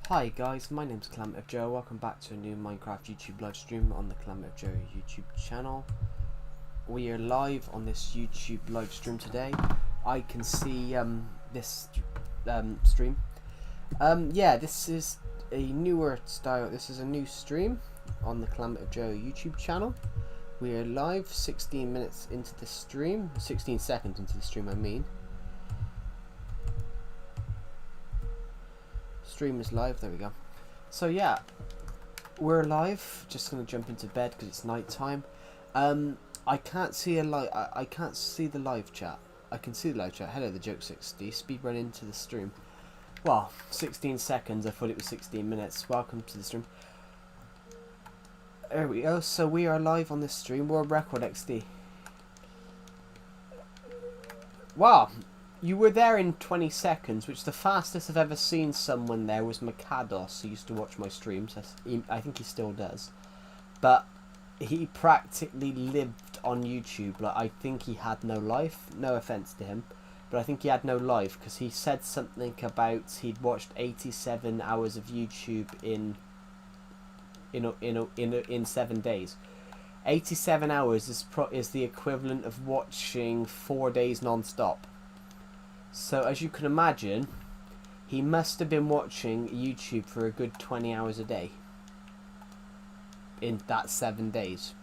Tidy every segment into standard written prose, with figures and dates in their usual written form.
Hi guys, my name's Calamity of Joe. Welcome back to a new Minecraft YouTube live stream on the Calamity of Joe YouTube channel. We are live on this YouTube live stream today. I can see this stream. Yeah, this is a newer style. This is a new stream on the Calamity of Joe YouTube channel. We are live 16 minutes into the stream, 16 seconds into the stream I mean. Stream is live, there we go. So yeah, we're live. Just gonna jump into bed because it's night time. I can't see I can't see the live chat. I can see the live chat. Hello, the Joke 60 speed run into the stream. Well, 16 seconds. I thought it was 16 minutes. Welcome to the stream. There we go. So we are live on this stream. World record XD. Wow. You were there in 20 seconds, which the fastest I've ever seen someone there was Makados, who used to watch my streams. I think he still does. But he practically lived on YouTube. Like, I think he had no life. No offense to him. But I think he had no life because he said something about he'd watched 87 hours of YouTube in 7 days. 87 hours is the equivalent of watching 4 days non-stop. So as you can imagine, he must have been watching YouTube for a good 20 hours a day in that 7 days.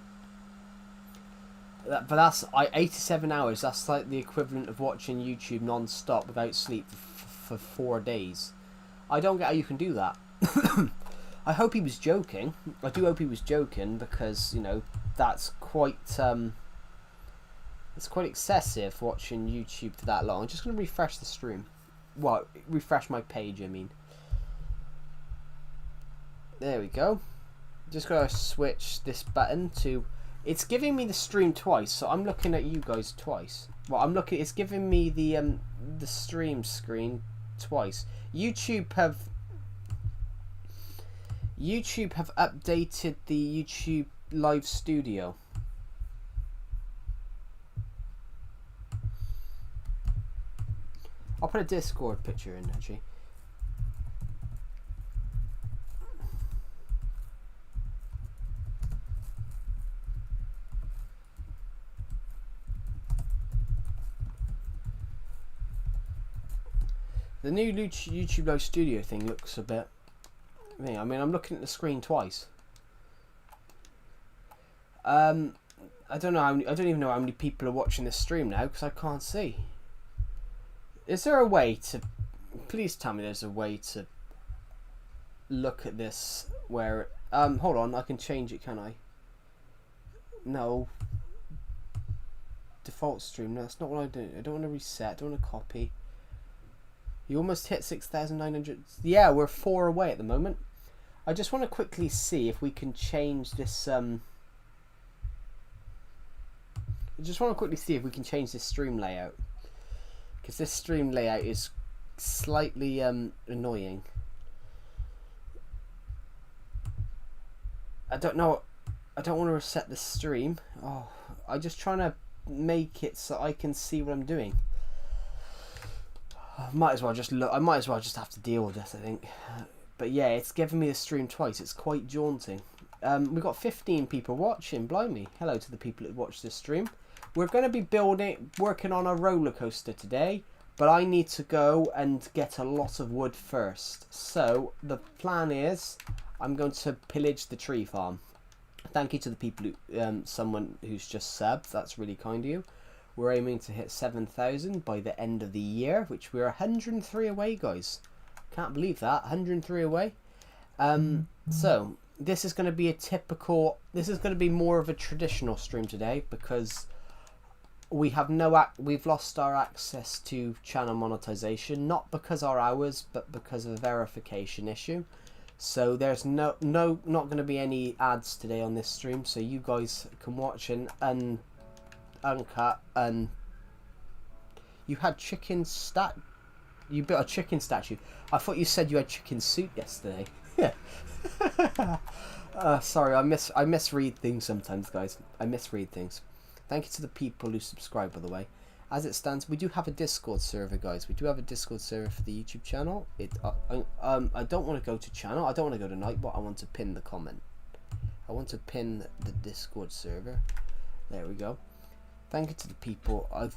But that's 87 hours. That's like the equivalent of watching YouTube non-stop without sleep for 4 days. I don't get how you can do that. I hope he was joking. I do hope he was joking because, you know, that's quite it's quite excessive watching YouTube for that long. I'm just going to refresh the stream. Well, refresh my page, I mean. There we go. Just got to switch this button to... It's giving me the stream twice, so I'm looking at you guys twice. Well, it's giving me the stream screen twice. YouTube have updated the YouTube Live Studio. I'll put a Discord picture in, actually. The new YouTube Live Studio thing looks a bit... I mean, I'm looking at the screen twice. I don't know. I don't even know how many people are watching this stream now because I can't see. Is there a way to... Please tell me there's a way to look at this where... hold on, I can change it, can I? No. Default stream. No, that's not what I do. I don't want to reset. I don't want to copy. You almost hit 6,900. Yeah, we're 4 away at the moment. I just want to quickly see if we can change this... I just want to quickly see if we can change this stream layout. Because this stream layout is slightly annoying. I don't know. I don't want to reset the stream. Oh, I'm just trying to make it so I can see what I'm doing. I might as well just look. I might as well just have to deal with this, I think. But yeah, it's giving me the stream twice. It's quite daunting. We've got 15 people watching. Blimey! Hello to the people that watch this stream. We're going to be working on a roller coaster today, but I need to go and get a lot of wood first. So the plan is I'm going to pillage the tree farm. Thank you to the people who, someone who's just subbed. That's really kind of you. We're aiming to hit 7,000 by the end of the year, which we're 103 away, guys. Can't believe that, 103 away. So this is going to be a typical. This is going to be more of a traditional stream today because we have we've lost our access to channel monetization, not because our hours, but because of a verification issue. So there's not going to be any ads today on this stream, so you guys can watch and uncut. And you had chicken you built a chicken statue. I thought you said you had chicken soup yesterday. Sorry, I misread things sometimes, guys. I misread things. Thank you to the people who subscribe, by the way. As it stands, we do have a Discord server, guys. We do have a Discord server for the YouTube channel. I don't want to go to channel. I don't want to go to Nightbot. I want to pin the comment. I want to pin the Discord server. There we go. Thank you to the people. I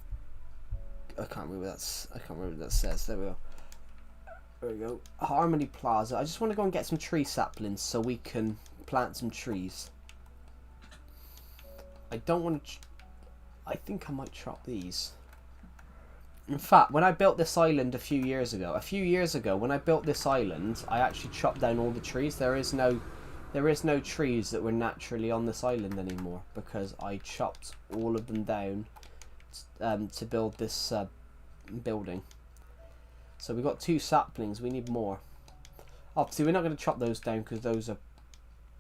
can't remember what that says. There we go. There we go. Harmony Plaza. I just want to go and get some tree saplings so we can plant some trees. I don't want to. I think I might chop these. In fact, when I built this island a few years ago, when I built this island, I actually chopped down all the trees. There is no trees that were naturally on this island anymore because I chopped all of them down to build this building. So we got 2 saplings. We need more. Obviously, we're not going to chop those down because those are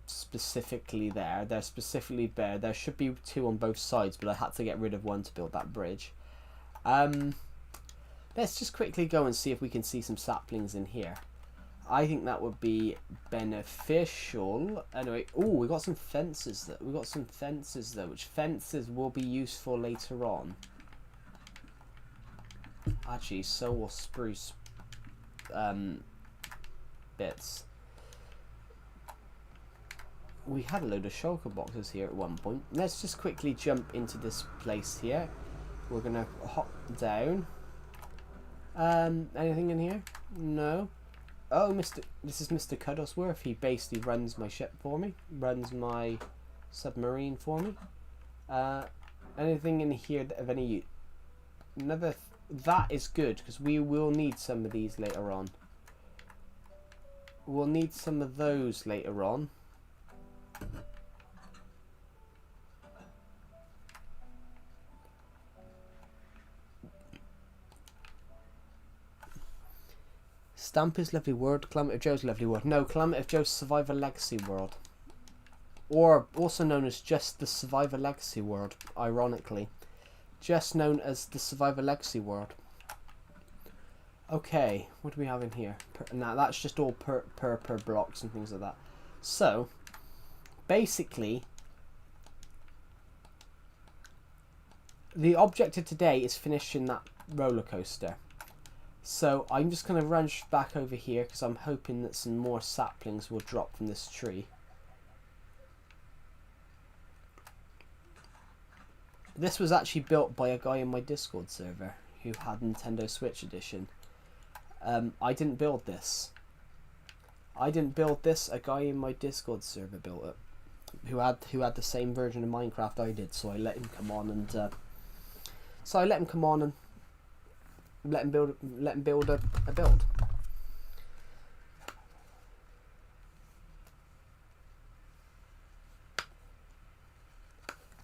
specifically there. They're specifically bare. There should be 2 on both sides, but I had to get rid of one to build that bridge. Let's just quickly go and see if we can see some saplings in here. I think that would be beneficial. Anyway, oh, we got some fences there. Which fences will be useful later on. Actually, so will spruce bits. We had a load of shulker boxes here at one point. Let's just quickly jump into this place here. We're gonna hop down. Anything in here? No. Oh, this is Mr. Cuddlesworth. He basically runs my ship for me. Runs my submarine for me. Anything in here of any use? That is good, because we will need some of these later on. We'll need some of those later on. Stampy's lovely world, Climate of Joe's lovely world. No, Climate of Joe's Survivor Legacy world. Or also known as just the Survivor Legacy world, ironically. Just known as the Survivor Legacy world. Okay, what do we have in here? Now that's just all per blocks and things like that. So, basically, the objective today is finishing that roller coaster. So I'm just going to run back over here because I'm hoping that some more saplings will drop from this tree. This was actually built by a guy in my Discord server who had Nintendo Switch Edition. I didn't build this. A guy in my Discord server built it, who had the same version of Minecraft I did. So I let him come on and let him build a build.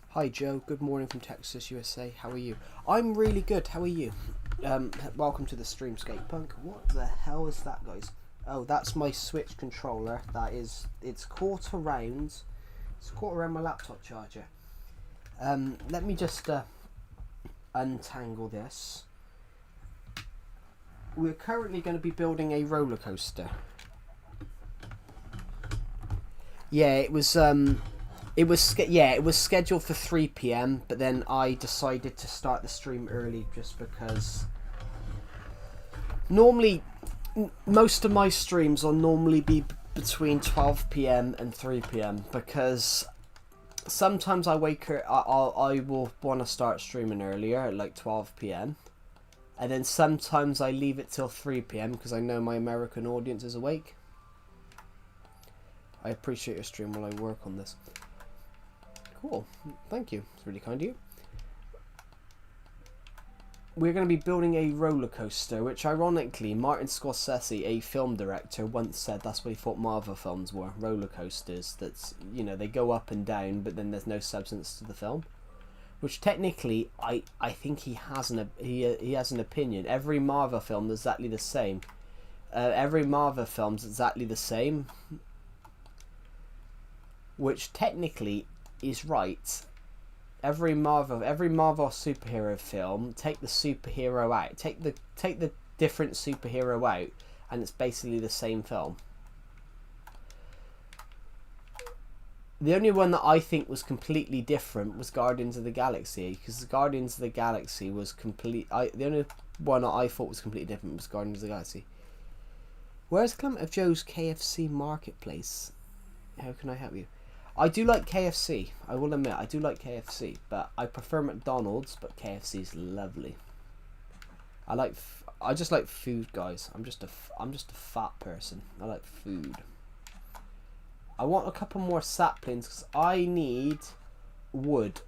Hi Joe, good morning from Texas, USA. How are you? I'm really good. How are you? Welcome to the Streamscape Punk. What the hell is that, guys? Oh, that's my Switch controller. It's caught around my laptop charger. Let me just untangle this. We're currently going to be building a roller coaster. Yeah, it was scheduled for 3 PM, but then I decided to start the stream early just because normally most of my streams will normally be between 12 PM and 3 PM because sometimes I will want to start streaming earlier at like 12 PM. And then sometimes I leave it till 3 PM because I know my American audience is awake. I appreciate your stream while I work on this. Cool, thank you. It's really kind of you. We're going to be building a roller coaster, which ironically, Martin Scorsese, a film director, once said that's what he thought Marvel films were, roller coasters. That's, you know, they go up and down, but then there's no substance to the film. Which technically, I think he has an opinion. Every Marvel film is exactly the same. Which technically is right. Every Marvel superhero film, take the superhero out, take the different superhero out, and it's basically the same film. The only one that I think was completely different was Guardians of the Galaxy, because Guardians of the Galaxy was the only one that I thought was completely different was Guardians of the Galaxy. Where's Clement of Joe's KFC Marketplace? How can I help you? I do like KFC. I will admit, I do like KFC, but I prefer McDonald's. But KFC's lovely. I just like food, guys. I'm just a fat person. I like food. I want a couple more saplings because I need wood.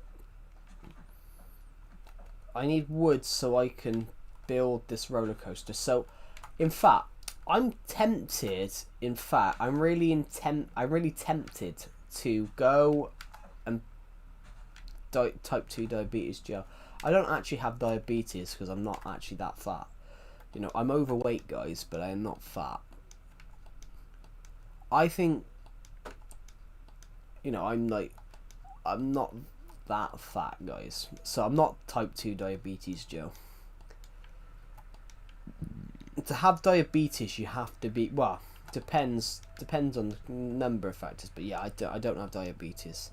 I need wood so I can build this roller coaster. So, in fact, I'm tempted. In fact, I'm really tempted to go and type 2 diabetes gel. I don't actually have diabetes because I'm not actually that fat. You know, I'm overweight, guys, but I am not fat. I think, you know, I'm not that fat, guys. So I'm not type 2 diabetes, Joe. To have diabetes, you have to be, well, depends on the number of factors, but yeah, I don't have diabetes.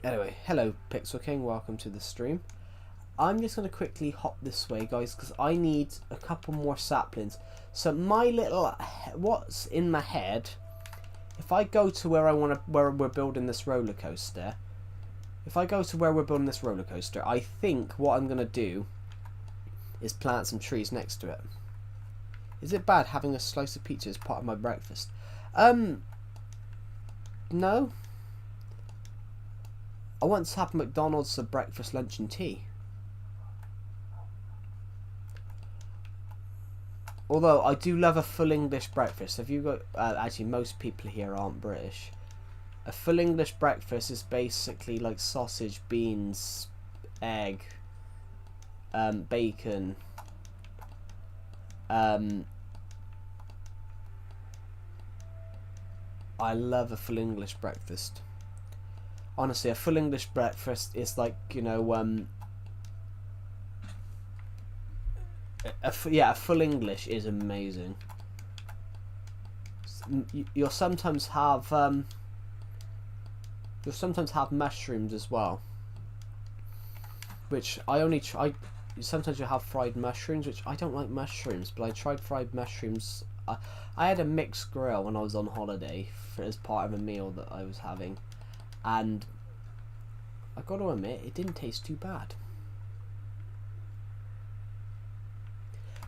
Anyway, hello Pixel King, welcome to the stream. I'm just going to quickly hop this way, guys, because I need a couple more saplings. So what's in my head, if I go to where we're building this roller coaster, I think what I'm going to do is plant some trees next to it. Is it bad having a slice of pizza as part of my breakfast? No. I once had McDonald's for breakfast, lunch and tea. Although I do love a full English breakfast. Have you got? Actually, most people here aren't British. A full English breakfast is basically like sausage, beans, egg, bacon. I love a full English breakfast. Honestly, a full English breakfast is like, you know, a full English is amazing. You'll sometimes have mushrooms as well, which I only try. Sometimes you'll have fried mushrooms, which I don't like mushrooms, but I tried fried mushrooms. I had a mixed grill when I was on holiday as part of a meal that I was having, and I got to admit, it didn't taste too bad.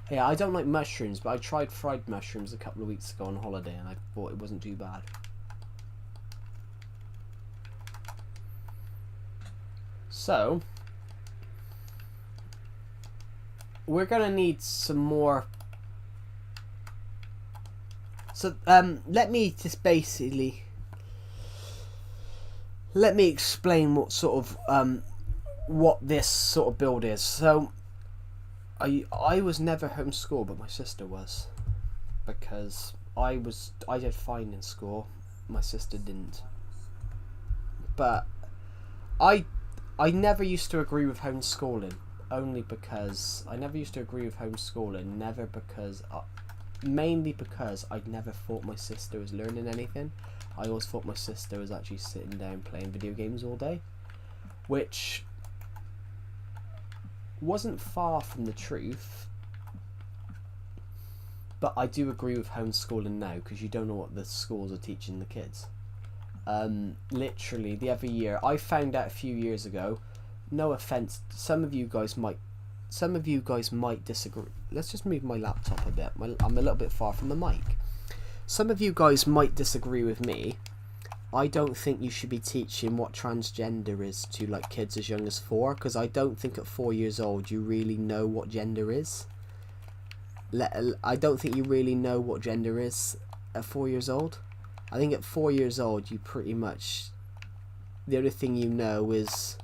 Yeah, I don't like mushrooms, but I tried fried mushrooms a couple of weeks ago on holiday, and I thought it wasn't too bad. So, we're gonna need some more. So, let me explain what sort of what this sort of build is. So, I was never homeschooled, but my sister was, because I did fine in school. My sister didn't. But I never used to agree with homeschooling. Only because I never used to agree with homeschooling. Mainly because I never thought my sister was learning anything. I always thought my sister was actually sitting down playing video games all day, which wasn't far from the truth. But I do agree with homeschooling now, because you don't know what the schools are teaching the kids. Literally the other year, I found out a few years ago. No offense, some of you guys might disagree. Let's just move my laptop a bit. I'm a little bit far from the mic. Some of you guys might disagree with me. I don't think you should be teaching what transgender is to like kids as young as 4, because I don't think at 4 years old you really know what gender is. I don't think you really know what gender is at 4 years old. I think at 4 years old you pretty much, the only thing you know is,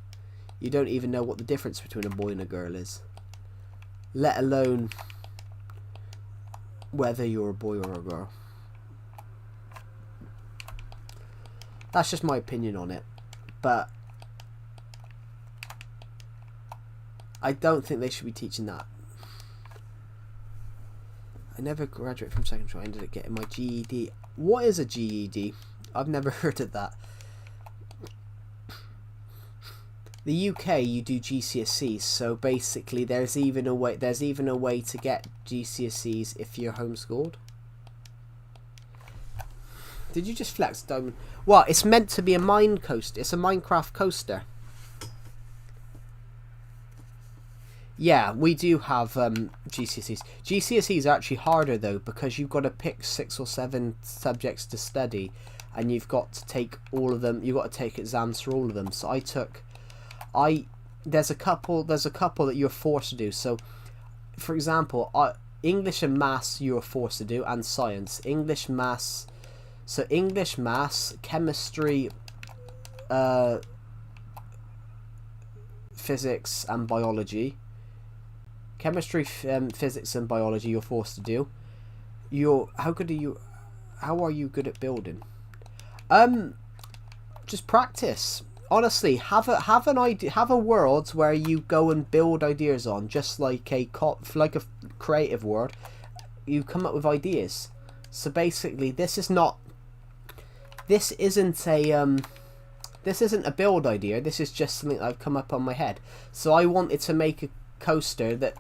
you don't even know what the difference between a boy and a girl is, let alone whether you're a boy or a girl. That's just my opinion on it, but I don't think they should be teaching that. I never graduated from secondary school. I ended up getting my GED. What is a GED? I've never heard of that. The UK, you do GCSEs, so basically there's even a way to get GCSEs if you're homeschooled. Did you just flex diamond? Well, it's meant to be a mine coaster. It's a Minecraft coaster. Yeah, we do have GCSEs. GCSEs are actually harder though, because you've got to pick 6 or 7 subjects to study, and you've got to take all of them. You've got to take exams for all of them. So there's a couple that you're forced to do. So, for example, English and Maths you are forced to do, and Science. English, Maths, Chemistry, Physics and Biology. Chemistry, Physics and Biology you're forced to do. How are you good at building? Just practice. Honestly, have an idea, have a world where you go and build ideas on, just like a creative world. You come up with ideas. So basically, this isn't a build idea. This is just something I've come up on my head. So I wanted to make a coaster that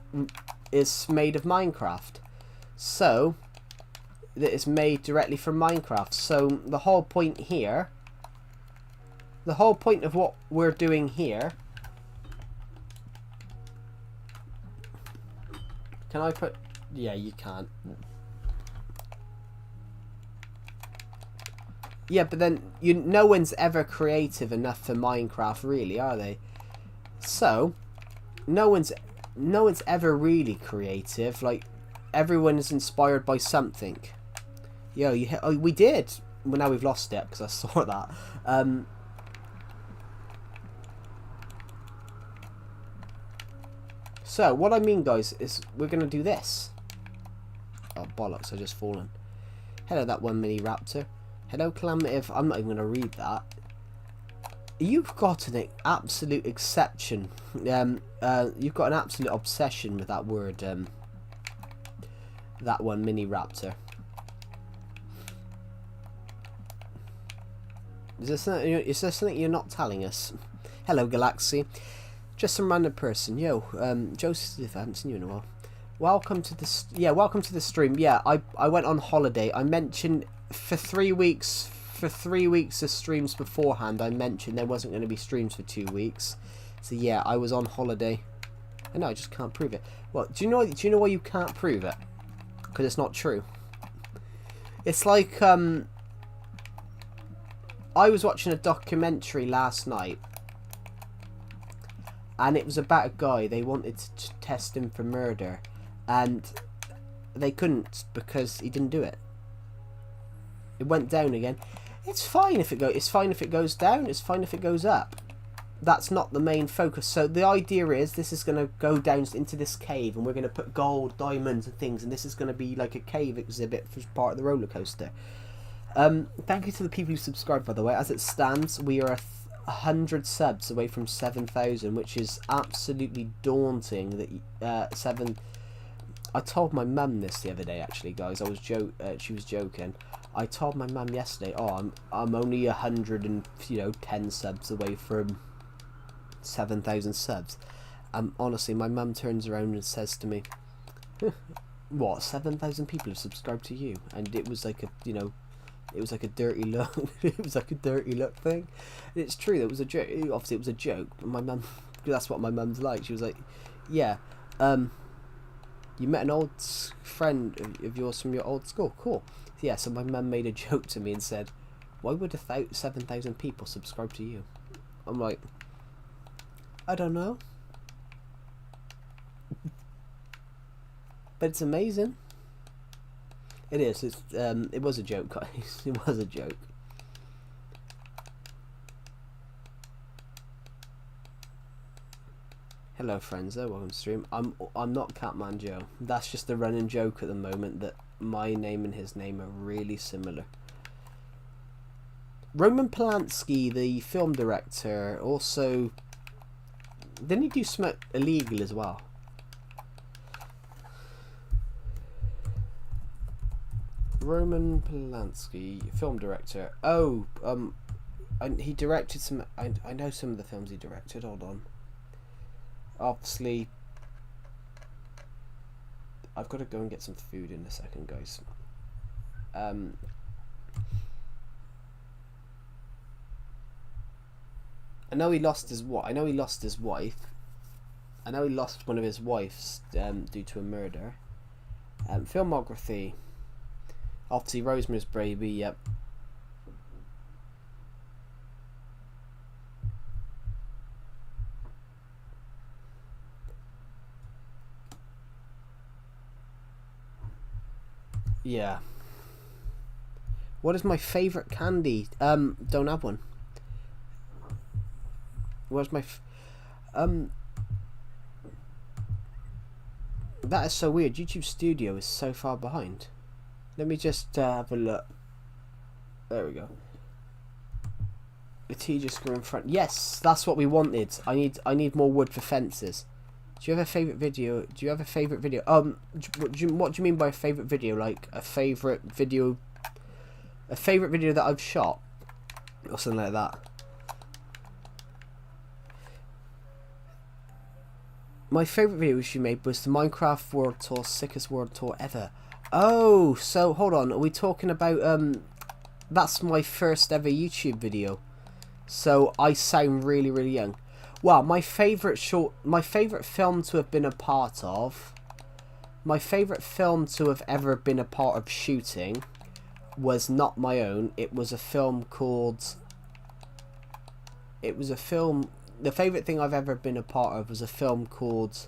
is made of Minecraft. So that is made directly from Minecraft. So the whole point of what we're doing here. Can I put? Yeah, you can't. Yeah, but then no one's ever creative enough for Minecraft, really, are they? So no one's ever really creative. Like, everyone is inspired by something. Yo, we did. Well, now we've lost it because I saw that. So what I mean, guys, is we're gonna do this. Oh bollocks! I just fallen. Hello, that one mini raptor. Hello, Calamitive. I'm not even gonna read that. You've got an absolute exception. You've got an absolute obsession with that word. That one mini raptor. Is there something you're not telling us? Hello, Galaxy. Just some random person. Yo, Joseph, I haven't seen you in a while. Welcome to the stream. Yeah, I went on holiday. I mentioned for 3 weeks of streams beforehand. I mentioned there wasn't going to be streams for 2 weeks. So yeah, I was on holiday. I know, I just can't prove it. Well, do you know why you can't prove it? Because it's not true. It's like I was watching a documentary last night. And it was about a guy. They wanted to test him for murder, and they couldn't because he didn't do it. It went down again. It's fine if it goes. It's fine if it goes down. It's fine if it goes up. That's not the main focus. So the idea is this is going to go down into this cave, and we're going to put gold, diamonds, and things. And this is going to be like a cave exhibit for part of the roller coaster. Thank you to the people who subscribed, by the way. As it stands, we are 100 subs away from 7,000, which is absolutely daunting. That I told my mum this the other day, actually, guys. She was joking. I told my mum yesterday, oh, I'm only 110 subs away from 7,000 subs. Honestly, my mum turns around and says to me, "What? 7,000 people have subscribed to you?" And it was like a, it was like a dirty look. It was like a dirty look thing. And it's true. It was a joke. Obviously, it was a joke. But my mum, that's what my mum's like. She was like, "Yeah, you met an old friend of yours from your old school. Cool." Yeah. So my mum made a joke to me and said, "Why would 7,000 people subscribe to you?" I'm like, I don't know. But it's amazing. It is. It was a joke, guys. It was a joke. Hello, friends. Welcome to stream. I'm not Catman Joe. That's just a running joke at the moment that my name and his name are really similar. Roman Polanski, the film director, also didn't he do something illegal as well? Roman Polanski, film director. Oh, he directed some. I know some of the films he directed. Hold on. Obviously, I've got to go and get some food in a second, guys. I know he lost his wife. I know he lost his wife. I know he lost one of his wives due to a murder. Filmography. Obviously, Rosemary's Baby. Yep. Yeah. What is my favourite candy? Don't have one. Where's my that is so weird. YouTube Studio is so far behind. Let me just have a look. There we go. The T just grew in front. Yes, that's what we wanted. I need more wood for fences. Do you have a favourite video? Do you have a favourite video? What do you mean by a favourite video? Like a favourite video that I've shot? Or something like that. My favourite video she made was the Minecraft World Tour, sickest world tour ever. Oh, so hold on, are we talking about that's my first ever YouTube video. So I sound really, really young. Well, my favourite film to have been a part of, my favourite film to have ever been a part of shooting was not my own. It was a film called, the favourite thing I've ever been a part of was a film called,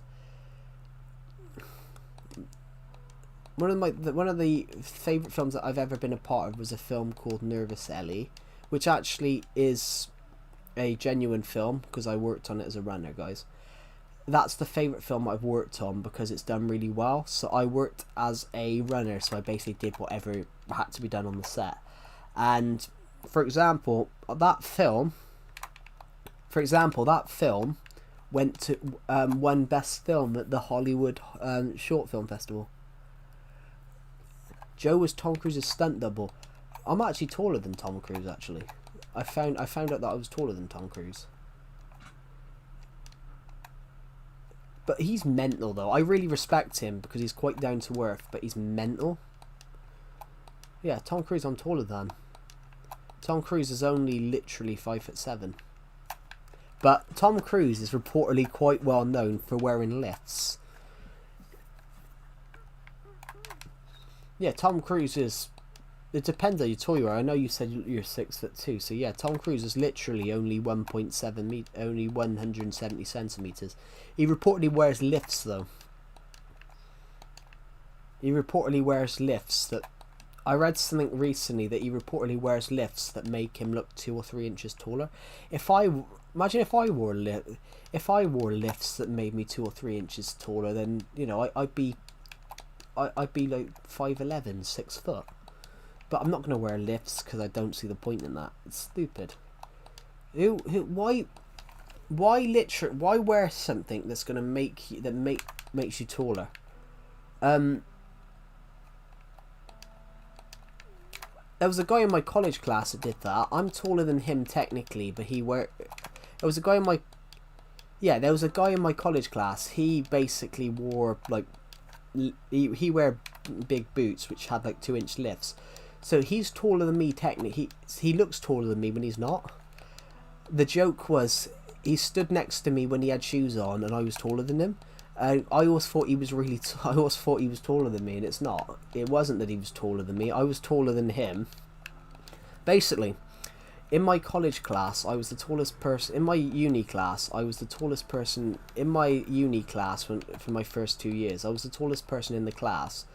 one of the favourite films that I've ever been a part of was a film called Nervous Ellie, which actually is a genuine film because I worked on it as a runner, guys. That's the favourite film I've worked on because it's done really well. So I worked as a runner, so I basically did whatever had to be done on the set. And for example, that film went to won Best Film at the Hollywood Short Film Festival. Joe was Tom Cruise's stunt double. I'm actually taller than Tom Cruise, actually. I found out that I was taller than Tom Cruise. But he's mental, though. I really respect him because he's quite down to earth, but he's mental. Yeah, Tom Cruise I'm taller than. Tom Cruise is only literally 5'7". But Tom Cruise is reportedly quite well known for wearing lifts. Yeah, Tom Cruise is... It depends on your toy you are. I know you said you're 6'2", so yeah, Tom Cruise is literally only 1.7 meters, only 170 centimeters. He reportedly wears lifts, though. He reportedly wears lifts that... I read something recently that he reportedly wears lifts that make him look 2 or 3 inches taller. Imagine if I wore lifts that made me 2 or 3 inches taller, then you know I'd be like 5'11", 6 foot. But I'm not gonna wear lifts because I don't see the point in that. It's stupid. Why wear something that's gonna makes you taller? There was a guy in my college class that did that. I'm taller than him technically, but there was a guy in my college class. He basically wore like he wear big boots which had like 2-inch lifts. So he's taller than me technically. He looks taller than me when he's not. The joke was he stood next to me when he had shoes on, and I was taller than him. I always thought he was I always thought he was taller than me, and it's not. It wasn't that he was taller than me. I was taller than him. Basically, in my college class, I was the tallest person. In my uni class, I was the tallest person. In my uni class, for my first 2 years, I was the tallest person in the class,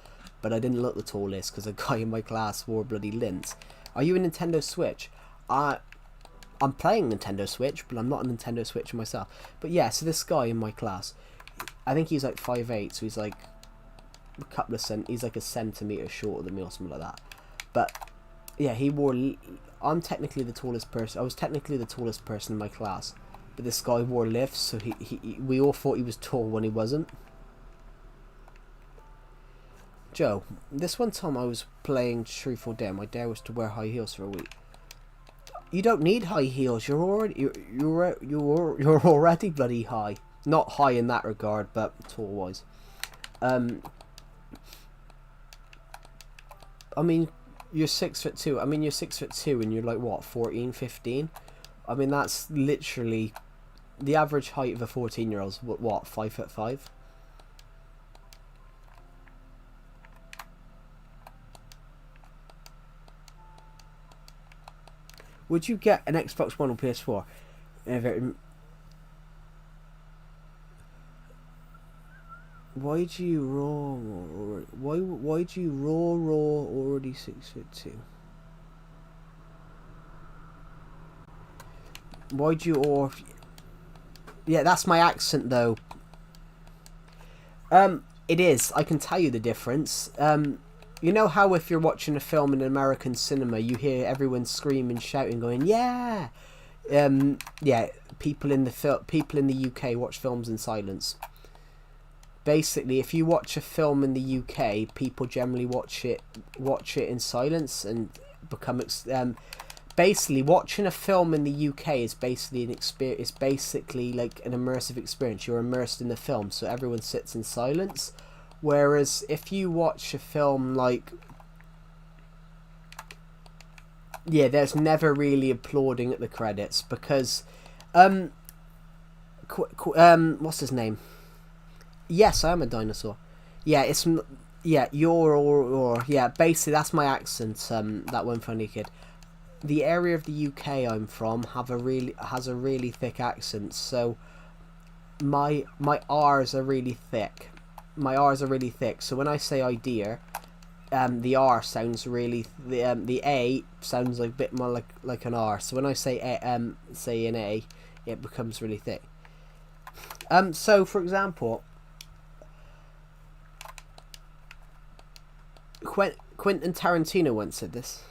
but I didn't look the tallest because a guy in my class wore bloody lint. Are you a Nintendo Switch? I'm playing Nintendo Switch, but I'm not a Nintendo Switch myself. But yeah, so this guy in my class, I think he's like 5'8", so he's like he's like a centimetre shorter than me or something like that. But yeah, I'm technically the tallest person. I was technically the tallest person in my class, but this guy wore lifts, so we all thought he was tall when he wasn't. Joe, this one time I was playing Truth or Dare, my dare was to wear high heels for a week. You don't need high heels. You're already bloody high. Not high in that regard, but tall wise. I mean, you're 6'2". I mean, you're 6'2", and you're like what, 14, 15? I mean, that's literally the average height of a 14-year-old's what, 5'5". Would you get an Xbox One or PS4? Why do you raw? Why do you raw already 6'2"? Why do you or? Yeah, that's my accent though. It is. I can tell you the difference. You know how if you're watching a film in an American cinema, you hear everyone screaming, shouting, going, "Yeah!" Yeah. People in the UK watch films in silence. Basically, if you watch a film in the UK, people generally watch it in silence and become basically watching a film in the UK is basically an experience. It's basically like an immersive experience. You're immersed in the film, so everyone sits in silence. Whereas if you watch a film like, yeah, there's never really applauding at the credits because, what's his name? Yes, I am a dinosaur. Yeah, it's yeah, or yeah. Basically, that's my accent. That one funny kid. The area of the UK I'm from has a really thick accent, so my R's are really thick. My R's are really thick. So when I say idea, the R sounds really the A sounds like a bit more like an R. So when I say an A, it becomes really thick. So for example, Quentin Tarantino once said this.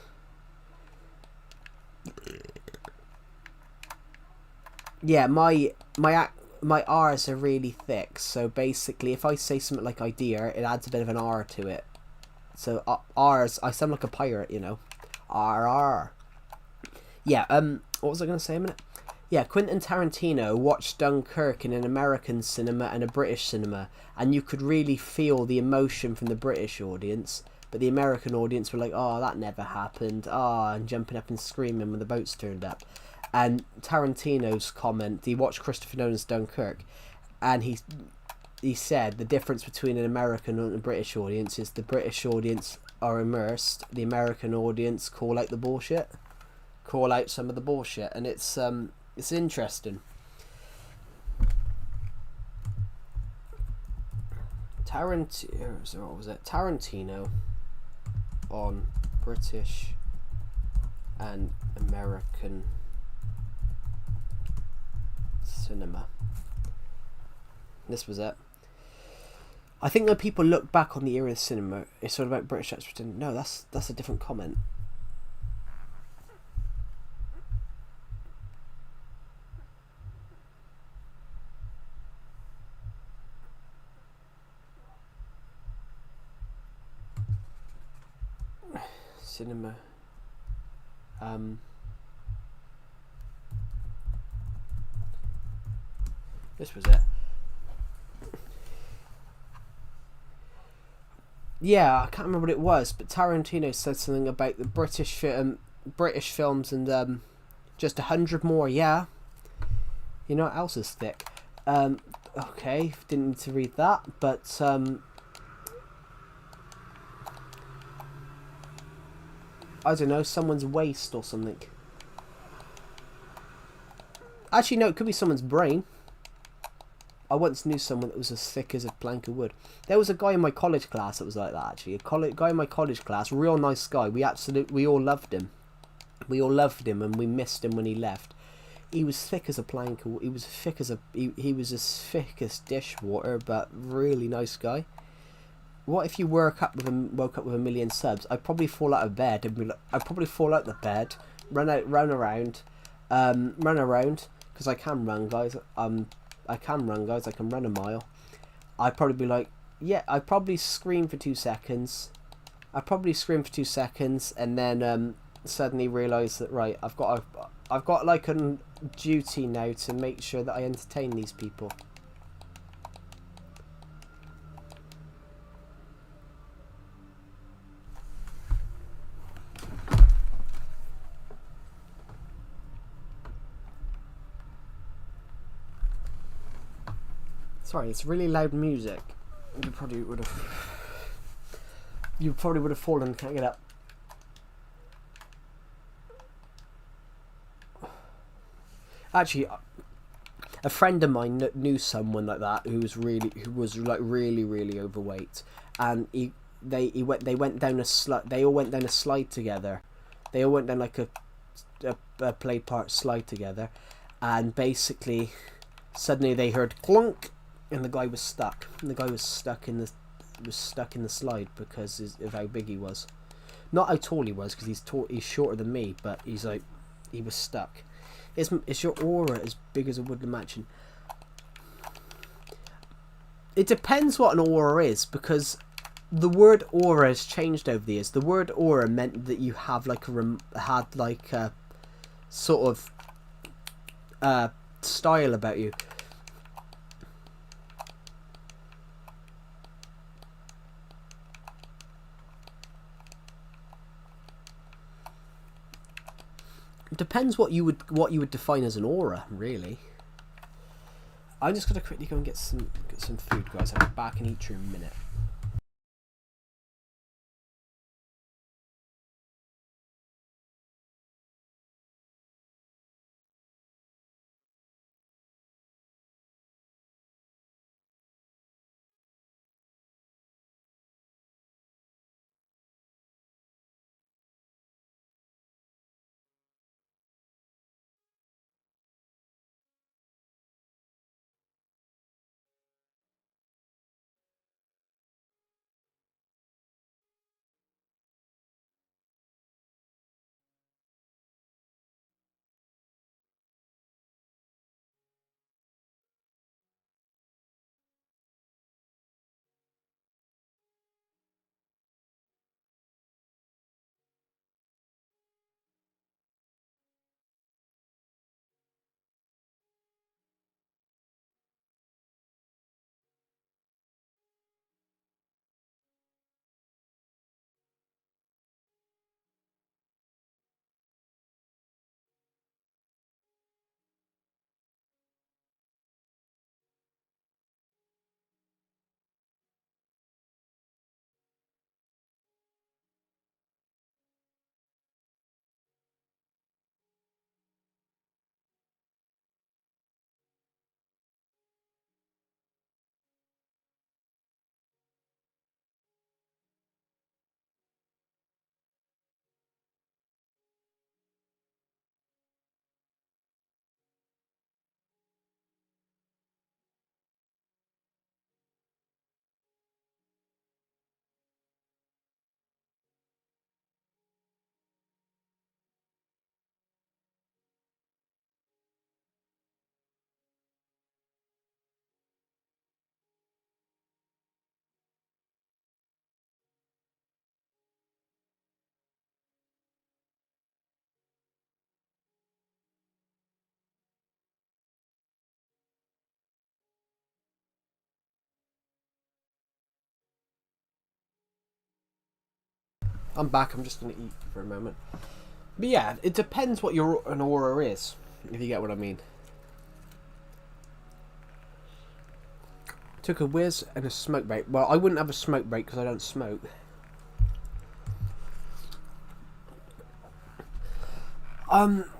Yeah, my R's are really thick, so basically if I say something like idea, it adds a bit of an R to it. So R's, I sound like a pirate, you know. R. Yeah, what was I going to say a minute? Yeah, Quentin Tarantino watched Dunkirk in an American cinema and a British cinema, and you could really feel the emotion from the British audience, but the American audience were like, oh, that never happened, and jumping up and screaming when the boats turned up. And Tarantino's comment, he watched Christopher Nolan's Dunkirk, and he said the difference between an American and a British audience is the British audience are immersed, the American audience call out the bullshit, call out some of the bullshit, and it's interesting. Tarantino on British and American cinema. This was it. I think when people look back on the era of cinema, it's sort of about British experts. No, that's a different comment. Cinema. This was it. Yeah, I can't remember what it was, but Tarantino said something about the British films and just 100 more. Yeah, you know what else is thick? Okay, didn't need to read that, but I don't know, someone's waist or something. Actually, no, it could be someone's brain. I once knew someone that was as thick as a plank of wood. There was a guy in my college class that was like that, actually. A guy in my college class, real nice guy. We all loved him. We all loved him, and we missed him when he left. He was thick as a plank. He was thick as he was as thick as dishwater, but really nice guy. What if you woke up with a million subs? I'd probably fall out of bed and be like, I'd probably fall out the bed, run around, because I can run, guys. I can run a mile. I'd probably be like, Yeah, I probably scream for 2 seconds. And then suddenly realise that, right, I've got like a duty now to make sure that I entertain these people. Sorry, it's really loud music. You probably would have fallen and can't get up. Actually, a friend of mine knew someone like that who was really overweight, and they went down a slide. They all went down a slide together. They all went down like a play part slide together, and basically, suddenly they heard clunk, and the guy was stuck. And the guy was stuck in the slide because of how big he was. Not how tall he was, because he's shorter than me, but he was stuck. Is your aura as big as a woodland mansion? It depends what an aura is, because the word aura has changed over the years. The word aura meant that you have like a sort of style about you. It depends what you would define as an aura, really. I'm just gonna quickly go and get some food, guys. I'll be back and eat you in a minute. I'm back. I'm just gonna eat for a moment. But yeah, it depends what an aura is, if you get what I mean. Took a whiz and a smoke break. Well, I wouldn't have a smoke break because I don't smoke.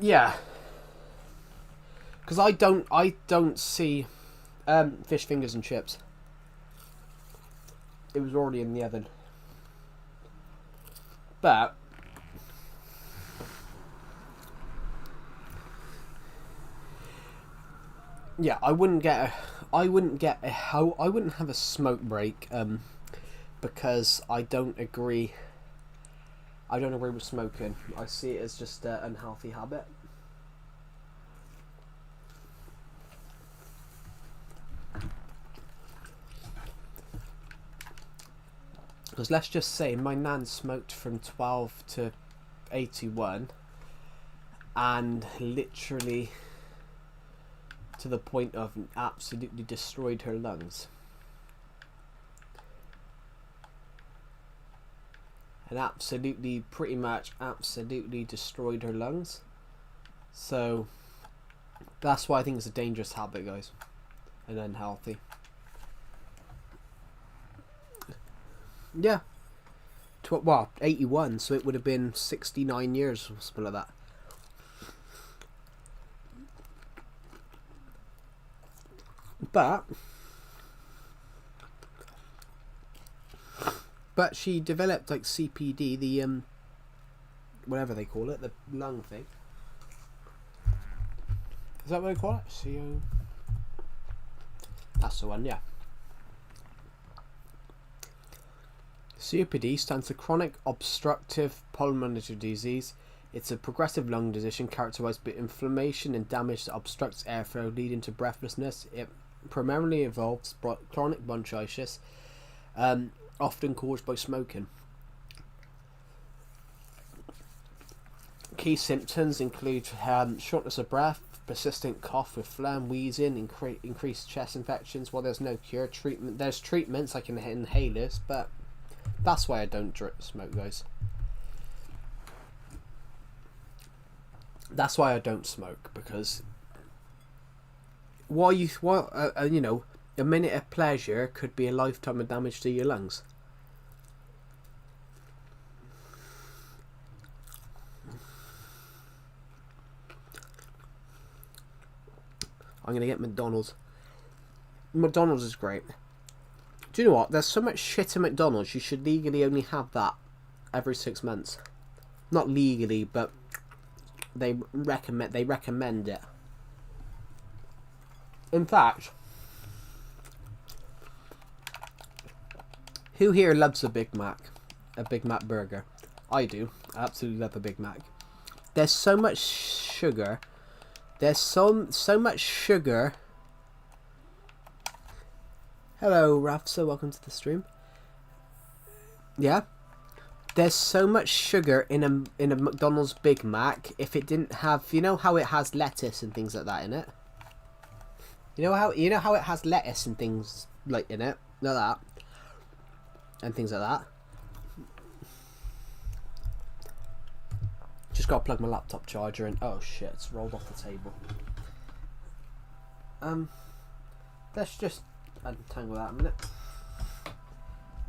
Yeah. Because I don't see fish fingers and chips. It was already in the oven. But yeah, I wouldn't have a smoke break because I don't agree with smoking. I see it as just an unhealthy habit. Because let's just say my nan smoked from 12 to 81 and literally to the point of absolutely destroyed her lungs. And absolutely, pretty much absolutely destroyed her lungs. So that's why I think it's a dangerous habit, guys, and unhealthy. Yeah. Well, 81, so it would have been 69 years or something like that. But she developed like CPD, the whatever they call it, the lung thing. Is that what they call it? CO. That's the one, yeah. COPD stands for chronic obstructive pulmonary disease. It's a progressive lung disease characterized by inflammation and damage that obstructs airflow, leading to breathlessness. It primarily involves chronic bronchitis, often caused by smoking. Key symptoms include shortness of breath, persistent cough with phlegm, wheezing, increased chest infections. While there's no cure, there's treatments like inhalers, but that's why I don't smoke, guys. That's why I don't smoke, because you know, a minute of pleasure could be a lifetime of damage to your lungs. I'm gonna get McDonald's. McDonald's is great. Do you know what? There's so much shit in McDonald's. You should legally only have that every 6 months. Not legally, but they recommend it. In fact, who here loves a Big Mac? A Big Mac burger? I do. I absolutely love a Big Mac. There's so much sugar. There's so much sugar. Hello, Rafsa. Welcome to the stream. Yeah. There's so much sugar in a McDonald's Big Mac. If it didn't have, you know how it has lettuce and things like that in it. You know how it has lettuce and things like in it, like that, and things like that. Just gotta plug my laptop charger in. Oh shit! It's rolled off the table. Let's just untangle that a minute.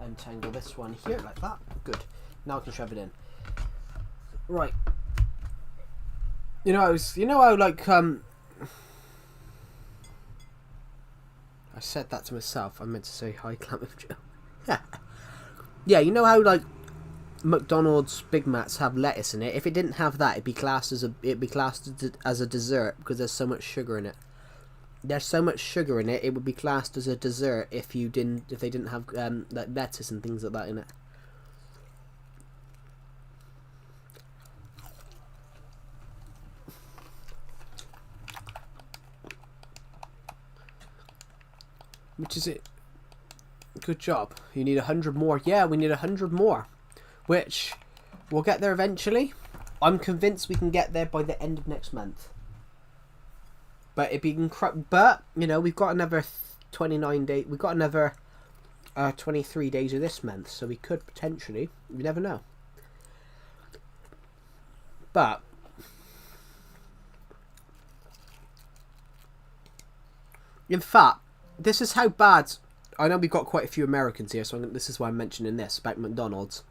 Untangle this one here like that. Good. Now I can shove it in. Right. You know how like I said that to myself. I meant to say hi, Clam of Joe. Yeah, you know how like McDonald's Big Macs have lettuce in it. If it didn't have that, it'd be classed as a dessert because there's so much sugar in it. There's so much sugar in it. It would be classed as a dessert if they didn't have like lettuce and things like that in it. Which is it? Good job. You need 100 more. Yeah, we need 100 more. Which, we'll get there eventually. I'm convinced we can get there by the end of next month. But it'd be But, you know, we've got another 29 days. We've got another 23 days of this month. So we could potentially. You never know. But in fact, this is how bad. I know we've got quite a few Americans here, so this is why I'm mentioning this about McDonald's.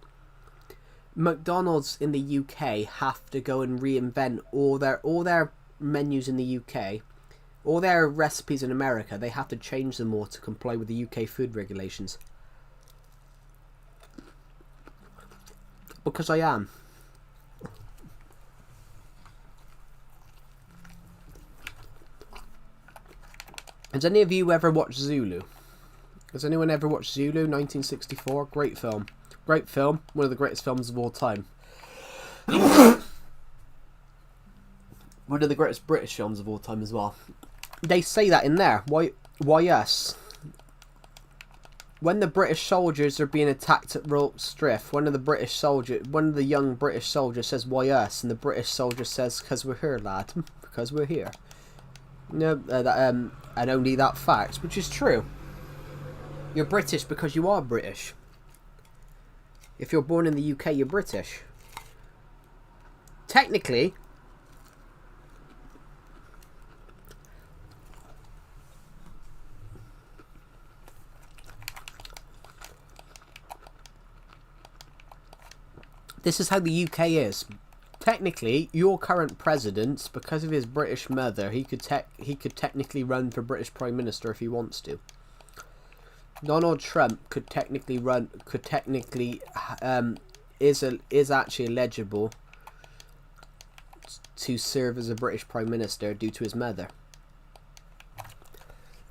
McDonald's in the UK have to go and reinvent all their menus in the UK, all their recipes in America. They have to change them all to comply with the UK food regulations. Because I am. Has any of you ever watched Zulu? Has anyone ever watched Zulu? 1964, great film. Great film, one of the greatest films of all time. One of the greatest British films of all time as well. They say that in there. Why us? when the British soldiers are being attacked at Rorke's Drift, one of the young British soldiers says, "Why us?" And the British soldier says, "Because we're here, lad. Because we're here." No, and only that fact, which is true. You're British because you are British. If you're born in the UK, you're British. Technically, this is how the UK is. Technically, your current president, because of his British mother, he could technically run for British Prime Minister if he wants to. Donald Trump could technically is actually eligible to serve as a British Prime Minister due to his mother.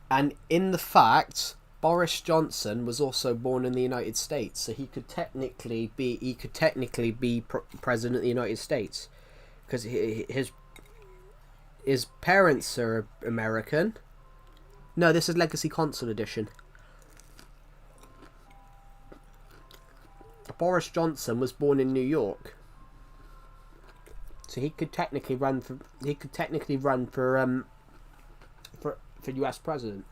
And in the fact, Boris Johnson was also born in the United States, so he could technically be president of the United States, because his parents are American. No, this is Legacy Console Edition. Boris Johnson was born in New York, so he could technically run for US president.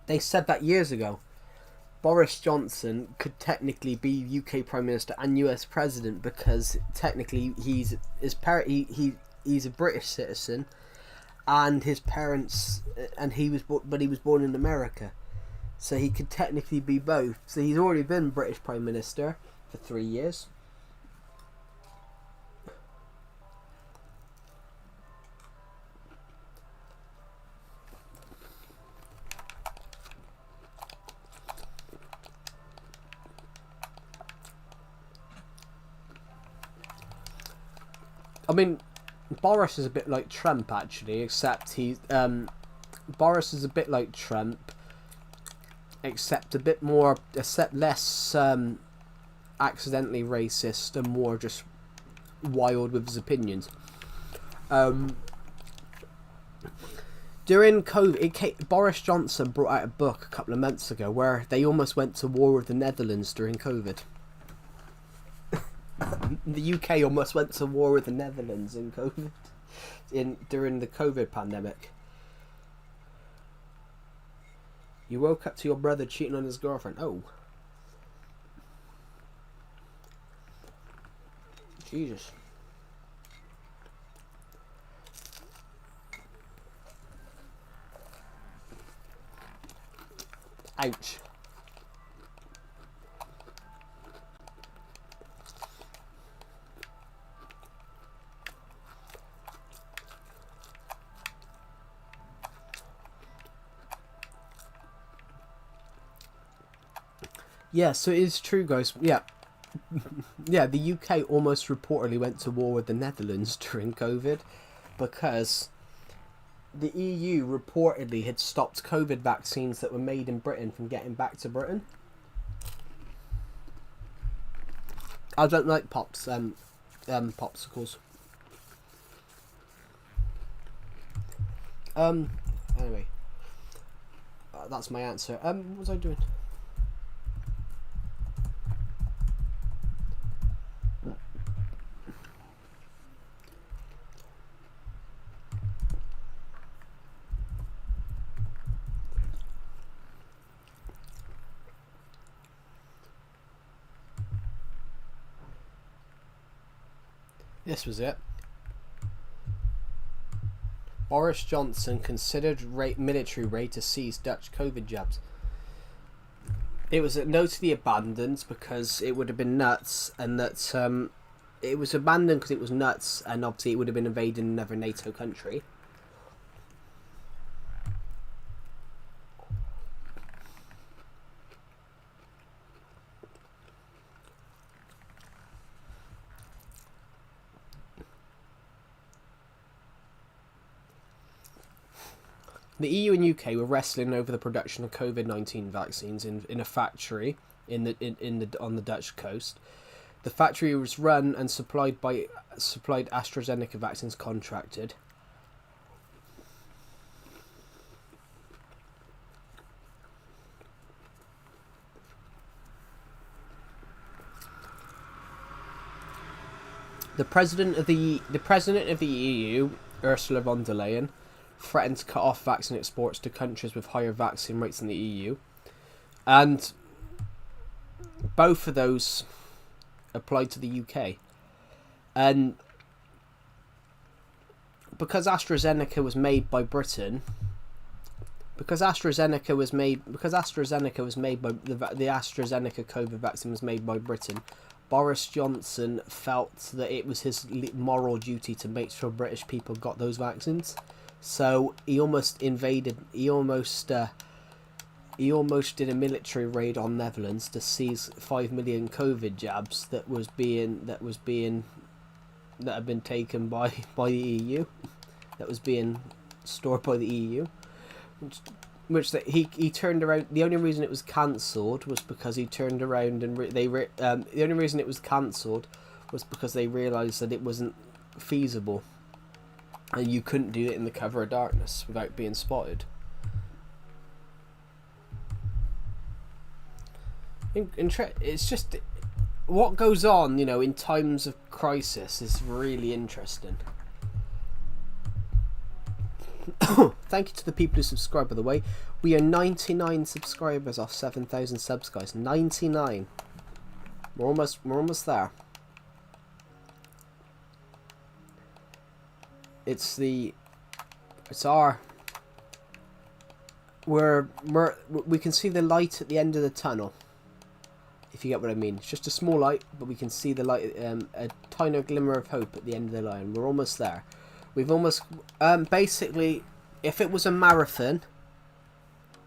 They said that years ago. Boris Johnson could technically be UK Prime Minister and US President because technically he's a British citizen, and his parents, and he was born in America, so he could technically be both. So he's already been British Prime Minister for 3 years. I mean, Boris is a bit like Trump, actually, except Boris is a bit like Trump, except less accidentally racist and more just wild with his opinions. During COVID, Boris Johnson brought out a book a couple of months ago where they almost went to war with the Netherlands during COVID. The UK almost went to war with the Netherlands in COVID, during the COVID pandemic. You woke up to your brother cheating on his girlfriend. Oh. Jesus. Ouch. Yeah, so it is true, guys. Yeah. Yeah, the UK almost reportedly went to war with the Netherlands during COVID because the EU reportedly had stopped COVID vaccines that were made in Britain from getting back to Britain. I don't like popsicles. Anyway. That's my answer. What was I doing? This was it. Boris Johnson considered military raid to seize Dutch COVID jabs. It was notably abandoned because it would have been nuts, and that it was abandoned because it was nuts, and obviously it would have been invading another NATO country. The EU and UK were wrestling over the production of COVID-19 vaccines in a factory on the Dutch coast. The factory was run and supplied AstraZeneca vaccines contracted. The president of the EU, Ursula von der Leyen, threatened to cut off vaccine exports to countries with higher vaccine rates than the EU, and both of those applied to the UK. And because AstraZeneca was made by Britain, the AstraZeneca COVID vaccine was made by Britain, Boris Johnson felt that it was his moral duty to make sure British people got those vaccines. So he almost invaded. He almost did a military raid on Netherlands to seize 5 million COVID jabs that had been taken by the EU, that was being stored by the EU, which he turned around. The only reason it was cancelled was because he turned around and the only reason it was cancelled was because they realised that it wasn't feasible, and you couldn't do it in the cover of darkness without being spotted. It's just what goes on, in times of crisis is really interesting. Thank you to the people who subscribe, by the way. We are 99 subscribers off 7,000 subs, guys. 99. We're almost there. We can see the light at the end of the tunnel, if you get what I mean. It's just a small light, but we can see the light, a tiny glimmer of hope at the end of the line. We're almost there. We've almost, basically, if it was a marathon.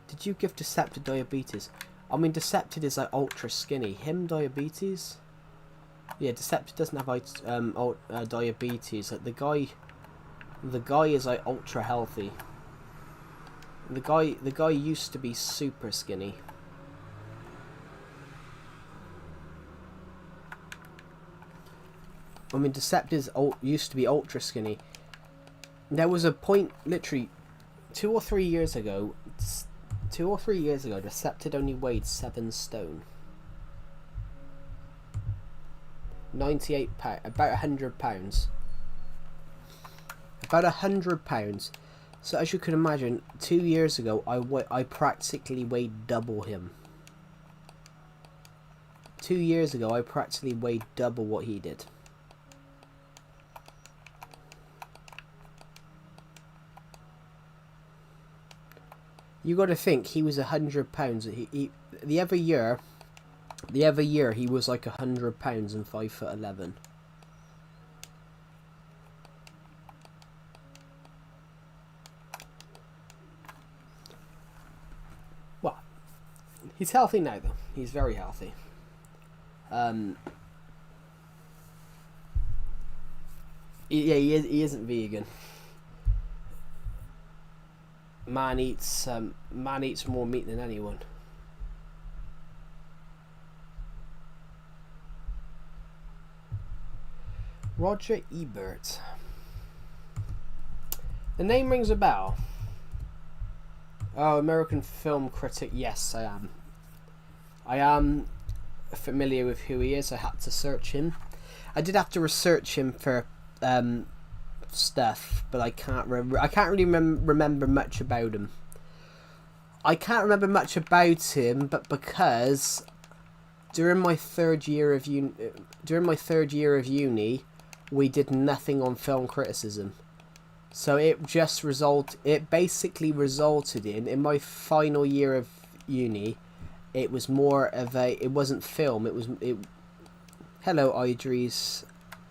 Did you give Decepted diabetes? I mean, Decepted is like ultra skinny. Him diabetes? Yeah, Decepted doesn't have diabetes. Like the guy is like ultra healthy. The guy used to be super skinny. I mean, Decepted used to be ultra skinny. There was a point, literally, 2 or 3 years ago, Decepted only weighed 7 stone. 98 pounds, about 100 pounds. About 100 pounds. So as you can imagine, 2 years ago, I practically weighed double him. 2 years ago, I practically weighed double what he did. You got to think, he was 100 pounds. The other year he was like 100 pounds and 5'11". Well, he's healthy now, though. He's very healthy. He isn't vegan. Man eats more meat than anyone. Roger Ebert. The name rings a bell. Oh, American film critic. Yes, I am. I am familiar with who he is. I had to search him. I did have to research him for stuff, but I can't really remember much about him. I can't remember much about him, but because during my third year of uni, we did nothing on film criticism. So it basically resulted in my final year of uni, it was more of it wasn't film, hello Idris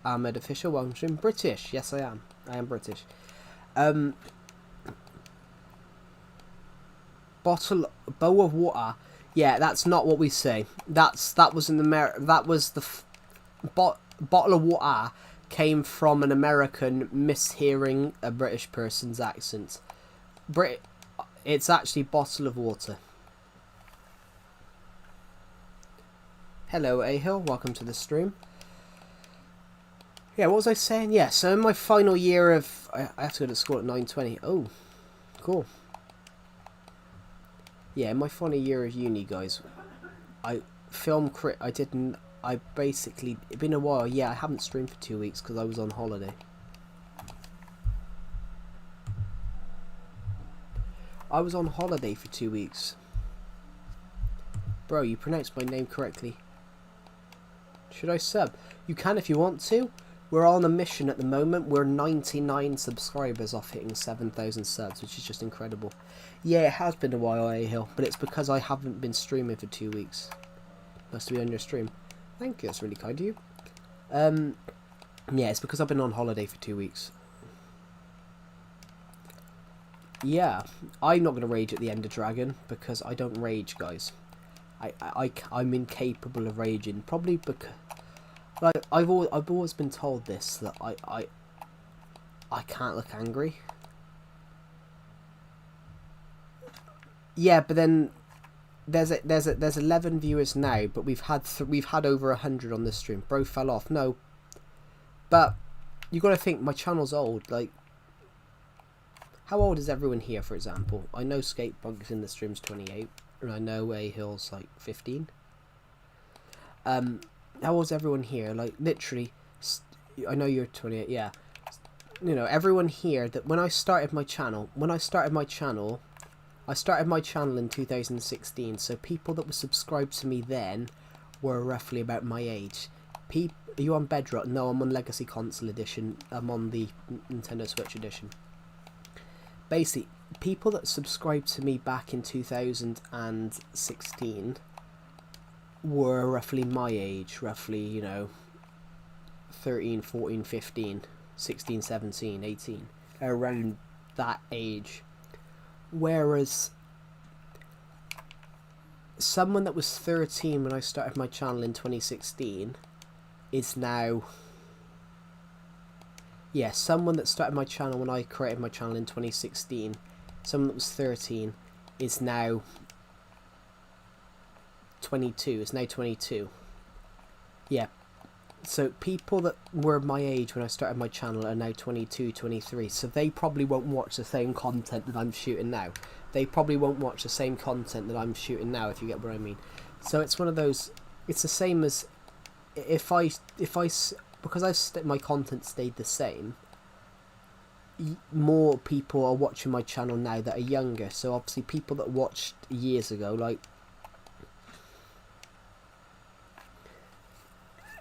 Ahmed official, welcome. British, yes I am British. Bowl of water, yeah, that's not what we say. That was the bottle of water came from an American mishearing a British person's accent. It's actually bottle of water. Hello Ahill, welcome to the stream. Yeah, what was I saying? Yeah, so in my final year of... I have to go to school at 9:20. Oh, cool. Yeah, in my final year of uni, guys, I I didn't... I basically... It's been a while. Yeah, I haven't streamed for 2 weeks because I was on holiday. I was on holiday for 2 weeks. Bro, you pronounced my name correctly. Should I sub? You can if you want to. We're on a mission at the moment. We're 99 subscribers off hitting 7,000 subs, which is just incredible. Yeah, it has been a while, A-Hill, but it's because I haven't been streaming for 2 weeks. Must be on your stream. Thank you, that's really kind of you. Yeah, it's because I've been on holiday for 2 weeks. Yeah, I'm not going to rage at the Ender Dragon, because I don't rage, guys. I'm incapable of raging, probably because... Like, I've always been told this, that I can't look angry. Yeah, but then there's 11 viewers now, but we've had over 100 on this stream. Bro fell off. No, but you got to think my channel's old. Like, how old is everyone here? For example, I know Skatebunk's in the stream's 28, and I know A-Hill's like 15. How old's everyone here? Like, literally, I know you're 28, yeah. You know, everyone here, that when I started my channel in 2016, so people that were subscribed to me then were roughly about my age. Are you on Bedrock? No, I'm on Legacy Console Edition. I'm on the Nintendo Switch Edition. Basically, people that subscribed to me back in 2016... were roughly my age, roughly, you know, 13, 14, 15, 16, 17, 18, around that age. Whereas someone that was 13 when I started my channel in 2016 is now... Yeah, someone that started my channel when I created my channel in 2016, someone that was 13 is now 22. It's now 22. Yeah, so people that were my age when I started my channel are now 22, 23, so they probably won't watch the same content that I'm shooting now. They probably won't watch the same content that I'm shooting now, if you get what I mean. So it's one of those... It's the same as if I because my content stayed the same, more people are watching my channel now that are younger. So obviously people that watched years ago, like...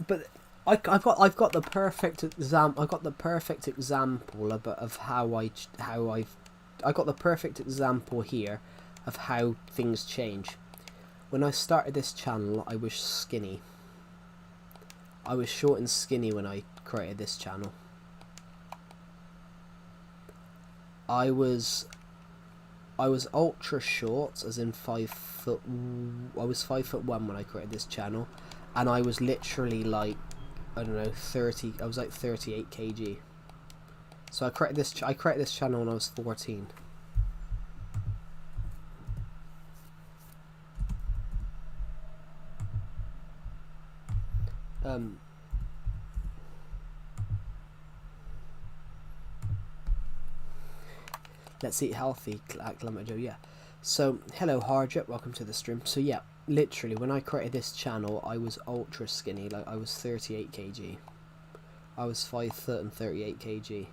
But I've got the perfect example. I got the perfect example of how I got the perfect example here of how things change. When I started this channel, I was skinny. I was short and skinny when I created this channel. I was ultra short, as in 5 foot. I was 5'1" when I created this channel. And I was literally like, I don't know, 30. I was like 38 kg. So I created this channel when I was 14. Let's eat healthy, Clement Joe. Yeah. So hello Harjit, welcome to the stream. So yeah. Literally, when I created this channel, I was ultra skinny. Like, I was 38 kg. I was 5 foot and 38 kg.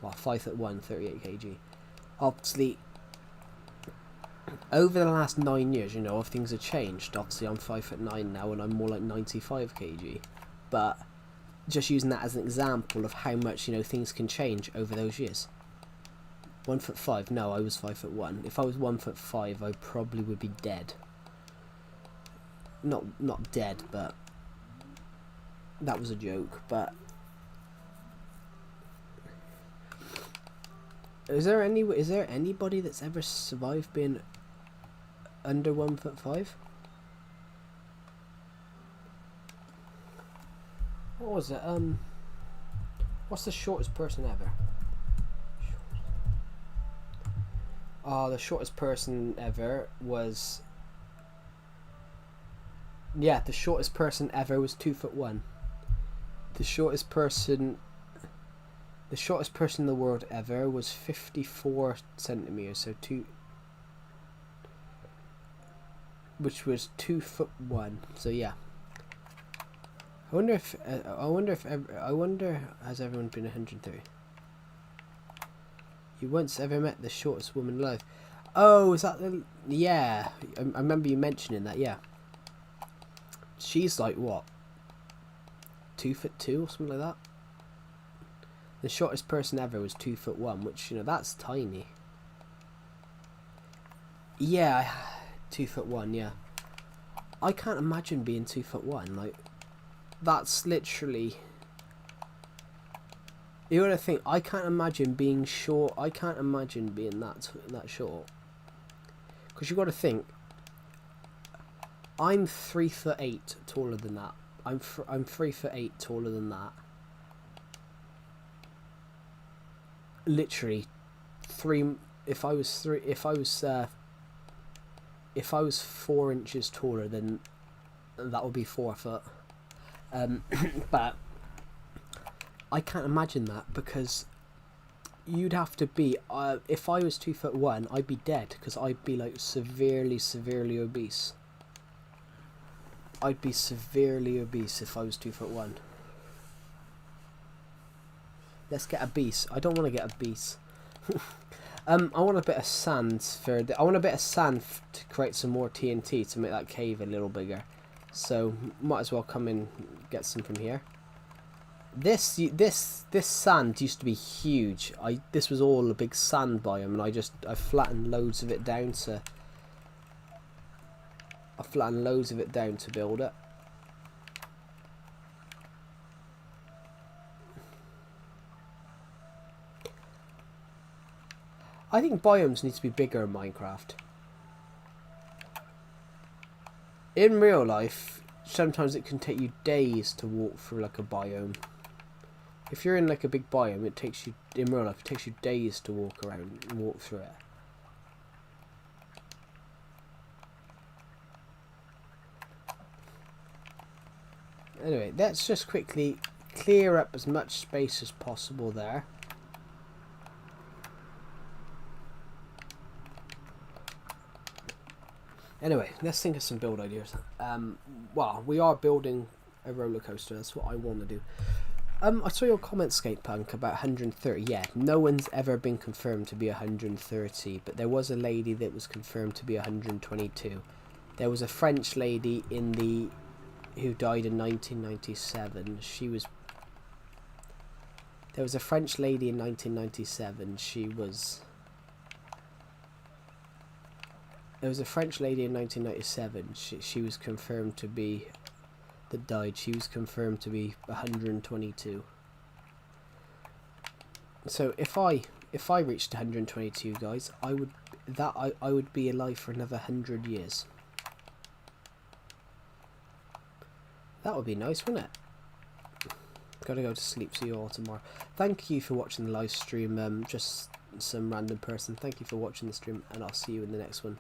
Well, 5'1", 38 kg. Obviously, over the last 9 years, you know, things have changed. Obviously, I'm 5'9" now, and I'm more like 95 kg. But just using that as an example of how much, you know, things can change over those years. 1'5", no, I was 5'1". If I was 1'5", I probably would be dead. Not dead, but that was a joke. But is there anybody that's ever survived being under 1'5"? What was it? What's the shortest person ever? Oh, the shortest person ever was... Yeah, the shortest person ever was 2'1". The shortest person in the world ever was 54 centimeters, so which was 2'1". So yeah. I wonder has everyone been 130? You once ever met the shortest woman alive? Oh, is that the... Yeah, I remember you mentioning that, yeah. She's like, what? 2'2" or something like that? The shortest person ever was 2'1", which, you know, that's tiny. Yeah, 2'1", yeah. I can't imagine being 2'1", like... That's literally... You gotta think, I can't imagine being short. I can't imagine being that short. Because you gotta think, I'm 3'8" taller than that. I'm 3'8" taller than that. Literally, if I was 4 inches taller, then that would be 4 foot. But I can't imagine that, because you'd have to be, if I was 2'1", I'd be dead, because I'd be like severely obese. I'd be severely obese if I was 2'1". Let's get a beast. I don't want to get a beast. I want a bit of sand I want a bit of sand to create some more TNT to make that cave a little bigger. So might as well come and get some from here. This sand used to be huge. This was all a big sand biome, and I flattened loads of it down to build it. I think biomes need to be bigger in Minecraft. In real life, sometimes it can take you days to walk through like a biome. If you're in like a big biome, in real life, it takes you days to walk around and walk through it. Anyway, let's just quickly clear up as much space as possible there. Anyway, let's think of some build ideas. Well, we are building a roller coaster. That's what I want to do. I saw your comment, Skatepunk, about 130. Yeah, no one's ever been confirmed to be 130, but there was a lady that was confirmed to be 122. There was a French lady who died in 1997. There was a French lady in 1997. There was a French lady in 1997. She was confirmed to be... that died. She was confirmed to be 122. So if I reached 122, guys, I would be alive for another 100 years. That would be nice, wouldn't it? Gotta go to sleep. See you all tomorrow. Thank you for watching the live stream. Just some random person. Thank you for watching the stream, and I'll see you in the next one.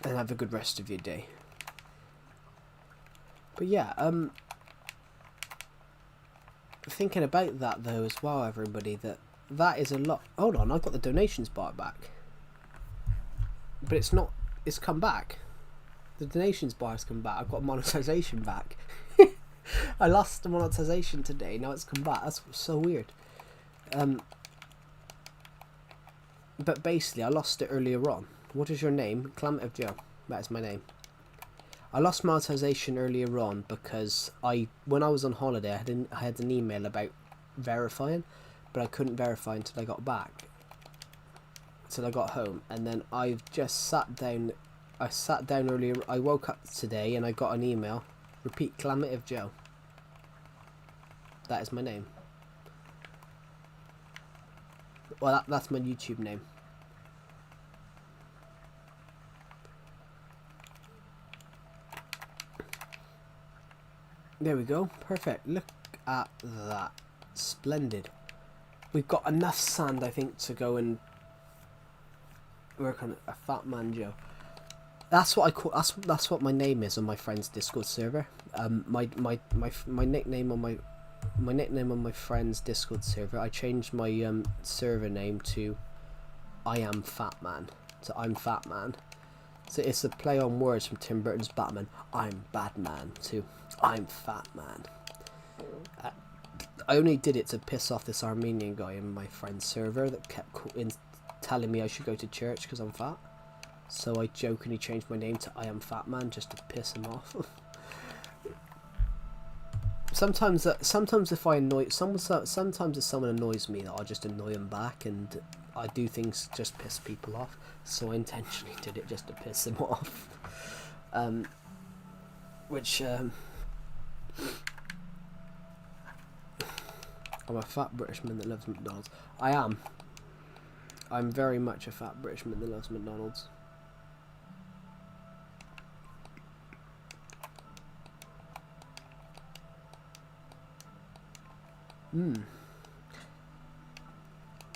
And have a good rest of your day. But yeah, thinking about that though as well, everybody, that is a lot. Hold on, I've got the donations bar back, but it's not. It's come back. The donations bar has come back. I've got monetization back. I lost the monetization today. Now it's come back. That's so weird. But basically, I lost it earlier on. What is your name? Calamity of Joe. That is my name. I lost monetization earlier on because when I was on holiday, I had an email about verifying, but I couldn't verify until I got back. Until I got home, and then I've just sat down. I sat down earlier. I woke up today and I got an email. Repeat, Calamity of Joe. That is my name. Well, that's my YouTube name. There we go. Perfect. Look at that. Splendid. We've got enough sand, I think, to go and Work on a Fat Man Joe. That's what I call. That's what my name is on my friend's Discord server. My nickname on my friend's Discord server. I changed my server name to I Am Fat Man. So I'm Fat Man. So it's a play on words from Tim Burton's Batman. I'm Batman to I'm Fat Man. I only did it to piss off this Armenian guy in my friend's server that kept telling me I should go to church because I'm fat. So I jokingly changed my name to I Am Fat Man just to piss him off. Sometimes if I annoy sometimes if someone annoys me, I'll just annoy them back, and I do things to just piss people off. So I intentionally did it just to piss them off. I'm a fat Britishman that loves McDonald's. I am. I'm very much a fat Britishman that loves McDonald's.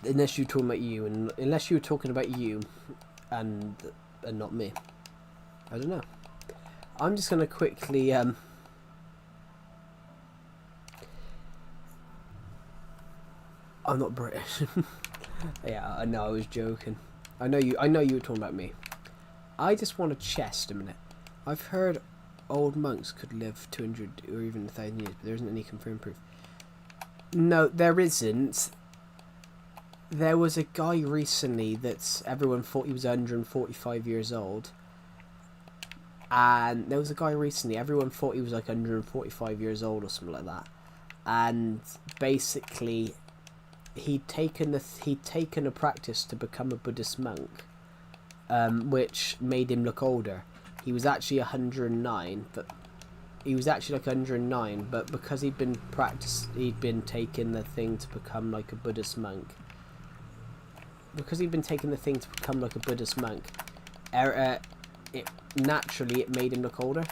Unless you're talking about you, and unless you were talking about you, and not me. I don't know. I'm just gonna quickly I'm not British. Yeah, I know. I was joking. I know you were talking about me. I just want to chest a minute. I've heard old monks could live 200 or even 1,000 years, but there isn't any confirmed proof. No, there isn't. There was a guy recently that everyone thought he was 145 years old. And there was a guy recently, everyone thought he was like 145 years old or something like that. And basically, he'd taken a practice to become a Buddhist monk, which made him look older. He was actually 109, but he was actually like 109, but because he'd been taking the thing to become like a Buddhist monk. Because he'd been taking the thing to become like a Buddhist monk, it made him look older.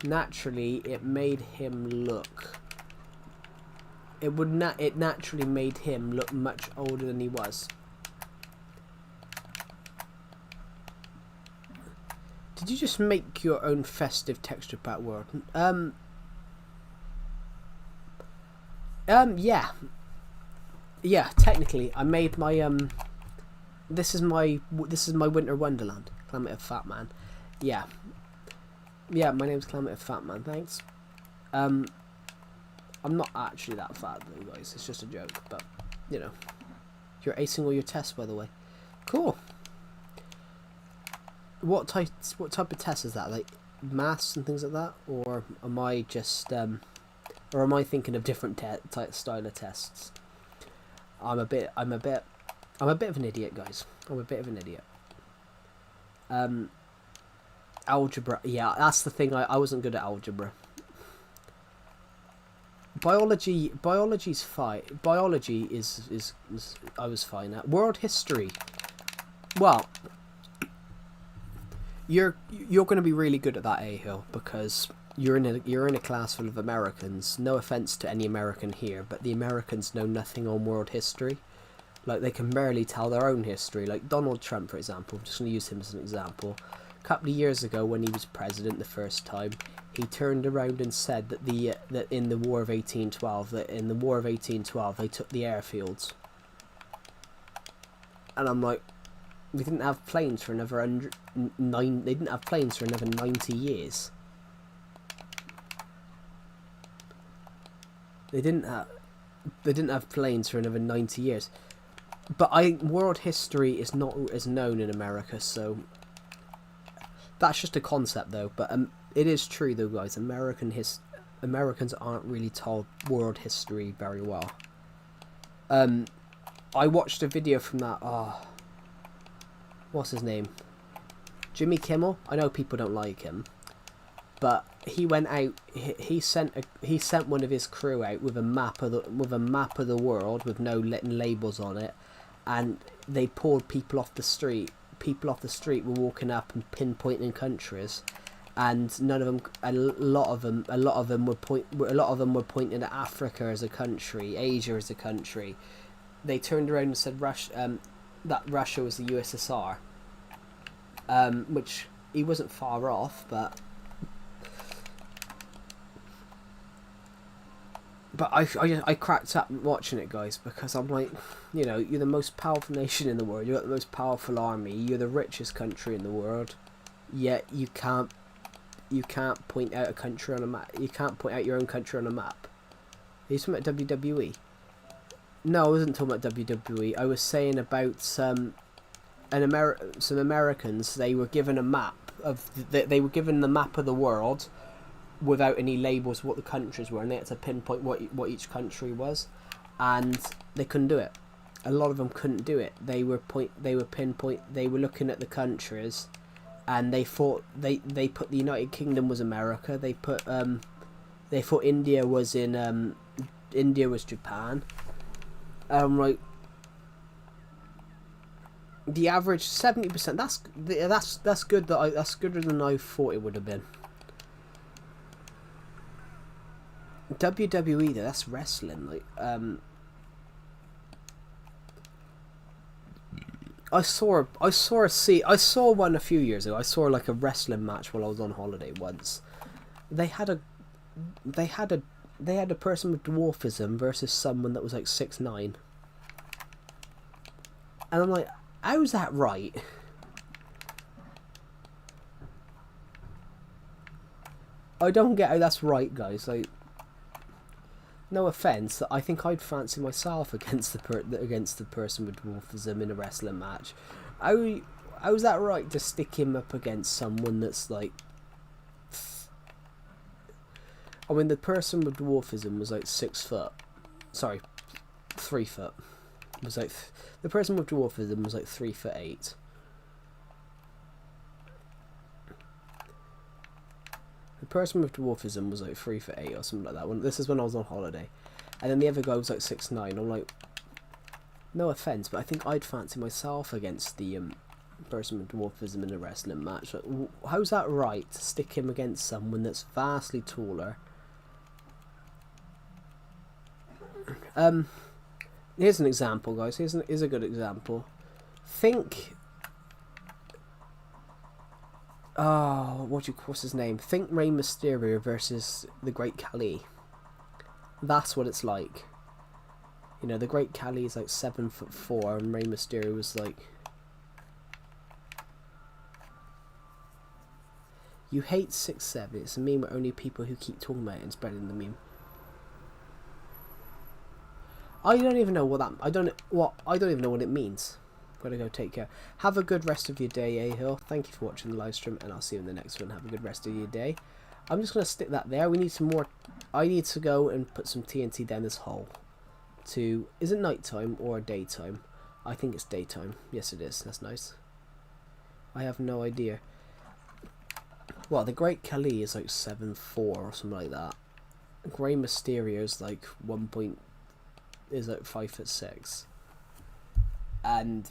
Naturally, it made him look. It naturally made him look much older than he was. Did you just make your own festive texture pack world? Yeah. Yeah, technically, I made my This is my winter wonderland. Climate of Fat Man. Yeah. Yeah, my name's Climate of Fat Man. Thanks. I'm not actually that fat though, guys. It's just a joke, but you know, you're acing all your tests, by the way. Cool. What type of test is that? Like maths and things like that, or am I just or am I thinking of different style of tests? I'm a bit of an idiot, guys. I'm a bit of an idiot. Algebra. Yeah, that's the thing. I wasn't good at algebra. Biology's fine. Biology is I was fine at. World history. Well, you're going to be really good at that, A-Hill, because you're in a class full of Americans. No offense to any American here, but the Americans know nothing on world history. Like, they can barely tell their own history. Like Donald Trump, for example. I'm just going to use him as an example. A couple of years ago, when he was president the first time, he turned around and said that that in the War of 1812, they took the airfields. And I'm like, we didn't have planes for another 90 years. They didn't have planes for another 90 years. But world history is not as known in America, so that's just a concept though. But it is true though, guys. Americans aren't really told world history very well. I watched a video from that. What's his name? Jimmy Kimmel. I know people don't like him, but he went out. He sent one of his crew out with a map of the world with no labels on it, and they pulled people off the street. People off the street were walking up and pinpointing countries, and none of them. A lot of them were pointing at Africa as a country, Asia as a country. They turned around and said that Russia was the USSR, which he wasn't far off, but I cracked up watching it, guys, because I'm like, you know, you're the most powerful nation in the world, you've got the most powerful army, you're the richest country in the world, yet you can't point out a country on a map. You can't point out your own country on a map. Are you talking about WWE? No, I wasn't talking about WWE. I was saying about some Americans. They were given a map of they were given the map of the world without any labels of what the countries were, and they had to pinpoint what each country was, and they couldn't do it. A lot of them couldn't do it. They were looking at the countries, and they thought they put the United Kingdom was America. They thought India was Japan. Right. The average 70%. That's good. That's gooder than I thought it would have been. WWE though, that's wrestling. Like I saw one a few years ago. I saw like a wrestling match while I was on holiday once. They had a person with dwarfism versus someone that was like 6'9", and I'm like, how's that right? I don't get how that's right, guys. Like, no offense, I think I'd fancy myself against the person with dwarfism in a wrestling match. How's that right to stick him up against someone that's like... I mean, the person with dwarfism was like 6 foot. Sorry, 3 foot. It was like the person with dwarfism was like 3'8". The person with dwarfism was like 3'8" or something like that. This is when I was on holiday, and then the other guy was like 6'9". I'm like, no offense, but I think I'd fancy myself against the person with dwarfism in a wrestling match. Like, how's that right to stick him against someone that's vastly taller? Here's an example, guys. Here's a good example. Think. Oh, what's his name? Think Rey Mysterio versus the Great Khali. That's what it's like. You know, the Great Khali is like 7'4", and Rey Mysterio was like... You hate 6'7". It's a meme where only people who keep talking about it and spreading the meme. I don't even know what that... I don't even know what it means. Gotta go take care. Have a good rest of your day, A-Hill. Thank you for watching the live stream, and I'll see you in the next one. Have a good rest of your day. I'm just gonna stick that there. We need some more... I need to go and put some TNT down this hole. Is it nighttime or daytime? I think it's daytime. Yes, it is. That's nice. I have no idea. Well, the Great Khali is like 7'4" or something like that. Rey Mysterio is like 5'6", and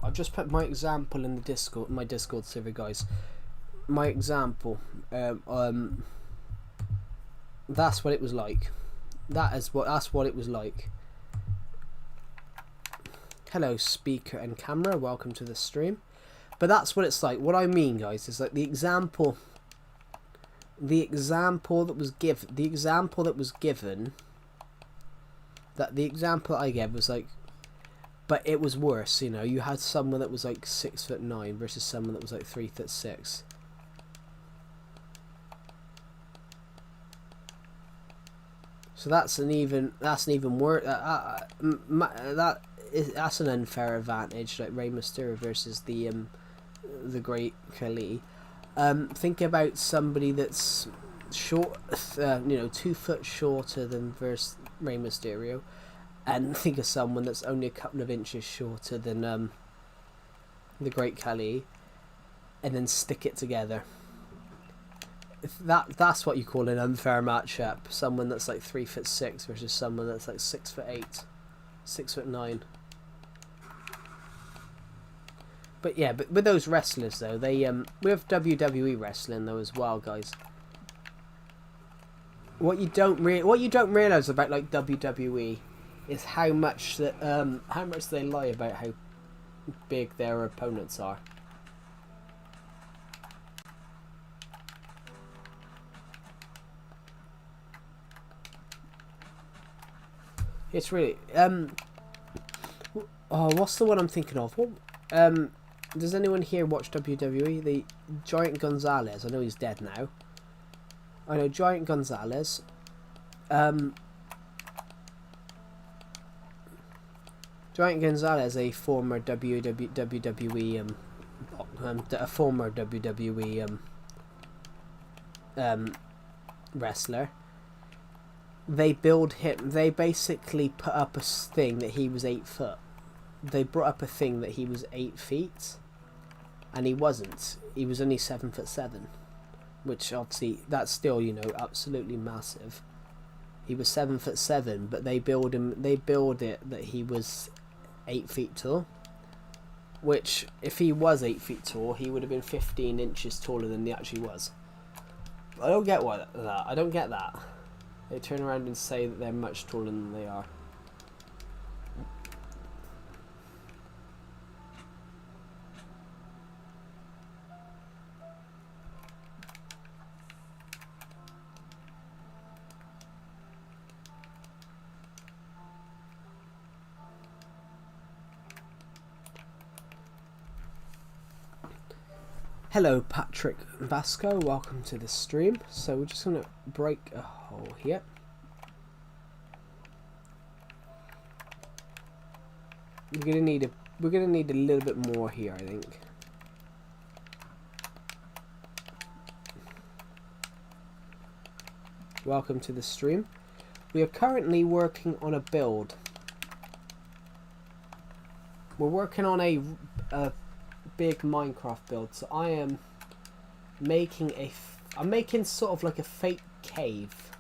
I've just put my example in the my Discord server, guys. My example, that's what it was like. That's what it was like. Hello, speaker and camera. Welcome to the stream. But that's what it's like. What I mean, guys, is like the example that was given. The example I gave was like. But it was worse, you know. You had someone that was like 6'9" versus someone that was like 3'6". So that's an even worse. That's an unfair advantage, like Rey Mysterio versus the Great Khali. Think about somebody that's short, 2 foot shorter than versus Rey Mysterio. And think of someone that's only a couple of inches shorter than the Great Khali. and then stick it together. That's what you call an unfair matchup. Someone that's like 3'6" versus someone that's like 6'8", 6'9". But yeah, but with those wrestlers though, they we have WWE wrestling though as well, guys. What you don't realize about like WWE is how much they lie about how big their opponents are. It's really oh, what's the one I'm thinking of? What, does anyone here watch WWE? The Giant Gonzalez. I know he's dead now. I know Giant Gonzalez. Giant Gonzalez, a former WWE a former WWE wrestler. They build him. They basically put up a thing that he was 8 foot. They brought up a thing that he was 8 feet, and he wasn't. He was only 7'7", which obviously that's still, you know, absolutely massive. He was 7'7", but they build it that he was 8 feet tall. Which, if he was 8 feet tall, he would have been 15 inches taller than he actually was. I don't get that. I don't get that. They turn around and say that they're much taller than they are. Hello Patrick Vasco, welcome to the stream. So we're just going to break a hole here. We're gonna need a little bit more here, I think. Welcome to the stream. We are currently working on a build. We're working on a big Minecraft build, so I am making I'm making sort of like a fake cave.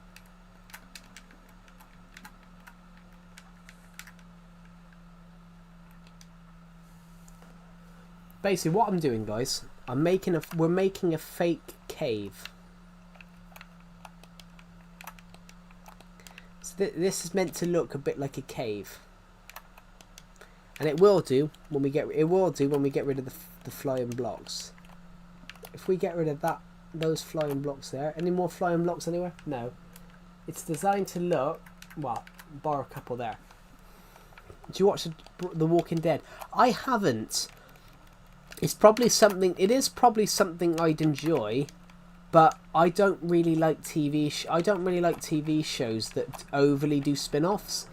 Basically, what I'm doing, guys, we're making a fake cave. So this is meant to look a bit like a cave, and it will do when we get rid of the flying blocks. If we get rid of those flying blocks there, any more flying blocks anywhere? No. It's designed to look, well, bar a couple there. Do you watch The Walking Dead? I haven't. It is probably something I'd enjoy, but I don't really like TV shows that overly do spin-offs.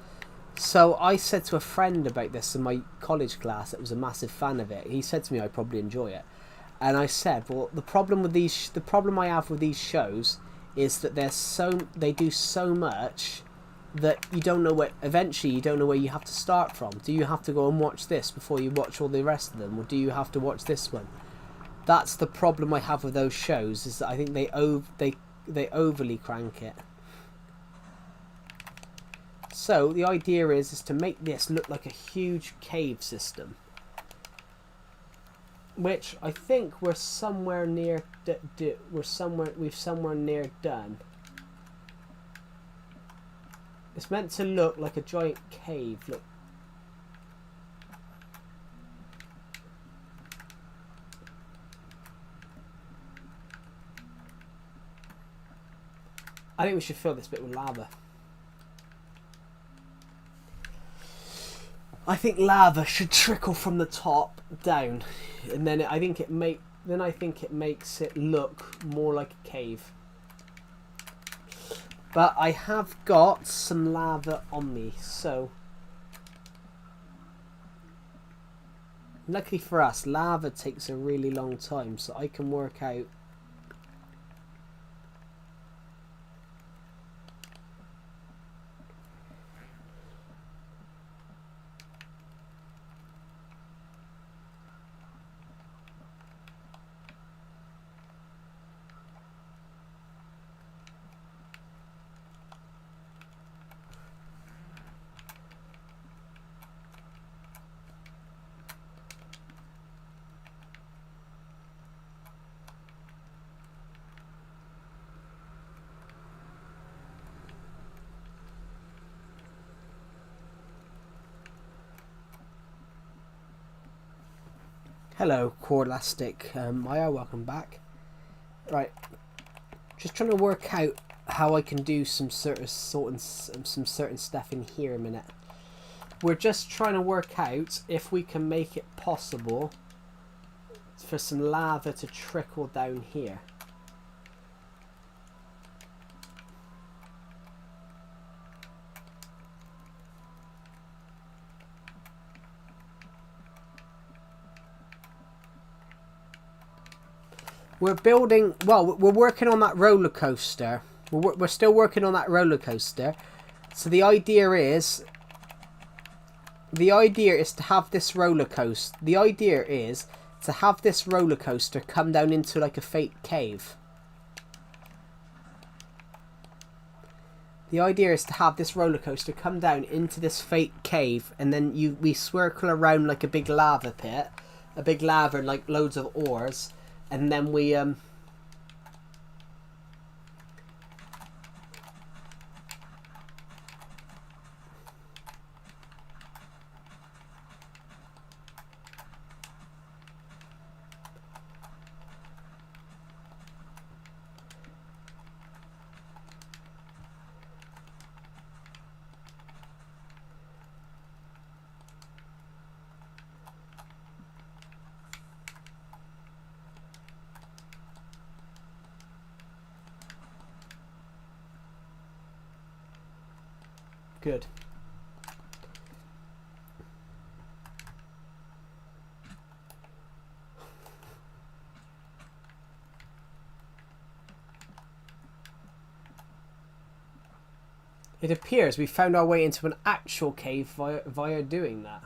So I said to a friend about this in my college class that was a massive fan of it. He said to me I'd probably enjoy it. And I said, well, the problem I have with these shows is that they do so much that you don't know eventually you don't know where you have to start from. Do you have to go and watch this before you watch all the rest of them, or do you have to watch this one? That's the problem I have with those shows, is that I think they overly crank it. So the idea is to make this look like a huge cave system, which I think we're somewhere near near done. It's meant to look like a giant cave. Look. I think we should fill this bit with lava. I think lava should trickle from the top down, and then I think it makes it look more like a cave. But I have got some lava on me, so luckily for us, lava takes a really long time, so I can work out Hello, Corlastic Maya, welcome back. Right, just trying to work out how I can do some certain stuff in here a minute. We're just trying to work out if we can make it possible for some lava to trickle down here. We're building, well, we're working on that roller coaster. We're still working on that roller coaster. So the idea is to have this roller coaster. The idea is to have this roller coaster come down into like a fake cave. The idea is to have this roller coaster come down into this fake cave, and then we swirl around like a big lava pit, a big lava and like loads of ores. And then we good. It appears we found our way into an actual cave via doing that.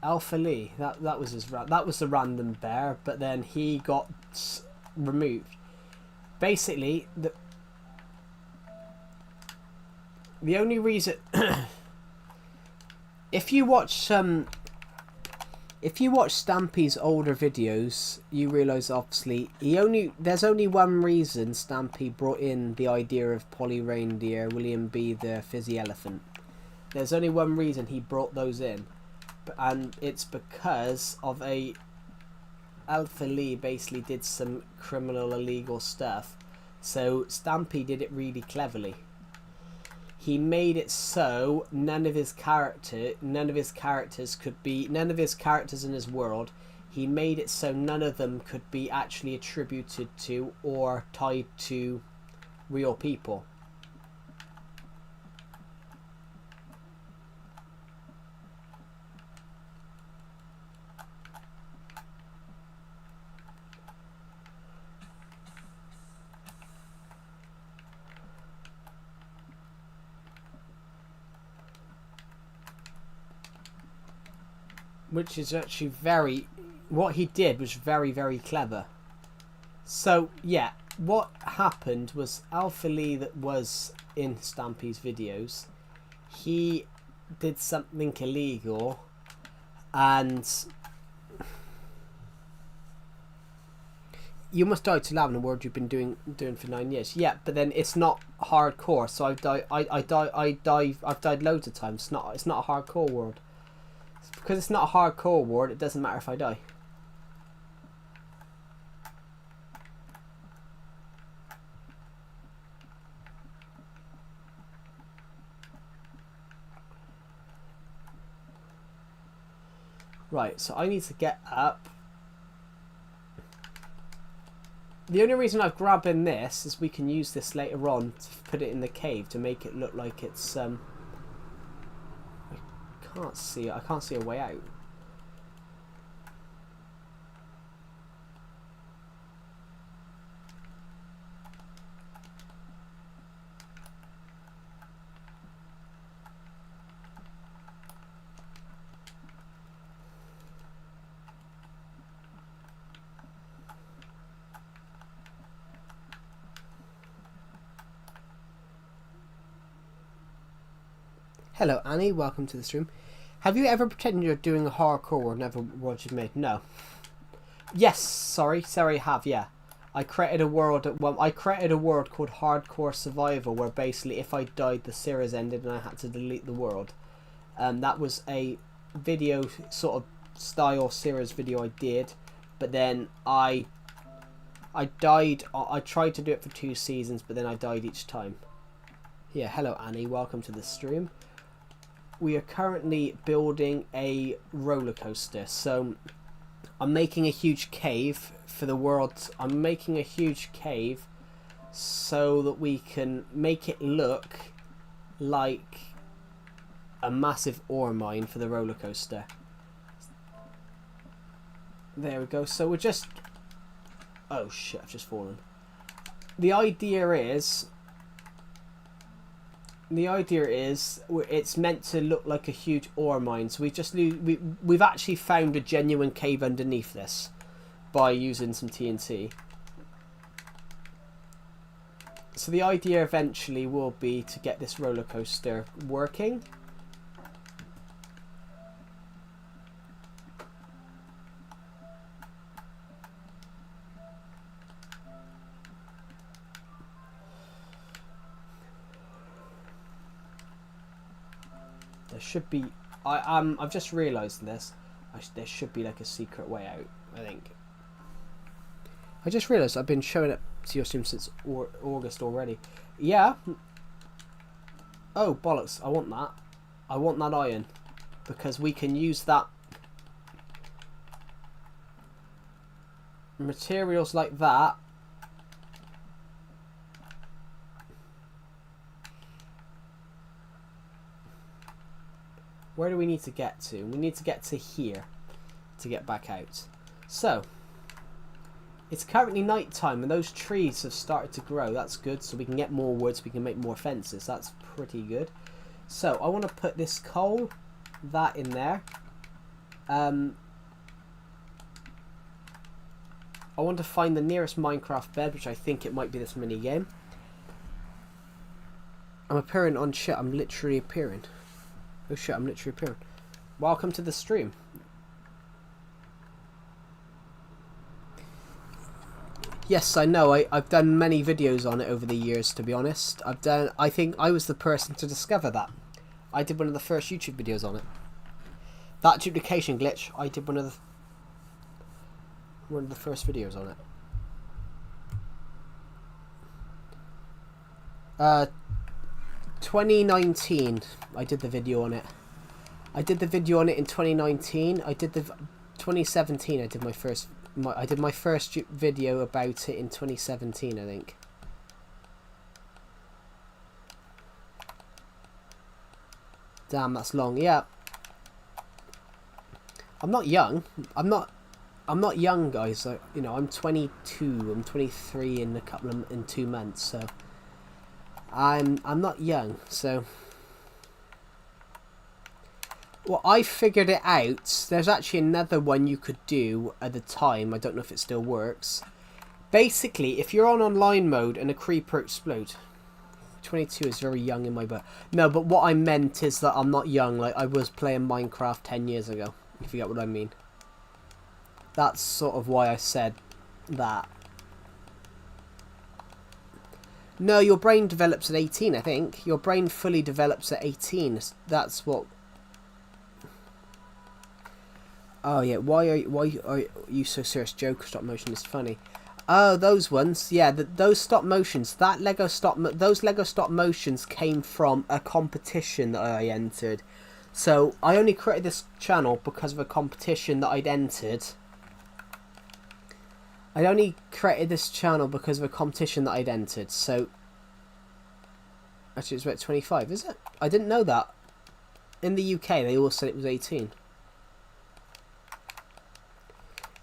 Alpha Lee, that was the random bear, but then he got removed. Basically, the only reason if you watch Stampy's older videos, you realise obviously there's only one reason Stampy brought in the idea of Polly Reindeer, William B. the Fizzy Elephant. There's only one reason he brought those in, and it's because of Alpha Lee basically did some criminal illegal stuff. So Stampy did it really cleverly. He made it so none of his characters in his world, he made it so none of them could be actually attributed to or tied to real people. Which is actually what he did was very, very clever. So, yeah, what happened was Alpha Lee, that was in Stampy's videos, he did something illegal, and you must die to love in a word you've been doing for 9 years. Yeah, but then it's not hardcore, so I've died loads of times. It's not a hardcore word. Because it's not a hardcore ward, it doesn't matter if I die. Right, so I need to get up. The only reason I've grabbed in this is we can use this later on to put it in the cave to make it look like it's I can't see a way out. Hello Annie, welcome to the stream. Have you ever pretended you're doing a hardcore or never watched it made? No. Yes, sorry, I have, yeah. I created a world. Well, I created a world called Hardcore Survival, where basically if I died, the series ended, and I had to delete the world. That was a video sort of style series video I did, but then I died. I tried to do it for 2 seasons, but then I died each time. Yeah, hello Annie, welcome to the stream. We are currently building a roller coaster, so I'm making a huge cave for the world. I'm making a huge cave so that we can make it look like a massive ore mine for the roller coaster. There we go. So we're just... Oh shit, I've just fallen. The idea is it's meant to look like a huge ore mine. So we've actually found a genuine cave underneath this by using some TNT. So the idea eventually will be to get this roller coaster working. There should be... I've just realised this. There should be like a secret way out, I think. I just realised I've been showing it to your stream since August already. Yeah. Oh, bollocks. I want that. I want that iron. Because we can use that... materials like that. Where do we need to get to? We need to get to here to get back out. So, it's currently night time and those trees have started to grow. That's good. So we can get more wood so we can make more fences. That's pretty good. So, I want to put this coal, that in there. I want to find the nearest Minecraft bed, which I think it might be this mini game. I'm appearing on shit. I'm literally appearing. Oh shit, I'm literally appearing. Welcome to the stream. Yes, I know. I've done many videos on it over the years, to be honest. I think I was the person to discover that. I did one of the first YouTube videos on it. That duplication glitch, I did one of the first videos on it. 2019 I did the video on it. I did the video on it in 2019. I did the 2017 I did my first video about it in 2017, I think. Damn, that's long. Yeah. I'm not young. I'm not young, guys. You know, I'm 22. I'm 23 in 2 months, so I'm not young, so... Well, I figured it out. There's actually another one you could do at the time. I don't know if it still works. Basically, if you're on online mode and a creeper explodes... 22 is very young in my book. No, but what I meant is that I'm not young. Like, I was playing Minecraft 10 years ago, if you get what I mean. That's sort of why I said that. No, your brain develops at 18, I think. Your brain fully develops at 18. That's what... Oh, yeah. Why are you so serious? Joke stop motion is funny. Oh, those ones. Yeah, those stop motions. Those Lego stop motions came from a competition that I entered. So, I only created this channel because of a competition that I'd entered. I only created this channel because of a competition that I'd entered, so... Actually, it's about 25, is it? I didn't know that. In the UK, they all said it was 18.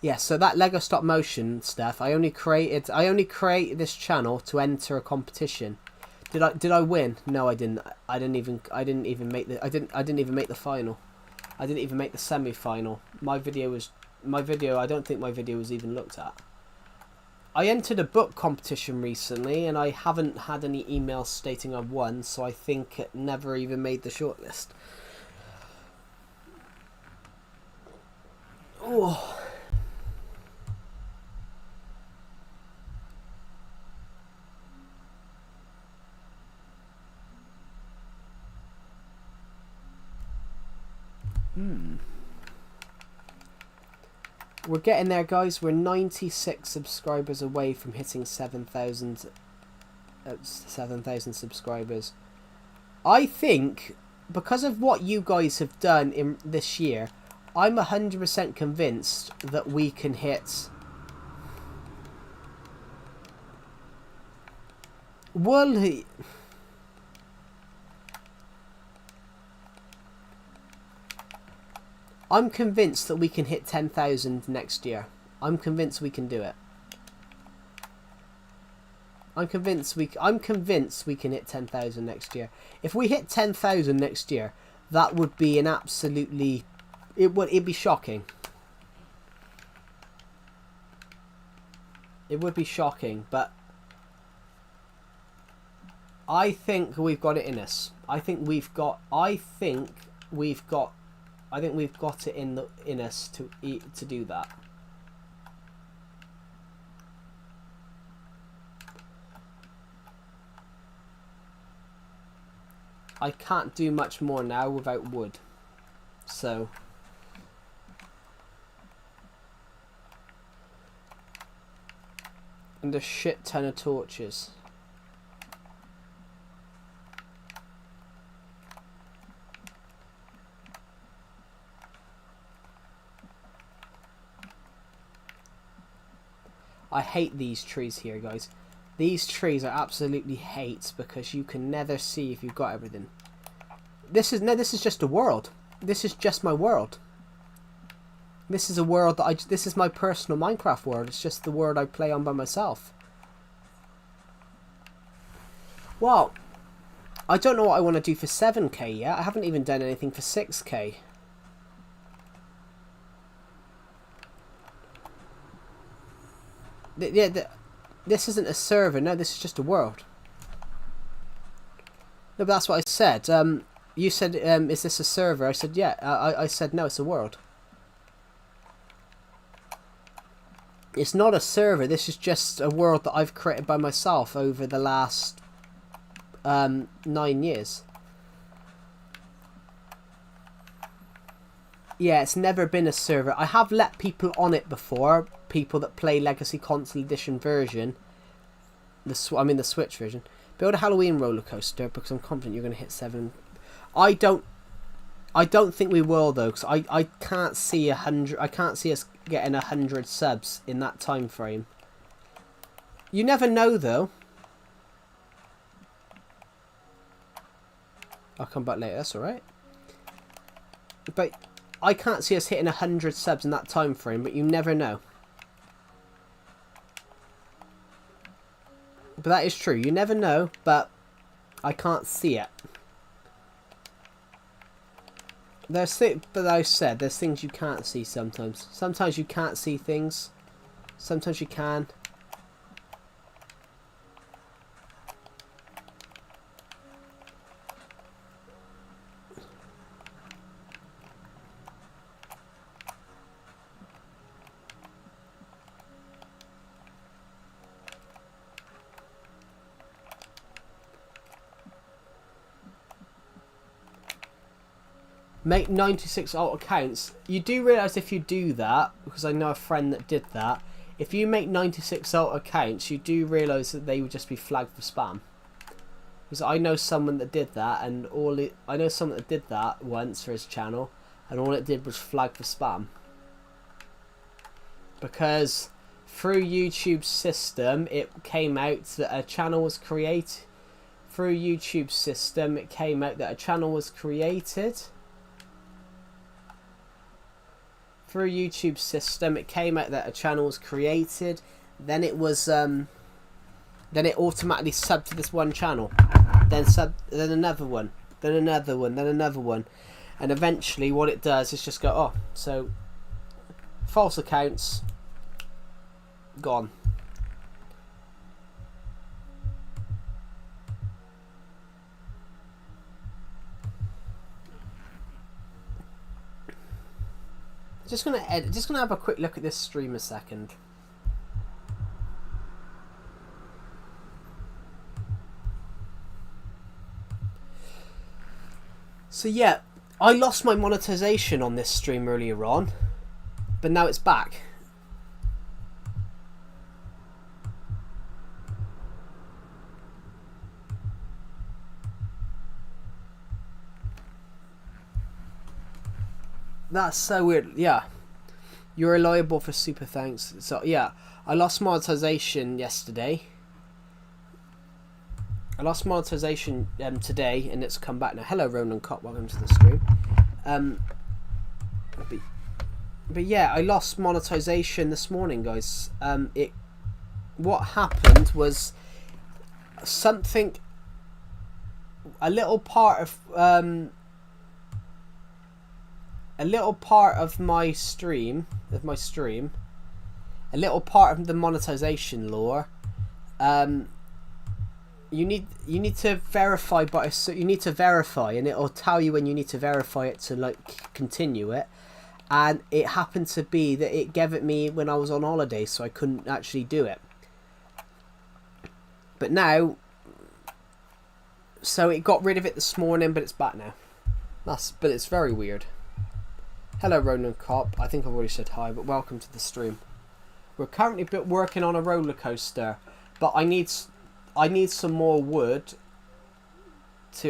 Yeah, so that Lego stop motion stuff, I only created this channel to enter a competition. Did I win? No, I didn't. I didn't even make the final. I didn't even make the semi-final. I don't think my video was even looked at. I entered a book competition recently and I haven't had any emails stating I've won, so I think it never even made the shortlist. Oh. We're getting there, guys. We're 96 subscribers away from hitting 7,000 subscribers. I think, because of what you guys have done in this year, I'm 100% convinced that we can hit... Well, I'm convinced that we can hit 10,000 next year. I'm convinced we can do it. I'm convinced we can hit 10,000 next year. If we hit 10,000 next year, that would be an absolutely... It'd be shocking. It would be shocking, but I think we've got it in us. I think we've got it in us to do that. I can't do much more now without wood. So and a shit ton of torches. I hate these trees here, guys. These trees I absolutely hate because you can never see if you've got everything. This is just a world. This is just my world. This is a world that this is my personal Minecraft world. It's just the world I play on by myself. Well, I don't know what I want to do for 7k yet. I haven't even done anything for 6k. This isn't a server. No, this is just a world. No, but that's what I said. You said, is this a server? I said, yeah. I said, no, it's a world. It's not a server. This is just a world that I've created by myself over the last 9 years. Yeah, it's never been a server. I have let people on it before. People that play Legacy Console Edition version. The Switch version. Build a Halloween roller coaster because I'm confident you're going to hit 7. I don't think we will though, because I can't see 100. I can't see us getting 100 subs in that time frame. You never know though. I'll come back later. That's all right. But I can't see us hitting 100 subs in that time frame. But you never know. But that is true. You never know. But I can't see it. But I said there's things you can't see sometimes. Sometimes you can't see things. Sometimes you can. Make 96 alt accounts. You do realise if you do that, because I know a friend that did that, if you make 96 alt accounts, you do realise that they would just be flagged for spam. Because I know someone that did that, and I know someone that did that once for his channel, and all it did was flag for spam. Because through YouTube's system, it came out that a channel was created. Through YouTube's system, it came out that a channel was created. Through YouTube's system, it came out that a channel was created. Then it was, then it automatically subbed to this one channel. Then another one. Then another one. Then another one. And eventually, what it does is just go, oh, so false accounts gone. Just gonna have a quick look at this stream a second. So yeah, I lost my monetization on this stream earlier on, but now it's back. That's so weird. Yeah. You're reliable for super thanks. So yeah, I lost monetization yesterday. I lost monetization today, and it's come back now. Hello, Ronan Cop. Welcome to the stream. But yeah, I lost monetization this morning, guys. What happened was something. A little part of my stream, a little part of the monetization lore. You need to verify, but you need to verify, and it'll tell you when you need to verify it to like continue it. And it happened to be that it gave it me when I was on holiday, so I couldn't actually do it. But now, so it got rid of it this morning, but it's back now. But it's very weird. Hello, Ronan Cop. I think I've already said hi, but welcome to the stream. We're currently working on a roller coaster, but I need some more wood.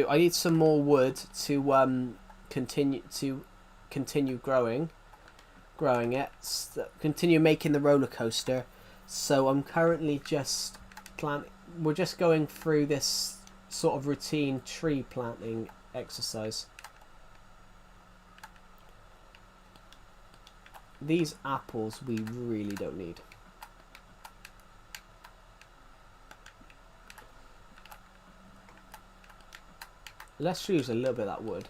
I need some more wood to continue growing it, continue making the roller coaster. So I'm currently just we're just going through this sort of routine tree planting exercise. These apples we really don't need. Let's use a little bit of that wood.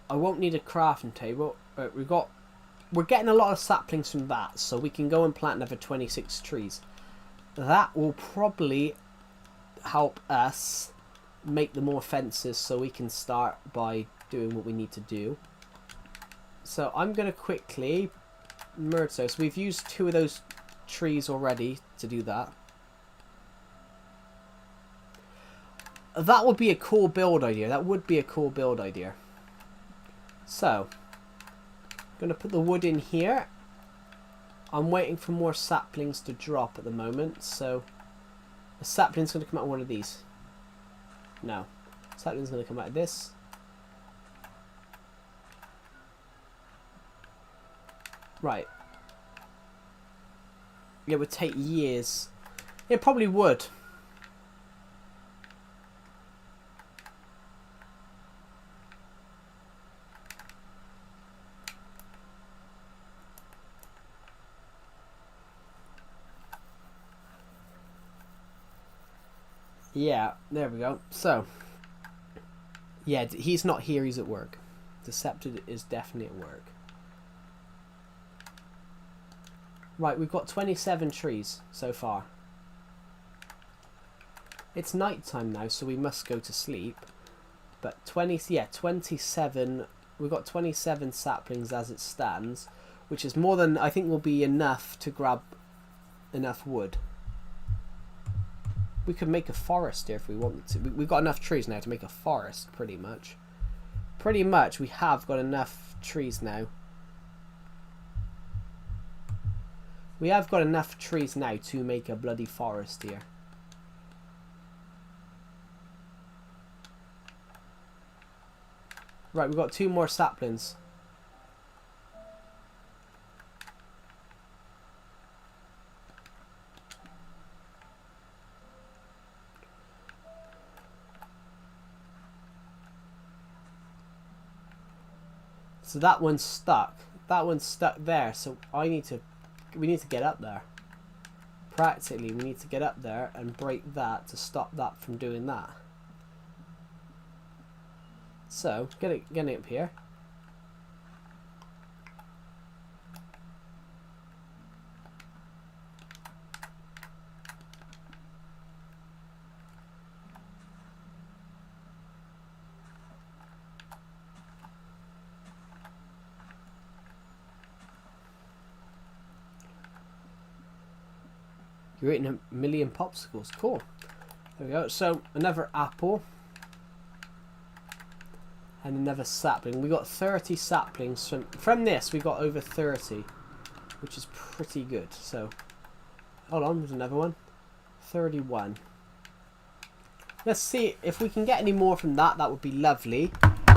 I won't need a crafting table. We're getting a lot of saplings from that, so we can go and plant another 26 trees. That will probably help us make the more fences, so we can start by doing what we need to do. So I'm going to quickly merge those. We've used 2 of those trees already to do that. That would be a cool build idea. That would be a cool build idea. So, I'm going to put the wood in here. I'm waiting for more saplings to drop at the moment. So, a sapling's going to come out of one of these. No. Sapling's going to come out of this. Right. It would take years. It probably would. Yeah, there we go. So, yeah, he's not here, he's at work. Decepted is definitely at work. Right, we've got 27 trees so far. It's night time now, so we must go to sleep. But 27, we've got 27 saplings as it stands, which is more than, I think will be enough to grab enough wood. We could make a forest here if we wanted to. We've got enough trees now to make a forest, pretty much. Pretty much, we have got enough trees now. We have got enough trees now to make a bloody forest here. Right, we've got 2 more saplings. So that one's stuck. That one's stuck there. So we need to get up there. Practically, we need to get up there and break that to stop that from doing that. So getting up here. You're eating 1 million popsicles. Cool. There we go. So another apple. And another sapling. We got 30 saplings from this. We got over 30, which is pretty good. So, hold on, there's another one. 31. Let's see if we can get any more from that. That would be lovely.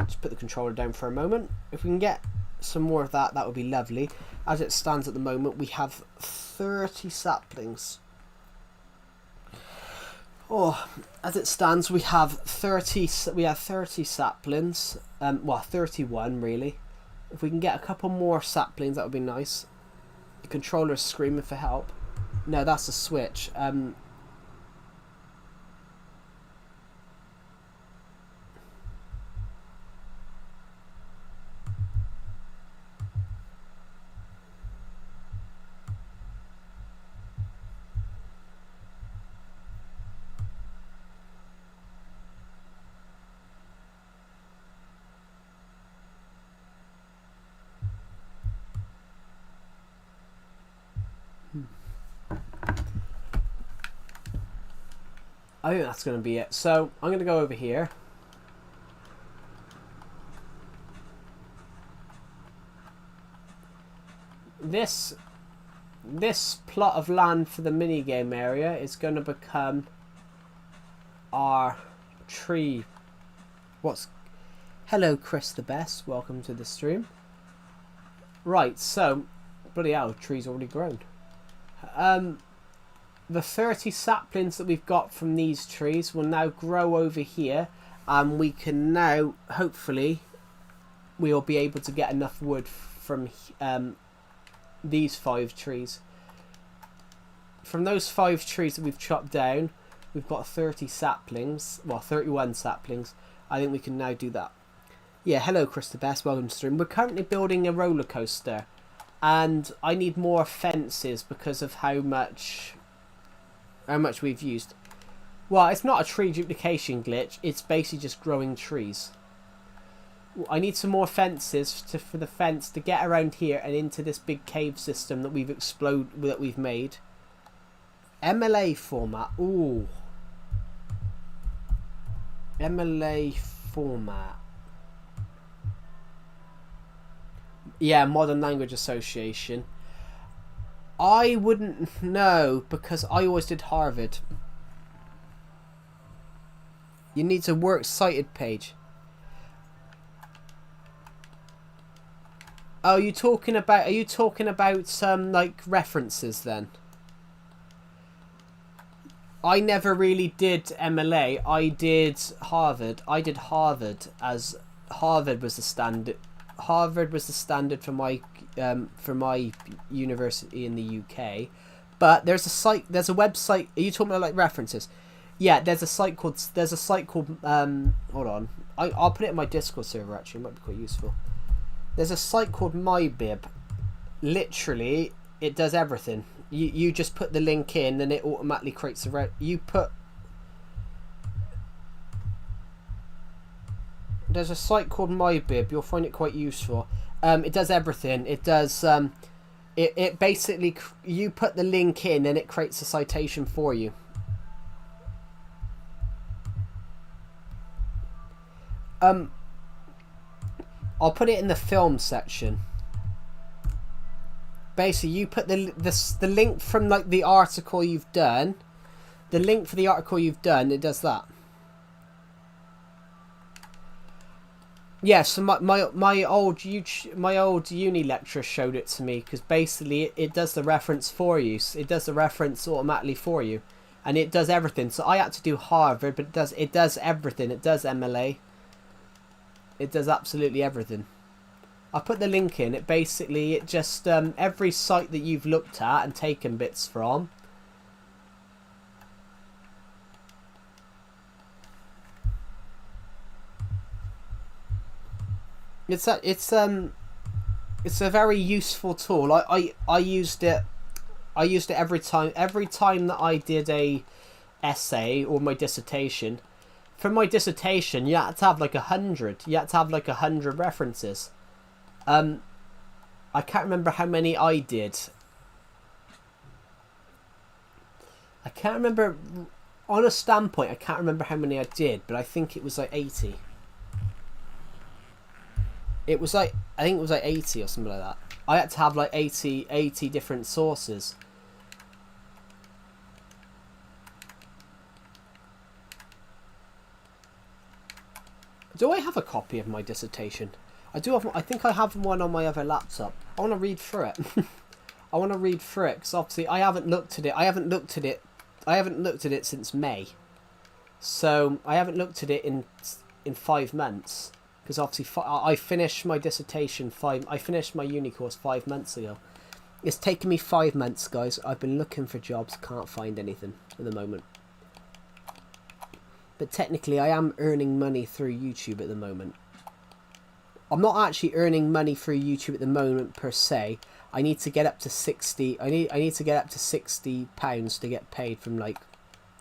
Just put the controller down for a moment. If we can get some more of that, that would be lovely. As it stands at the moment, we have 30 saplings. Oh, as it stands, we have 30. We have 30 saplings. Well, 31 really. If we can get a couple more saplings, that would be nice. The controller's screaming for help. No, that's a switch. I think that's going to be it. So I'm going to go over here. This plot of land for the minigame area is going to become our tree. Hello, Chris the Best. Welcome to the stream. Right, so bloody hell, the tree's already grown. The 30 saplings that we've got from these trees will now grow over here, and we can now, hopefully, we'll be able to get enough wood from these 5 trees. From those 5 trees that we've chopped down, we've got 30 saplings, well, 31 saplings. I think we can now do that. Yeah, hello, Chris the Best. Welcome to the stream. We're currently building a roller coaster, and I need more fences because of how much we've used. Well, it's not a tree duplication glitch. It's basically just growing trees. I need some more fences for the fence to get around here and into this big cave system that we've made. MLA format. Ooh. MLA format. Yeah, Modern Language Association. I wouldn't know because I always did Harvard. You need a works cited page. Oh, are you talking about some like references then? I never really did MLA. I did Harvard. I did Harvard as Harvard was the standard. Harvard was the standard for my university in the UK. But there's a website. Are you talking about like references? Yeah, there's a site called hold on. I'll put it in my Discord server actually. It might be quite useful. There's a site called MyBib. Literally, it does everything. You just put the link in and it automatically creates a There's a site called MyBib. You'll find it quite useful. It does everything. It does. It basically, you put the link in and it creates a citation for you. I'll put it in the film section. Basically, you put the link from like the article you've done. The link for the article you've done. It does that. Yeah, so my old uni lecturer showed it to me because basically it does the reference for you. It does the reference automatically for you, and it does everything. So I had to do Harvard, but it does everything. It does MLA. It does absolutely everything. I put the link in. It just every site that you've looked at and taken bits from. It's a very useful tool. I used it every time that I did a essay or my dissertation. For my dissertation, you had to have like 100. You had to have like 100 references. I can't remember how many I did. I can't remember On a standpoint, I can't remember how many I did, but I think it was like 80. It was like, I think it was like 80 or something like that. I had to have like 80 different sources. Do I have a copy of my dissertation? I do have. I think I have one on my other laptop. I want to read through it. I want to read through it because obviously I haven't looked at it. I haven't looked at it since May. So I haven't looked at it in 5 months because obviously I finished my dissertation I finished my uni course 5 months ago. It's taken me 5 months, guys. I've been looking for jobs, can't find anything at the moment. But technically, I am earning money through YouTube at the moment. I'm not actually earning money through YouTube at the moment per se. I need to get up to 60. I need to get up to £60 to get paid from like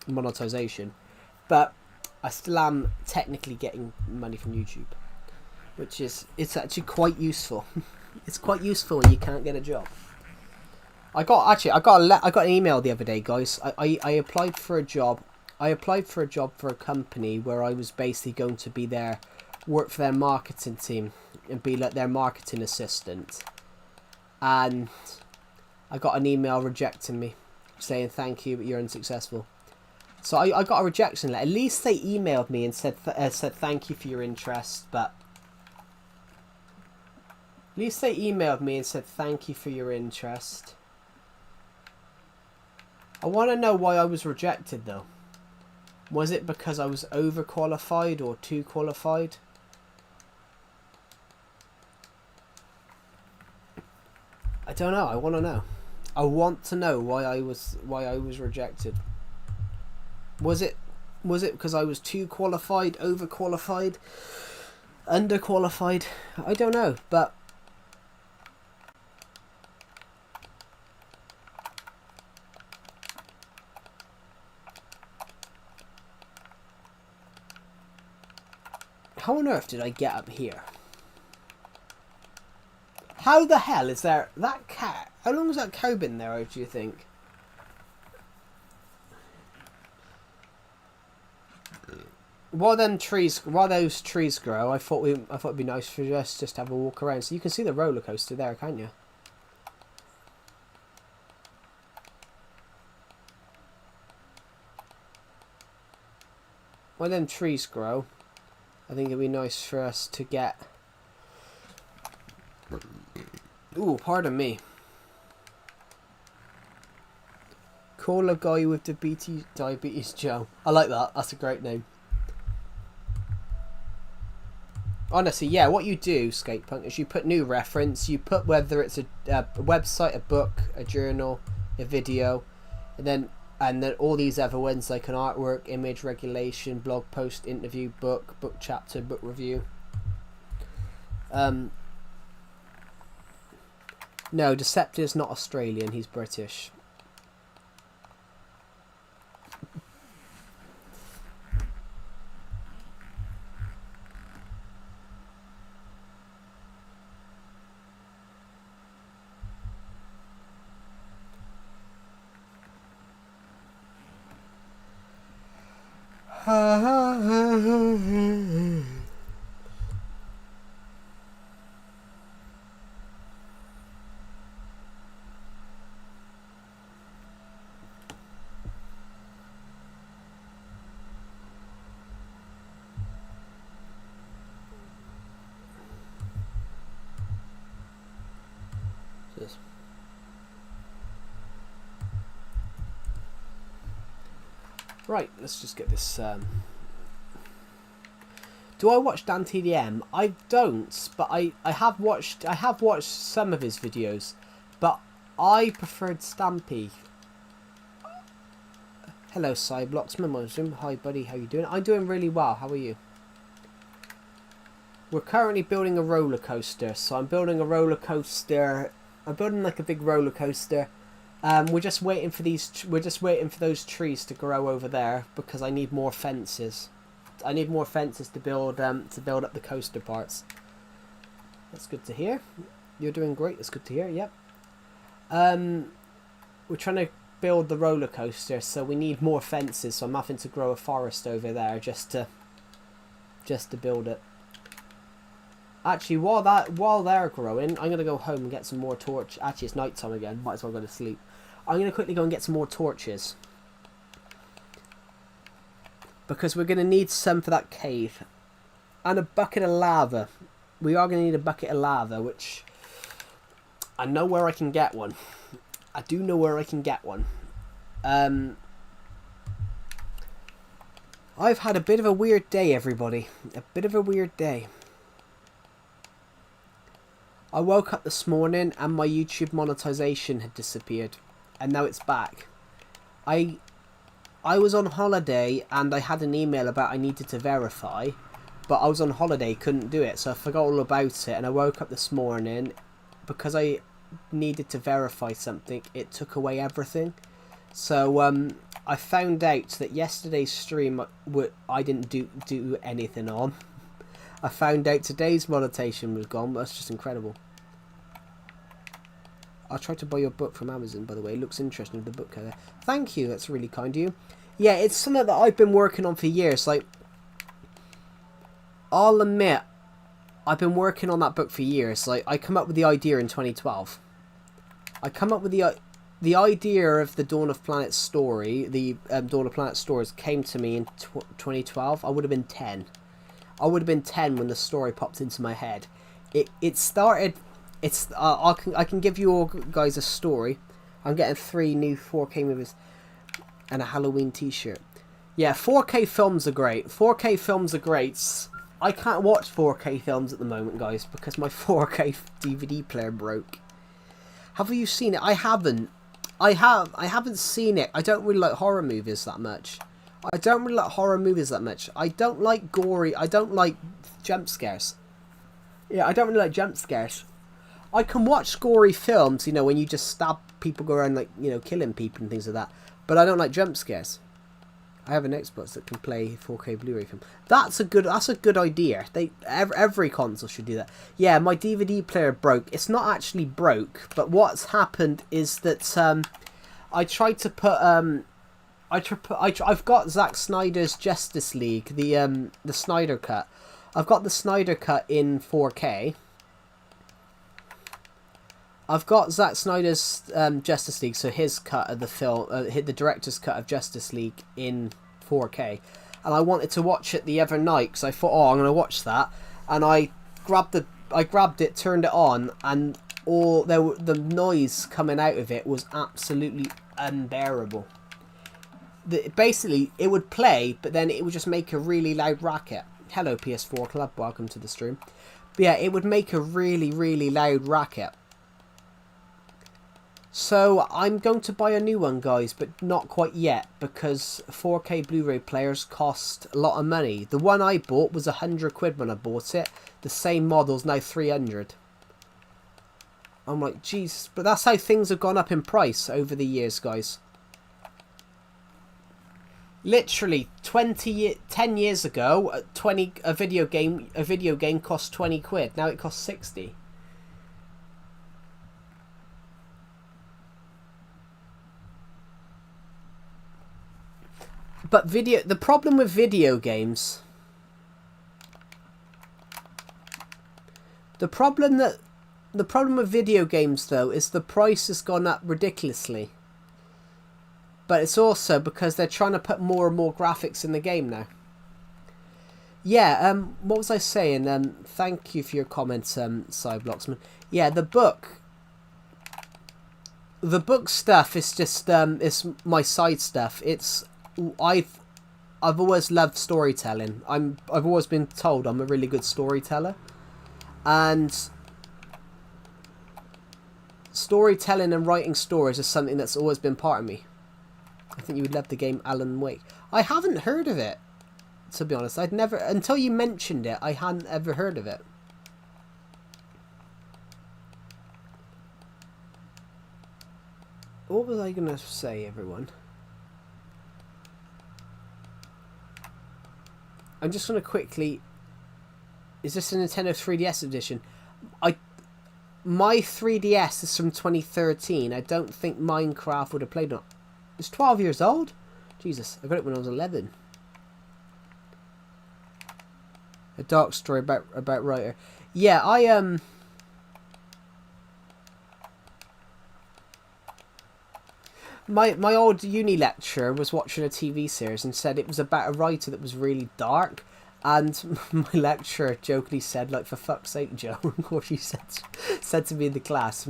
monetization. But I still am technically getting money from YouTube, which is it's actually quite useful. It's quite useful when you can't get a job. I got an email the other day, guys. I applied for a job. I applied for a job for a company where I was basically going to be there, work for their marketing team and be like their marketing assistant. And I got an email rejecting me, saying thank you, but you're unsuccessful. So I got a rejection letter. At least they emailed me and said thank you for your interest, but at least they emailed me and said thank you for your interest. I want to know why I was rejected though. Was it because I was overqualified or too qualified? I don't know. I want to know. I want to know why I was rejected. Was it because I was too qualified, overqualified, underqualified? I don't know, but how on earth did I get up here? How the hell is there that cat? How long has that cow been there, do you think? While those trees grow, I thought it'd be nice for us just to have a walk around. So you can see the roller coaster there, can't you? While them trees grow, I think it'd be nice for us to get... Ooh, pardon me. Call a guy with diabetes Joe. I like that. That's a great name. Honestly, yeah, what you do, Skatepunk, is you put new reference. You put whether it's a website, a book, a journal, a video, and then all these other ones like an artwork, image, regulation, blog post, interview, book chapter, book review. No, Deceptive's not Australian, he's British. Right, let's just get this. Do I watch Dan TDM? I don't, but I have watched some of his videos, but I preferred Stampy. Hello, Cyblocksman, Mojang. Hi, buddy. How you doing? I'm doing really well. How are you? We're currently building a roller coaster, so I'm building a roller coaster. I'm building like a big roller coaster. We're just waiting for those trees to grow over there because I need more fences. I need more fences to build up the coaster parts. That's good to hear. You're doing great. That's good to hear. Yep. We're trying to build the roller coaster, so we need more fences. So I'm having to grow a forest over there just to build it. Actually, while they're growing, I'm gonna go home and get some more torch. Actually, it's night time again. Might as well go to sleep. I'm gonna quickly go and get some more torches because we're gonna need some for that cave and a bucket of lava. We are gonna need a bucket of lava, which I know where I can get one. I do know where I can get one. I've had a bit of a weird day, everybody. A bit of a weird day. I woke up this morning and my YouTube monetization had disappeared. And now it's back. I was on holiday and I had an email about I needed to verify. But I was on holiday, couldn't do it. So I forgot all about it. And I woke up this morning because I needed to verify something. It took away everything. So I found out that yesterday's stream I didn't do anything on. I found out today's monetization was gone. That's just incredible. I tried to buy your book from Amazon, by the way. It looks interesting with the book cover. Thank you. That's really kind of you. Yeah, it's something that I've been working on for years. Like, I'll admit, I've been working on that book for years. Like, I come up with the idea in 2012. I come up with the idea of the Dawn of Planet story. The Dawn of Planet stories came to me in 2012. I would have been 10. I would have been 10 when the story popped into my head. It started. It's I can give you all guys a story. I'm getting 3 new 4K movies and a Halloween t-shirt. Yeah, 4K films are great. 4K films are great. I can't watch 4K films at the moment, guys, because my 4K DVD player broke. Have you seen it? I haven't. I haven't seen it. I don't really like horror movies that much. I don't like gory. I don't like jump scares. Yeah, I don't really like jump scares. I can watch gory films, you know, when you just stab people, go around, like, you know, killing people and things like that. But I don't like jump scares. I have an Xbox that can play 4K Blu-ray film. That's a good idea. Every console should do that. Yeah, my DVD player broke. It's not actually broke, but what's happened is that I tried to put I've got Zack Snyder's Justice League, the Snyder cut. I've got the Snyder cut in 4K. I've got Zack Snyder's Justice League, so his cut of the film, the director's cut of Justice League in 4K, and I wanted to watch it the other night because I thought, oh, I'm gonna watch that, and I grabbed it, turned it on, and the noise coming out of it was absolutely unbearable. Basically, it would play, but then it would just make a really loud racket. Hello, PS4 Club, welcome to the stream. But yeah, it would make a really, really loud racket. So I'm going to buy a new one, guys, but not quite yet, because 4K Blu-ray players cost a lot of money. The one I bought was £100 when I bought it. The same model's now 300. I'm like, jeez, but that's how things have gone up in price over the years, guys. Literally 10 years ago, a video game cost 20 quid. Now it costs 60. But the problem with video games, the problem with video games though is the price has gone up ridiculously. But it's also because they're trying to put more and more graphics in the game now. Yeah, what was I saying? Thank you for your comments, Cyblocksman. Yeah, the book stuff is just it's my side stuff. I've always loved storytelling. I've always been told I'm a really good storyteller, and storytelling and writing stories is something that's always been part of me. I think you would love the game Alan Wake. I haven't heard of it, to be honest. I'd never, until you mentioned it, I hadn't ever heard of it. What was I going to say, everyone? I'm just going to quickly... Is this a Nintendo 3DS edition? My 3DS is from 2013. I don't think Minecraft would have played on it. It's 12 years old? Jesus, I got it when I was 11. A dark story about writer. Yeah, My old uni lecturer was watching a TV series and said it was about a writer that was really dark. And my lecturer jokingly said, like, for fuck's sake, Joe, of course she said to me in the class,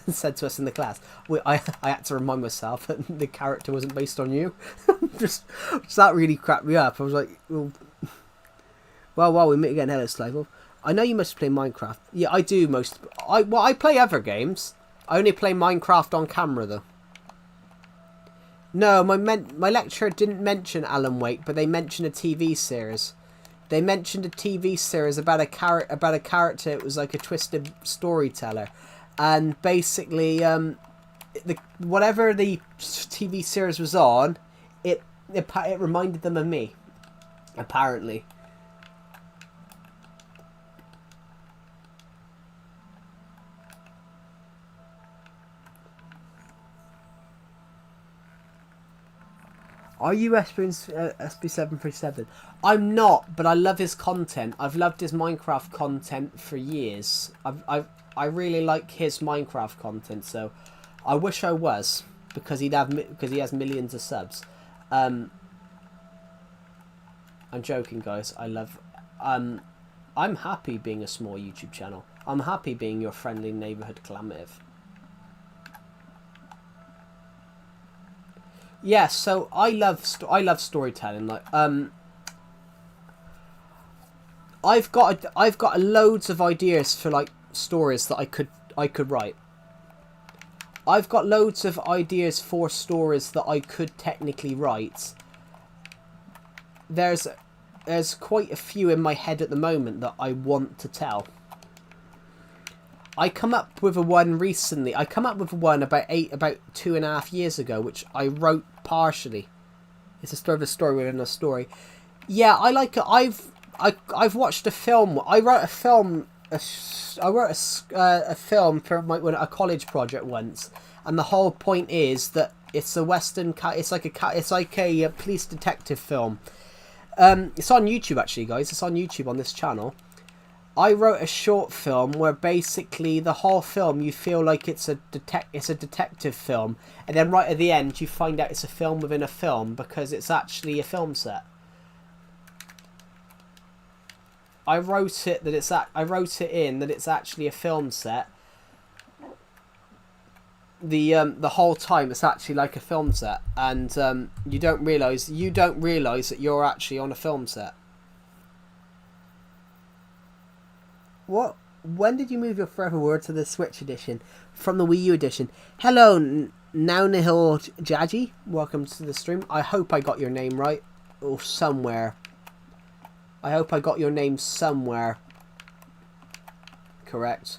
said to us in the class, I had to remind myself that the character wasn't based on you. just that really cracked me up. I was like, well, we meet again. Hello, Slavo. I know you must play Minecraft. Yeah, I do I play other games. I only play Minecraft on camera, though. No, my lecturer didn't mention Alan Wake, but they mentioned a TV series. They mentioned a TV series about a character. It was like a twisted storyteller, and basically, whatever the TV series was on, it reminded them of me. Apparently. Are you SB737? I'm not, but I love his content. I've loved his Minecraft content for years. I really like his Minecraft content, so I wish I was, because he has millions of subs. I'm joking, guys. I'm happy being a small YouTube channel. I'm happy being your friendly neighborhood Calamative. Yeah, so I love storytelling. Like, I've got loads of ideas for like stories that I could write. I've got loads of ideas for stories that I could technically write. There's quite a few in my head at the moment that I want to tell. I come up with one recently. I come up with one about 2.5 years ago, which I wrote partially. It's a story within a story. Yeah, I like it. I've watched a film. I wrote a film. I wrote a film for a college project once, and the whole point is that it's a western. It's like a police detective film. It's on YouTube actually, guys. It's on YouTube on this channel. I wrote a short film where basically the whole film you feel like it's a detective film, and then right at the end you find out it's a film within a film because it's actually a film set. I wrote it that it's actually a film set. The whole time it's actually like a film set, and you don't realize that you're actually on a film set. What? When did you move your Forever Word to the Switch edition from the Wii U edition? Hello, Naunihil Jaji. Welcome to the stream. I hope I got your name right. Or somewhere. I hope I got your name somewhere correct.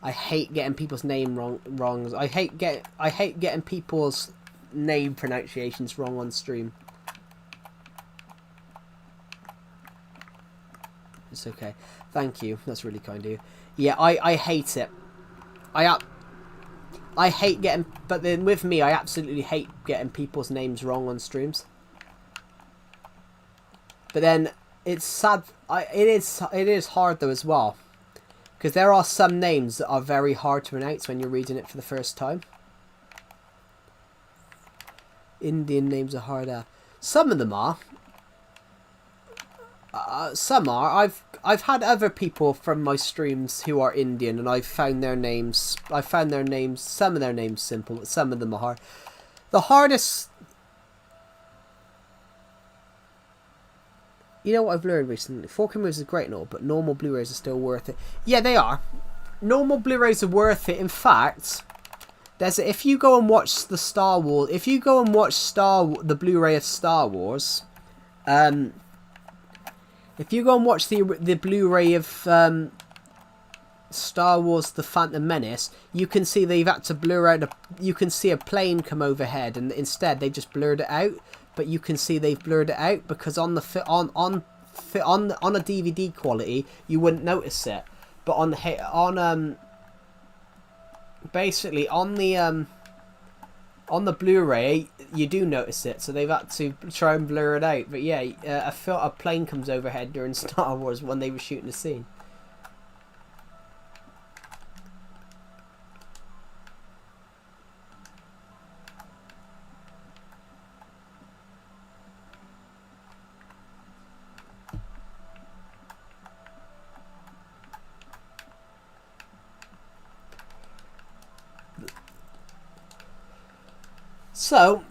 I hate getting people's name wrong. I hate getting people's name pronunciations wrong on stream. It's okay. Thank you. That's really kind of you. Yeah, I hate it. I hate getting... But then with me, I absolutely hate getting people's names wrong on streams. But then, it's sad... It is hard, though, as well. Because there are some names that are very hard to pronounce when you're reading it for the first time. Indian names are harder. Some of them are. Some are. I've had other people from my streams who are Indian, and I've found their names. Some of their names simple, but some of them are hard. The hardest. You know what I've learned recently? 4K movies is great and all, but normal Blu-rays are still worth it. Yeah, they are. Normal Blu-rays are worth it. In fact, if you go and watch the Star Wars, if you go and watch the Blu-ray of Star Wars, if you go and watch the Blu-ray of Star Wars: The Phantom Menace, you can see they've had to blur out. You can see a plane come overhead, and instead they just blurred it out. But you can see they've blurred it out because on a DVD quality you wouldn't notice it, but On the Blu-ray, you do notice it, so they've had to try and blur it out. But yeah, a plane comes overhead during Star Wars when they were shooting the scene. So,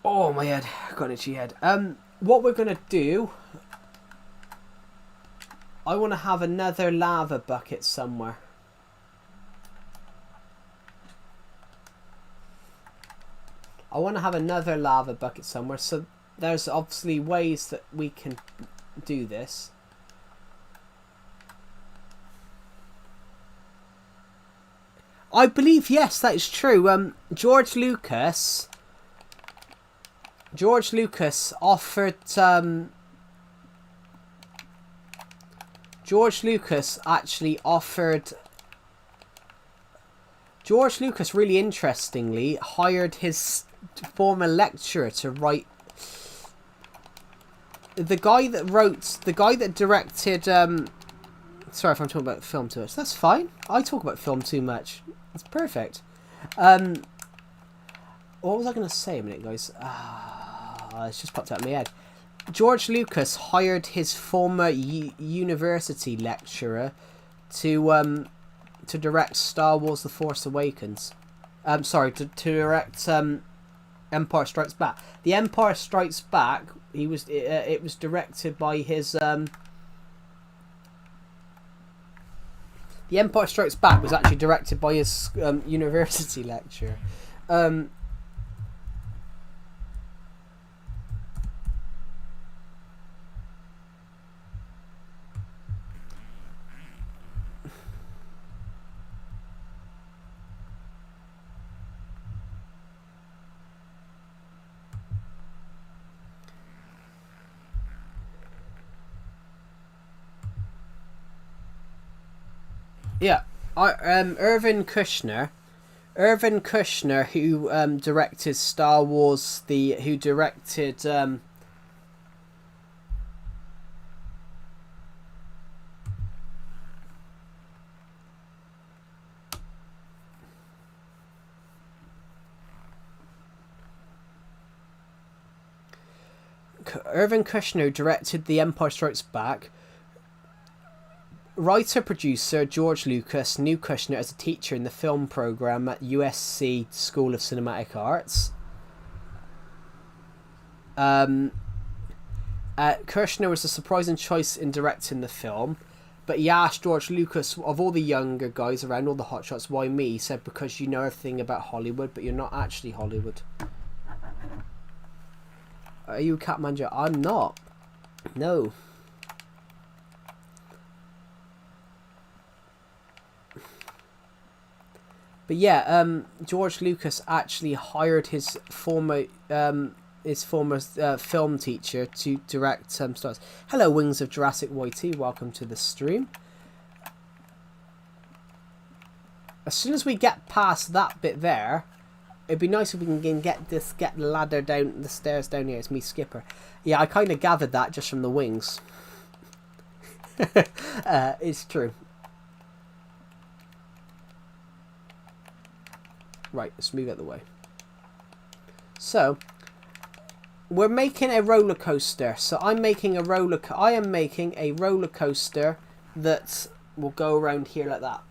oh my head, got an itchy head. What we're gonna do, I want to have another lava bucket somewhere. I want to have another lava bucket somewhere. So there's obviously ways that we can do this. I believe, yes, that is true. George Lucas offered. George Lucas actually offered. George Lucas, really interestingly, hired his former lecturer to write. The guy that directed. Sorry if I'm talking about film too much. That's fine. I talk about film too much. That's perfect. What was I going to say a minute, guys? It's just popped out of my head. George Lucas hired his former university lecturer to direct Star Wars: The Force Awakens. To direct Empire Strikes Back. The Empire Strikes Back. It was directed by his. The Empire Strikes Back was actually directed by his university lecturer. Yeah, Irvin Kushner, who directed Star Wars, who directed The Empire Strikes Back. Writer-producer George Lucas knew Kushner as a teacher in the film program at USC School of Cinematic Arts. Kushner was a surprising choice in directing the film, but he asked George Lucas, of all the younger guys around, all the hotshots, why me? He said, because you know everything about Hollywood, but you're not actually Hollywood. Are you a cat manager? I'm not. No. But yeah, George Lucas actually hired his former film teacher to direct some stars. Hello, Wings of Jurassic YT. Welcome to the stream. As soon as we get past that bit there, it'd be nice if we can get the ladder down the stairs down here. It's me, Skipper. Yeah, I kind of gathered that just from the wings. It's true. Right, let's move out of the way. So, we're making a roller coaster. So I am making a roller coaster that will go around here like that.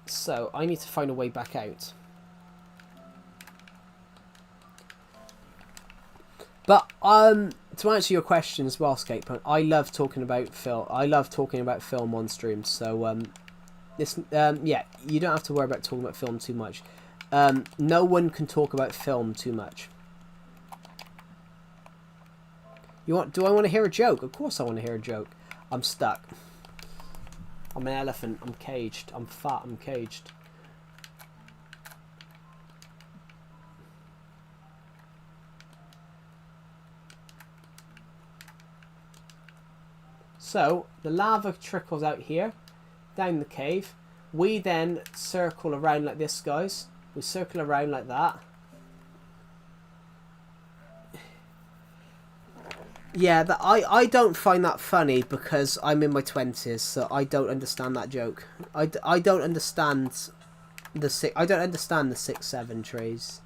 So I need to find a way back out. But to answer your question as well, Skatepunk, I love talking about film. I love talking about film on stream. So yeah, you don't have to worry about talking about film too much. No one can talk about film too much. Do I want to hear a joke? Of course I want to hear a joke. I'm stuck. I'm an elephant. I'm caged. I'm fat. I'm caged. So the lava trickles out here, down the cave. We then circle around like this, guys. We circle around like that. Yeah, I don't find that funny because I'm in my 20s, so I don't understand that joke. I don't understand the 6-7 trees.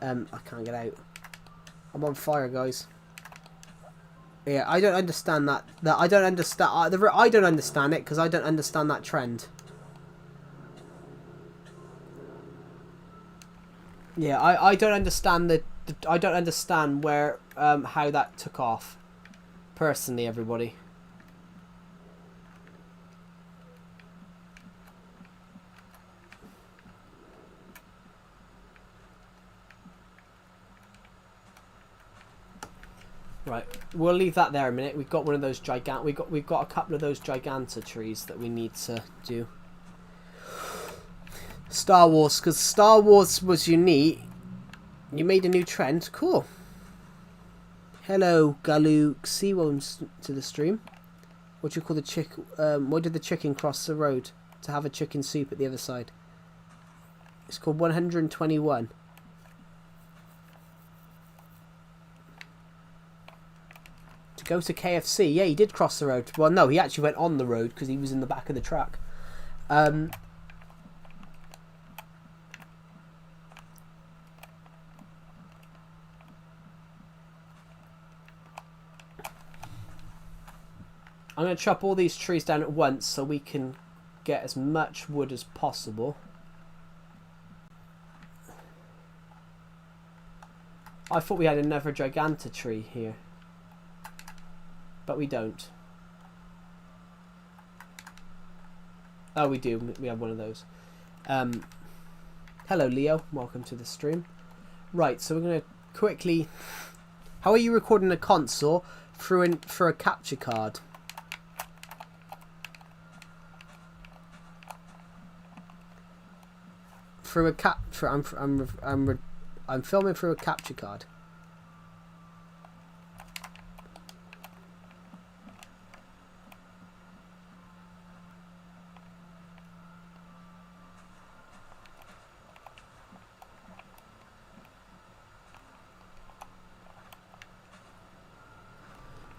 I can't get out. I'm on fire, guys. Yeah, I don't understand that. I don't understand. I don't understand it because I don't understand that trend. Yeah, I don't understand I don't understand where how that took off. Personally, everybody. Right, we'll leave that there a minute. We've got one of those we've got a couple of those giganta trees that we need to do. Star Wars, because Star Wars was unique. You made a new trend. Cool. Hello, Galaxy. Welcome to the stream. What do you call the chick? Why did the chicken cross the road to have a chicken soup at the other side? It's called 121. To go to KFC. Yeah, he did cross the road. Well, no, he actually went on the road because he was in the back of the truck. I'm going to chop all these trees down at once so we can get as much wood as possible. I thought we had another giganta tree here. But we don't. Oh, we do. We have one of those. Hello, Leo. Welcome to the stream. Right, so we're going to quickly... How are you recording a console through a capture card? Through a capture, I'm filming through a capture card.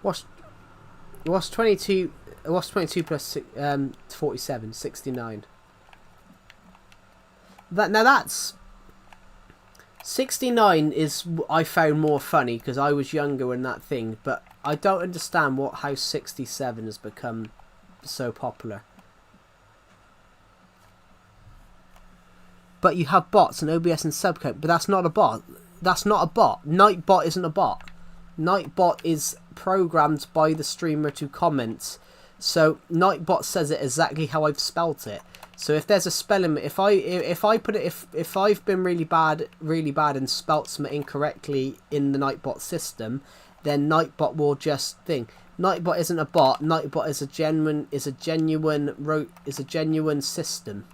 What's 22? What's 22 plus 47? 69. That's 69 is I found more funny because I was younger when that thing, but I don't understand how 67 has become so popular. But you have bots and OBS and subcode, but that's not a bot. That's not a bot. Nightbot isn't a bot. Nightbot is programmed by the streamer to comment. So Nightbot says it exactly how I've spelt it. So if there's a spelling, if I've been really bad and spelt something incorrectly in the Nightbot system, then Nightbot will just think Nightbot isn't a bot. Nightbot is a genuine system.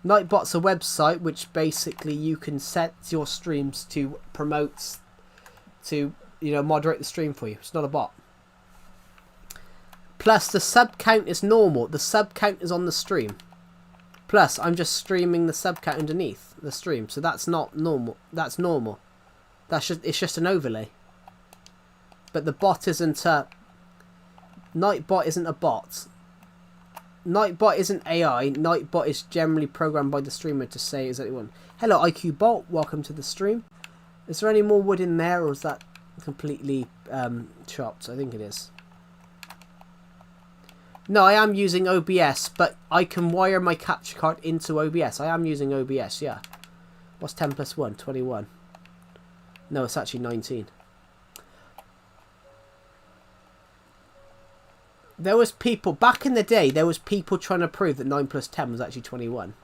Nightbot's a website which basically you can set your streams to promote, to moderate the stream for you. It's not a bot. Plus the sub count is normal. The sub count is on the stream. Plus I'm just streaming the sub count underneath the stream, so that's not normal. That's normal. It's just an overlay. But the bot isn't a Nightbot isn't a bot. Nightbot isn't AI. Nightbot is generally programmed by the streamer to say exactly what. Hello IQ Bolt, welcome to the stream. Is there any more wood in there, or is that completely chopped? I think it is. No, I am using OBS, but I can wire my capture card into OBS. I am using OBS, yeah. What's 10 plus 1? 21. No, it's actually 19. There was people, back in the day, there was people trying to prove that 9 plus 10 was actually 21.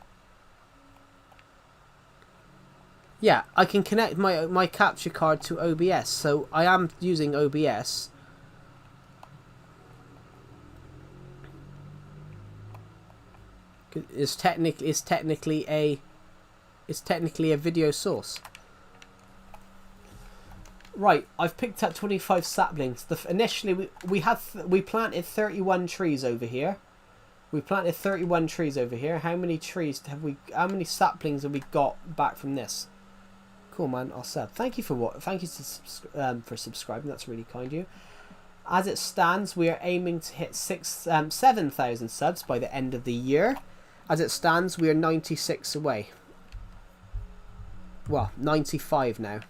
Yeah, I can connect my capture card to OBS, so I am using OBS. It's technically a video source. Right, I've picked up 25 saplings. Initially we planted 31 trees over here. We planted 31 trees over here. How many trees have we? How many saplings have we got back from this? Cool, man. I'll sub. Thank you for what? Thank you for subscribing. That's really kind of you. As it stands, we are aiming to hit 7,000 subs by the end of the year. As it stands, we are 96 away. Well, 95 now.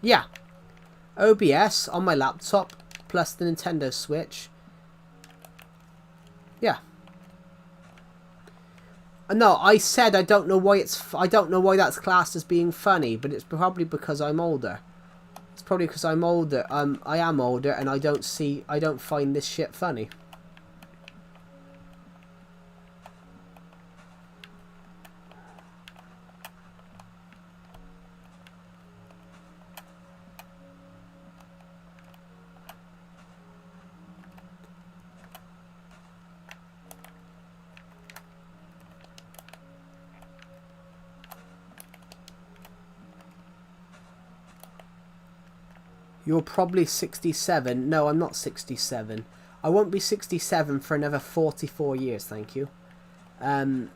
Yeah. OBS on my laptop plus the Nintendo Switch. Yeah. No, I said I don't know why I don't know why that's classed as being funny, but it's probably because I'm older. It's probably because I'm older. I am older, and I don't find this shit funny. You're probably 67. No, I'm not 67. I won't be 67 for another 44 years, thank you. I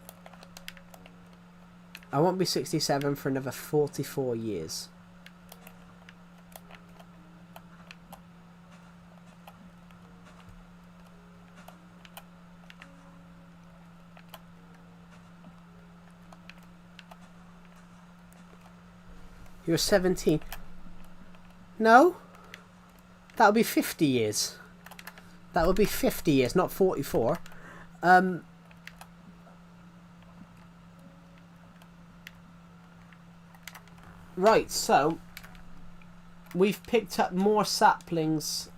won't be 67 for another 44 years. You're 17. No, that would be 50 years. That would be 50 years, not 44. Right, so we've picked up more saplings.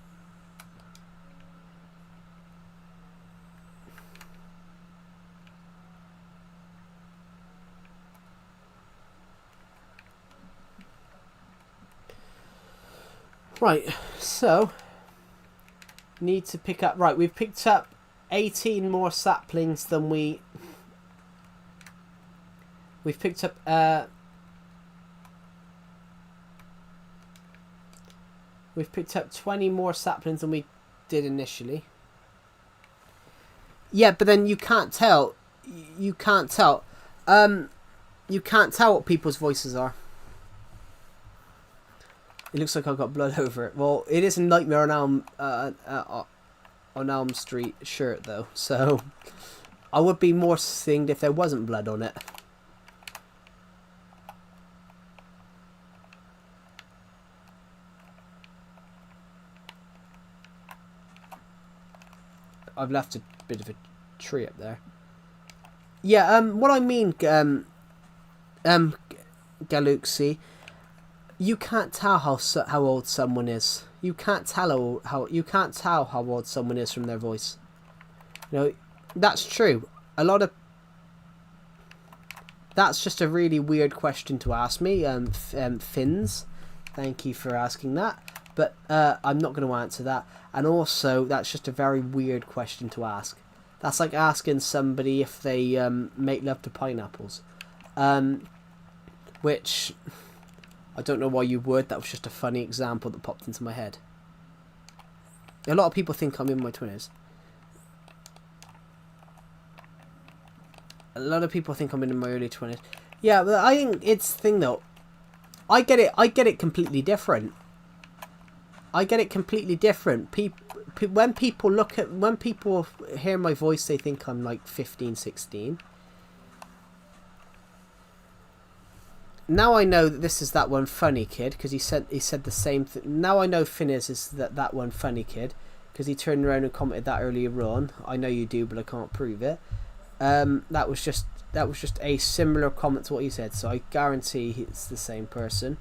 Right, so need to pick up. Right, we've picked up 18 more saplings than we've picked up. We've picked up 20 more saplings than we did initially. Yeah, but then you can't tell. You can't tell. You can't tell what people's voices are. It looks like I've got blood over it. Well, it is a Nightmare on Elm Street shirt, though. So, I would be more singed if there wasn't blood on it. I've left a bit of a tree up there. Yeah, what I mean, Galuxy, you can't tell how old someone is. You can't tell how old someone is from their voice. You know, that's true. A lot of that's just a really weird question to ask me. Finns, thank you for asking that, but I'm not going to answer that. And also, that's just a very weird question to ask. That's like asking somebody if they make love to pineapples, which I don't know why you would. That was just a funny example that popped into my head. A lot of people think I'm in my 20s. A lot of people think I'm in my early 20s. Yeah, but I think it's the thing though. I get it completely different. I get it completely different. When people hear my voice, they think I'm like 15, 16. Now I know that this is that one funny kid because he said the same thing. Now I know Finn is that one funny kid because he turned around and commented that earlier on. I know you do, but I can't prove it. That was just a similar comment to what you said, so I guarantee it's the same person.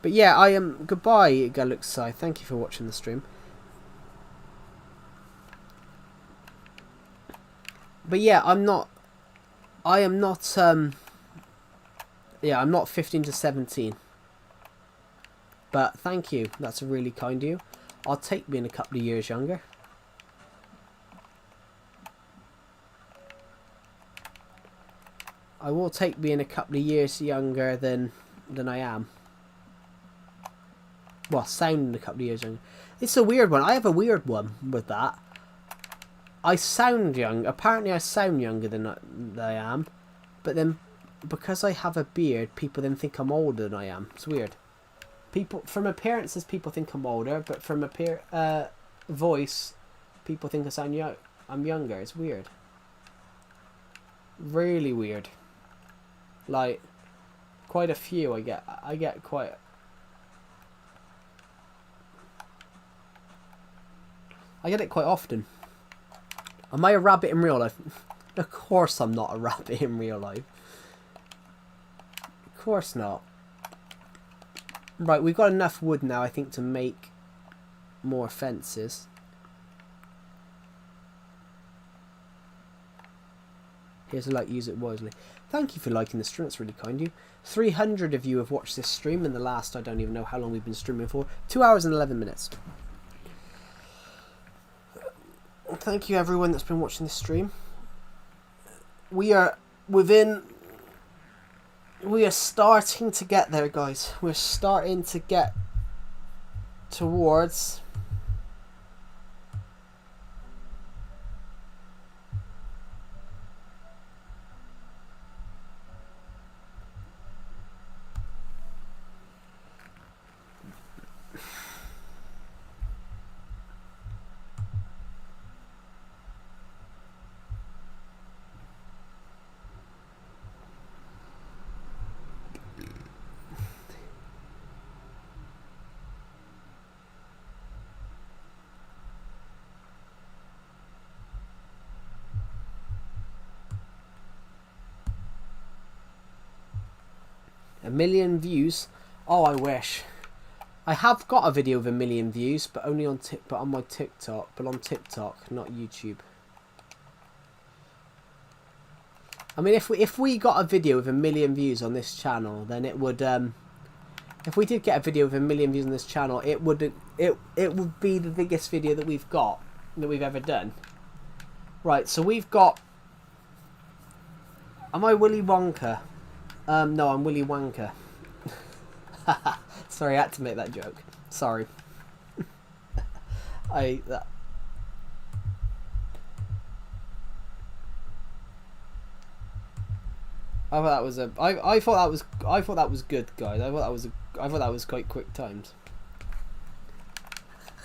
But yeah, I am. Goodbye, Galuxai. Thank you for watching the stream. But yeah, I am not. Yeah, I'm not 15 to 17. But thank you. That's really kind of you. I'll take being a couple of years younger. I will take being a couple of years younger than I am. Well, sounding a couple of years younger. It's a weird one. I have a weird one with that. I sound young. Apparently I sound younger than I am. But then, because I have a beard, people then think I'm older than I am. It's weird. People, from appearances, people think I'm older. But from voice, people think I'm younger. It's weird. Really weird. Like, quite a few I get quite... I get it quite often. Am I a rabbit in real life? Of course I'm not a rabbit in real life. Of course not. Right, we've got enough wood now, I think, to make more fences. Here's a like, use it wisely. Thank you for liking the stream, it's really kind of you. 300 of you have watched this stream in the last, I don't even know how long we've been streaming for. 2 hours and 11 minutes. Thank you everyone that's been watching this stream. We are starting to get there, guys. We're starting to get towards a million views. Oh, I wish. I have got a video with 1 million views, but only on my TikTok, but on TikTok, not YouTube. I mean, if we got a video with 1 million views on this channel, then it would if we did get a video with 1 million views on this channel, it would be the biggest video that we've ever done. Right, so we've got... Am I Willy Wonka? No, I'm Willy Wanker. Sorry, I had to make that joke. Sorry. I thought that was I thought that was good, guys. I thought that was quite quick times.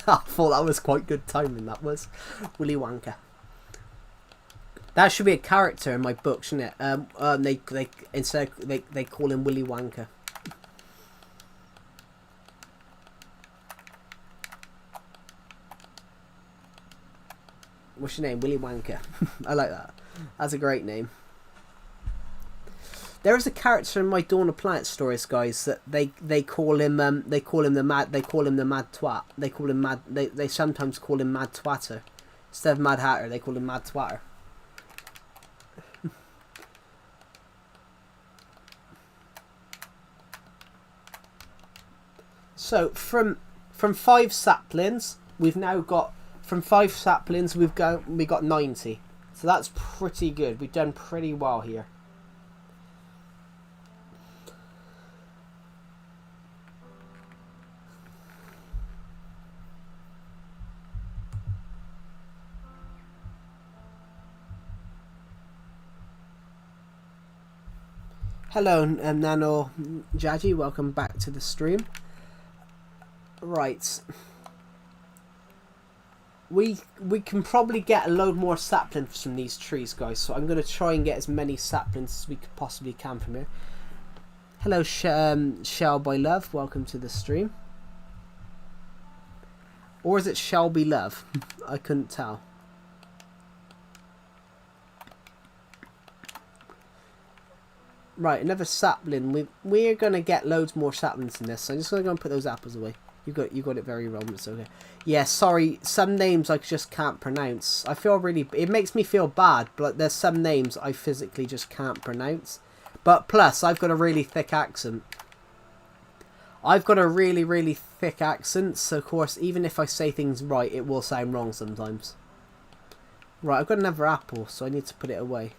I thought that was quite good timing. That was Willy Wonka. That should be a character in my book, shouldn't it? They call him Willy Wonka. What's your name? Willy Wonka. I like that. That's a great name. There is a character in my Dawn of Planet stories, guys, that they call him the mad twat. They call him mad. They sometimes call him Mad Twatter instead of Mad Hatter. They call him Mad Twatter. So from 5 saplings, we've now got we got 90. So that's pretty good. We've done pretty well here. Hello, Nano Jaji. Welcome back to the stream. Right. We can probably get a load more saplings from these trees, guys. So I'm going to try and get as many saplings as we possibly can from here. Hello, Shell by Love. Welcome to the stream. Or is it Shelby Love? I couldn't tell. Right, another sapling. We're gonna get loads more saplings in this. So I'm just gonna go and put those apples away. You got it very wrong. It's okay. Yeah, sorry. Some names I just can't pronounce. I feel really. It makes me feel bad, but there's some names I physically just can't pronounce. But plus, I've got a really thick accent. I've got a really, really thick accent. So of course, even if I say things right, it will sound wrong sometimes. Right, I've got another apple, so I need to put it away.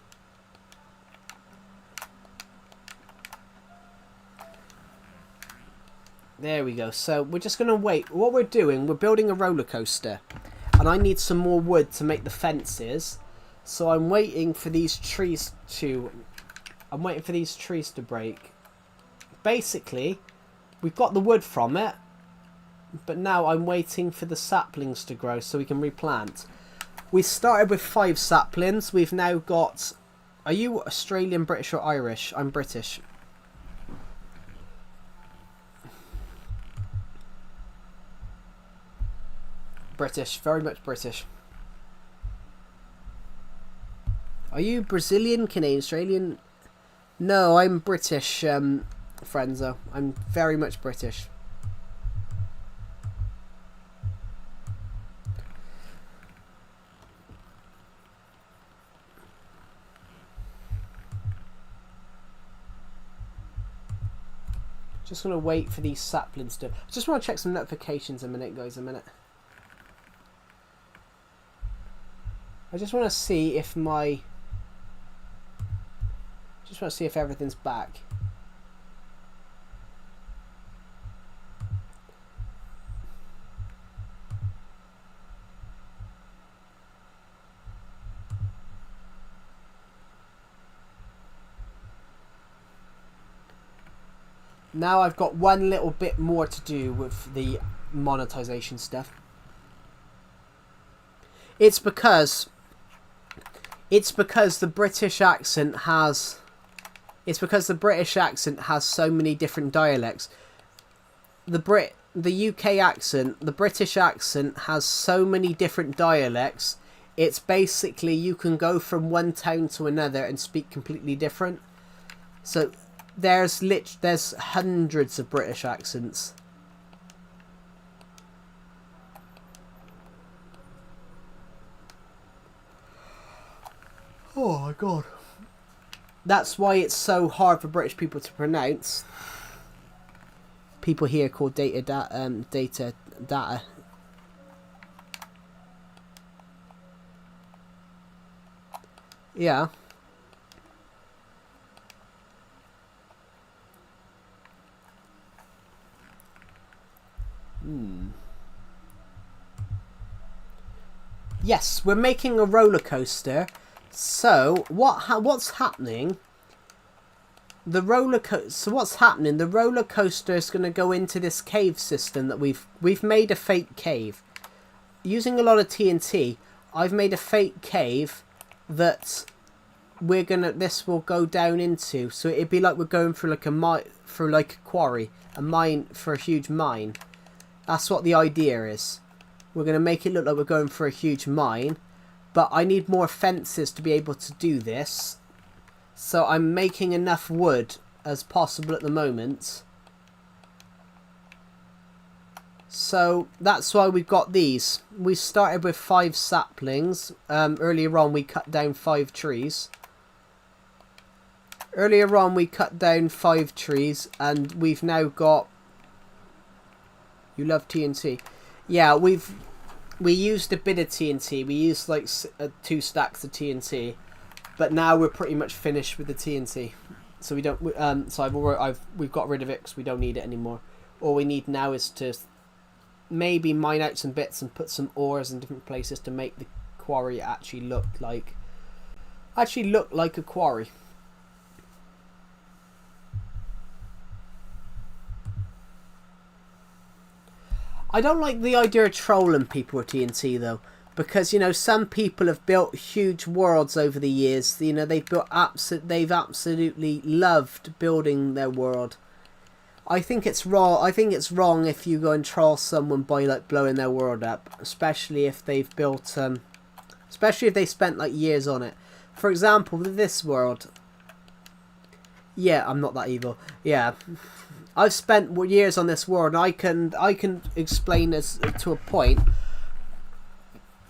There we go. So we're just going to wait. What we're doing, we're building a roller coaster. And I need some more wood to make the fences. So I'm waiting for these trees to... I'm waiting for these trees to break. Basically, we've got the wood from it. But now I'm waiting for the saplings to grow so we can replant. We started with 5 saplings. We've now got... Are you Australian, British or Irish? I'm British. British, very much British. Are you Brazilian, Canadian, Australian? No, I'm British, Frenzo. I'm very much British. Just gonna wait for these saplings to... Just want to check some notifications a minute, guys, a minute. I just want to see if my... Just want to see if everything's back. Now I've got one little bit more to do with the monetization stuff. It's because the British accent has... It's because the British accent has so many different dialects. The UK accent, the British accent has so many different dialects. It's basically you can go from one town to another and speak completely different. So there's hundreds of British accents. Oh my god. That's why it's so hard for British people to pronounce. People here call data. Yeah. Yes, we're making a roller coaster. So what's happening? The roller coaster is going to go into this cave system that we've made a fake cave using a lot of TNT. I've made a fake cave that this will go down into. So it'd be like we're going through like a quarry, a mine, for a huge mine. That's what the idea is. We're going to make it look like we're going for a huge mine. But I need more fences to be able to do this. So I'm making enough wood as possible at the moment. So that's why we've got these. We started with 5 saplings. Earlier on we cut down 5 trees. And we've now got... You love TNT. Yeah, we used a bit of TNT. We used like 2 stacks of TNT, but now we're pretty much finished with the TNT. So we don't. We've got rid of it because we don't need it anymore. All we need now is to maybe mine out some bits and put some ores in different places to make the quarry actually look like a quarry. I don't like the idea of trolling people with TNT though, because you know some people have built huge worlds over the years. You know they've absolutely loved building their world. I think it's wrong. I think it's wrong if you go and troll someone by like blowing their world up, especially if they've built, especially if they spent like years on it. For example, with this world. Yeah, I'm not that evil. Yeah. I've spent years on this world, and I can explain this to a point.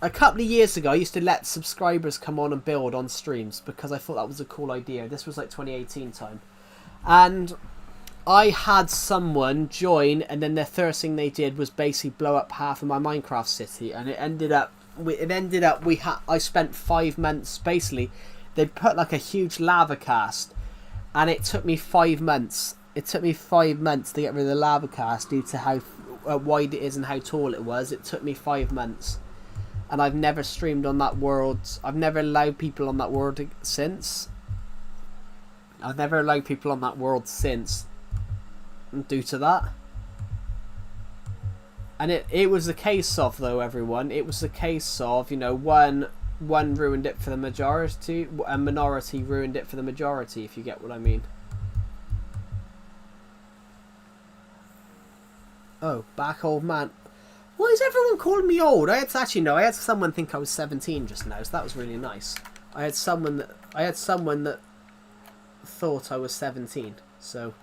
A couple of years ago, I used to let subscribers come on and build on streams because I thought that was a cool idea. This was like 2018 time. And I had someone join, and then the first thing they did was basically blow up half of my Minecraft city, and I spent 5 months, basically, they put like a huge lava cast, and it took me 5 months. It took me 5 months to get rid of the lava cast due to how wide it is and how tall it was. It took me 5 months. And I've never streamed on that world. I've never allowed people on that world since. I've never allowed people on that world since due to that. And it was the case of, though, everyone, it was the case of, you know, one ruined it for the majority, a minority ruined it for the majority, if you get what I mean. Oh, back, old man. Why is everyone calling me old? I had someone think I was 17 just now, so that was really nice. I had someone that thought I was 17, so.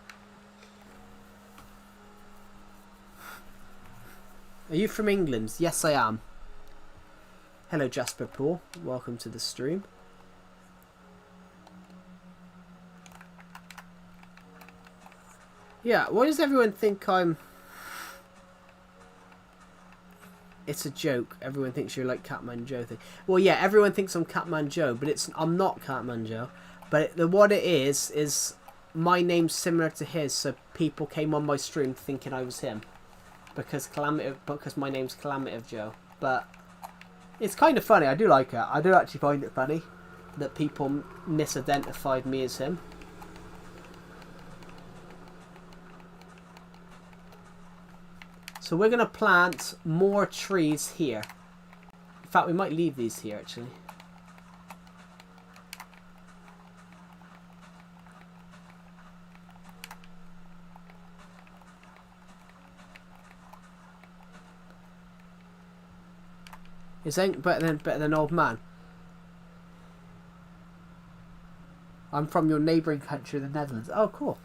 Are you from England? Yes, I am. Hello, Jasper Paul. Welcome to the stream. Yeah, why does everyone think I'm... It's a joke. Everyone thinks you're like Catman Joe thing. Well, yeah, everyone thinks I'm Catman Joe, but I'm not Catman Joe. But what it is my name's similar to his, so people came on my stream thinking I was him. Because my name's Calamitive Joe. But it's kind of funny. I do like it. I do actually find it funny that people misidentified me as him. So we're going to plant more trees here. In fact, we might leave these here, actually. Is ain't better than old man? I'm from your neighbouring country, the Netherlands. Oh, cool.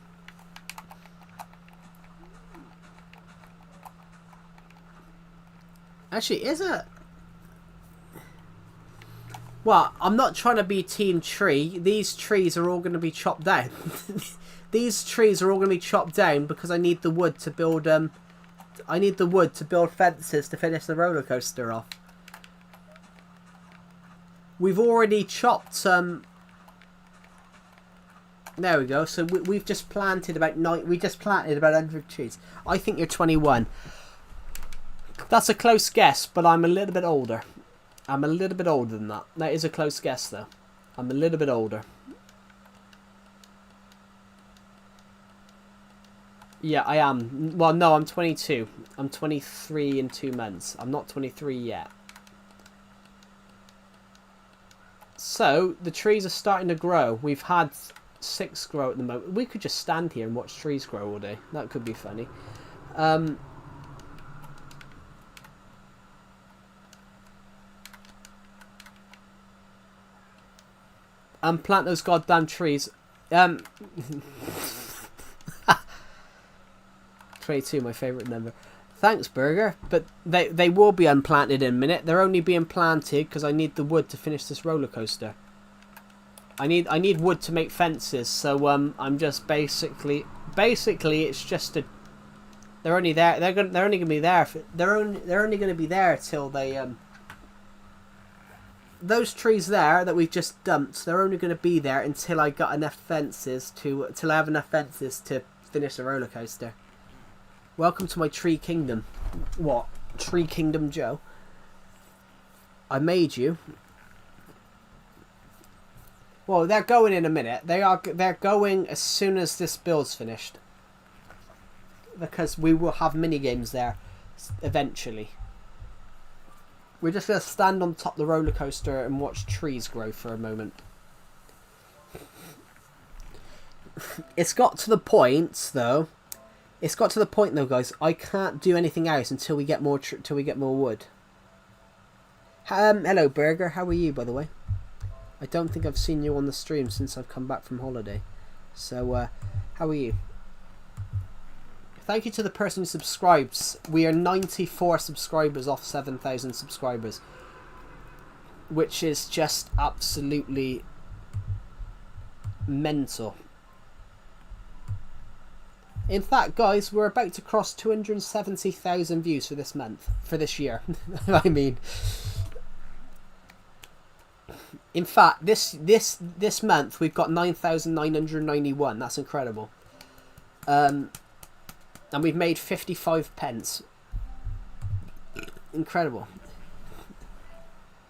Actually, is it? Well, I'm not trying to be Team Tree. These trees are all going to be chopped down. These trees are all going to be chopped down because I need the wood to build. I need the wood to build fences to finish the roller coaster off. We've already chopped some. There we go. So we've just planted about 100 trees. I think you're 21. That's a close guess, but I'm a little bit older. I'm a little bit older than that. That is a close guess, though. I'm a little bit older. Yeah, I am. Well, no, I'm 22. I'm 23 in 2 months. I'm not 23 yet. So, the trees are starting to grow. We've had 6 grow at the moment. We could just stand here and watch trees grow all day. That could be funny. And plant those goddamn trees. 22, my favourite number. Thanks, Burger. But they will be unplanted in a minute. They're only being planted because I need the wood to finish this roller coaster. I need wood to make fences. So I'm just basically it's just a. They're only there. They're only gonna be there. They're only gonna be there till they Those trees there that we've just dumped, they're only going to be there until I got enough fences till I have enough fences to finish the roller coaster. Welcome to my tree kingdom. What? Tree Kingdom Joe? I made you. Well, they're going in a minute. They're going as soon as this build's finished. Because we will have mini games there eventually. We're just going to stand on top of the roller coaster and watch trees grow for a moment. It's got to the point, though. Guys. I can't do anything else until we get more wood. Hello, Burger. How are you, by the way? I don't think I've seen you on the stream since I've come back from holiday. So, how are you? Thank you to the person who subscribes. We are 94 subscribers off 7,000 subscribers. Which is just absolutely mental. In fact, guys, we're about to cross 270,000 views for this month. For this year. I mean. In fact, this month we've got 9,991. That's incredible. And we've made 55 pence. Incredible.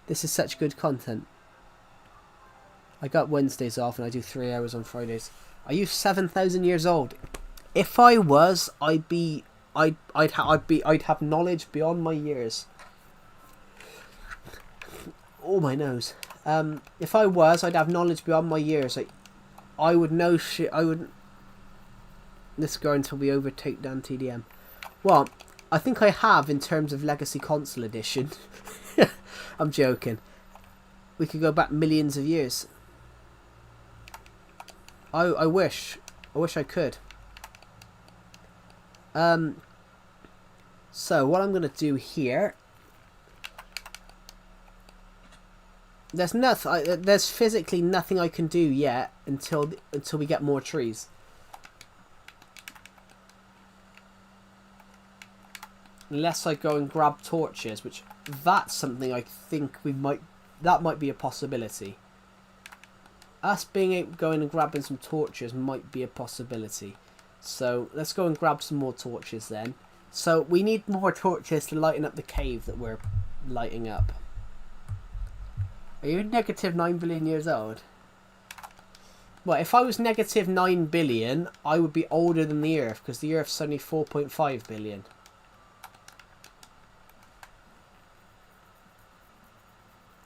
This is such good content. I got Wednesdays off and I do 3 hours on Fridays. Are you 7,000 years old? If I was, I'd have knowledge beyond my years. Oh, my nose. If I was, I'd have knowledge beyond my years. I would know shit. I would. Let's go until we overtake Dan TDM. Well, I think I have in terms of Legacy Console Edition. I'm joking. We could go back millions of years. I wish I could. So what I'm gonna do here. There's physically nothing I can do yet until we get more trees. Unless I go and grab torches, which that's something I think that might be a possibility. Us going and grabbing some torches might be a possibility. So let's go and grab some more torches then. So we need more torches to lighten up the cave that we're lighting up. Are you negative 9 billion years old? Well, if I was negative 9 billion, I would be older than the Earth, because the Earth's only 4.5 billion.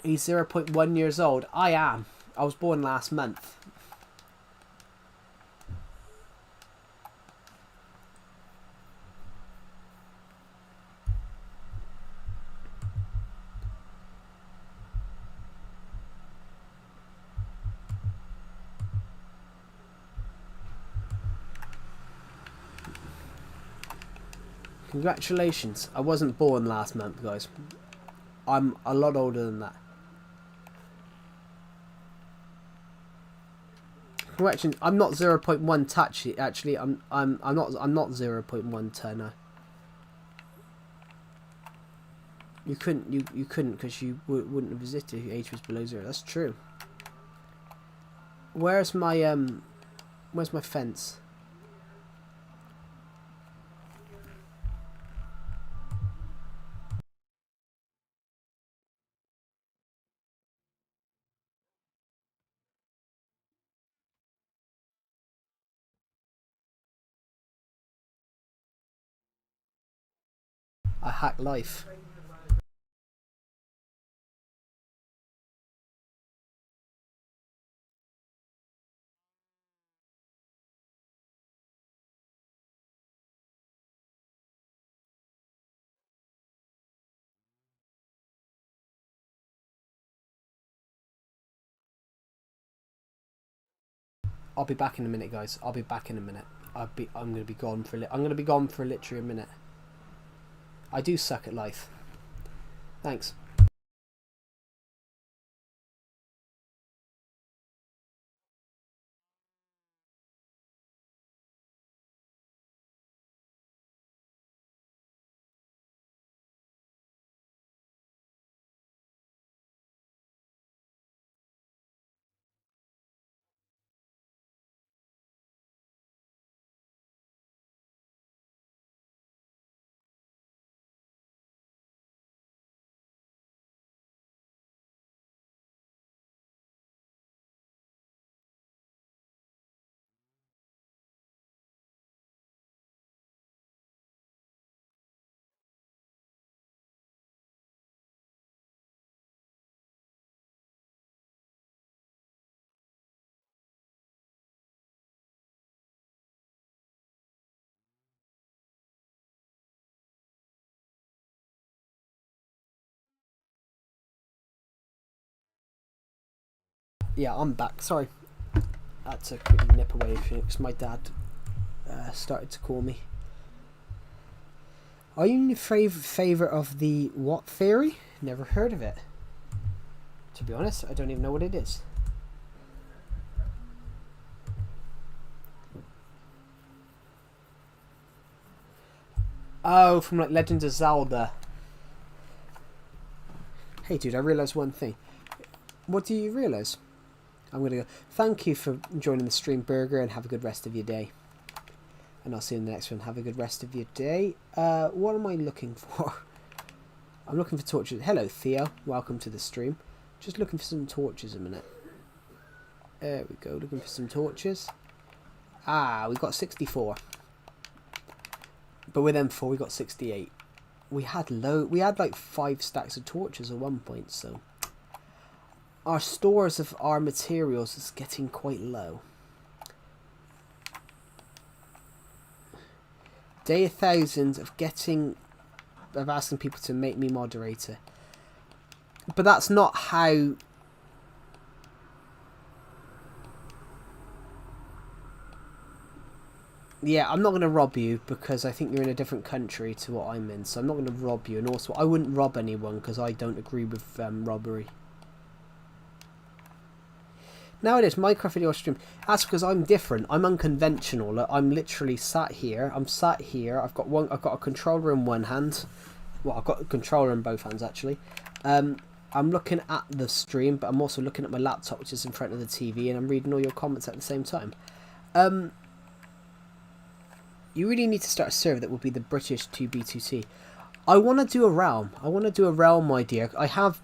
He's 0.1 years old. I am. I was born last month. Congratulations. I wasn't born last month, guys. I'm a lot older than that. Congratulations. I'm not 0.1 touch actually. I'm not 0.1 turner. You couldn't because you wouldn't have visited if your age was below 0. That's true. Where's my fence? I hack life. I'll be back in a minute, guys. I'll be back in a minute. I'm gonna be gone for literally a minute. I do suck at life. Thanks. Yeah, I'm back. Sorry. I had to quickly nip away because my dad started to call me. Are you in favour of the what theory? Never heard of it. To be honest, I don't even know what it is. Oh, from like Legend of Zelda. Hey dude, I realised one thing. What do you realise? I'm going to go, thank you for joining the stream, Burger, and have a good rest of your day. and I'll see you in the next one. Have a good rest of your day. What am I looking for? I'm looking for torches. Hello, Theo. Welcome to the stream. Just looking for some torches a minute. There we go. Looking for some torches. Ah, we got 64. But with M4, we got 68. We had like 5 stacks of torches at one point, so our stores of our materials is getting quite low. Day 1000 of asking people to make me moderator. But that's not how... Yeah, I'm not going to rob you because I think you're in a different country to what I'm in. So I'm not going to rob you. And also, I wouldn't rob anyone because I don't agree with robbery. Nowadays, Minecraft video stream. That's because I'm different. I'm unconventional. Like, I'm literally sat here. I'm sat here. I've got a controller in one hand. Well, I've got a controller in both hands actually. I'm looking at the stream, but I'm also looking at my laptop, which is in front of the TV, and I'm reading all your comments at the same time. You really need to start a server that will be the British 2B2C. I want to do a realm. I want to do a realm, my dear. I've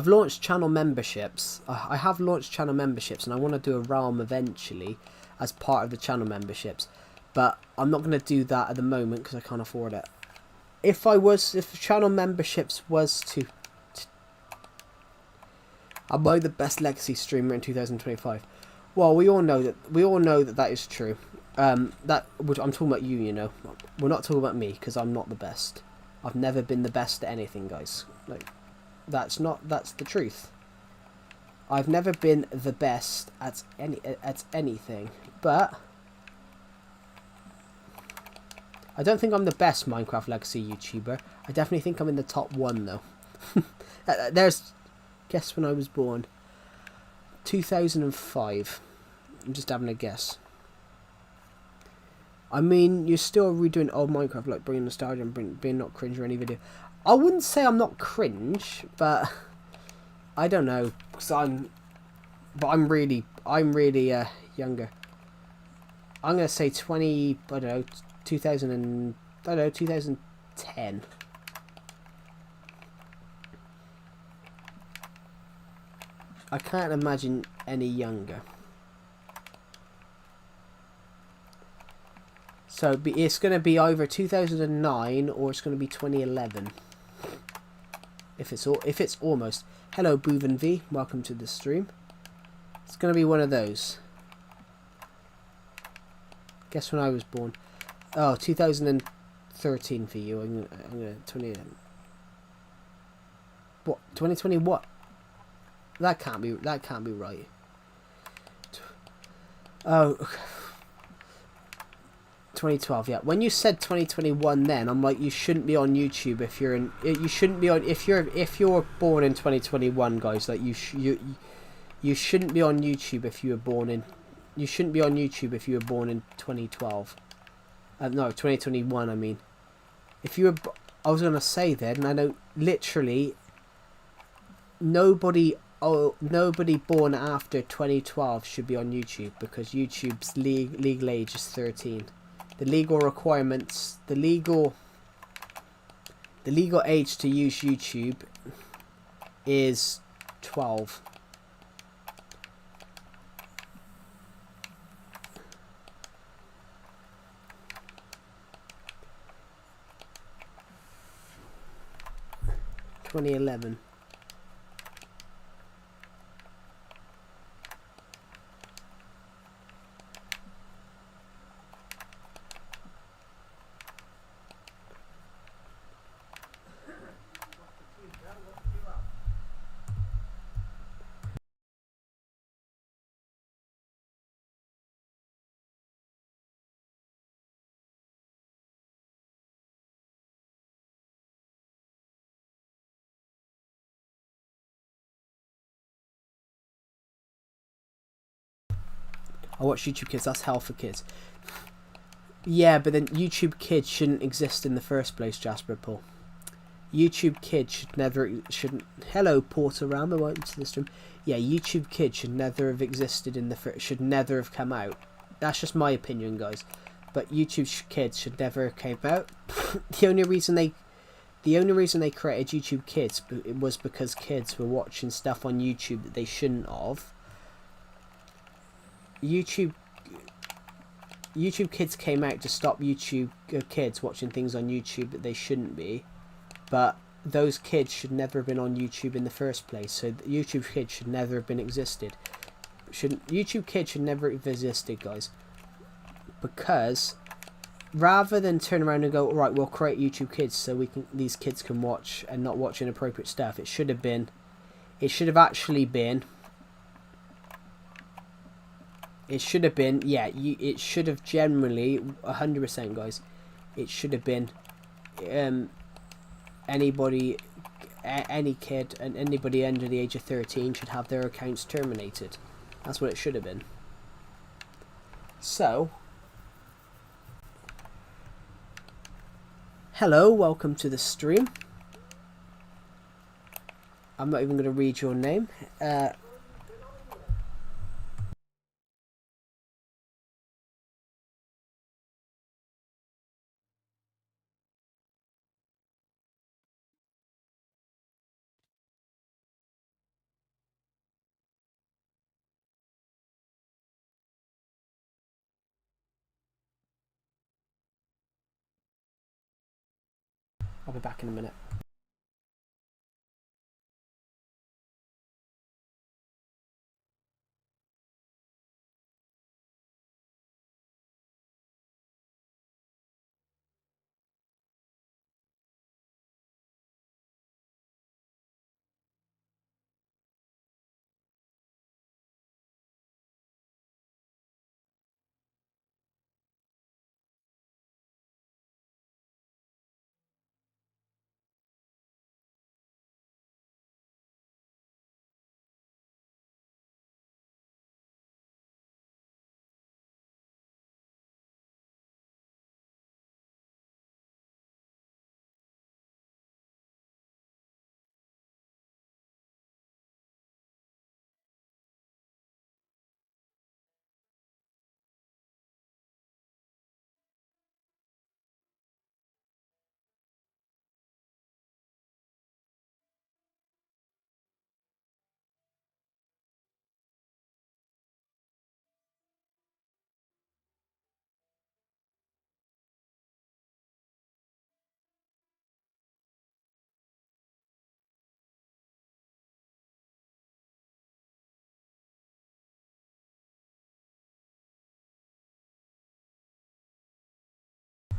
launched channel memberships. I have launched channel memberships, and I want to do a realm eventually as part of the channel memberships. But I'm not going to do that at the moment because I can't afford it. If channel memberships was to am I the best legacy streamer in 2025? Well, we all know that is true. Which I'm talking about you know. We're not talking about me because I'm not the best. I've never been the best at anything, guys. Like, that's the truth. I've never been the best at anything, but I don't think I'm the best Minecraft Legacy YouTuber. I definitely think I'm in the top 1 though. Guess when I was born. 2005. I'm just having a guess. I mean, you're still redoing old Minecraft, like bringing nostalgia and being not cringe or any video. I wouldn't say I'm not cringe, but I don't know, because I'm really younger. I'm gonna say 2010. I can't imagine any younger. So it's going to be either 2009 or it's going to be 2011. If it's almost. Hello, Booven V. Welcome to the stream. It's going to be one of those. Guess when I was born. Oh, 2013 for you. I'm gonna 20. What? 2020? What? That can't be right. Oh. 2012, yeah. When you said 2021, then I'm like, you shouldn't be on YouTube if you're in. You shouldn't be on if you're born in 2021, guys. Like you shouldn't be on YouTube if you were born in. You shouldn't be on YouTube if you were born in 2012. No, 2021. I mean, if you were, I was gonna say then. I know literally nobody born after 2012 should be on YouTube because YouTube's legal age is 13. The legal requirements, the legal age to use YouTube is 12. (2011). I watch YouTube Kids. That's hell for kids. Yeah, but then YouTube Kids shouldn't exist in the first place, Jasper Paul. YouTube Kids shouldn't. Hello, Porter Rammer. Welcome to the stream. Yeah, YouTube Kids should never have existed in the should never have come out. That's just my opinion, guys. but YouTube Kids should never have came out. The only reason they created YouTube Kids was because kids were watching stuff on YouTube that they shouldn't have. YouTube Kids came out to stop YouTube kids watching things on YouTube that they shouldn't be, but those kids should never have been on YouTube in the first place. So YouTube Kids should never have been existed. YouTube Kids should never have existed, guys, because rather than turn around and go, right, we'll create YouTube Kids so these kids can watch and not watch inappropriate stuff, it should have actually been, it should have generally 100%, guys, it should have been any kid and anybody under the age of 13 should have their accounts terminated. That's what it should have been. So, hello, welcome to the stream. I'm not even going to read your name. I'll be back in a minute.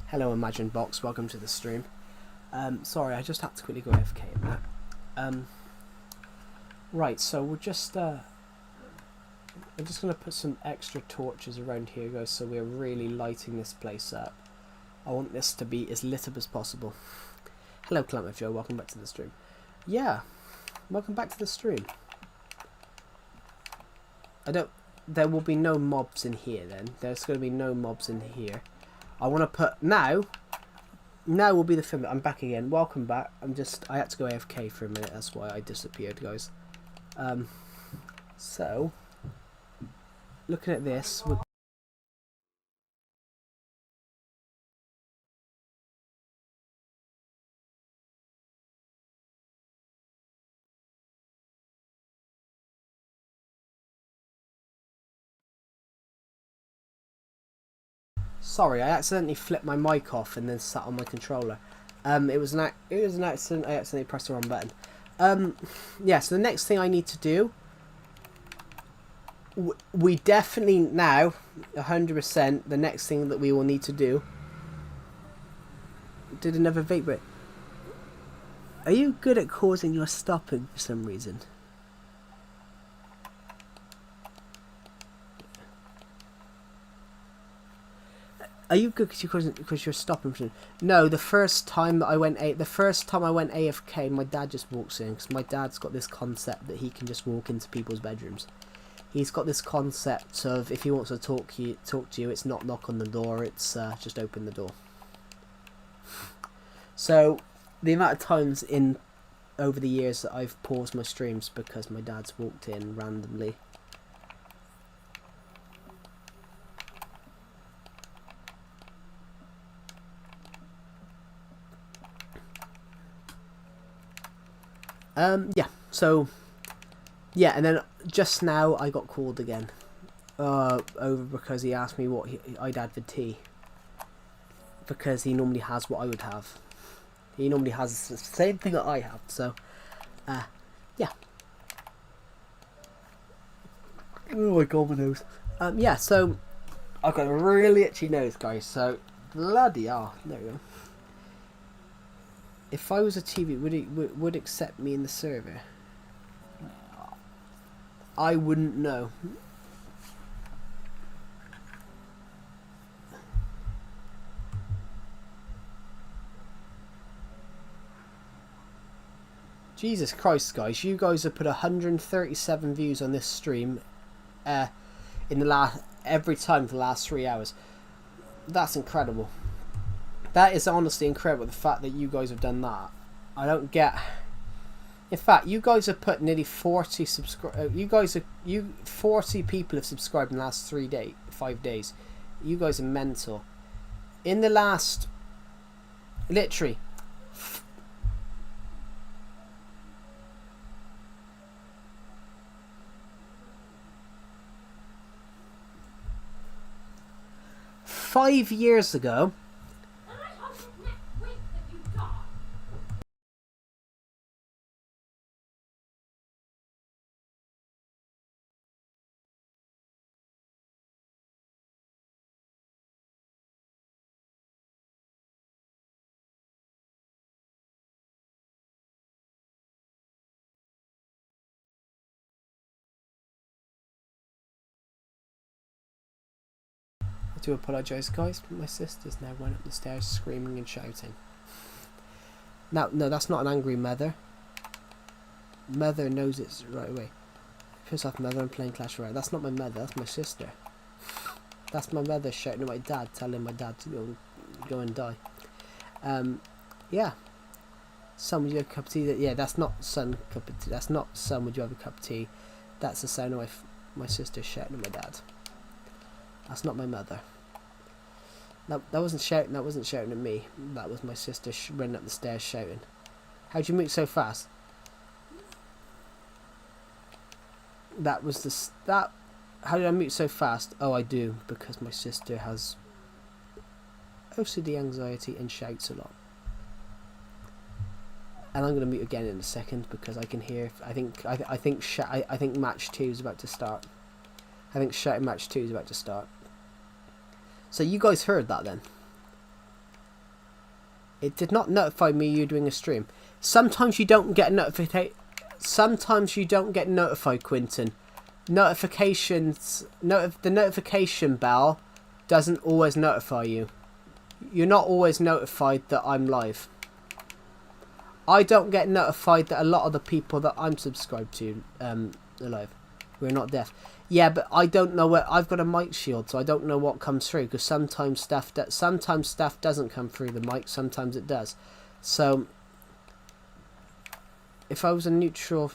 Hello, Imagine Box. Welcome to the stream. Sorry, I just had to quickly go AFK in that. Right, so we're just I'm just going to put some extra torches around here, guys, so we're really lighting this place up. I want this to be as lit up as possible. Hello, Clement Joe. Welcome back to the stream. Yeah, welcome back to the stream. There will be no mobs in here then. There's going to be no mobs in here. I want to put now will be the film. I'm back again. Welcome back. I had to go AFK for a minute. That's why I disappeared, guys. So looking at this, sorry, I accidentally flipped my mic off and then sat on my controller. It was an accident. I accidentally pressed the wrong button. Yeah, so the next thing I need to do, we definitely now 100%. The next thing that we will need to do. Did another vape break? Are you good at causing your stopping for some reason? Are you good because you're stopping for? No, the first time I went AFK, my dad just walks in because my dad's got this concept that he can just walk into people's bedrooms. He's got this concept of if he wants to talk to you, it's not knock on the door, it's just open the door. So the amount of times over the years that I've paused my streams because my dad's walked in randomly. Yeah. So yeah, and then just now I got called again. Over because he asked me what I'd had for tea. Because he normally has what I would have. He normally has the same thing that I have. So, yeah. Oh my god, my nose. Yeah. So I've got a really itchy nose, guys. So bloody hell. There we go. If I was a TV, would accept me in the server? I wouldn't know. Jesus Christ, guys! You guys have put 137 views on this stream, in the every time for the last 3 hours. That's incredible. That is honestly incredible. The fact that you guys have done that, I don't get. In fact, you guys have put nearly 40 40 people have subscribed in the last 5 days. You guys are mental. In the last, literally. Five years ago, I do apologise, guys, but my sister's now went up the stairs screaming and shouting. Now, no, that's not an angry mother. Mother knows it's right away. Piss off, mother, I'm playing Clash Royale. That's not my mother, that's my sister. That's my mother shouting at my dad, telling my dad to go and die. Yeah. Son, would you have a cup of tea? Yeah, that's not son cup of tea. That's not son, would you have a cup of tea? That's the sound of my sister shouting at my dad. That's not my mother. That wasn't shouting. That wasn't shouting at me. That was my sister running up the stairs shouting. How'd you move so fast? That was that. How did I mute so fast? Oh, I do, because my sister has OCD anxiety and shouts a lot. And I'm gonna mute again in a second because I can hear. I think match 2 is about to start. I think shouting match 2 is about to start. So you guys heard that then? It did not notify me you're doing a stream. Sometimes you don't get notification. Sometimes you don't get notified, Quinton. Notifications. The notification bell doesn't always notify you. You're not always notified that I'm live. I don't get notified that a lot of the people that I'm subscribed to are live. We're not deaf. Yeah, but I don't know where. I've got a mic shield, so I don't know what comes through, because sometimes stuff doesn't come through the mic, sometimes it does. So if I was a neutral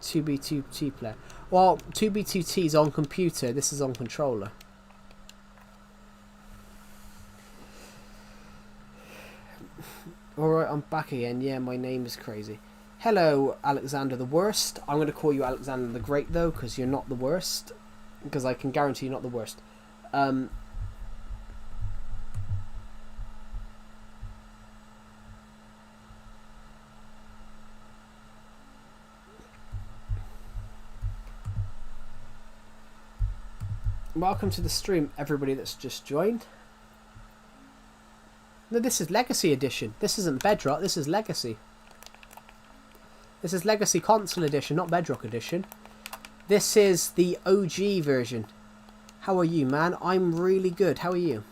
2B2T player, well, 2B2T is on computer, this is on controller. Alright, I'm back again. Yeah, my name is crazy. Hello, Alexander the Worst. I'm going to call you Alexander the Great, though, because you're not the worst. Because I can guarantee you're not the worst. Welcome to the stream, everybody that's just joined. No, this is Legacy Edition. This isn't Bedrock, this is Legacy. This is Legacy Console Edition, not Bedrock Edition. This is the OG version. How are you, man? I'm really good. How are you?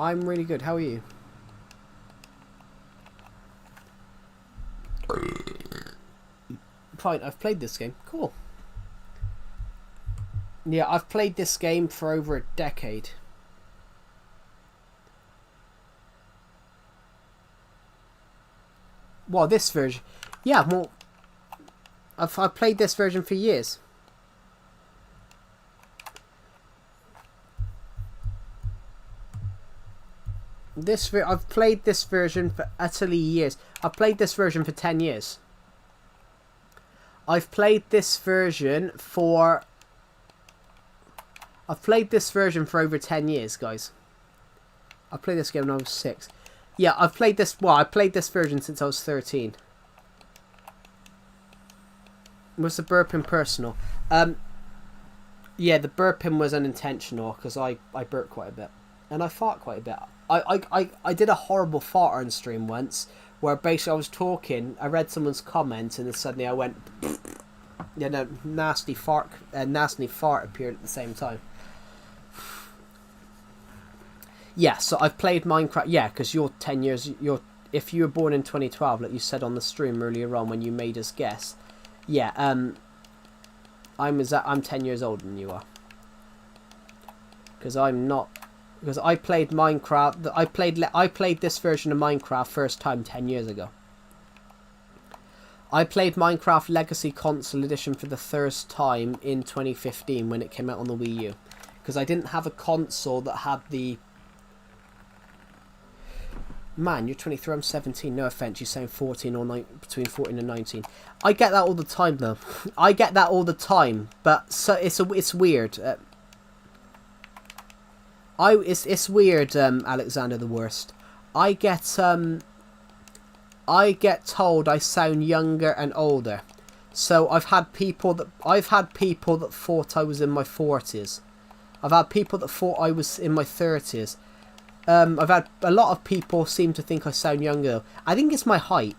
I'm really good. How are you? Fine, I've played this game. Cool. Yeah, I've played this game for over a decade. Well, this version. Yeah, well, I've played this version for years. I've played this version for utterly years. I've played this version for 10 years. I've played this version for over 10 years, guys. I played this game when I was 6. Yeah, I've played this. Well, I played this version since I was 13. Was the burping personal? Yeah, the burping was unintentional because I burp quite a bit and I fart quite a bit. I did a horrible fart on stream once where basically I was talking, I read someone's comment, and then suddenly I went, you know, nasty fart appeared at the same time. Yeah, so I've played Minecraft. Yeah, because you're 10 years. If you were born in 2012, like you said on the stream earlier on when you made us guess. Yeah, I'm 10 years older than you are. Because I'm not. Because I played Minecraft. I played this version of Minecraft first time 10 years ago. I played Minecraft Legacy Console Edition for the first time in 2015 when it came out on the Wii U. Because I didn't have a console that had the. Man, you're 23, I'm 17. No offense, you sound 14 or between 14 and 19. I get that all the time, though. I get that all the time, but so it's weird. It's weird, Alexander the Worst. I get told I sound younger and older. So I've had people that thought I was in my 40s. I've had people that thought I was in my 30s. I've had a lot of people seem to think I sound younger. I think it's my height.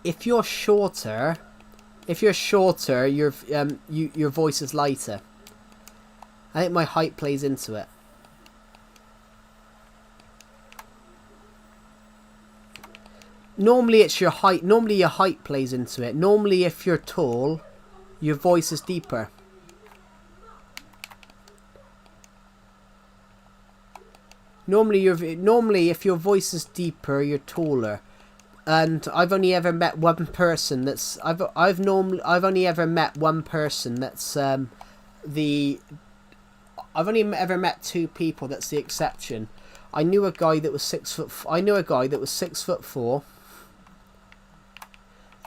If you're shorter, your voice is lighter. I think my height plays into it. Normally it's your height. Normally your height plays into it. Normally if you're tall, your voice is deeper. Normally if your voice is deeper, you're taller. And I've only ever met one person that's I've only ever met one person that's I've only ever met 2 people that's the exception. I knew a guy that was 6'4".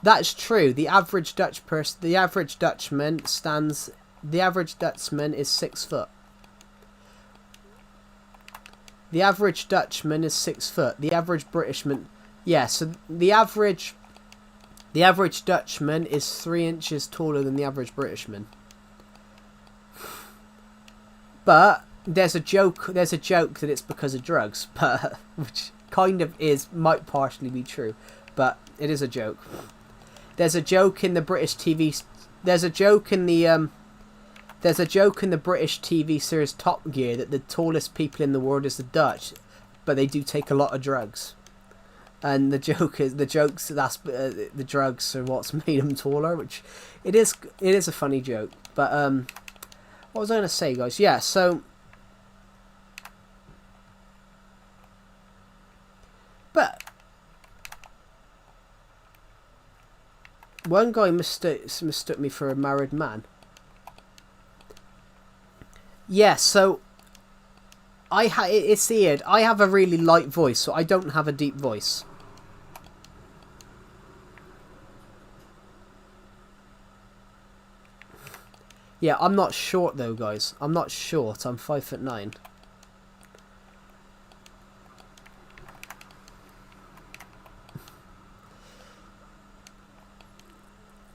That's true. The average Dutchman is 6 foot. The average Dutchman is 6 foot. The average Britishman, yeah. So the average Dutchman is 3 inches taller than the average Britishman. But there's a joke that it's because of drugs, but which kind of might partially be true, but it is a joke. There's a joke in the British TV. There's a joke in the British TV series Top Gear that the tallest people in the world is the Dutch, but they do take a lot of drugs. And the drugs are what's made them taller, which it is a funny joke. But what was I going to say, guys? Yeah, so but one guy mistook me for a married man. Yeah, so it's weird. I have a really light voice, so I don't have a deep voice. Yeah, I'm not short though, guys. I'm not short. I'm 5'9".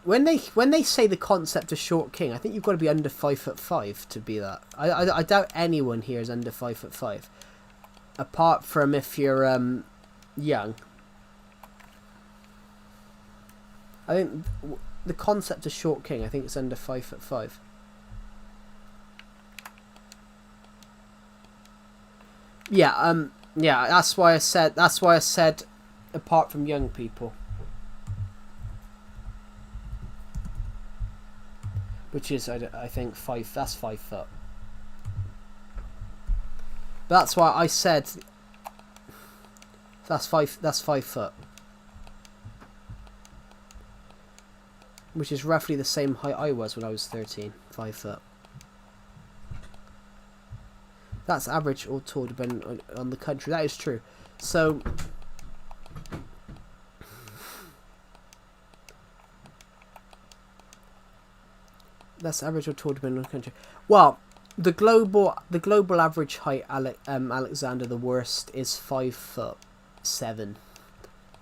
When they say the concept of short king, I think you've got to be under 5'5" to be that. I doubt anyone here is under 5'5", apart from if you're young. I think the concept of short king, I think it's under 5'5". Yeah, yeah. That's why I said apart from young people. which is I think that's 5 foot. That's why I said that's 5 foot, which is roughly the same height I was when I was 13. 5 foot. That's average or tall depending on the country. That is true. So that's average or tall depending on the country. Well, the global average height, Alexander the Worst, is 5'7".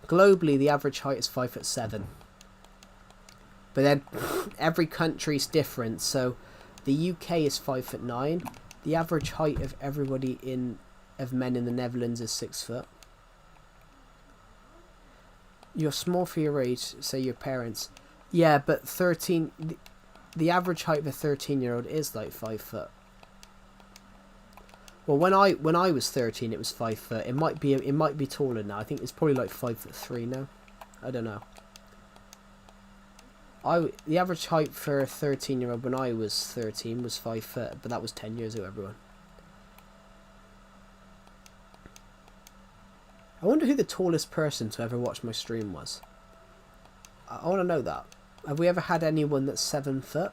Globally, the average height is 5'7". But then every country's different. So the UK is 5'9". The average height of everybody of men in the Netherlands is 6 foot. You're small for your age, say your parents. Yeah, but 13. The average height of a 13-year-old is like 5 foot. Well, when I was 13, it was 5 foot. It might be taller now. I think it's probably like 5'3" now. I don't know. The average height for a 13-year-old when I was 13 was 5 foot, but that was 10 years ago, everyone. I wonder who the tallest person to ever watch my stream was. I want to know that. Have we ever had anyone that's 7 foot?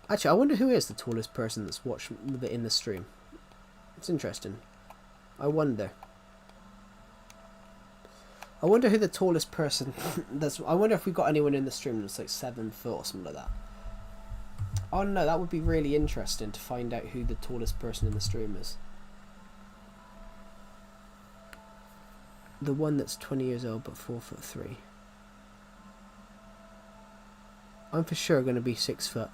Actually, I wonder who is the tallest person that's watched in the stream. It's interesting. I wonder who the tallest person that's. I wonder if we've got anyone in the stream that's like 7 foot or something like that. Oh no, that would be really interesting to find out who the tallest person in the stream is. The one that's 20 years old but 4'3". I'm for sure going to be 6 foot.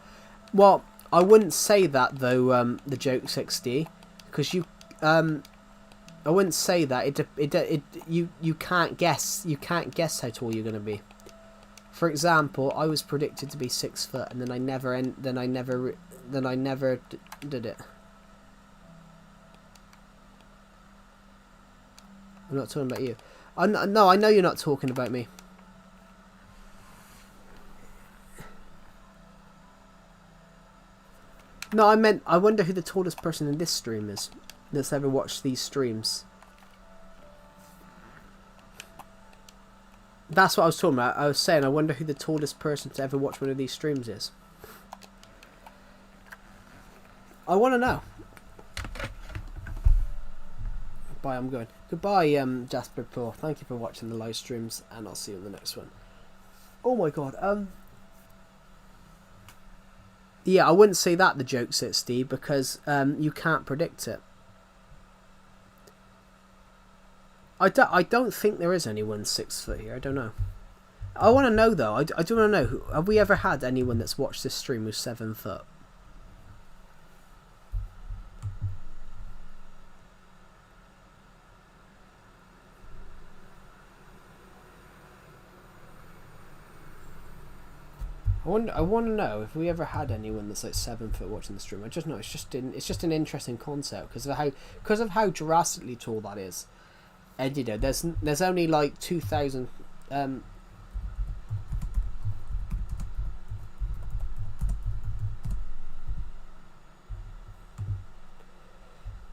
Well, I wouldn't say that though. The joke 60, because you I wouldn't say that. You can't guess. You can't guess how tall you're going to be. For example, I was predicted to be 6 foot, and then I never did it. I'm not talking about you. No, I know you're not talking about me. No, I meant, I wonder who the tallest person in this stream is that's ever watched these streams. That's what I was talking about. I was saying, I wonder who the tallest person to ever watch one of these streams is. I want to know. Bye, I'm going. Goodbye, Jasper Poor. Thank you for watching the live streams, and I'll see you in the next one. Oh my god, yeah, I wouldn't say that, the joke 60, because you can't predict it. I don't think there is anyone 6 foot here. I don't know. I want to know though. I do want to know. Have we ever had anyone that's watched this stream who's 7 foot? I want to know if we ever had anyone that's like 7 foot watching the stream. I just know it's just an interesting concept because of how drastically tall that is. And you know, there's only like 2,000.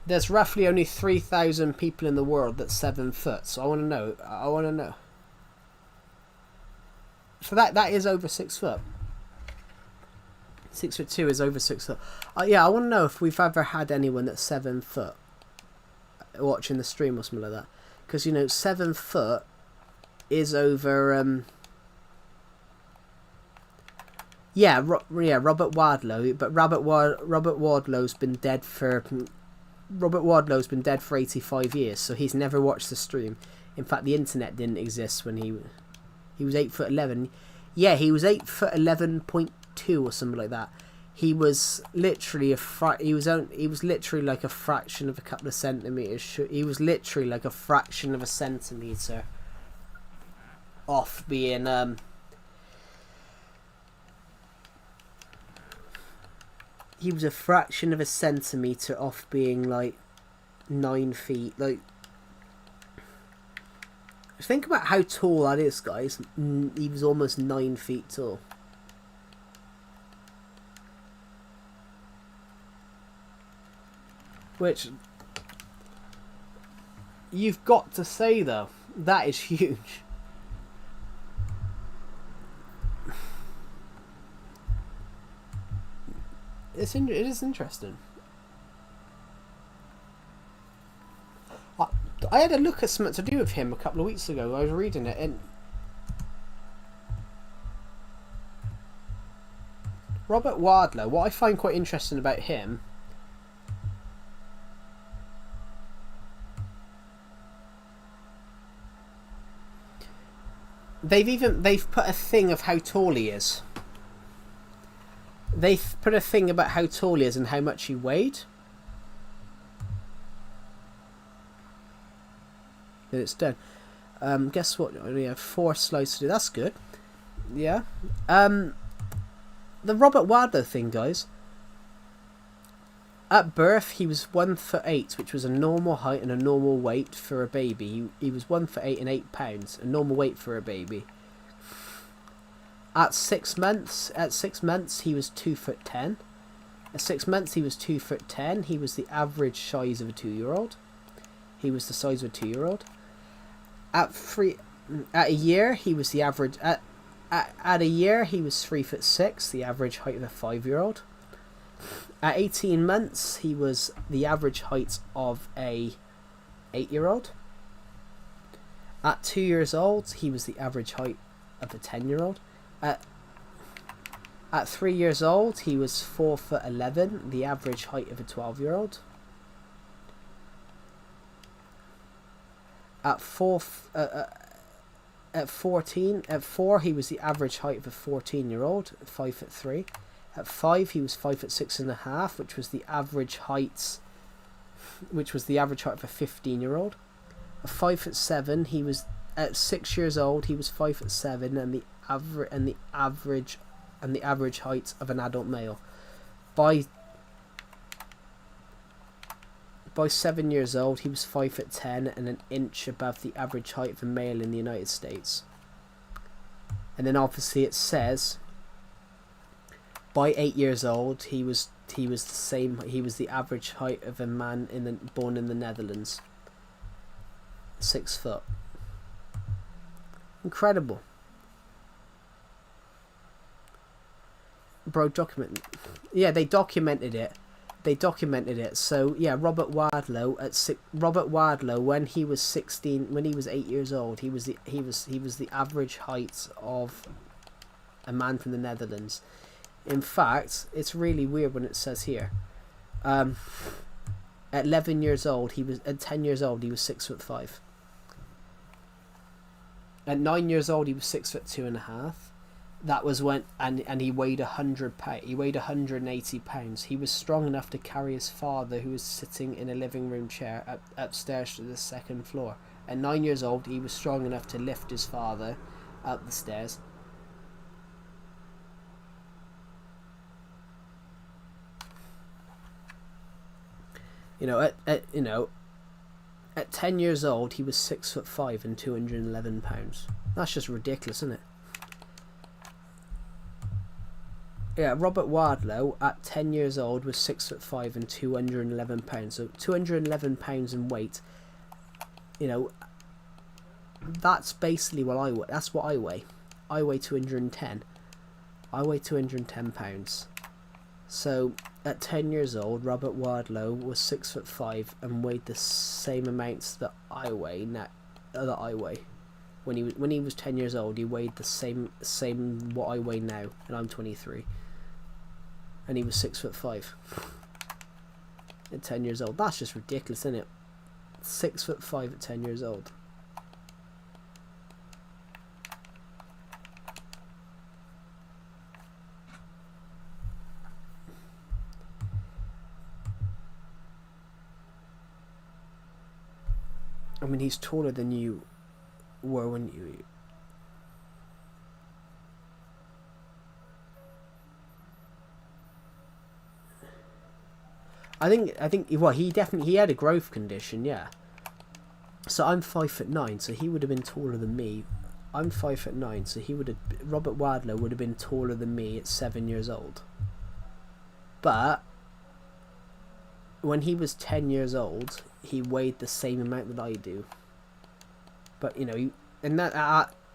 There's roughly only 3,000 people in the world that's 7 foot. So I want to know. I want to know. So that is over 6 foot. 6'2" is over 6 foot. Yeah, I want to know if we've ever had anyone that's 7 foot watching the stream or something like that. Because, you know, 7 foot is over... Yeah, Robert Wardlow. But Robert Wardlow's been dead for... Robert Wardlow's been dead for 85 years, so he's never watched the stream. In fact, the internet didn't exist when he was 8'11". Yeah, he was 8'11.2" or something like that. He was literally he was literally like a fraction of a couple of centimeters. He was literally like a fraction of a centimeter off being he was a fraction of a centimeter off being like 9 feet. Like, Think about how tall that is, guys. He was almost 9 feet tall. Which, you've got to say though, that is huge. It is interesting. I had a look at something to do with him a couple of weeks ago. I was reading it, and Robert Wardlow, what I find quite interesting about him, they've put a thing of how tall he is. They've put a thing about how tall he is and how much he weighed. And it's done. Guess what? We have 4 slides to do. That's good. Yeah. The Robert Wardlow thing, guys. At birth, he was 1'8", which was a normal height and a normal weight for a baby. He was 1'8" and 8 pounds, a normal weight for a baby. At 6 months, he was 2'10". At 6 months, he was 2'10". He was the average size of a 2-year-old. He was the size of a 2-year-old. At a year, he was the average. At a year, he was 3'6", the average height of a 5-year-old. At 18 months, he was the average height of a 8-year-old. At 2 years old, he was the average height of a 10-year-old. At 3 years old, he was 4'11", the average height of a 12-year-old. At 4, he was the average height of a 14-year-old, 5'3". At 5, he was 5'6.5", which was the average height of a 15-year-old. At 5'7", he was at 6 years old. He was 5'7", and the average height of an adult male. By 7 years old, he was 5'10" and an inch above the average height of a male in the United States. And then obviously it says, by 8 years old, he was the same. He was the average height of a man born in the Netherlands. 6 foot. Incredible. Bro, yeah, they documented it. So yeah, Robert Wardlow when he was 16, when he was 8 years old, he was the average height of a man from the Netherlands. In fact, it's really weird when it says here, at 11 years old, at 10 years old, he was 6'5". At 9 years old, he was 6'2.5". That was when, and he weighed 100 pounds. He weighed 180 pounds. He was strong enough to carry his father, who was sitting in a living room chair, upstairs to the 2nd floor. At 9 years old, he was strong enough to lift his father up the stairs. At 10 years old, he was 6'5" and 211 pounds. That's just ridiculous, isn't it? Yeah, Robert Wardlow at 10 years old was 6'5" and 211 pounds. So 211 pounds in weight. That's basically what I weigh. That's what I weigh. I weigh 210. I weigh 210 pounds. So at 10 years old, Robert Wardlow was 6'5" and weighed the same amounts that I weigh now. When he was 10 years old, he weighed the same what I weigh now, and I'm 23. And he was 6'5" at 10 years old. That's just ridiculous, isn't it? 6'5" at 10 years old. I mean, he's taller than you were when you... I think well, he had a growth condition, yeah. So I'm 5'9", so he would have been taller than me. I'm 5'9", so Robert Wadlow would have been taller than me at 7 years old. But when he was 10 years old, he weighed the same amount that I do. But you know,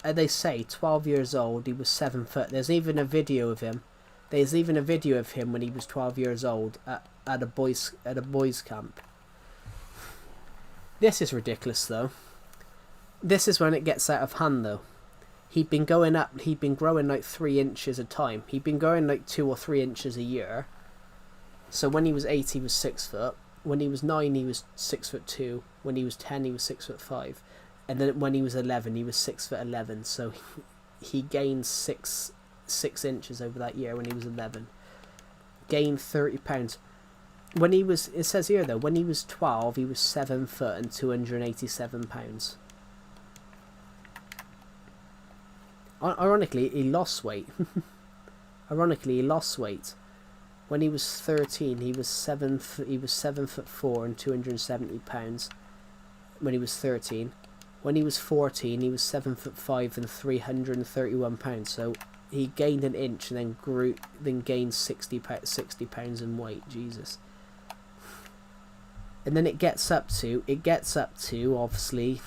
they say 12 years old, he was 7 foot. There's even a video of him. There's even a video of him when he was 12 years old at a boys camp. This is ridiculous, though. This is when it gets out of hand, though. He'd been growing like 3 inches a time. He'd been growing like 2 or 3 inches a year. So when he was 8, he was 6 foot. When he was 9, he was 6'2". When he was 10, he was 6'5". And then when he was 11, he was 6'11". So he gained 6 inches over that year when he was 11. Gained 30 pounds. When he was, it says here though, when he was 12, he was 7 foot and 287 pounds. Ironically, he lost weight. Ironically, he lost weight. When he was 13, he was 7 foot 4 and 270 pounds. When he was 13, when he was 14, he was 7 foot 5 and 331 pounds. So he gained an inch and then gained 60 pounds in weight. Jesus. And then it gets up to obviously,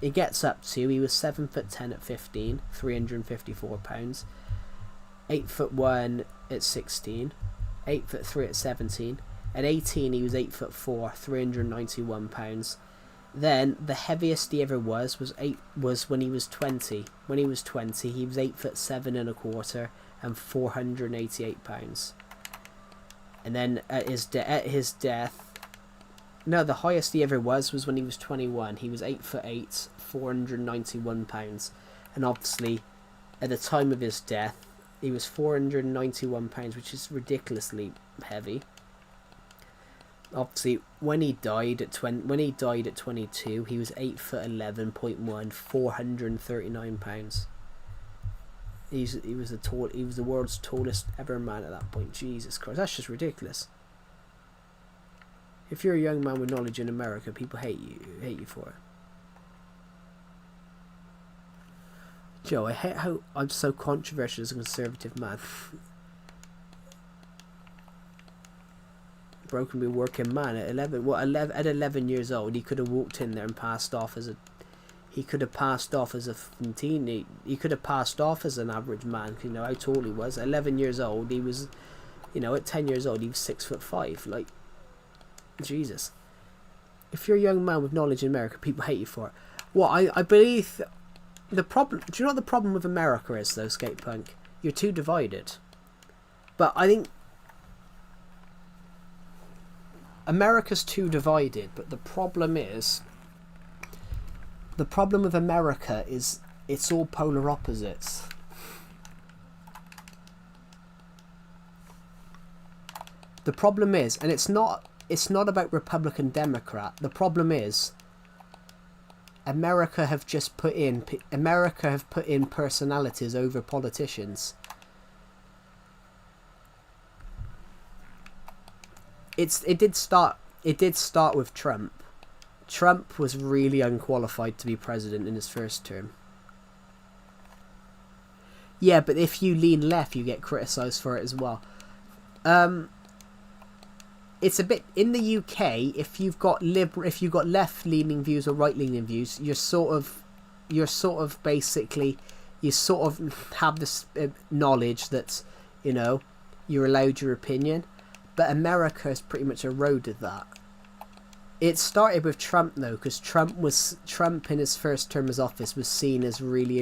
he was 7 foot 10 at 15, 354 pounds, 8 foot 1 at 16, 8 foot 3 at 17, at 18 he was 8 foot 4, 391 pounds. Then the heaviest he ever was when he was 20. When he was 20, he was 8 foot 7 and a quarter and 488 pounds. And then at his death, no, the highest he ever was when he was 21. He was 8 foot 8, 491 pounds, and obviously, at the time of his death, he was 491 pounds, which is ridiculously heavy. Obviously, when he died at 22, he was 8 foot 11.1, 439 pounds. He was the world's tallest ever man at that point. Jesus Christ, that's just ridiculous. If you're a young man with knowledge in America, people hate you for it. Joe, I hate how I'm so controversial as a conservative man. Broken be working man at 11. At 11 years old, he could have walked in there and passed off as a. He could have passed off as a teen. He could have passed off as an average man. You know how tall he was. At 11 years old, he was. You know, at 10 years old, he was 6'5". Like. Jesus. If you're a young man with knowledge in America, people hate you for it. Well, I believe the problem. Do you know what the problem with America is, though, Skate Punk? You're too divided. But I think America's too divided. But the problem with America is it's all polar opposites. The problem is, and it's not about Republican Democrat. The problem is America have put in personalities over politicians. It did start with Trump. Trump was really unqualified to be president in his first term. Yeah, but if you lean left, you get criticised for it as well. It's a bit in the UK. If you've got left-leaning views or right-leaning views, you sort of have this knowledge that, you know, you're allowed your opinion. But America has pretty much eroded that. It started with Trump though, because Trump in his first term as office was seen as really.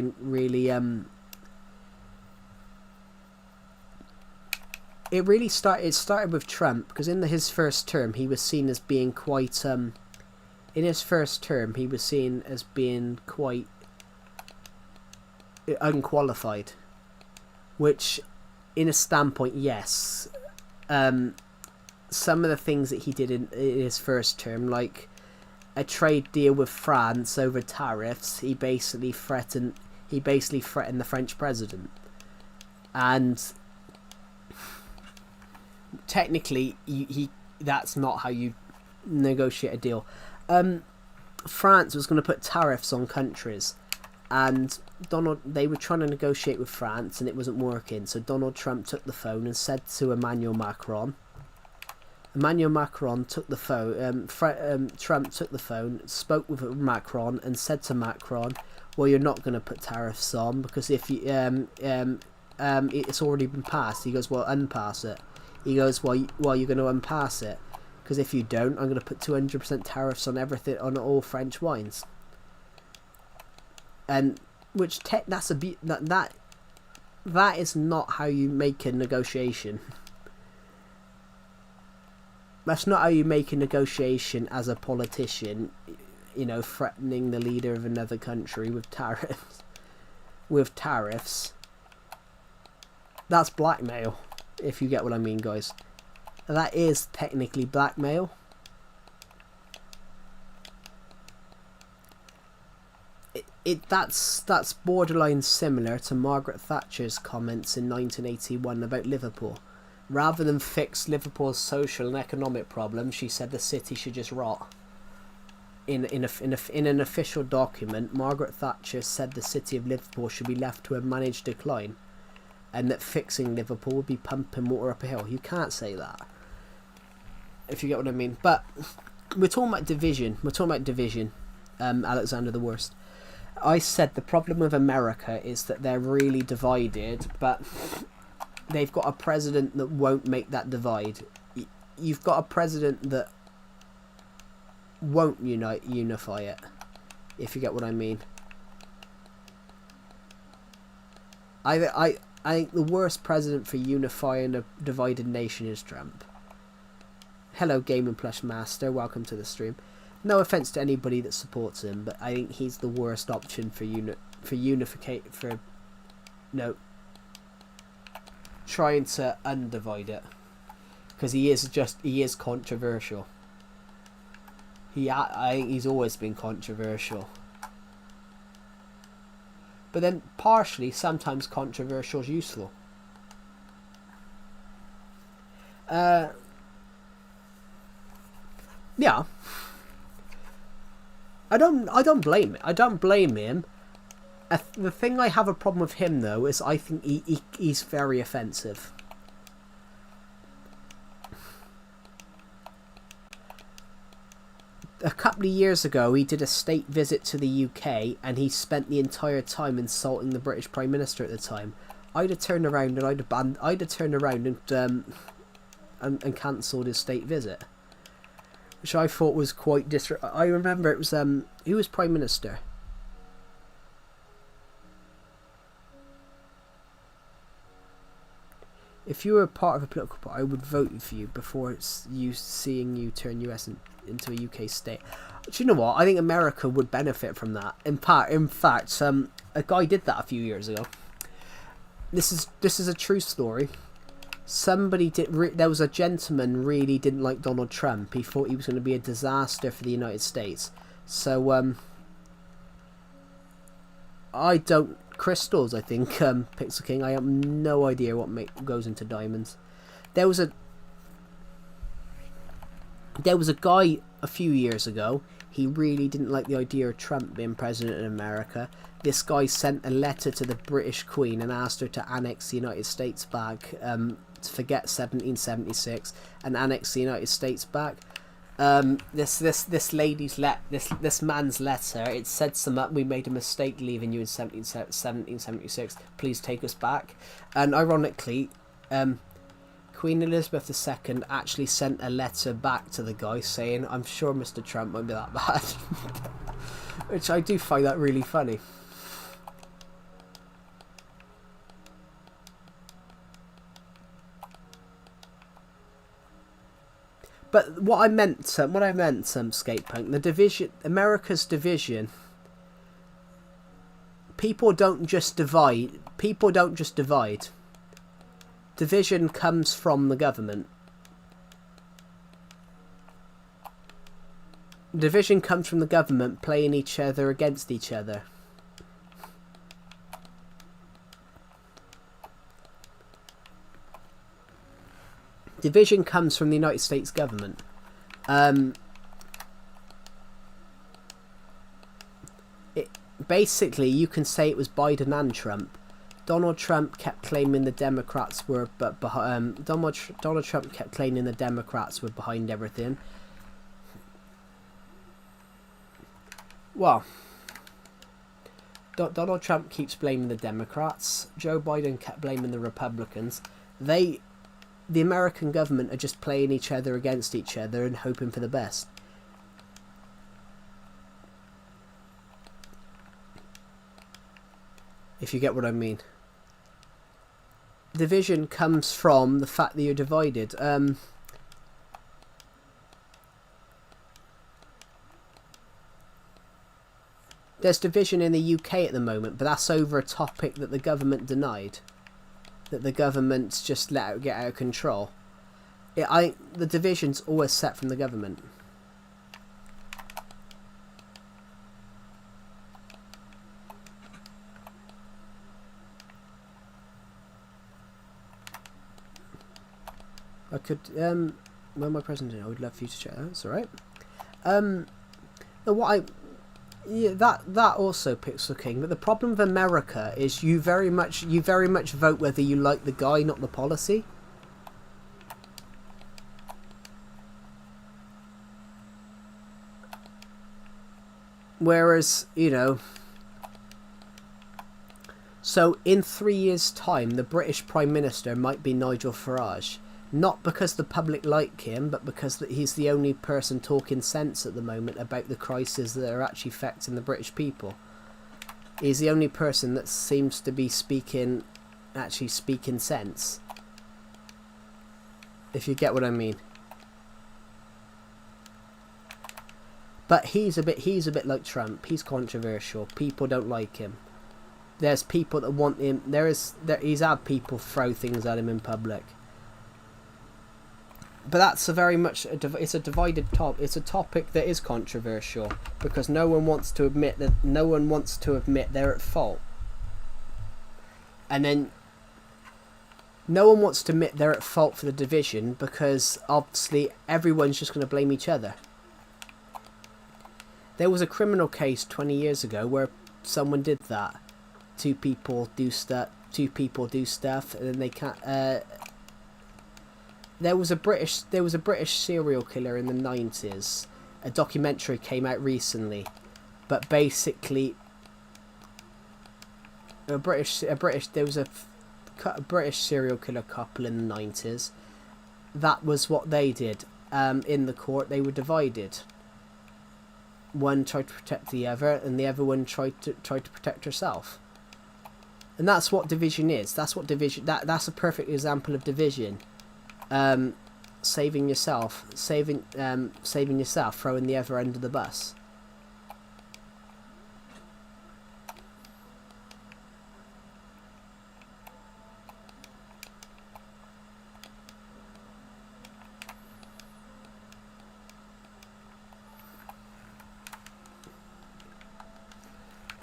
It started with Trump because in his first term he was seen as being quite unqualified, which in a standpoint, yes. Some of the things that he did in his first term, like a trade deal with France over tariffs, he basically threatened the French president, and technically, that's not how you negotiate a deal. France was going to put tariffs on countries, and they were trying to negotiate with France, and it wasn't working. So Donald Trump took the phone and said to Emmanuel Macron. Emmanuel Macron took the phone. Trump took the phone, spoke with Macron, and said to Macron, "Well, you're not going to put tariffs on because if you it's already been passed." He goes, "Well, unpass it." He goes, "Well, you're going to unpass it because if you don't, I'm going to put 200% tariffs on everything, on all French wines." And that is not how you make a negotiation. That's not how you make a negotiation as a politician, you know, threatening the leader of another country with tariffs. With tariffs. That's blackmail, if you get what I mean, guys. That is technically blackmail. That's borderline similar to Margaret Thatcher's comments in 1981 about Liverpool. Rather than fix Liverpool's social and economic problems, she said the city should just rot. In an official document, Margaret Thatcher said the city of Liverpool should be left to a managed decline, and that fixing Liverpool would be pumping water up a hill. You can't say that, if you get what I mean. But we're talking about division. Alexander the Worst. I said the problem with America is that they're really divided, but they've got a president that won't make that divide. You've got a president that won't unify it, if you get what I mean. I think the worst president for unifying a divided nation is Trump. Hello, Game & Plush Master. Welcome to the stream. No offense to anybody that supports him, but I think he's the worst option for trying to undivide it, because he is controversial. I think he's always been controversial, but then partially sometimes controversial is useful. Yeah, I don't blame him. The thing I have a problem with him though is I think he's very offensive. A couple of years ago, he did a state visit to the UK, and he spent the entire time insulting the British Prime Minister at the time. I'd have turned around and cancelled his state visit, which I thought was quite I remember it was who was Prime Minister? If you were part of a political party, I would vote for you before seeing you turn US into a UK state. Do you know what? I think America would benefit from that. In fact, a guy did that a few years ago. This is a true story. There was a gentleman really didn't like Donald Trump. He thought he was going to be a disaster for the United States. So crystals, I think, Pixel King. I have no idea what goes into diamonds. There was a guy a few years ago. He really didn't like the idea of Trump being president in America. This guy sent a letter to the British Queen and asked her to annex the United States back, to forget 1776 and annex the United States back. This man's letter, it said something: "We made a mistake leaving you in 1776. Please take us back." And ironically, Queen Elizabeth II actually sent a letter back to the guy saying, "I'm sure Mr. Trump won't be that bad," which I do find that really funny. But what I meant, Skatepunk, the division, America's division. People don't just divide. Division comes from the government. Division comes from the government playing each other against each other. Division comes from the United States government. basically, you can say it was Biden and Trump. Donald Trump kept claiming the Democrats were, Donald Trump kept claiming the Democrats were behind everything. Well, Donald Trump keeps blaming the Democrats. Joe Biden kept blaming the Republicans. The American government are just playing each other against each other and hoping for the best. If you get what I mean. Division comes from the fact that you're divided. There's division in the UK at the moment, but that's over a topic that the government denied. That the government's just get out of control. The division's always set from the government. I could, when my president, I would love for you to check that. That's alright. That also picks the king, but the problem with America is you very much vote whether you like the guy, not the policy. Whereas, you know, so in 3 years' time, the British Prime Minister might be Nigel Farage. Not because the public like him, but because he's the only person talking sense at the moment about the crises that are actually affecting the British people. He's the only person that seems to be speaking sense. If you get what I mean. But he's a bit like Trump. He's controversial. People don't like him. There's people that want him. He's had people throw things at him in public. But that's it's a divided topic. It's a topic that is controversial because no one wants to admit they're at fault. And then no one wants to admit they're at fault for the division because obviously everyone's just going to blame each other. There was a criminal case 20 years ago where someone did that. Two people do stuff, and then they can't. There was a British serial killer in the 90s. A documentary came out recently, but basically, there was a British serial killer couple in the 90s. That was what they did. In the court, they were divided. One tried to protect the other, and the other one tried to protect herself. And that's what division is. That's what division. That's a perfect example of division. Saving yourself, throwing the other end of the bus.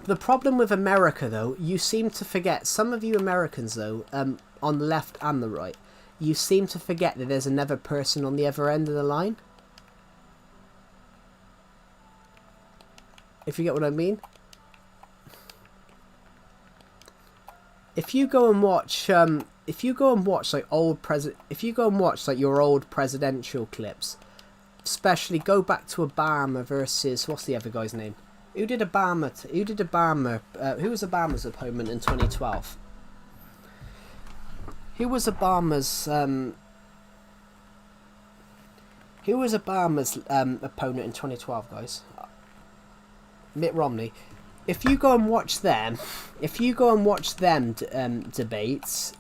The problem with America, though, you seem to forget, some of you Americans, though, on the left and the right, you seem to forget that there's another person on the other end of the line. If you get what I mean. If you go and watch like your old presidential clips, especially go back to Obama versus what's the other guy's name? Who was Obama's opponent in 2012? Who was Obama's opponent in 2012, guys? Mitt Romney. If you go and watch them debates,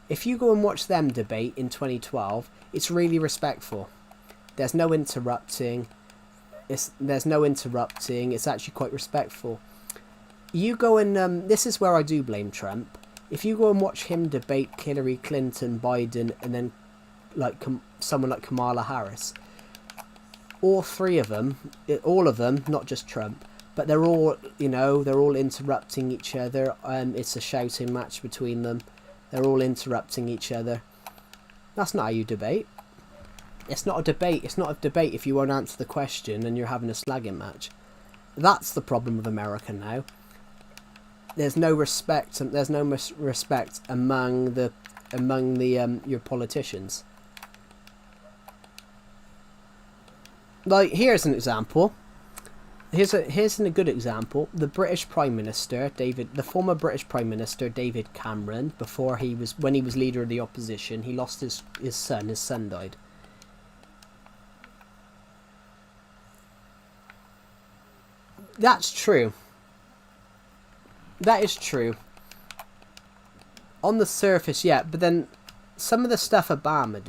if you go and watch them debate in 2012, it's really respectful. There's no interrupting. It's actually quite respectful. You go and this is where I do blame Trump. If you go and watch him debate Hillary Clinton, Biden, and then someone like Kamala Harris, all of them, not just Trump, but they're all interrupting each other. It's a shouting match between them. They're all interrupting each other. That's not how you debate. It's not a debate. It's not a debate if you won't answer the question and you're having a slagging match. That's the problem with America now. there's no respect. There's no respect among the your politicians. Like, here's an example. Here's a good example. The British Prime Minister, the former British Prime Minister David Cameron, when he was leader of the opposition, he lost his son. His son died. That's true. That is true. On the surface, yeah, but then some of the stuff Obama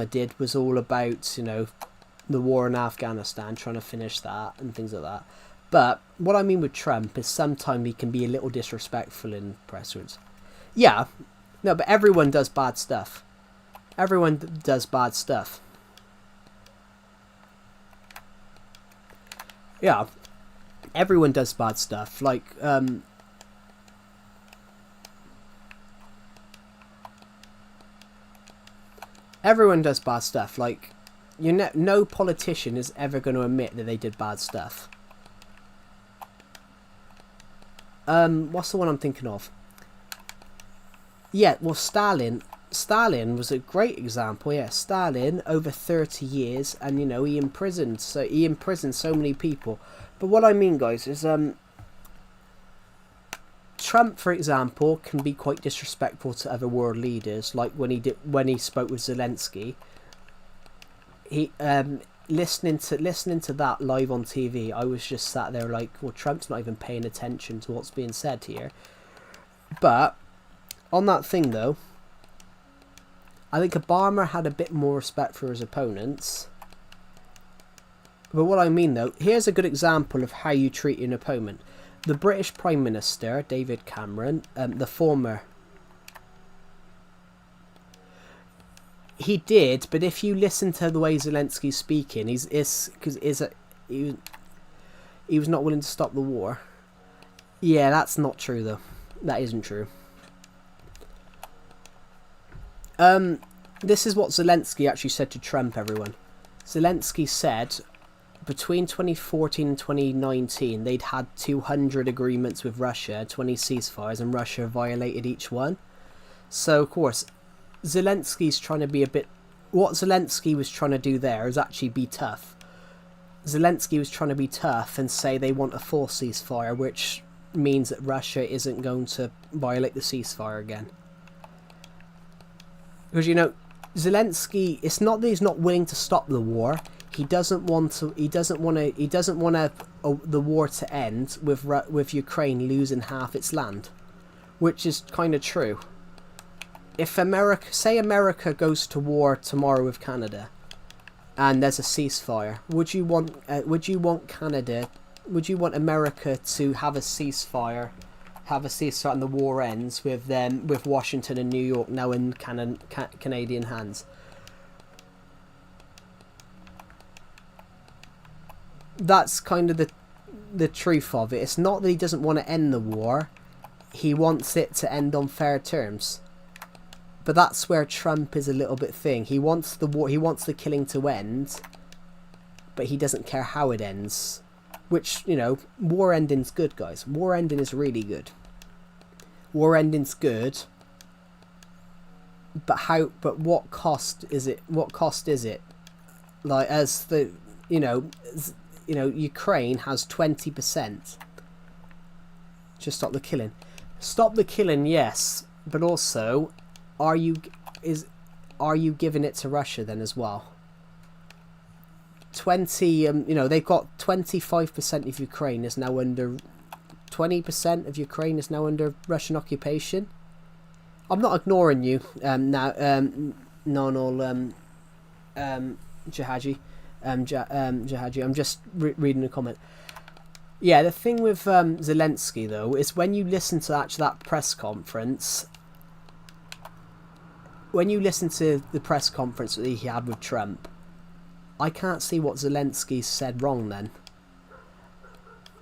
did was all about, you know, the war in Afghanistan, trying to finish that and things like that. But what I mean with Trump is sometimes he can be a little disrespectful in press rooms. Yeah, no, but everyone does bad stuff. Everyone does bad stuff. Yeah, everyone does bad stuff. Like, everyone does bad stuff. Like, no politician is ever going to admit that they did bad stuff. What's the one I'm thinking of? Yeah, well, Stalin was a great example. Yeah, Stalin, over 30 years, and, you know, he imprisoned so many people. But what I mean, guys, is Trump, for example, can be quite disrespectful to other world leaders. Like when he spoke with Zelensky. He listening to that live on TV, I was just sat there like, well, Trump's not even paying attention to what's being said here. But on that thing though, I think Obama had a bit more respect for his opponents. But what I mean though, here's a good example of how you treat an opponent. The British Prime Minister David Cameron, the former. He did, but if you listen to the way Zelensky's speaking, he was not willing to stop the war. Yeah, that's not true though. That isn't true. This is what Zelensky actually said to Trump, everyone. Zelensky said between 2014 and 2019 they'd had 200 agreements with Russia, 20 ceasefires, and Russia violated each one. So of course Zelensky's trying to be a bit... What Zelensky was trying to do there is actually be tough. Zelensky was trying to be tough and say they want a full ceasefire, which means that Russia isn't going to violate the ceasefire again. Because, you know, Zelensky, it's not that he's not willing to stop the war. He doesn't want the war to end with Ukraine losing half its land, which is kind of true. If America goes to war tomorrow with Canada, and there's a ceasefire, would you want America to have a ceasefire, and the war ends with Washington and New York now in Canadian hands? That's kind of the truth of it. It's not that he doesn't want to end the war; he wants it to end on fair terms. But that's where Trump is a little bit thing. He wants the war, he wants the killing to end, but he doesn't care how it ends. Which, you know, war ending's good, guys. War ending is really good. War ending's good. But what cost is it? What cost is it? Like, as the, you know, Ukraine has 20%. Just stop the killing. Stop the killing, yes, but also, are you giving it to Russia then as well? 'They've got 25% of Ukraine is now under 20% of Ukraine is now under Russian occupation. I'm not ignoring you now, Jihadi, Jihadi. I'm just reading a comment. Yeah, the thing with Zelensky though is when you listen to that press conference. When you listen to the press conference that he had with Trump, I can't see what Zelensky said wrong then.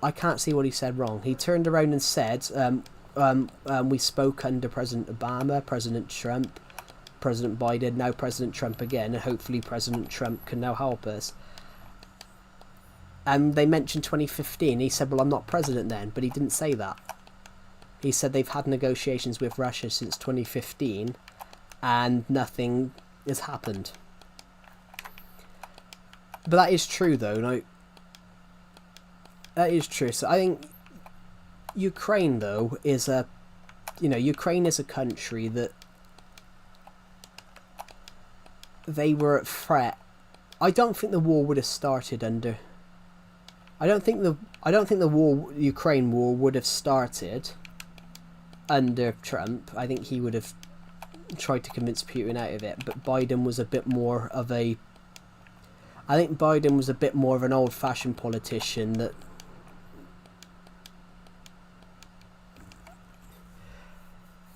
I can't see what he said wrong. He turned around and said, we spoke under President Obama, President Trump, President Biden, now President Trump again, and hopefully President Trump can now help us. And they mentioned 2015. He said, well, I'm not president then, but he didn't say that. He said they've had negotiations with Russia since 2015 and nothing has happened. But that is true, though. No, that is true. So I think Ukraine, though, is a... Ukraine is a country that they were at threat. I don't think the war would have started under... I don't think the Ukraine war would have started under Trump. I think he would have tried to convince Putin out of it. But Biden was a bit more of a... I think Biden was a bit more of an old-fashioned politician that...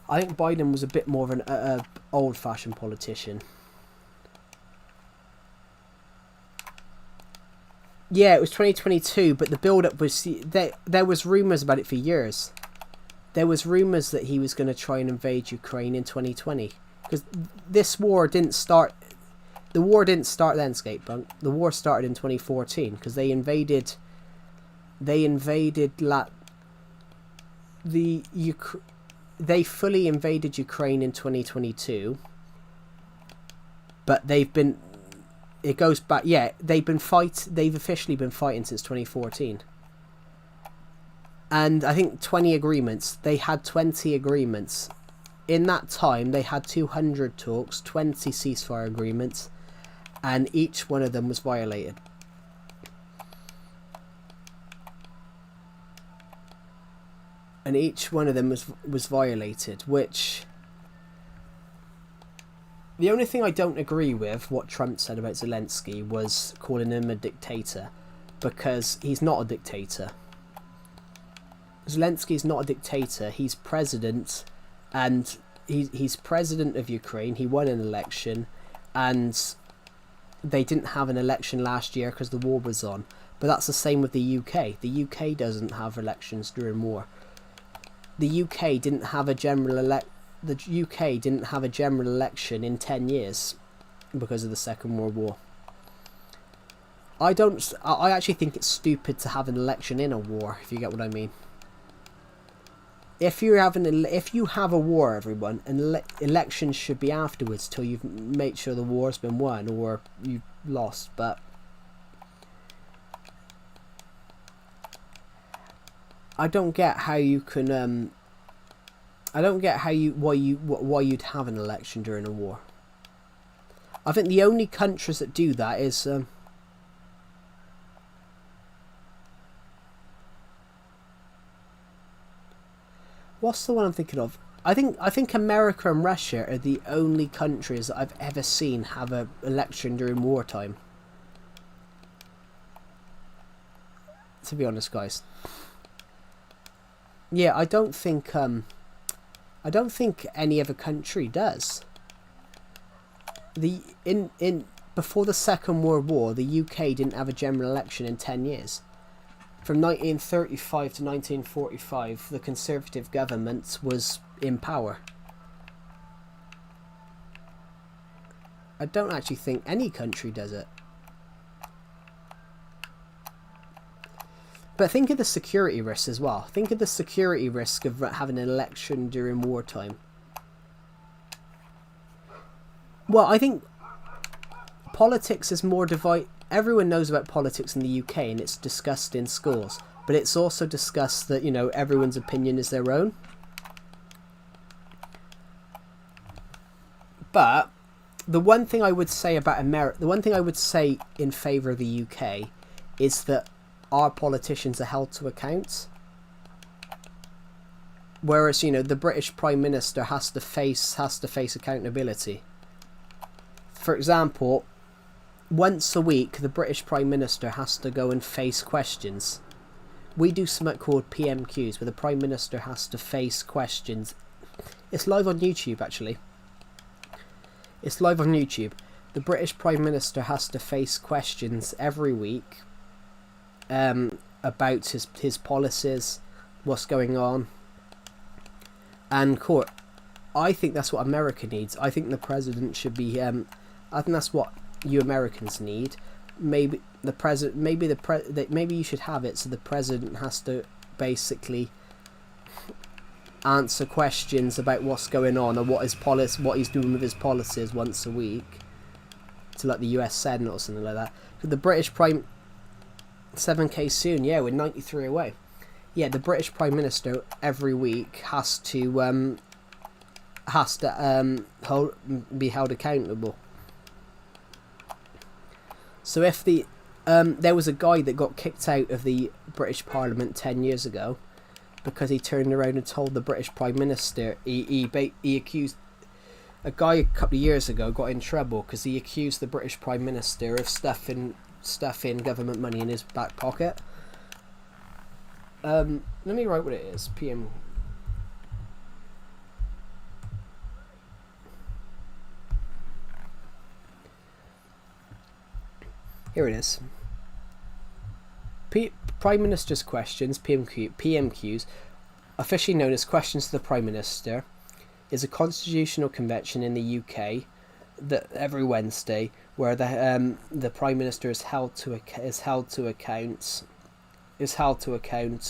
I think Biden was a bit more of an old-fashioned politician. Yeah, it was 2022, but the build-up was... There was rumours about it for years. There was rumours that he was going to try and invade Ukraine in 2020. Because this war didn't start... The war didn't start then, Skatepunk. The war started in 2014, because they invaded... They fully invaded Ukraine in 2022. But they've been... It goes back... Yeah, they've officially been fighting since 2014. And I think 20 agreements. They had 20 agreements. In that time, they had 200 talks, 20 ceasefire agreements, and each one of them was violated. And each one of them was violated, which... The only thing I don't agree with, what Trump said about Zelensky, was calling him a dictator, because he's not a dictator. Zelensky is not a dictator. He's president, and he's president of Ukraine. He won an election, and they didn't have an election last year because the war was on. But that's the same with the UK. The UK doesn't have elections during war. The UK didn't have a general election in 10 years because of the Second World War. I actually think it's stupid to have an election in a war, if you get what I mean. If you have a war, everyone, and elections should be afterwards till you've made sure the war's been won or you've lost. But I don't get how you can. I don't get why you'd have an election during a war. I think the only countries that do that is. What's the one I'm thinking of? I think America and Russia are the only countries that I've ever seen have an election during wartime. To be honest, guys. Yeah, I don't think any other country does. Before the Second World War, the UK didn't have a general election in 10 years. From 1935 to 1945, the Conservative government was in power. I don't actually think any country does it. But think of the security risk as well. Think of the security risk of having an election during wartime. Well, I think politics is more divided. Everyone knows about politics in the UK and it's discussed in schools. But it's also discussed that, everyone's opinion is their own. But the one thing I would say about America, the one thing I would say in favour of the UK is that our politicians are held to account. Whereas, the British Prime Minister has to face accountability. For example, once a week, the British Prime Minister has to go and face questions. We do something called PMQs, where the Prime Minister has to face questions. It's live on YouTube, actually. It's live on YouTube. The British Prime Minister has to face questions every week about his policies, what's going on, and court. I think that's what America needs. I think the president should be... I think that's what you Americans need. maybe maybe you should have it so the president has to basically answer questions about what's going on or what he's doing with his policies once a week to like the US Senate or something like that. The British Prime 7k soon, yeah, we're 93 away. Yeah, the British Prime Minister every week has to be held accountable. So if there was a guy that got kicked out of the British Parliament 10 years ago because he turned around and told the British Prime Minister he accused a guy a couple of years ago, got in trouble because he accused the British Prime Minister of stuffing government money in his back pocket. Let me write what it is. PM. Here it is. Prime Minister's questions, PMQs, officially known as questions to the Prime Minister, is a constitutional convention in the UK that every Wednesday where the Prime Minister is held to account,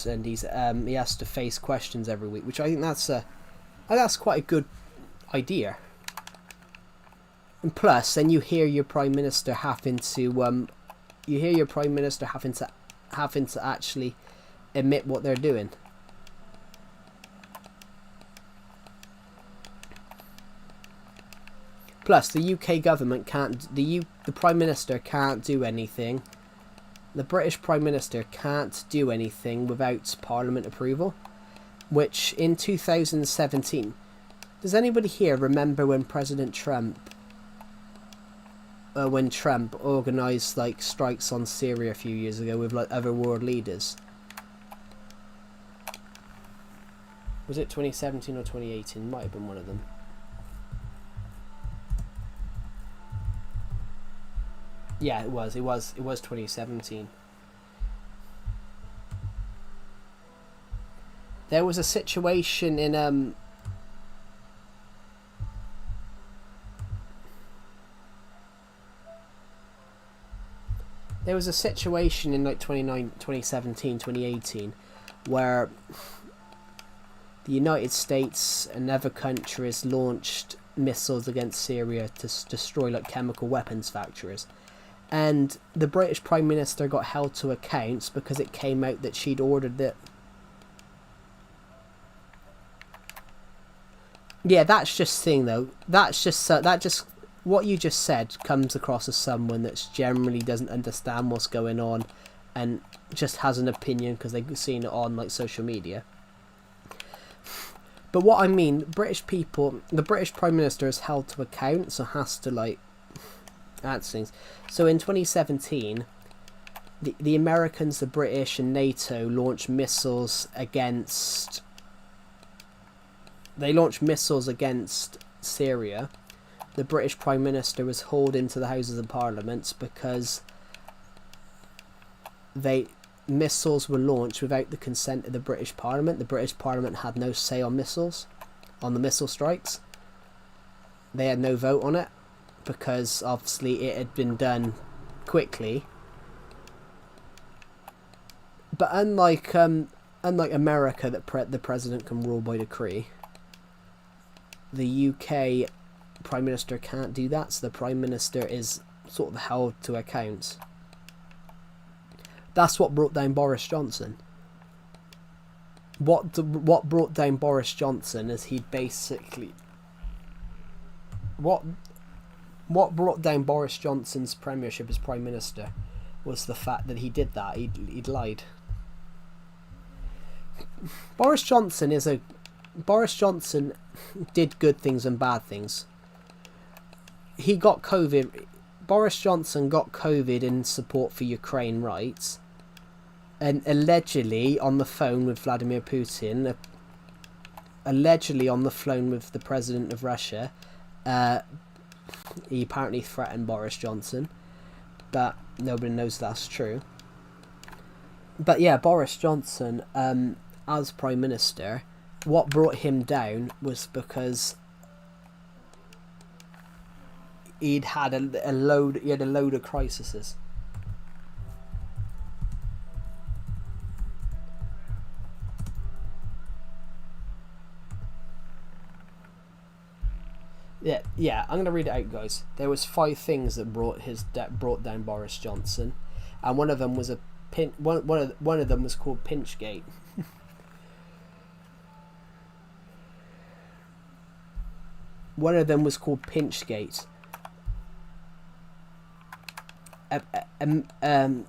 and he has to face questions every week, which I think that's quite a good idea. And plus, then you hear your Prime Minister having to actually admit what they're doing. Plus, the UK government can't. The Prime Minister can't do anything. The British Prime Minister can't do anything without Parliament approval. Which in 2017, does anybody here remember when President Trump? When Trump organised like strikes on Syria a few years ago with like other world leaders. Was it 2017 or 2018? Might have been one of them. Yeah, it was 2017. There was a situation in like 2017, 2018 where the United States and other countries launched missiles against Syria to destroy like chemical weapons factories. And the British Prime Minister got held to account because it came out that she'd ordered it. Yeah, that's just thing though. That's just what you just said comes across as someone that generally doesn't understand what's going on and just has an opinion because they've seen it on like social media. But what I mean, British people, the British Prime Minister is held to account, so has to like answer things. So in 2017, the Americans, the British and NATO launched missiles against Syria. The British Prime Minister was hauled into the Houses of Parliament because missiles were launched without the consent of the British Parliament. The British Parliament had no say on the missile strikes. They had no vote on it because obviously it had been done quickly. But unlike America, that the president can rule by decree, the UK Prime Minister can't do that, so the Prime Minister is sort of held to account. That's what brought down Boris Johnson. What brought down Boris Johnson is he basically... What brought down Boris Johnson's premiership as Prime Minister was the fact that he did that. He'd lied. Boris Johnson did good things and bad things. He got COVID. Boris Johnson got COVID in support for Ukraine rights, and allegedly on the phone with Vladimir Putin, allegedly on the phone with the president of Russia, he apparently threatened Boris Johnson, but nobody knows that's true. But yeah, Boris Johnson, as Prime Minister, what brought him down was because he had a load of crises. Yeah. I'm gonna read it out, guys. There was 5 things that brought down Boris Johnson, and one of them was one of them was called Pinchgate. One of them was called Pinchgate. A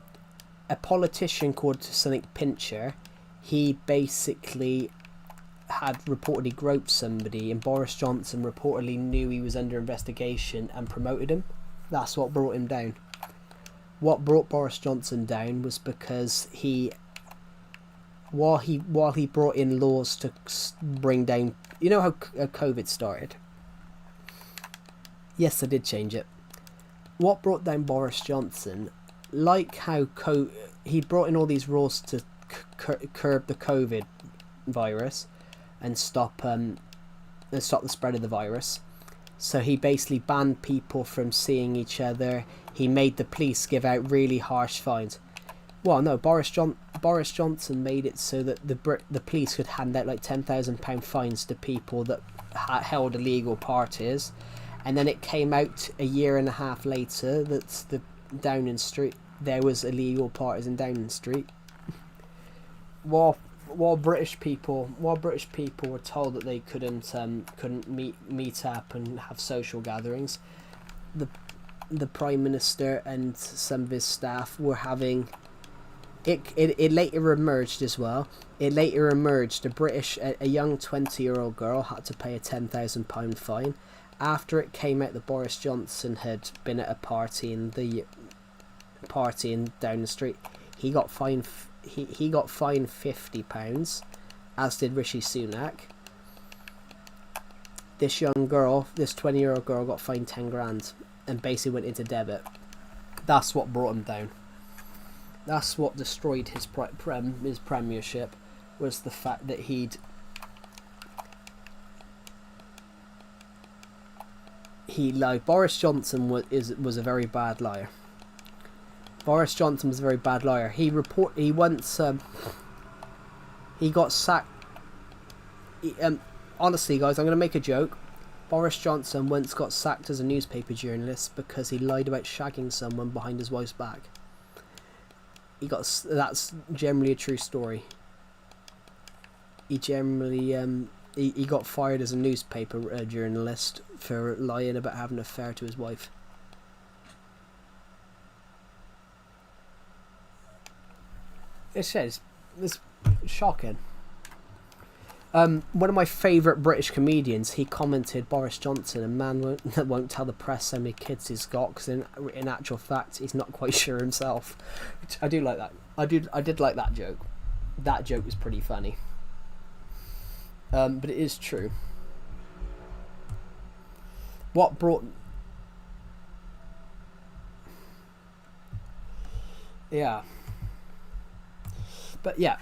politician called something Pincher. He basically had reportedly groped somebody, and Boris Johnson reportedly knew he was under investigation and promoted him. That's what brought him down. What brought Boris Johnson down was because while he brought in laws to bring down, you know how COVID started. Yes, I did change it. What brought down Boris Johnson, like how he brought in all these rules to curb the COVID virus and stop the spread of the virus. So he basically banned people from seeing each other. He made the police give out really harsh fines. Well, no, Boris Johnson made it so that the police could hand out like £10,000 fines to people that held illegal parties, and then it came out a year and a half later that the Downing Street there was illegal parties in Downing Street. While British people were told that they couldn't meet up and have social gatherings, the Prime Minister and some of his staff were having. It later emerged as well. It later emerged a young 20-year-old girl had to pay a £10,000 fine after it came out that Boris Johnson had been at a party in Downing Street. He got fined £50, as did Rishi Sunak. This young girl, this 20-year-old girl, got fined 10 grand and basically went into debit. That's what brought him down. That's what destroyed his premiership, was the fact that he lied. Boris Johnson was a very bad liar. Boris Johnson was a very bad liar. He got sacked. Honestly, guys, I'm going to make a joke. Boris Johnson once got sacked as a newspaper journalist because he lied about shagging someone behind his wife's back. That's generally a true story. He got fired as a newspaper journalist for lying about having an affair to his wife. It's shocking. One of my favourite British comedians, he commented, Boris Johnson, a man that won't tell the press how many kids he's got, because in actual fact he's not quite sure himself. I do like that. I did like that joke. That joke was pretty funny. But it is true. What brought... Yeah. But yeah.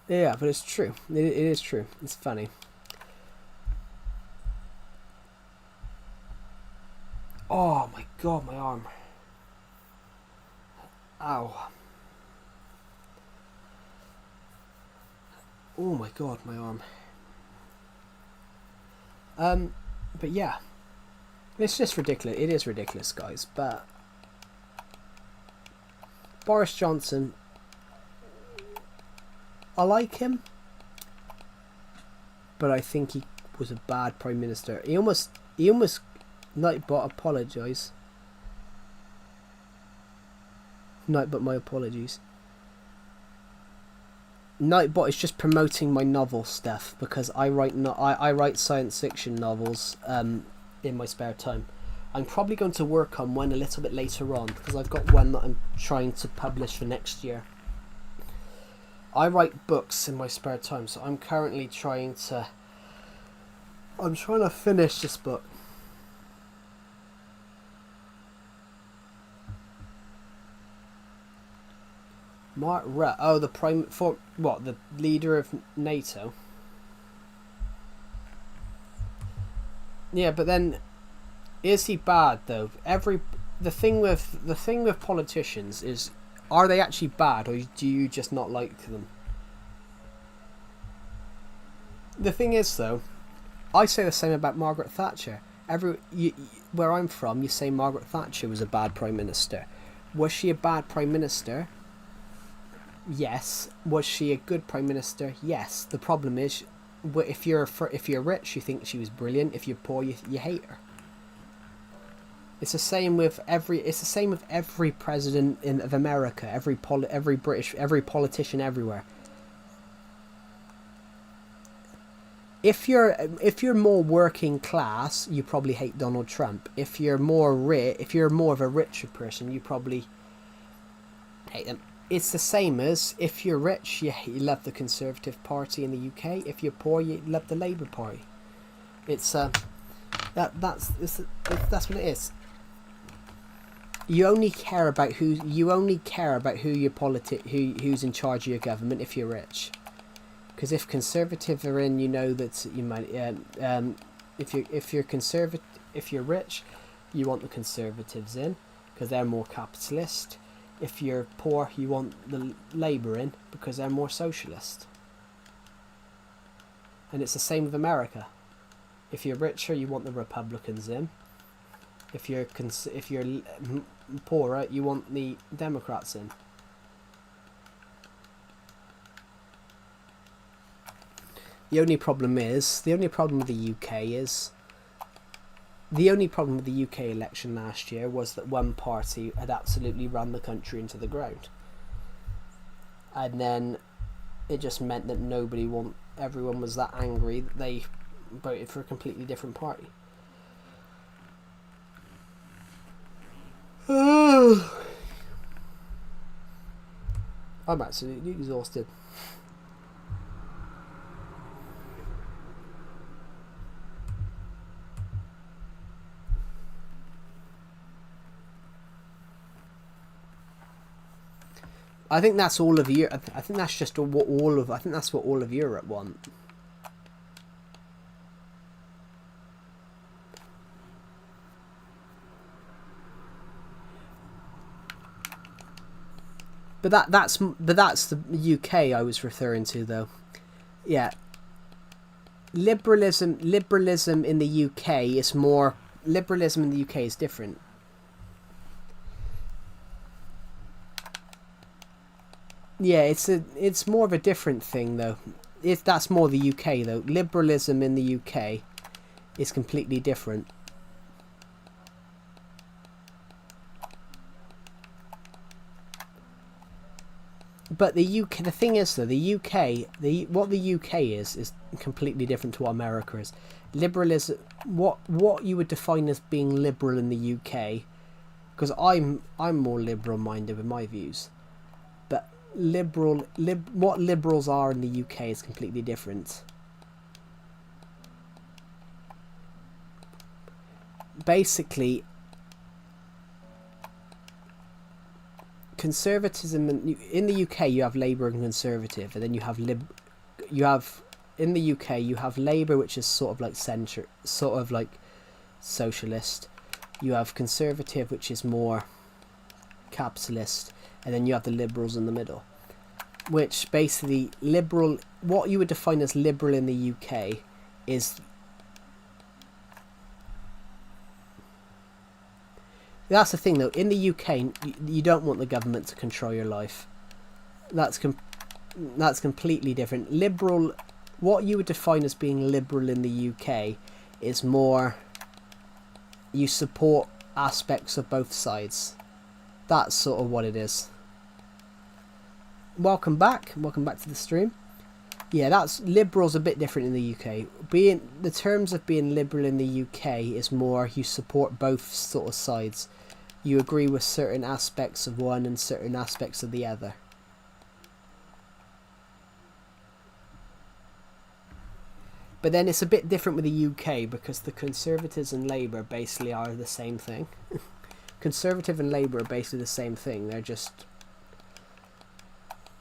Yeah, but it's true. It is true. It's funny. Oh my god, my arm. Ow. Oh my god, my arm. But yeah. It's just ridiculous. It is ridiculous, guys. But Boris Johnson, I like him, but I think he was a bad Prime Minister. He almost Nightbot, apologise. Nightbot, my apologies. Nightbot is just promoting my novel stuff because I write science fiction novels in my spare time. I'm probably going to work on one a little bit later on because I've got one that I'm trying to publish for next year. I write books in my spare time, so I'm currently trying to finish this book. Mark Rutte. Oh, the leader of NATO? Yeah, but then Is he bad though? The thing with politicians is, are they actually bad, or do you just not like them? The thing is though, I say the same about Margaret Thatcher. Where I'm from, you say Margaret Thatcher was a bad prime minister. Was she a bad prime minister? Yes. Was she a good prime minister? Yes. The problem is, if you're rich, you think she was brilliant. If you're poor, you hate her. It's the same with every president of America, every politician everywhere. If you're more working class, you probably hate Donald Trump. If you're more of a richer person, you probably hate them. It's the same as, if you're rich, you love the Conservative Party in the UK. If you're poor, you love the Labour Party. It's that's what it is. You only care about who's in charge of your government if you're rich. Because if Conservative are in, you know that you might. If you're rich, you want the Conservatives in because they're more capitalist. If you're poor, you want the Labour in because they're more socialist. And it's the same with America. If you're richer, you want the Republicans in. If you're poorer, you want the Democrats in. The only problem with the UK election last year was that one party had absolutely run the country into the ground. And then it just meant that everyone was that angry that they voted for a completely different party. I'm absolutely exhausted. I think that's all of Europe. I think that's just what all of Europe want. But that's the UK I was referring to though. Yeah. Liberalism in the UK is more. Liberalism in the UK is different. Yeah, it's more of a different thing though. That's more the UK though. Liberalism in the UK is completely different. But the thing is though, what the UK is completely different to what America is. Liberalism, what you would define as being liberal in the UK, because I'm more liberal minded with my views. But what liberals are in the UK is completely different. Basically, conservatism in the UK, you have Labour and Conservative, and then you have in the UK you have Labour, which is sort of like centre, sort of like socialist. You have Conservative, which is more capitalist, and then you have the Liberals in the middle, which basically what you would define as liberal in the UK is. That's the thing though, in the UK you don't want the government to control your life. That's completely different. Liberal, what you would define as being liberal in the UK is more, you support aspects of both sides. That's sort of what it is. Welcome back to the stream. Yeah, that's liberal's a bit different in the UK. The terms of being liberal in the UK is more you support both sort of sides. You agree with certain aspects of one and certain aspects of the other. But then it's a bit different with the UK because the Conservatives and Labour basically are the same thing. Conservative and Labour are basically the same thing. They're just...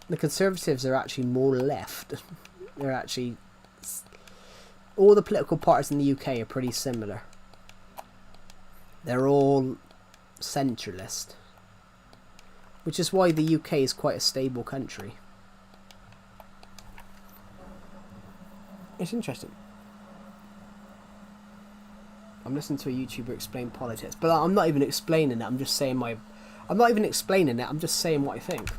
The Conservatives are actually more left. They're actually... All the political parties in the UK are pretty similar. They're all centralist, which is why the UK is quite a stable country. It's interesting. I'm listening to a YouTuber explain politics, but I'm not even explaining it. I'm just saying I'm not even explaining it. I'm just saying what I think.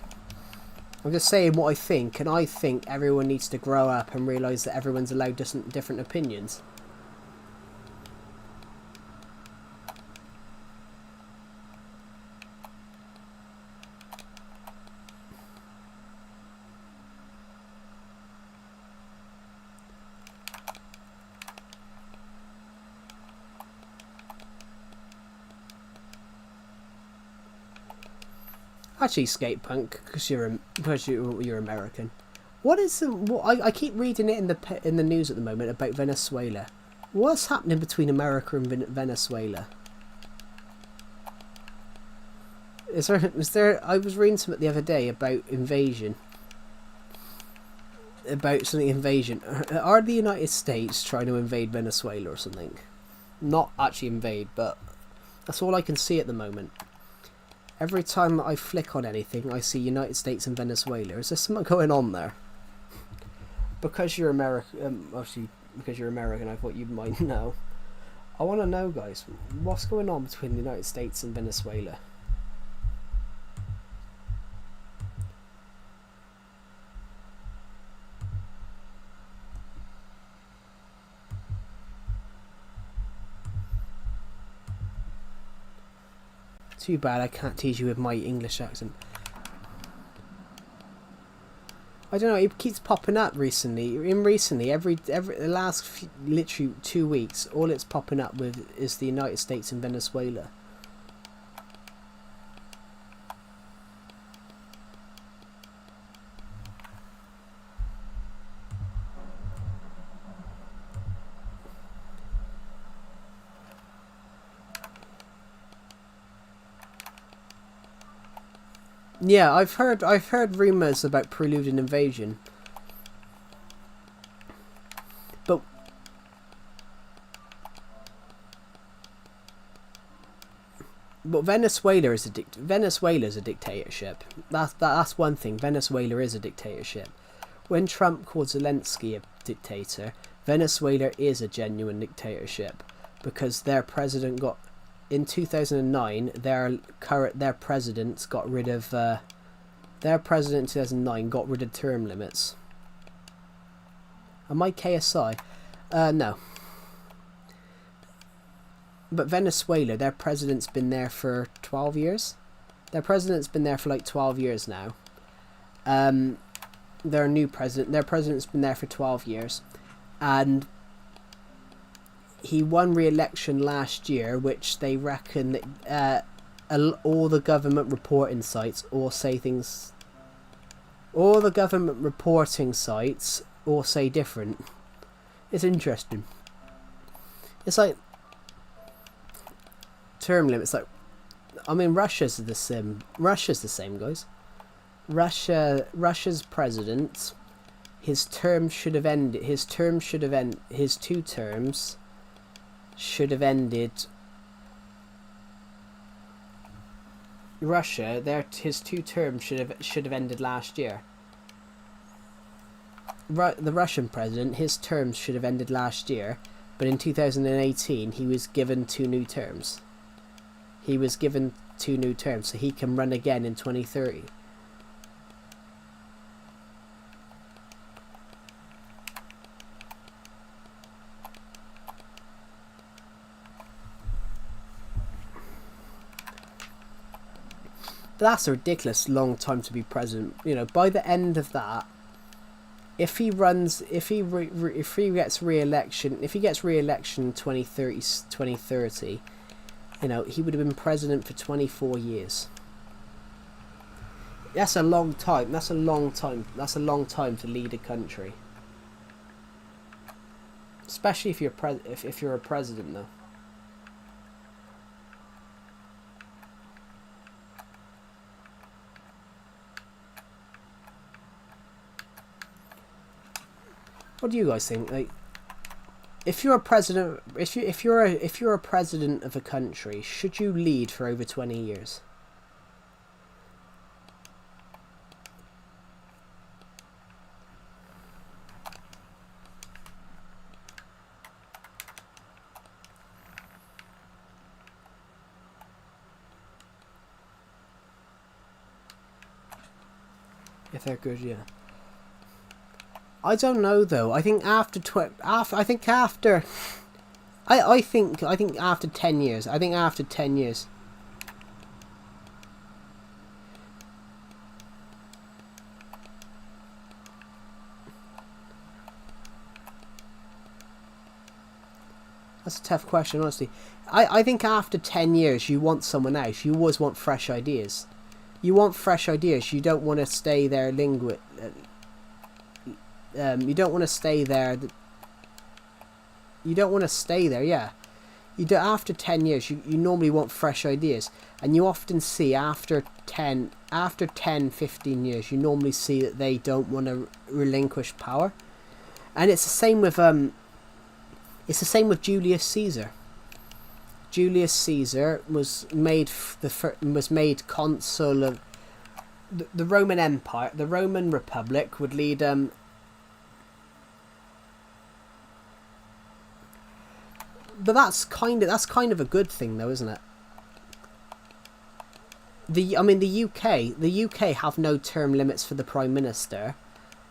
I'm just saying what I think, and I think everyone needs to grow up and realise that everyone's allowed different opinions. Actually, skate punk, because you're American. What is I keep reading it in the news at the moment about Venezuela. What's happening between America and Venezuela? Is there? I was reading something the other day about invasion. About something invasion. Are the United States trying to invade Venezuela or something? Not actually invade, but that's all I can see at the moment. Every time I flick on anything, I see United States and Venezuela. Is there something going on there? Because you're American, obviously, because you're American, I thought you might know. I want to know, guys, what's going on between the United States and Venezuela? Too bad I can't teach you with my English accent. I don't know, it keeps popping up recently. Every the last literally 2 weeks, all it's popping up with is the United States and Venezuela. Yeah, I've heard rumours about preluding invasion. But Venezuela is a dictatorship. That's one thing. Venezuela is a dictatorship. When Trump called Zelensky a dictator, Venezuela is a genuine dictatorship because their president got in 2009. Their president got rid of their president in 2009 got rid of term limits. Am I KSI? No. But Venezuela, their president's been there for 12 years. Their president's been there for like 12 years now. Their new president, their president's been there for 12 years. And he won re-election last year, which they reckon all the government reporting sites all say things. All the government reporting sites all say different. It's interesting. It's like term limits. Like, I mean, Russia's the same, guys. Russia's president, his term should have ended. His 2 terms should have ended. His 2 terms should have ended last year. The Russian president, his terms should have ended last year, but in 2018 he was given 2 new terms. He was given 2 new terms, so he can run again in 2030. But that's a ridiculous long time to be president. You know, by the end of that, if he gets re-election in 2030, you know, he would have been president for 24 years. That's a long time. That's a long time to lead a country. Especially if you're if you're a president, though. What do you guys think? Like, If you're a president, if you're a president of a country, should you lead for over 20 years? If they're good, yeah. I don't know though. I think after I think after 10 years. I think after 10 years. That's a tough question, honestly. I think after 10 years you want someone else. You always want fresh ideas. You want fresh ideas. You don't want to stay there you don't want to stay there. You don't want to stay there, yeah. After 10 years, you normally want fresh ideas. And you often see after 10, 15 years, you normally see that they don't want to relinquish power. And it's the same with Julius Caesar. Julius Caesar was made consul of the Roman Empire. The Roman Republic would lead but that's kind of a good thing though, isn't it? The UK have no term limits for the Prime Minister,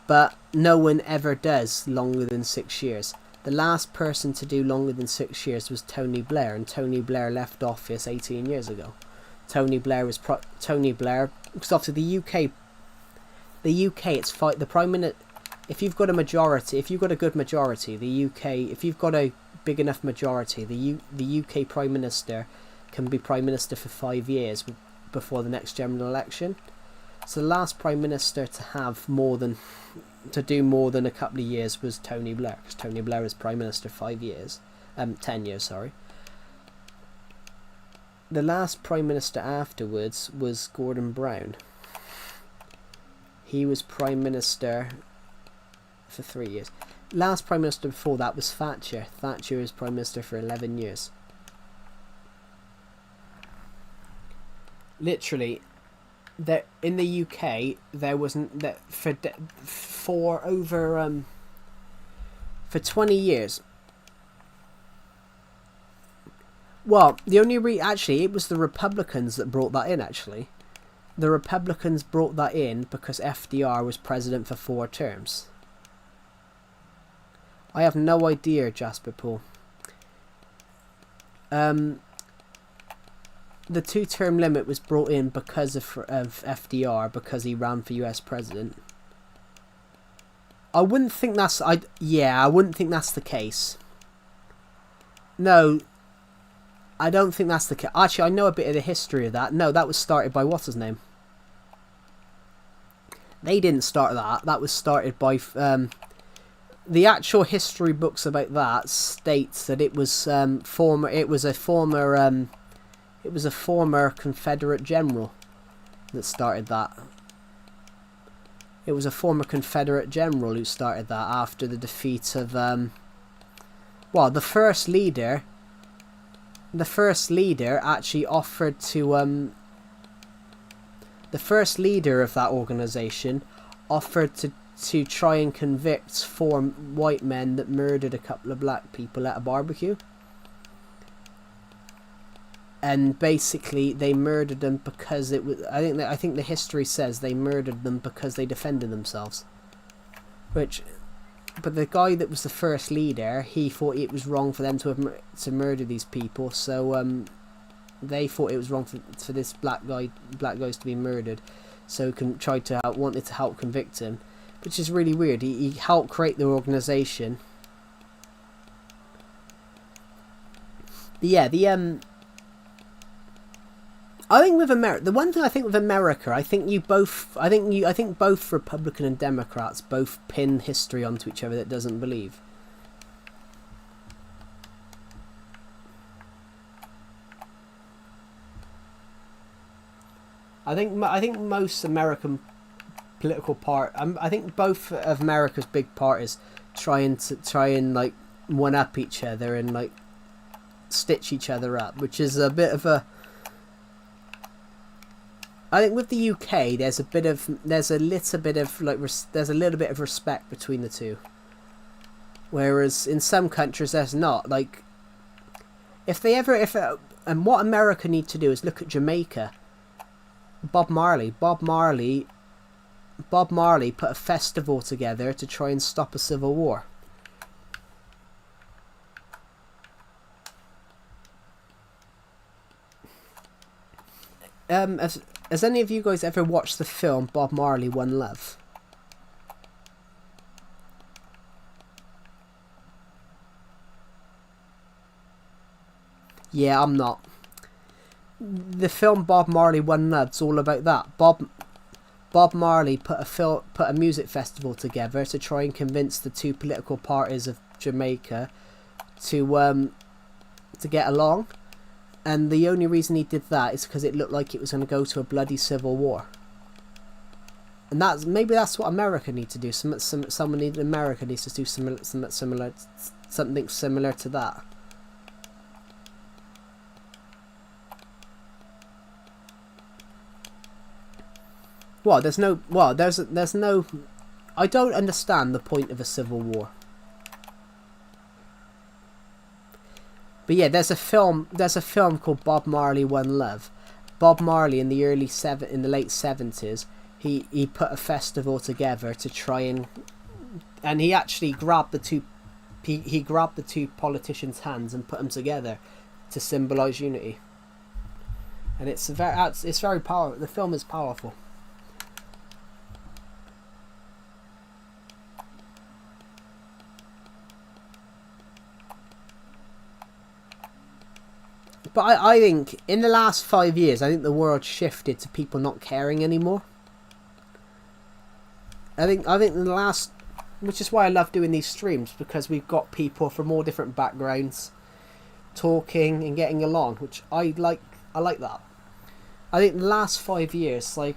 but no one ever does longer than 6 years. The last person to do longer than 6 years was Tony Blair, and Tony Blair left office 18 years ago. Tony Blair, because obviously the UK, it's the Prime Minister. If you've got a majority, if you've got a good majority, the UK, if you've got a big enough majority, the UK Prime Minister can be Prime Minister for 5 years before the next general election. So the last Prime Minister to do more than a couple of years was Tony Blair, because Tony Blair was Prime Minister 10 years, sorry. The last Prime Minister afterwards was Gordon Brown. He was Prime Minister for 3 years. Last Prime Minister before that was Thatcher. Thatcher was Prime Minister for 11 years. Literally, in the UK there wasn't that for 20 years. Well, actually it was the Republicans that brought that in. Actually, the Republicans brought that in because FDR was president for 4 terms. I have no idea, Jasper Paul. The 2-term limit was brought in because of FDR, because he ran for US president. I wouldn't think that's I wouldn't think that's the case. No, I don't think that's the case. Actually, I know a bit of the history of that. No, that was started by what's his name. They didn't start that. That was started by the actual history books about that states that it was a former Confederate general that started that. It was a former Confederate general who started that after the defeat of the first leader actually offered to the first leader of that organization offered to try and convict 4 white men that murdered a couple of black people at a barbecue. And basically they murdered them because it was I think the history says they murdered them because they defended themselves. But the guy that was the first leader, he thought it was wrong for them to murder these people, so they thought it was wrong for this black guys to be murdered, so wanted to help convict him. Which is really weird. He helped create the organization. But yeah, I think with America, the one thing I think with America, I think both Republican and Democrats both pin history onto each other that doesn't believe. I think most American political I think both of America's big parties try and like one up each other and like stitch each other up, which is a bit of a. I think with the UK, there's a little bit of respect between the two, whereas in some countries there's not. Like, and what America need to do is look at Jamaica. Bob Marley put a festival together to try and stop a civil war. Has any of you guys ever watched the film Bob Marley, One Love? Yeah, I'm not. The film Bob Marley, One Love's all about that. Bob Marley put a music festival together to try and convince the two political parties of Jamaica to get along. And the only reason he did that is because it looked like it was going to go to a bloody civil war. And maybe that's what America needs to do. Someone in America needs to do something similar to that. Well, there's no. I don't understand the point of a civil war. But yeah, there's a film called Bob Marley, One Love. Bob Marley in the late 70s, he put a festival together to try and he actually grabbed the two politicians' hands and put them together to symbolize unity. And it's very powerful. The film is powerful. But I think in the last 5 years, I think the world shifted to people not caring anymore. I think in the last, which is why I love doing these streams, because we've got people from all different backgrounds talking and getting along, which I like that. I think the last 5 years, I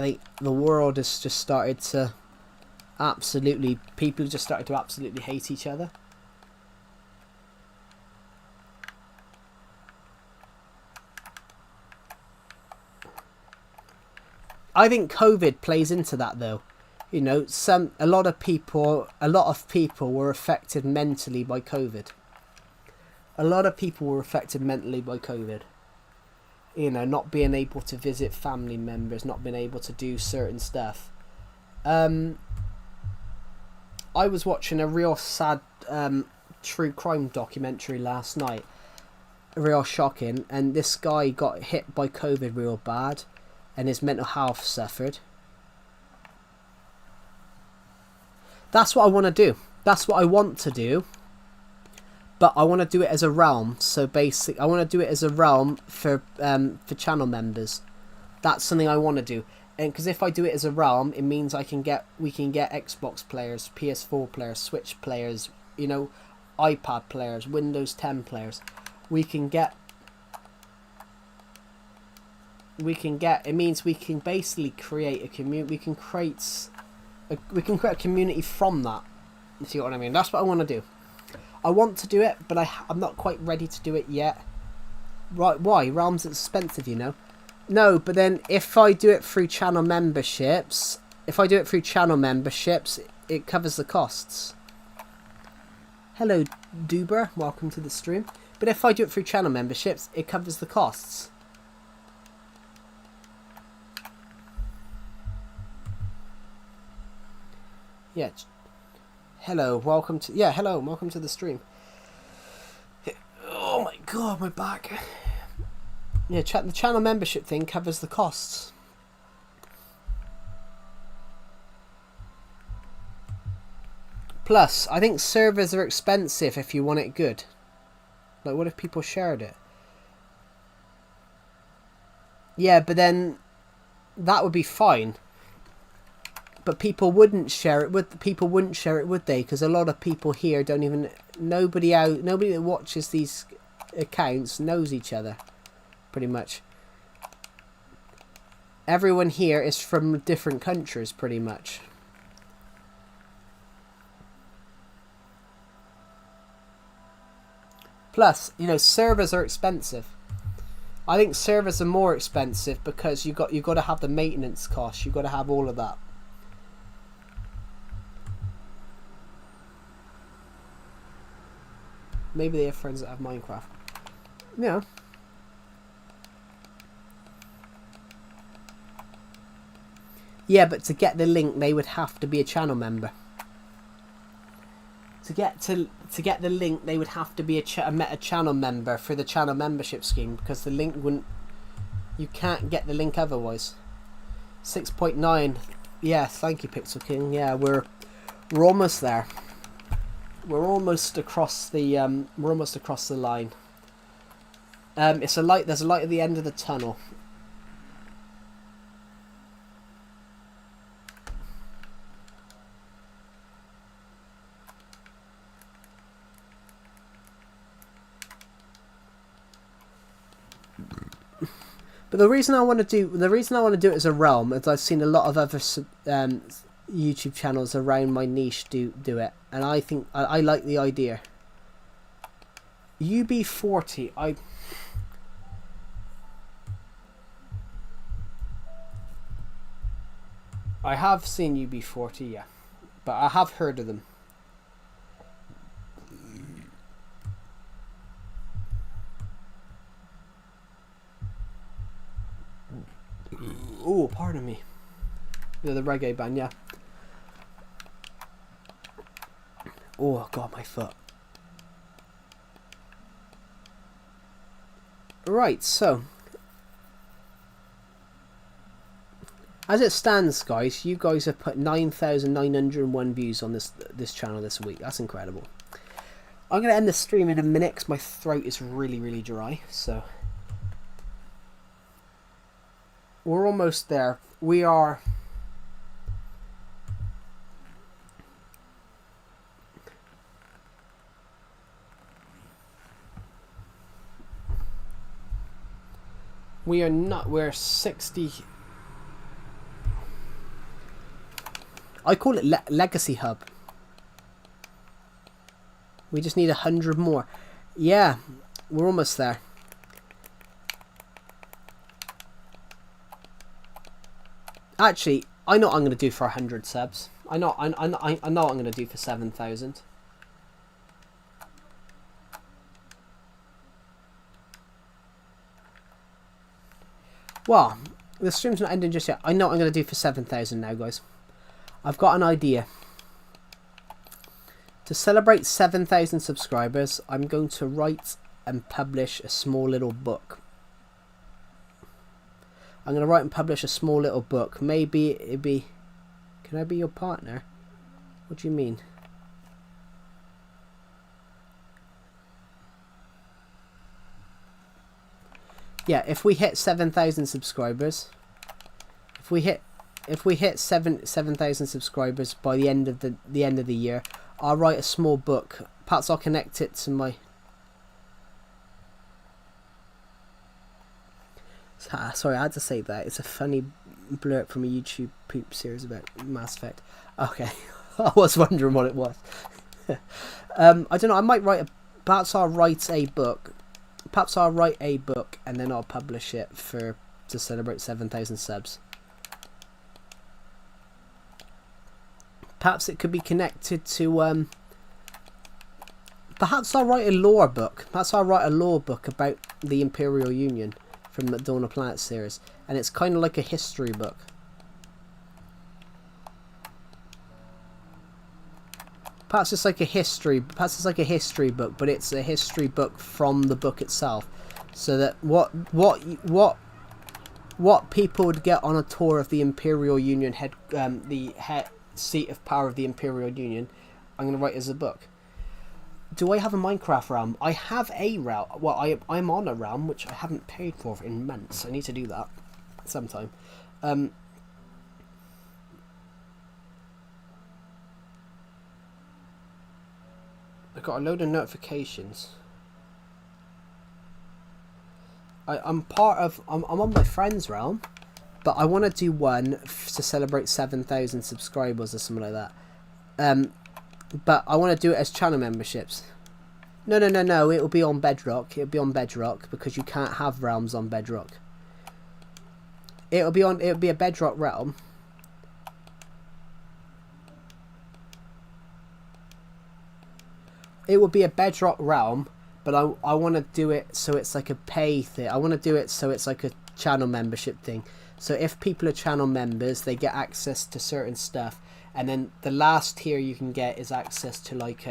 think the world has just started to people just started to absolutely hate each other. I think COVID plays into that, though. You know, a lot of people were affected mentally by COVID. You know, not being able to visit family members, not being able to do certain stuff. I was watching a real sad true crime documentary last night. Real shocking. And this guy got hit by COVID real bad. And his mental health suffered. That's what I want to do. That's what I want to do. But I want to do it as a realm. So basically, I want to do it as a realm for channel members. That's something I want to do. And because if I do it as a realm, it means we can get Xbox players, PS4 players, Switch players, you know, iPad players, Windows 10 players. It means we can basically create a community. We can create a community from that. You see what I mean? That's what I want to do. I want to do it, but I'm not quite ready to do it yet. Right? Why? Realm's expensive, you know. No, but then if I do it through channel memberships, it covers the costs. Hello, Duber. Welcome to the stream. But if I do it through channel memberships, it covers the costs. Yeah. Hello, welcome to the stream. Oh my god, my back. Yeah, the channel membership thing covers the costs. Plus, I think servers are expensive if you want it good. Like, what if people shared it? Yeah, but then that would be fine. But people wouldn't share it, would they? Because a lot of people here don't even... Nobody that watches these accounts knows each other. Pretty much. Everyone here is from different countries, pretty much. Plus, you know, servers are expensive. I think servers are more expensive because you got to have the maintenance costs. You got to have all of that. Maybe they have friends that have Minecraft. Yeah. Yeah, but to get the link, they would have to be a channel member. To get the link, they would have to be a channel member for the channel membership scheme, because the link wouldn't. You can't get the link otherwise. 6.9. Yeah, thank you, Pixel King. Yeah, we're almost there. We're almost across the line. It's a light. There's a light at the end of the tunnel. But the reason I want to do it as a realm is I've seen a lot of other YouTube channels around my niche do it, and I think I like the idea. UB40, I have seen UB40, yeah, but I have heard of them. Oh, pardon me. Yeah, the reggae band, yeah. Oh, God, my foot. Right, so. As it stands, guys, you guys have put 9,901 views on this channel this week. That's incredible. I'm going to end the stream in a minute because my throat is really, really dry, so. We're almost there. We are. We are not. We're 60. I call it Legacy Hub. We just need 100 more. Yeah, we're almost there. Actually, I know what I'm going to do for 100 subs. I know what I'm going to do for 7,000. Well, the stream's not ending just yet. I know what I'm going to do for 7,000 now, guys. I've got an idea. To celebrate 7,000 subscribers, I'm going to write and publish a small little book. I'm going to write and publish a small little book. Maybe it'd be... Can I be your partner? What do you mean? Yeah, if we hit 7,000 subscribers, if we hit 7,000 subscribers by the end of the year, I'll write a small book. Perhaps I'll connect it to my... Sorry, I had to say that. It's a funny blurb from a YouTube poop series about Mass Effect. Okay, I was wondering what it was. I don't know. I might write a... Perhaps I'll write a book. Perhaps I'll write a book and then I'll publish it to celebrate 7,000 subs. Perhaps it could be connected to... Perhaps I'll write a lore book. Perhaps I'll write a lore book about the Imperial Union from the Dawn of Planet series, and it's kind of like a history book. Perhaps it's like a history. Perhaps it's like a history book, but it's a history book from the book itself, so that what people would get on a tour of the Imperial Union the seat of power of the Imperial Union, I'm going to write as a book. Do I have a Minecraft realm? I have a realm. Well, I'm on a realm which I haven't paid for in months. I need to do that sometime. I got a load of notifications. I'm on my friend's realm, but I want to do one to celebrate 7,000 subscribers or something like that. But I want to do it as channel memberships. No. It'll be on Bedrock. It'll be on Bedrock because you can't have realms on Bedrock. It'll be a Bedrock realm. It will be a Bedrock realm, but I want to do it so it's like a pay thing. I want to do it so it's like a channel membership thing. So if people are channel members, they get access to certain stuff. And then the last tier you can get is access to like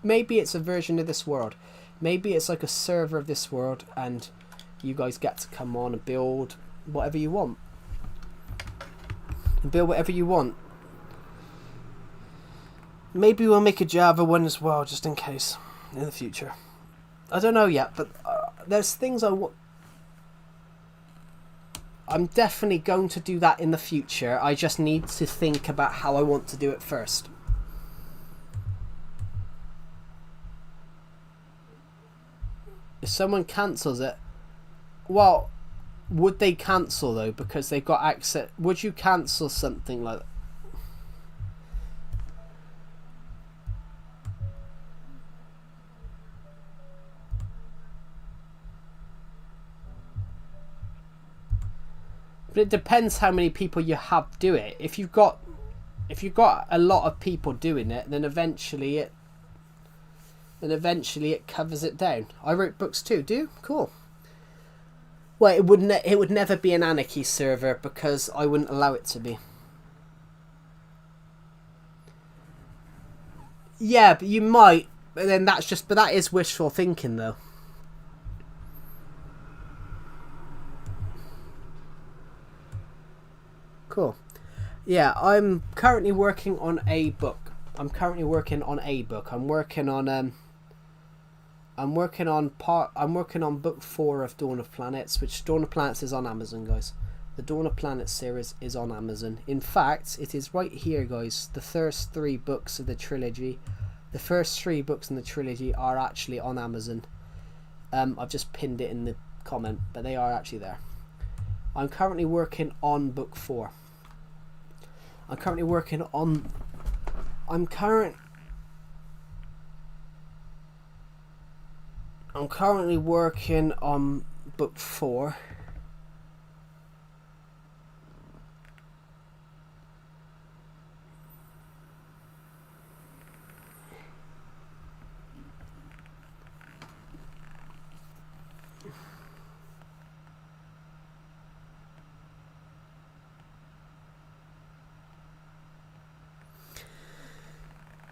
maybe it's a version of this world. Maybe it's like a server of this world and you guys get to come on and build whatever you want. Build whatever you want. Maybe we'll make a Java one as well, just in case, in the future. I don't know yet, but there's things I'm definitely going to do that in the future. I just need to think about how I want to do it first. If someone cancels it, well, would they cancel though? Because they've got access. Would you cancel something like that? But it depends how many people you have do it. If you've got a lot of people doing it, then eventually it covers it down. I wrote books too. Do you? Cool. Well, it would never be an anarchy server because I wouldn't allow it to be. Yeah, but you might. But then that is wishful thinking though. Cool. Yeah, I'm currently working on a book. I'm working on book 4 of Dawn of Planets, which Dawn of Planets is on Amazon, guys. The Dawn of Planets series is on Amazon. In fact, it is right here, guys. The first 3 books of the trilogy. The first 3 books in the trilogy are actually on Amazon. I've just pinned it in the comment, but they are actually there. I'm currently working on book 4. I'm currently working on book 4.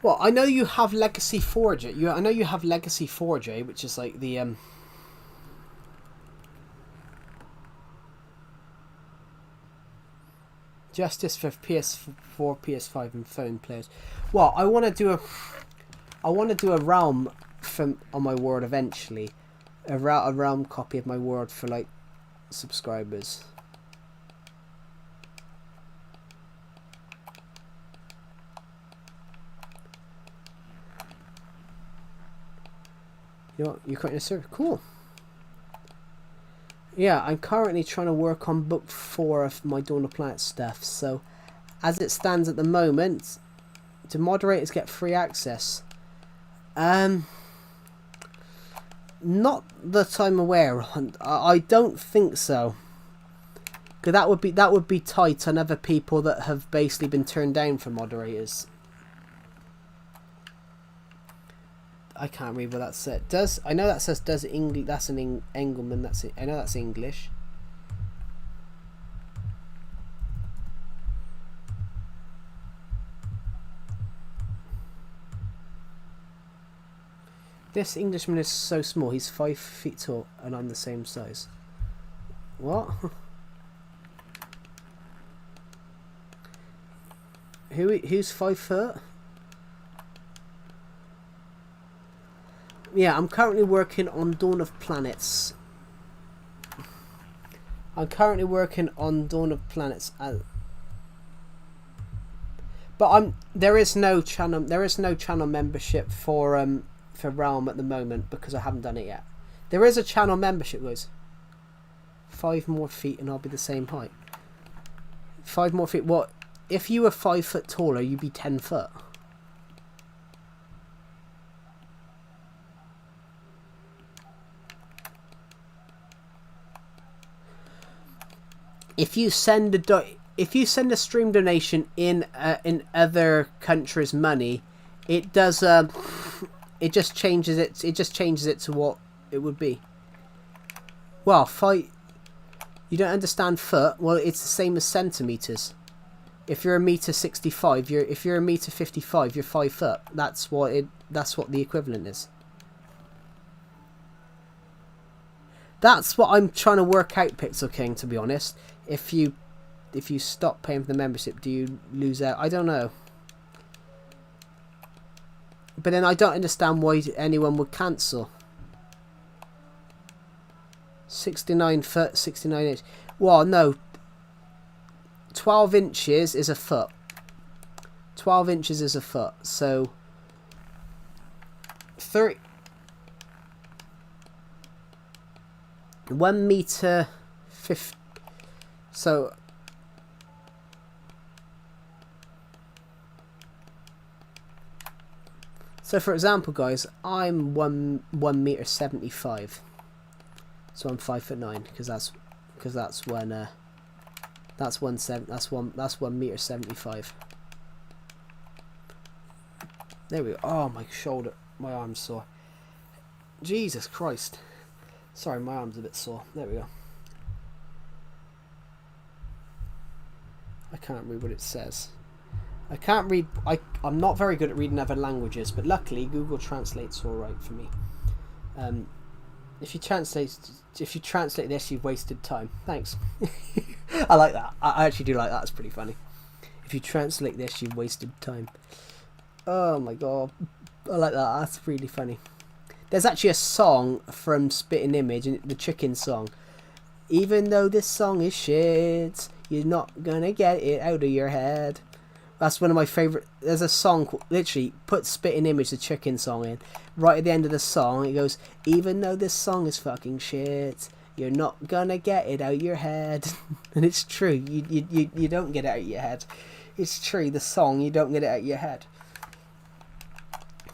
Well, I know you have Legacy Forge. I know you have Legacy Forge, which is like the Justice for PS4, PS5, and phone players. Well, I want to do a realm on my world eventually, a realm copy of my world for like subscribers. You're currently a server. Cool. Yeah, I'm currently trying to work on book 4 of my Dawn of Planet stuff. So, as it stands at the moment, do moderators get free access? Not that I'm aware of. I don't think so. Because that would be tight on other people that have basically been turned down for moderators. I can't read what that said. I know that says does English. That's an Engelman. That's it. I know that's English. This Englishman is so small. He's 5 feet tall, and I'm the same size. What? Who's 5 foot? Yeah, I'm currently working on Dawn of Planets. But there is no channel membership for Realm at the moment because I haven't done it yet. There is a channel membership, guys. 5 more feet and I'll be the same height. 5 more feet. What? If you were 5 foot taller, you'd be 10 foot. if you send a stream donation in other countries' money, it does it just changes it to what it would be. Well, fight. You don't understand foot? Well, it's the same as centimeters. If you're a meter 65, if you're a meter 55, you're 5 foot. That's what the equivalent is. That's what I'm trying to work out, Pixel King, to be honest. If you stop paying for the membership, do you lose out? I don't know. But then I don't understand why anyone would cancel. 69 foot, 69 inch. Well, no. 12 inches is a foot. 12 inches is a foot. So 30. 1 meter 50. So for example, guys, I'm 1 meter 75. So I'm 5'9", because that's 1 meter 75. There we go. Oh, my shoulder, my arm's sore. Jesus Christ. Sorry, my arm's a bit sore. There we go. I can't read what it says. I can't read. I'm not very good at reading other languages, but luckily Google Translate's all right for me. If you translate this, you've wasted time. Thanks. I like that. I actually do like that. It's pretty funny. If you translate this, you've wasted time. Oh my god, I like that. That's really funny. There's actually a song from Spitting Image, and the chicken song. Even though this song is shit, you're not gonna get it out of your head. That's one of my favourite. There's a song, literally, put Spitting Image, the chicken song in. Right at the end of the song, it goes, even though this song is fucking shit, you're not gonna get it out of your head. And it's true, you don't get it out of your head. It's true, the song, you don't get it out of your head.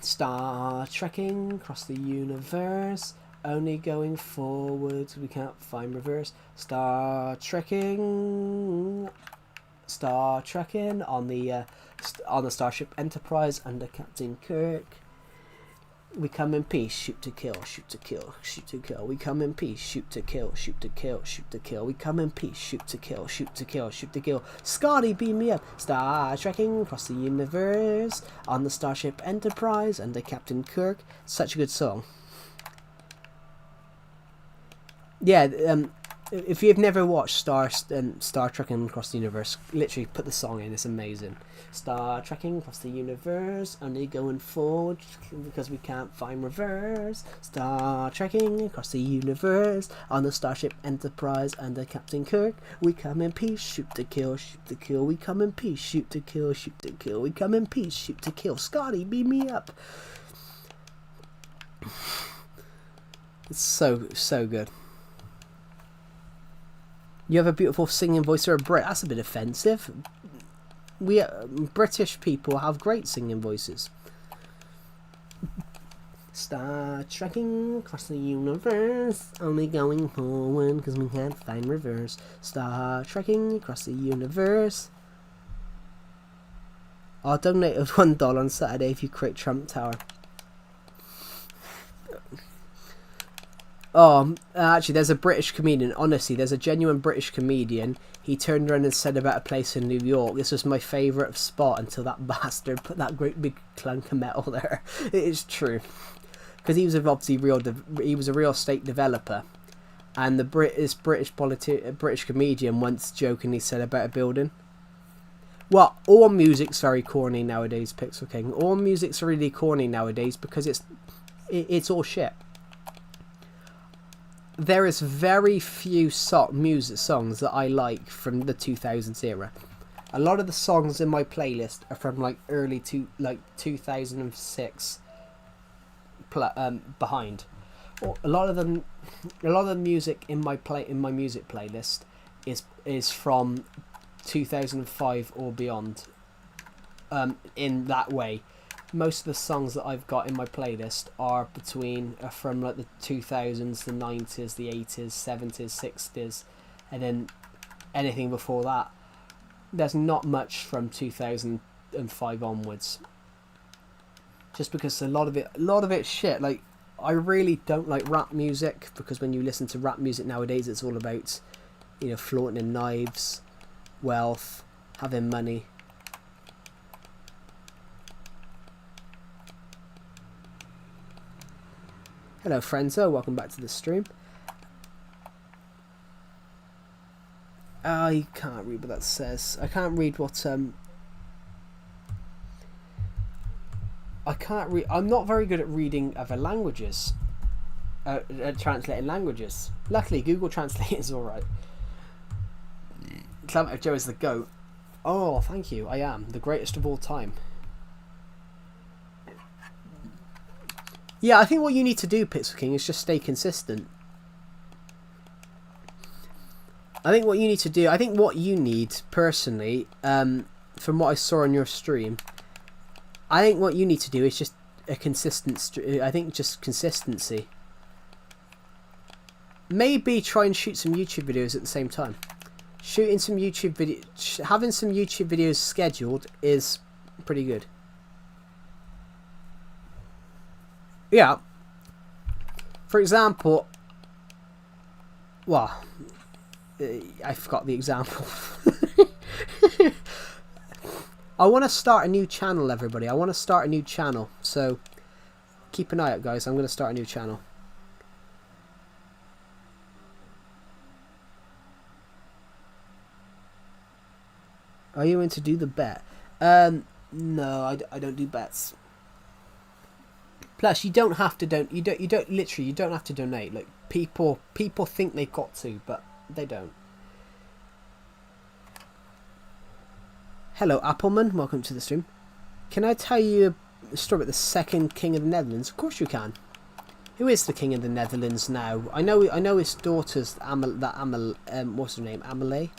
Star trekking across the universe, only going forwards, we can't find reverse. Star trekking on the Starship Enterprise under Captain Kirk. We come in peace, shoot to kill, shoot to kill, shoot to kill. We come in peace, shoot to kill, shoot to kill, shoot to kill. We come in peace, shoot to kill, shoot to kill, shoot to kill. Scotty, beam me up. Star trekking across the universe on the Starship Enterprise under Captain Kirk. Such a good song. Yeah, if you've never watched Star Trekking Across the Universe, literally put the song in. It's amazing. Star Trekking Across the Universe, only going forward because we can't find reverse. Star Trekking Across the Universe on the Starship Enterprise under Captain Kirk. We come in peace, shoot to kill, shoot to kill. We come in peace, shoot to kill, shoot to kill. We come in peace, shoot to kill. Scotty, beam me up. It's so good. You have a beautiful singing voice, or a Brit. That's a bit offensive. We British people have great singing voices. Star trekking across the universe, only going forward because we can't find reverse. Star trekking across the universe. I'll donate $1 on Saturday if you create Trump Tower. Oh, actually, there's a British comedian. Honestly, there's a genuine British comedian. He turned around and said about a place in New York, this was my favourite spot until that bastard put that great big clunk of metal there. It is true. Because he was obviously he was a real estate developer. And the British comedian once jokingly said about a building. Well, all music's very corny nowadays, Pixel King. All music's really corny nowadays because it's all shit. There is very few music songs that I like from the 2000s era. A lot of the songs in my playlist are from like 2006 behind. A lot of the music in my music playlist is from 2005 or beyond. In that way. Most of the songs that I've got in my playlist are from like the 2000s, the 90s, the 80s, 70s, 60s, and then anything before that. There's not much from 2005 onwards. Just because a lot of it's shit. Like, I really don't like rap music, because when you listen to rap music nowadays, it's all about, you know, flaunting in knives, wealth, having money. Hello, Frenzo. Welcome back to the stream. I can't read what that says. I can't read what I can't read. I'm not very good at reading other languages. Translating languages. Luckily, Google Translate is alright. Clement Joe is the GOAT. Oh, thank you. I am. The greatest of all time. Yeah, I think what you need to do, Pixel King, is just stay consistent. I think what you need, personally, from what I saw on your stream, I think what you need to do is just a consistent... I think just consistency. Maybe try and shoot some YouTube videos at the same time. Having some YouTube videos scheduled is pretty good. Yeah. For example... Well... I forgot the example. I want to start a new channel, everybody. I want to start a new channel. So, keep an eye out, guys. I'm going to start a new channel. Are you in to do the bet? No, I don't do bets. Plus, you don't have to you don't have to donate. Like, people think they've got to, but they don't. Hello, Appleman. Welcome to the stream. Can I tell you a story about the second king of the Netherlands? Of course you can. Who is the king of the Netherlands now? I know his daughter's what's her name? Amelie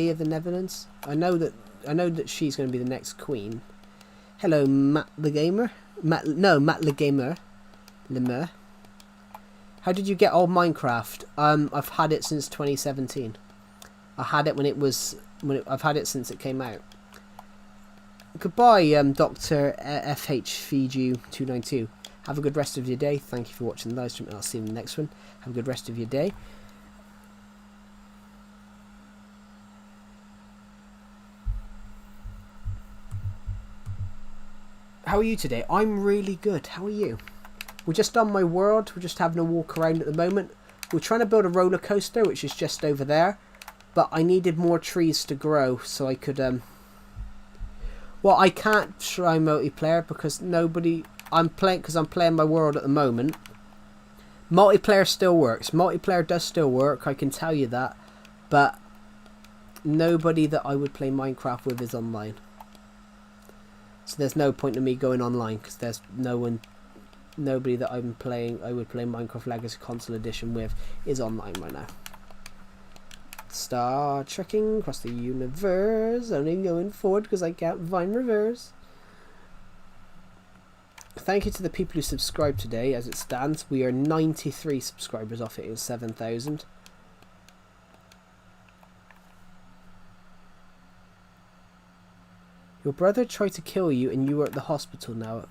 of the Netherlands. I know that she's going to be the next queen. Hello, Matt the Gamer. Matt the Gamer. Lemur. How did you get old Minecraft? I've had it since 2017. I had it I've had it since it came out. Goodbye, Dr. FHFeedu292. Have a good rest of your day. Thank you for watching the live stream, and I'll see you in the next one. Have a good rest of your day. How are you today? I'm really good. How are you? We're just on my world. We're just having a walk around at the moment. We're trying to build a roller coaster, which is just over there. But I needed more trees to grow so I could... Well, I can't try multiplayer because I'm playing my world at the moment. Multiplayer still works. Multiplayer does still work, I can tell you that. But nobody that I would play Minecraft with is online. So there's no point in me going online because there's nobody that I would play Minecraft Legacy Console Edition with is online right now. Star trekking across the universe, only going forward because I can't find reverse. Thank you to the people who subscribed today. As it stands, we are 93 subscribers off hitting 7,000. Your brother tried to kill you and you are at the hospital now.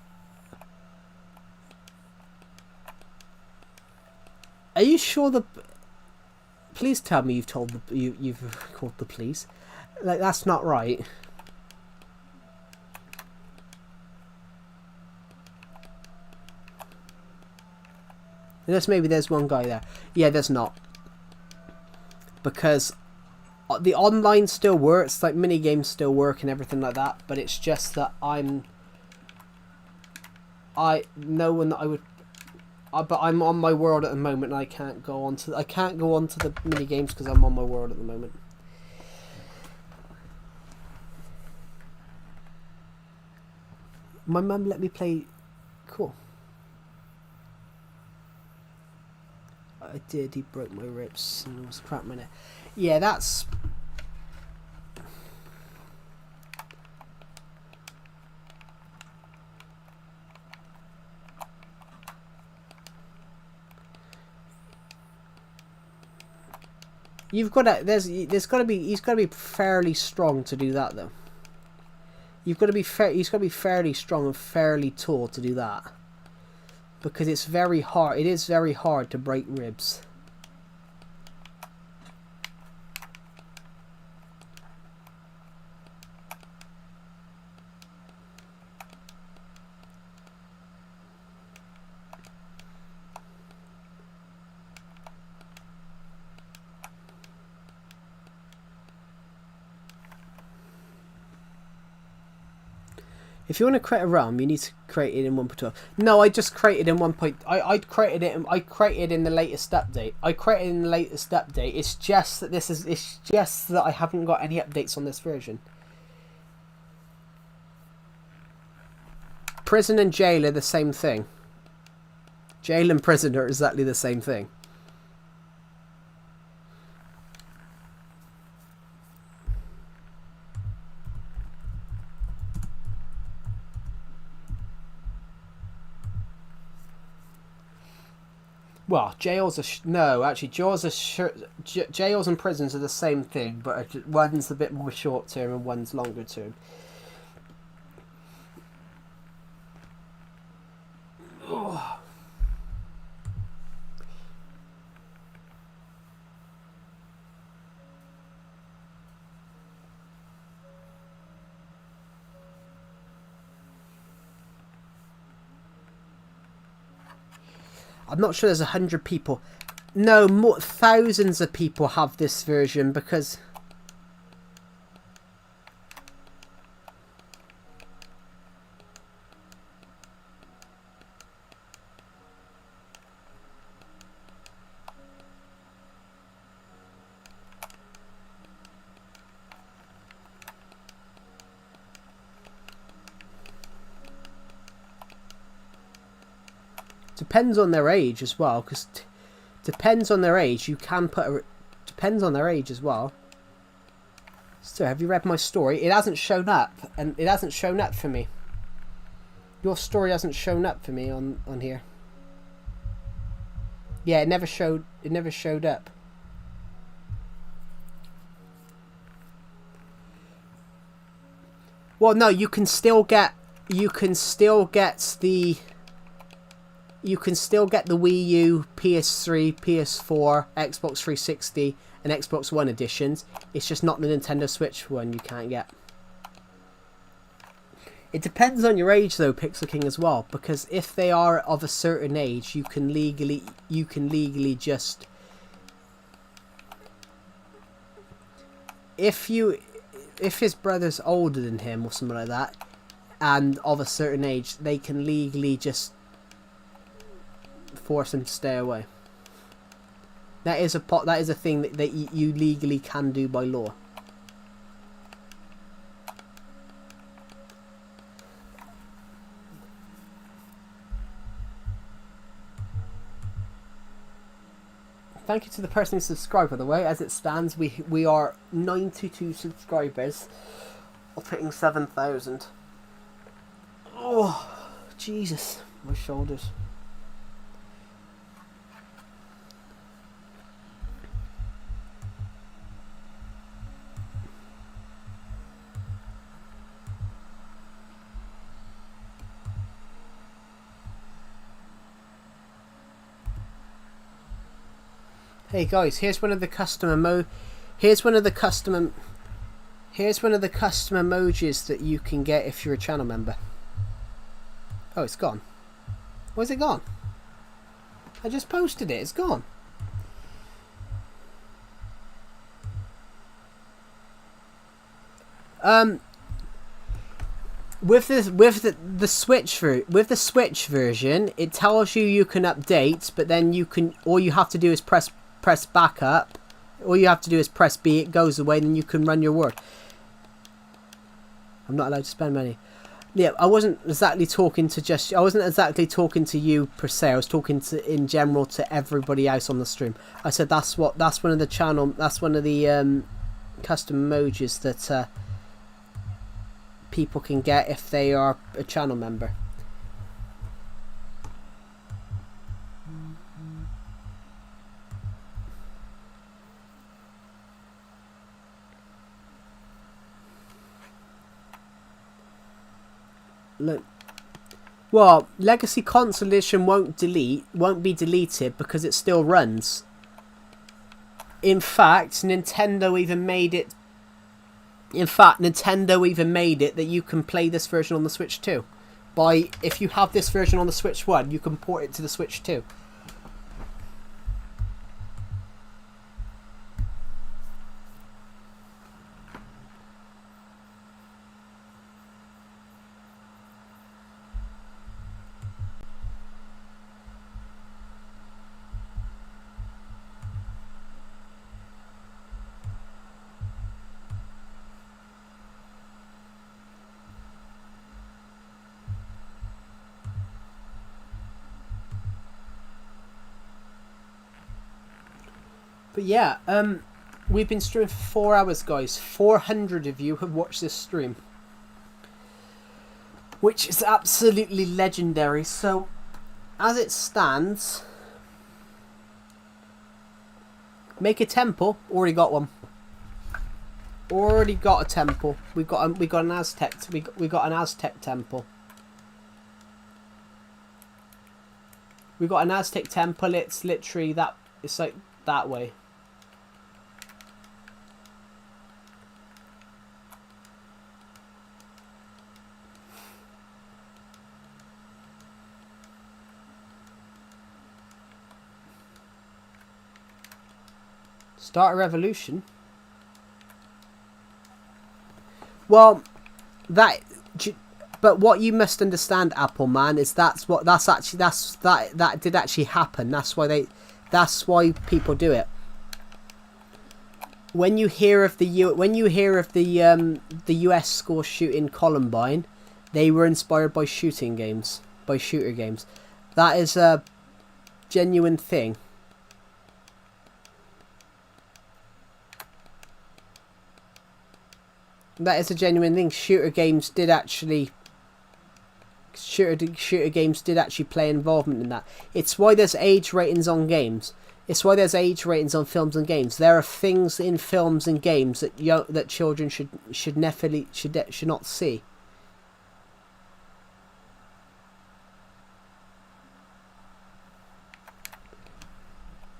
Are you sure the... Please tell me you've called the police. Like, that's not right. Unless maybe there's one guy there. Yeah, there's not. Because the online still works, like mini games still work and everything like that, but it's just that no one that I would... but I'm on my world at the moment and I can't go on to the mini games because I'm on my world at the moment. My mum let me play. Cool. I did. He broke my ribs and almost cracked my neck. Yeah, that's... You've got to. There's got to be. He's got to be fairly strong to do that, though. You've got to be fair. He's got to be fairly strong and fairly tall to do that, because it's very hard. It is very hard to break ribs. If you want to create a realm, you need to create it in 1.12. No, I just created in 1. I created it. I created in the latest update. I created in the latest update. It's just that this is. It's just that I haven't got any updates on this version. Prison and jail are the same thing. Jail and prison are exactly the same thing. Well, jails are no, actually, jails and prisons are the same thing, but one's a bit more short term and one's longer term. Oh. I'm not sure there's 100 people. No, more thousands of people have this version because depends on their age as well, because depends on their age. You can put a depends on their age as well. So have you read my story? It hasn't shown up, and it hasn't shown up for me. Your story hasn't shown up for me on here. Yeah, it never showed up. Well, no, you can still get the Wii U, PS3, PS4, Xbox 360 and Xbox One editions. It's just not the Nintendo Switch one you can't get. It depends on your age though, Pixel King, as well, because if they are of a certain age, you can legally just if his brother's older than him or something like that and of a certain age, they can legally just force him to stay away. That is a thing that you legally can do by law. Thank you to the person who subscribed, by the way. As it stands, we are 92 subscribers of hitting 7,000. Oh, Jesus, my shoulders. Hey guys, here's one of the custom emojis that you can get if you're a channel member. Oh, it's gone. Where's it gone? I just posted it. It's gone. With the Switch version, it tells you can update, but then all you have to do is press back up. All you have to do is press B, it goes away, and then you can run your work. I'm not allowed to spend money. Yeah, I wasn't exactly talking to you per se. I was talking in general to everybody else on the stream. I said that's one of the custom emojis that people can get if they are a channel member. Look. Well, Legacy Console Edition won't be deleted because it still runs. In fact, Nintendo even made it that you can play this version on the Switch too. If you have this version on the Switch 1, you can port it to the Switch 2. But yeah, we've been streaming for 4 hours, guys. 400 of you have watched this stream, which is absolutely legendary. So, as it stands, make a temple. Already got one. Already got a temple. We got an Aztec. We got an Aztec temple. We got an Aztec temple. It's literally that. It's like that way. Start a revolution. Well, but what you must understand, Apple Man, is that did actually happen. That's why people do it. When you hear of the US school shooting Columbine, they were inspired by shooter games. That is a genuine thing. That is a genuine thing. Shooter games did actually play involvement in that. It's why there's age ratings on games. It's why there's age ratings on films and games. There are things in films and games that children should not see.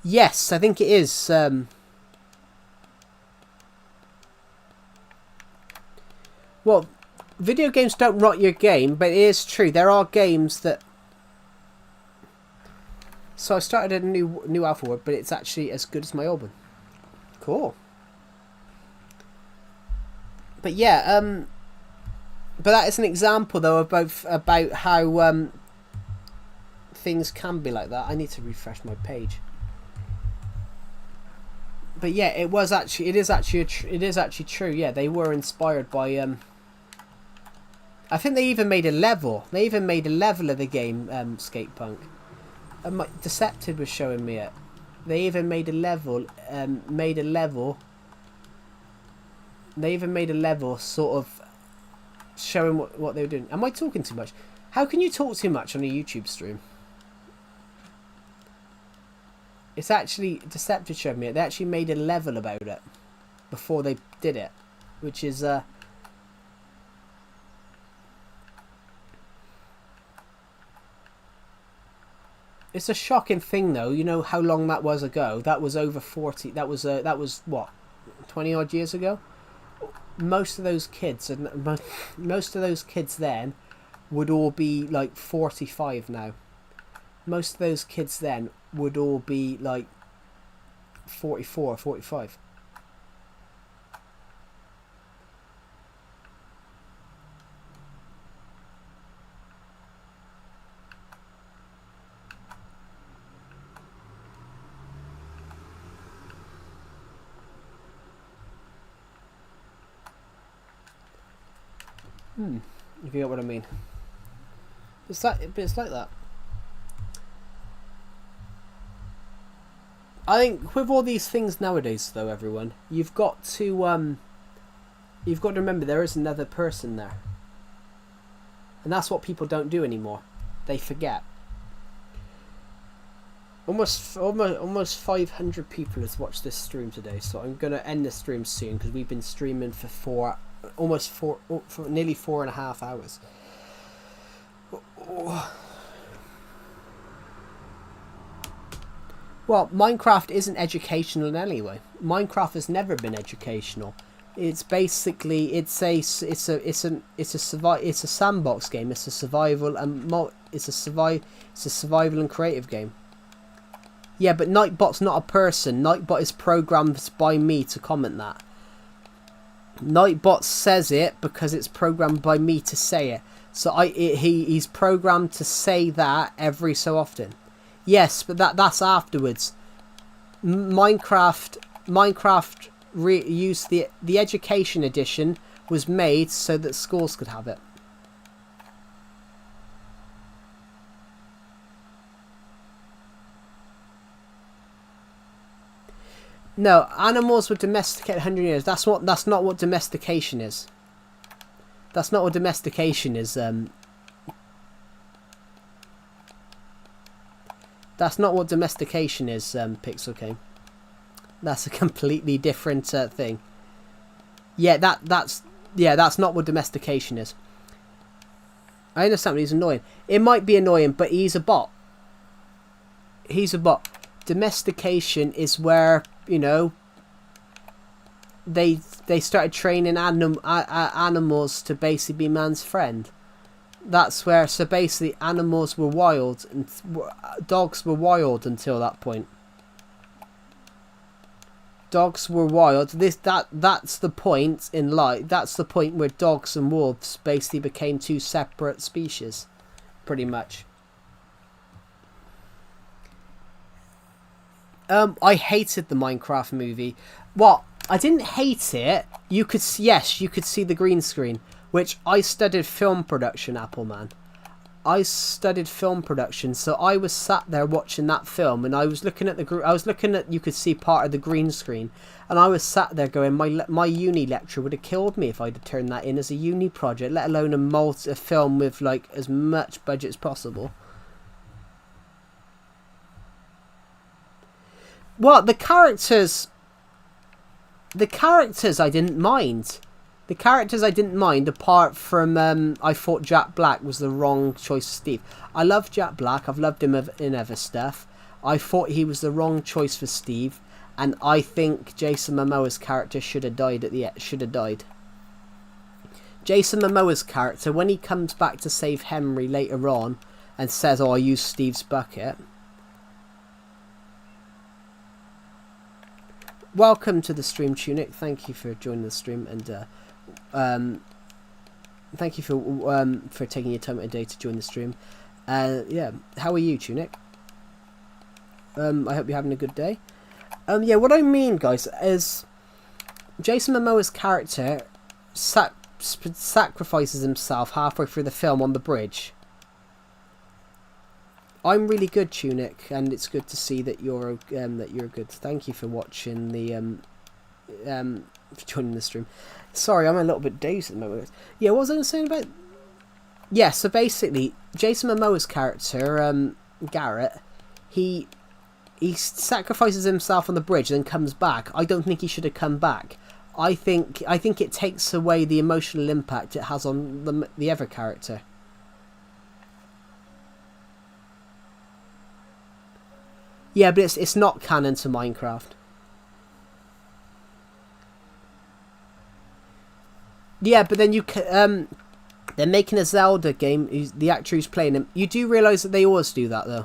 Yes, I think it is. Well, video games don't rot your game, but it is true. There are games that... So I started a new alpha word, but it's actually as good as my old one. Cool. But yeah, but that is an example though about how things can be like that. I need to refresh my page. But yeah, it is actually true. Yeah, they were inspired by I think they even made a level. They even made a level of the game Skatepunk. Decepted was showing me it. They even made a level. They even made a level, sort of showing what they were doing. Am I talking too much? How can you talk too much on a YouTube stream? It's actually Decepted showed me it. They actually made a level about it before they did it, which is it's a shocking thing, though. You know how long that was ago? That was over 40. That was what, 20 odd years ago. Most of those kids then would all be like 45 now. Most of those kids then would all be like 44 or 45. If you get what I mean. It's like that. I think with all these things nowadays, though, everyone, you've got to remember there is another person there, and that's what people don't do anymore. They forget. Almost 500 people has watched this stream today, so I'm gonna end the stream soon because we've been streaming for nearly 4.5 hours. Well, Minecraft isn't educational in any way. Minecraft has never been educational. It's basically it's a sandbox game. It's a survival and creative game. Yeah, but Nightbot's not a person. Nightbot is programmed by me to comment that. Nightbot says it because it's programmed by me to say it. So he's programmed to say that every so often. Yes, but that's afterwards. Minecraft used the education edition was made so that schools could have it. No, animals were domesticated 100 years. That's not what domestication is. That's not what domestication is. That's not what domestication is, Pixel King. That's a completely different thing. Yeah, that's not what domestication is. I understand he's annoying. It might be annoying, but he's a bot. He's a bot. Domestication is where, you know, they started training animals to basically be man's friend. That's where, so basically animals were wild and dogs were wild until that point. Dogs were wild. That's the point in life. That's the point where dogs and wolves basically became two separate species, pretty much. I hated the Minecraft movie. Well, I didn't hate it. You could see the green screen, which I studied film production, Appleman. I studied film production, so I was sat there watching that film, and I was looking at you could see part of the green screen, and I was sat there going, my uni lecturer would have killed me if I'd have turned that in as a uni project, let alone a film with like as much budget as possible. Well, the characters I didn't mind. The characters I didn't mind, apart from I thought Jack Black was the wrong choice for Steve. I love Jack Black. I've loved him in other stuff. I thought he was the wrong choice for Steve, and I think Jason Momoa's character should have died at the end. Should have died. Jason Momoa's character, when he comes back to save Henry later on, and says, "Oh, I used Steve's bucket." Welcome to the stream, Tunic. Thank you for joining the stream, and thank you for taking your time today to join the stream. Yeah, how are you, Tunic? I hope you're having a good day. Yeah, what I mean, guys, is Jason Momoa's character sacrifices himself halfway through the film on the bridge. I'm really good, Tunic, and it's good to see that you're good. Thank you for watching for joining the stream. Sorry, I'm a little bit dazed at the moment. Yeah, what was I saying about? Yeah, so basically, Jason Momoa's character, Garrett, he sacrifices himself on the bridge and then comes back. I don't think he should have come back. I think it takes away the emotional impact it has on the other character. Yeah, but it's not canon to Minecraft. Yeah, but then they're making a Zelda game. The actor who's playing him. You do realise that they always do that, though.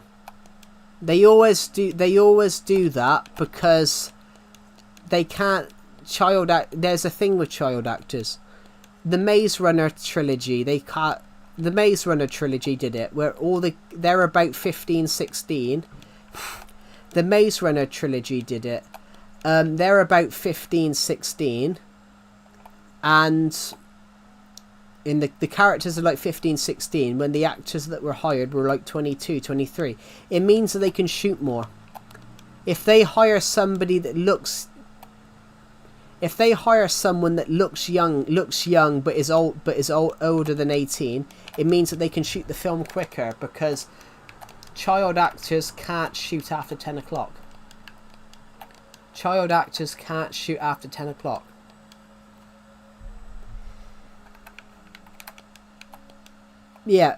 They always do that because they can't there's a thing with child actors. The Maze Runner trilogy, they can't. The Maze Runner trilogy did it, where they're about 15, 16. The Maze Runner trilogy did it. They're about 15, 16. And in the characters are like 15, 16, when the actors that were hired were like 22, 23. It means that they can shoot more. If they hire somebody that looks... If they hire someone that looks young but is older than 18, it means that they can shoot the film quicker because child actors can't shoot after 10 o'clock. Child actors can't shoot after 10 o'clock. Yeah.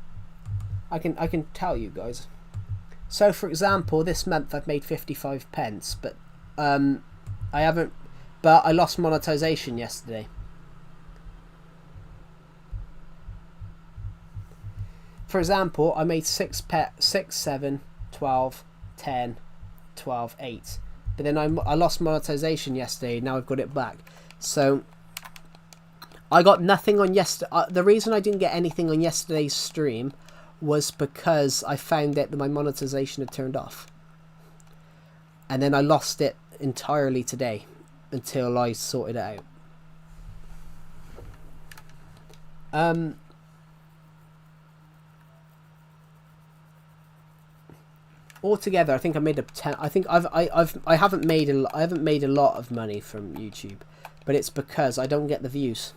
I can tell you guys. So for example, this month I've made 55 pence, but I haven't. But I lost monetization yesterday. For example, I made 6, 7, 12, 10, 12, 8. But then I lost monetization yesterday. Now I've got it back. So I got nothing on yesterday. The reason I didn't get anything on yesterday's stream was because I found out that my monetization had turned off. And then I lost it entirely today until I sorted it out. Altogether, I think I made a 10. I think I haven't made a lot of money from YouTube, but it's because I don't get the views.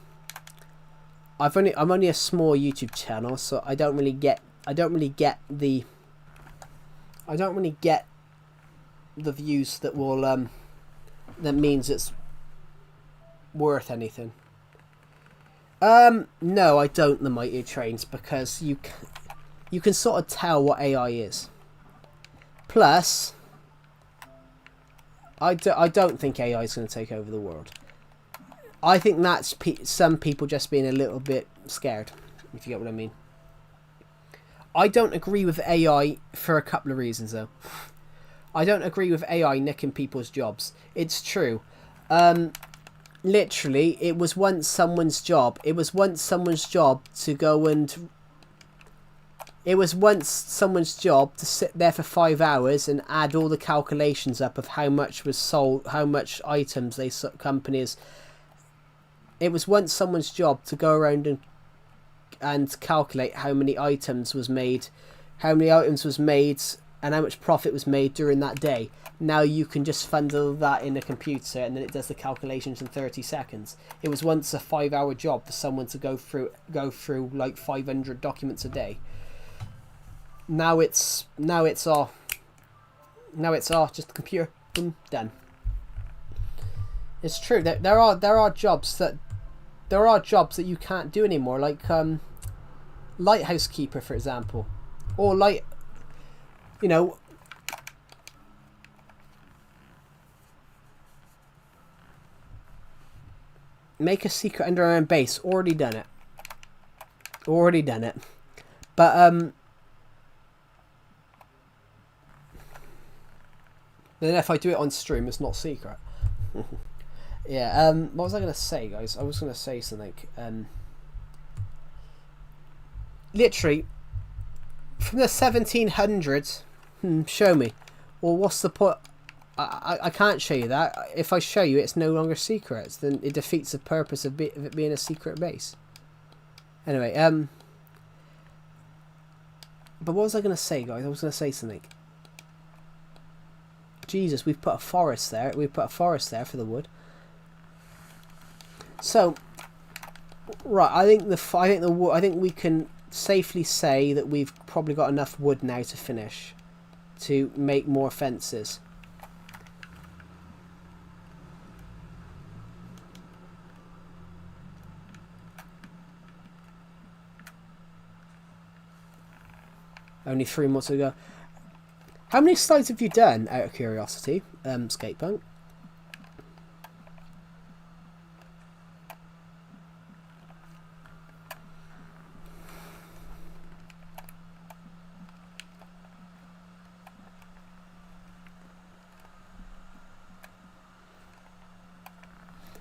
I'm only a small YouTube channel, so I don't really get the views that will that means it's worth anything. No, I don't, the Mighty Trains, because you can sort of tell what AI is. Plus, I don't think AI is going to take over the world. I think that's some people just being a little bit scared, if you get what I mean. I don't agree with AI for a couple of reasons, though. I don't agree with AI nicking people's jobs. It's true. Literally, it was once someone's job. It was once someone's job to go and... It was once someone's job to sit there for 5 hours and add all the calculations up of how much was sold, how much items companies... It was once someone's job to go around and calculate how many items was made, and how much profit was made during that day. Now you can just funnel that in a computer and then it does the calculations in 30 seconds. It was once a 5-hour job for someone to go through like 500 documents a day. Now it's all just the computer, boom, done. It's true that there are jobs that you can't do anymore, like lighthouse keeper, for example, or make a secret underground base. Already done it. But then if I do it on stream, it's not secret. Yeah. What was I gonna say, guys? I was gonna say something. Literally, from the 1700s. Show me. Well, what's the point? I can't show you that. If I show you, it's no longer secret. Then it defeats the purpose of it being a secret base. Anyway, but what was I gonna say, guys? I was gonna say something. Jesus, we've put a forest there. We've put a forest there for the wood. So, right, I think we can safely say that we've probably got enough wood now to finish, to make more fences. Only 3 more to go. How many slides have you done, out of curiosity, Skatepunk?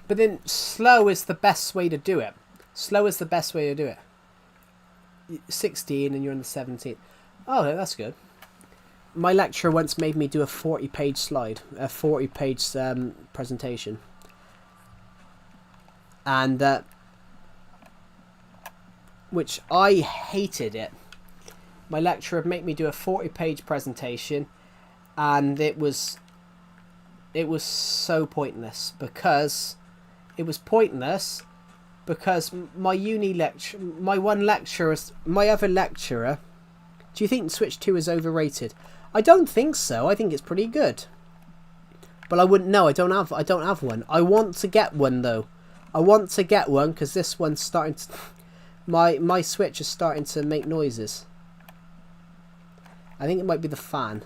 But then slow is the best way to do it. 16 and you're on the 17th. Oh, that's good. My lecturer once made me do a 40-page slide, a 40-page presentation. And which I hated it. My lecturer would make me do a 40-page presentation, and it was so pointless because my other lecturer. Do you think Switch 2 is overrated? I don't think so. I think it's pretty good. But I wouldn't know. I don't have one. I want to get one though. I want to get one because this one's starting to... My Switch is starting to make noises. I think it might be the fan.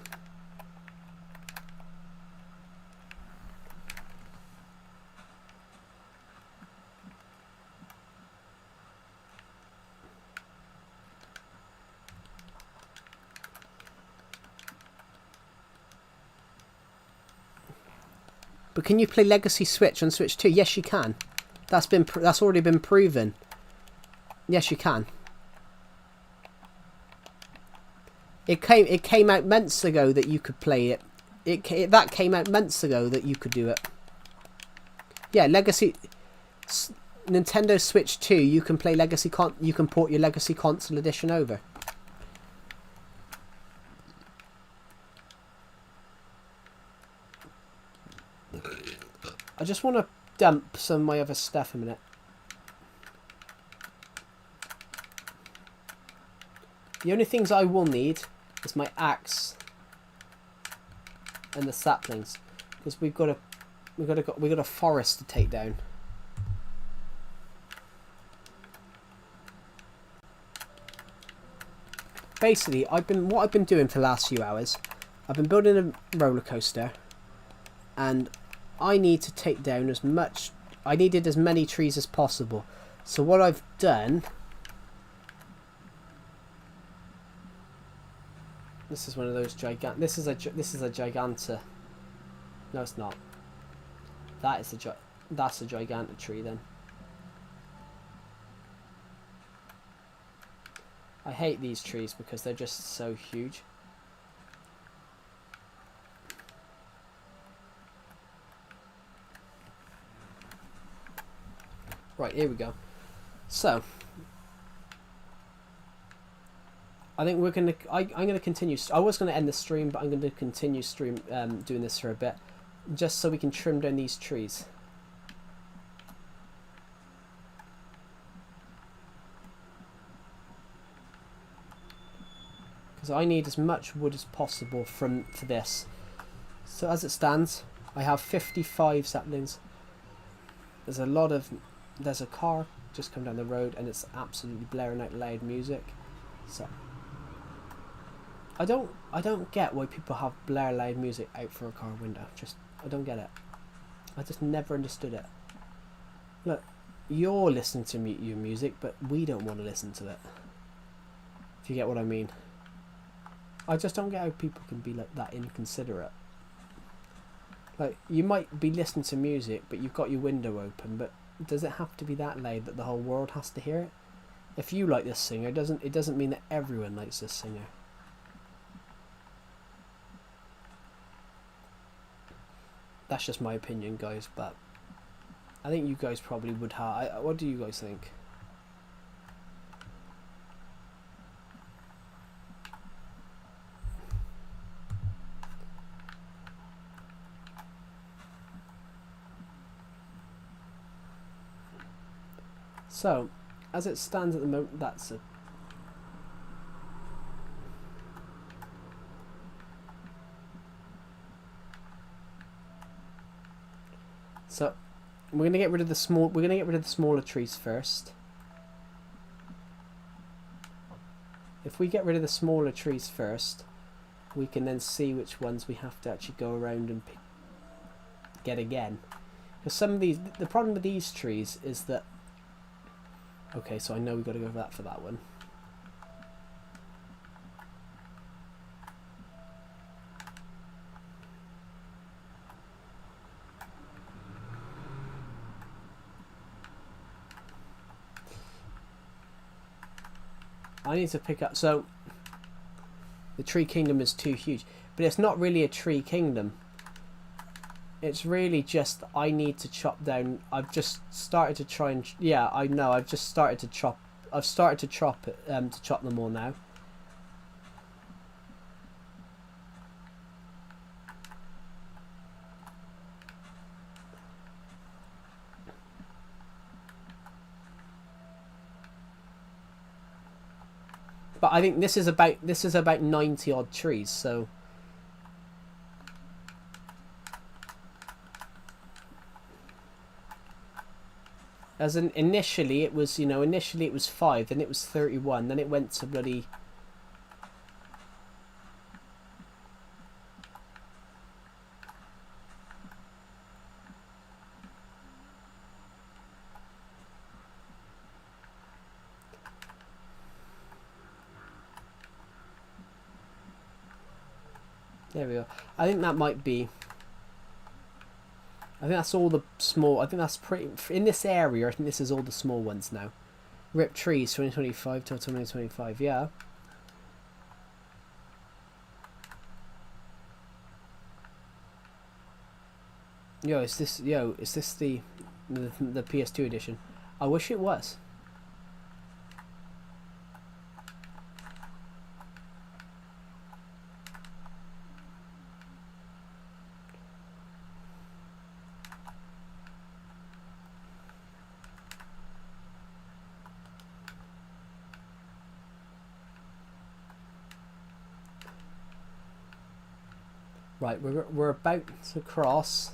But can you play Legacy Switch on Switch 2? Yes, you can. That's already been proven. Yes, you can. It came out months ago that you could play it. That came out months ago that you could do it. Yeah, Nintendo Switch 2. You can play you can port your Legacy Console Edition over. I just want to dump some of my other stuff a minute. The only things I will need is my axe and the saplings, because we've got a forest to take down. Basically, what I've been doing for the last few hours, I've been building a roller coaster, and I need to take down as much. I needed as many trees as possible. So what I've done. This is one of those gigantic. This is a giganta. No, it's not. That's a gigantic tree then. I hate these trees because they're just so huge. Right, here we go. So, I think we're gonna. I'm gonna continue. I was gonna end the stream, but I'm gonna continue doing this for a bit, just so we can trim down these trees. Because I need as much wood as possible for this. So as it stands, I have 55 saplings. There's a car just come down the road and it's absolutely blaring out loud music. So I don't get why people have blare loud music out for a car window. I don't get it. I just never understood it. Look, you're listening to your music, but we don't want to listen to it. If you get what I mean. I just don't get how people can be like that inconsiderate. Like, you might be listening to music, but you've got your window open, but does it have to be that loud that the whole world has to hear it? If you like this singer, it doesn't mean that everyone likes this singer. That's just my opinion, guys, but I think you guys probably would have. What do you guys think? So, as it stands at the moment, that's a... So, we're gonna get rid of the smaller trees first. If we get rid of the smaller trees first, we can then see which ones we have to actually go around and get again. Because some of these, the problem with these trees is that... Okay, so I know we've got to go for that one. I need to pick up... So, the tree kingdom is too huge. But it's not really a tree kingdom. It's really just I need to chop down. I've just started to try and... Yeah, I know. I've just started to chop... I've started to chop it, to chop them all now. But I think this is about 90 odd trees, so... As in, initially it was 5, then it was 31, then it went to bloody... There we go. I think that might be. I think that's all the small. I think that's pretty in this area. I think this is all the small ones now. Rip trees 2025 till 2025. Yeah. Is this the PS2 edition? I wish it was. Right, we're about to cross.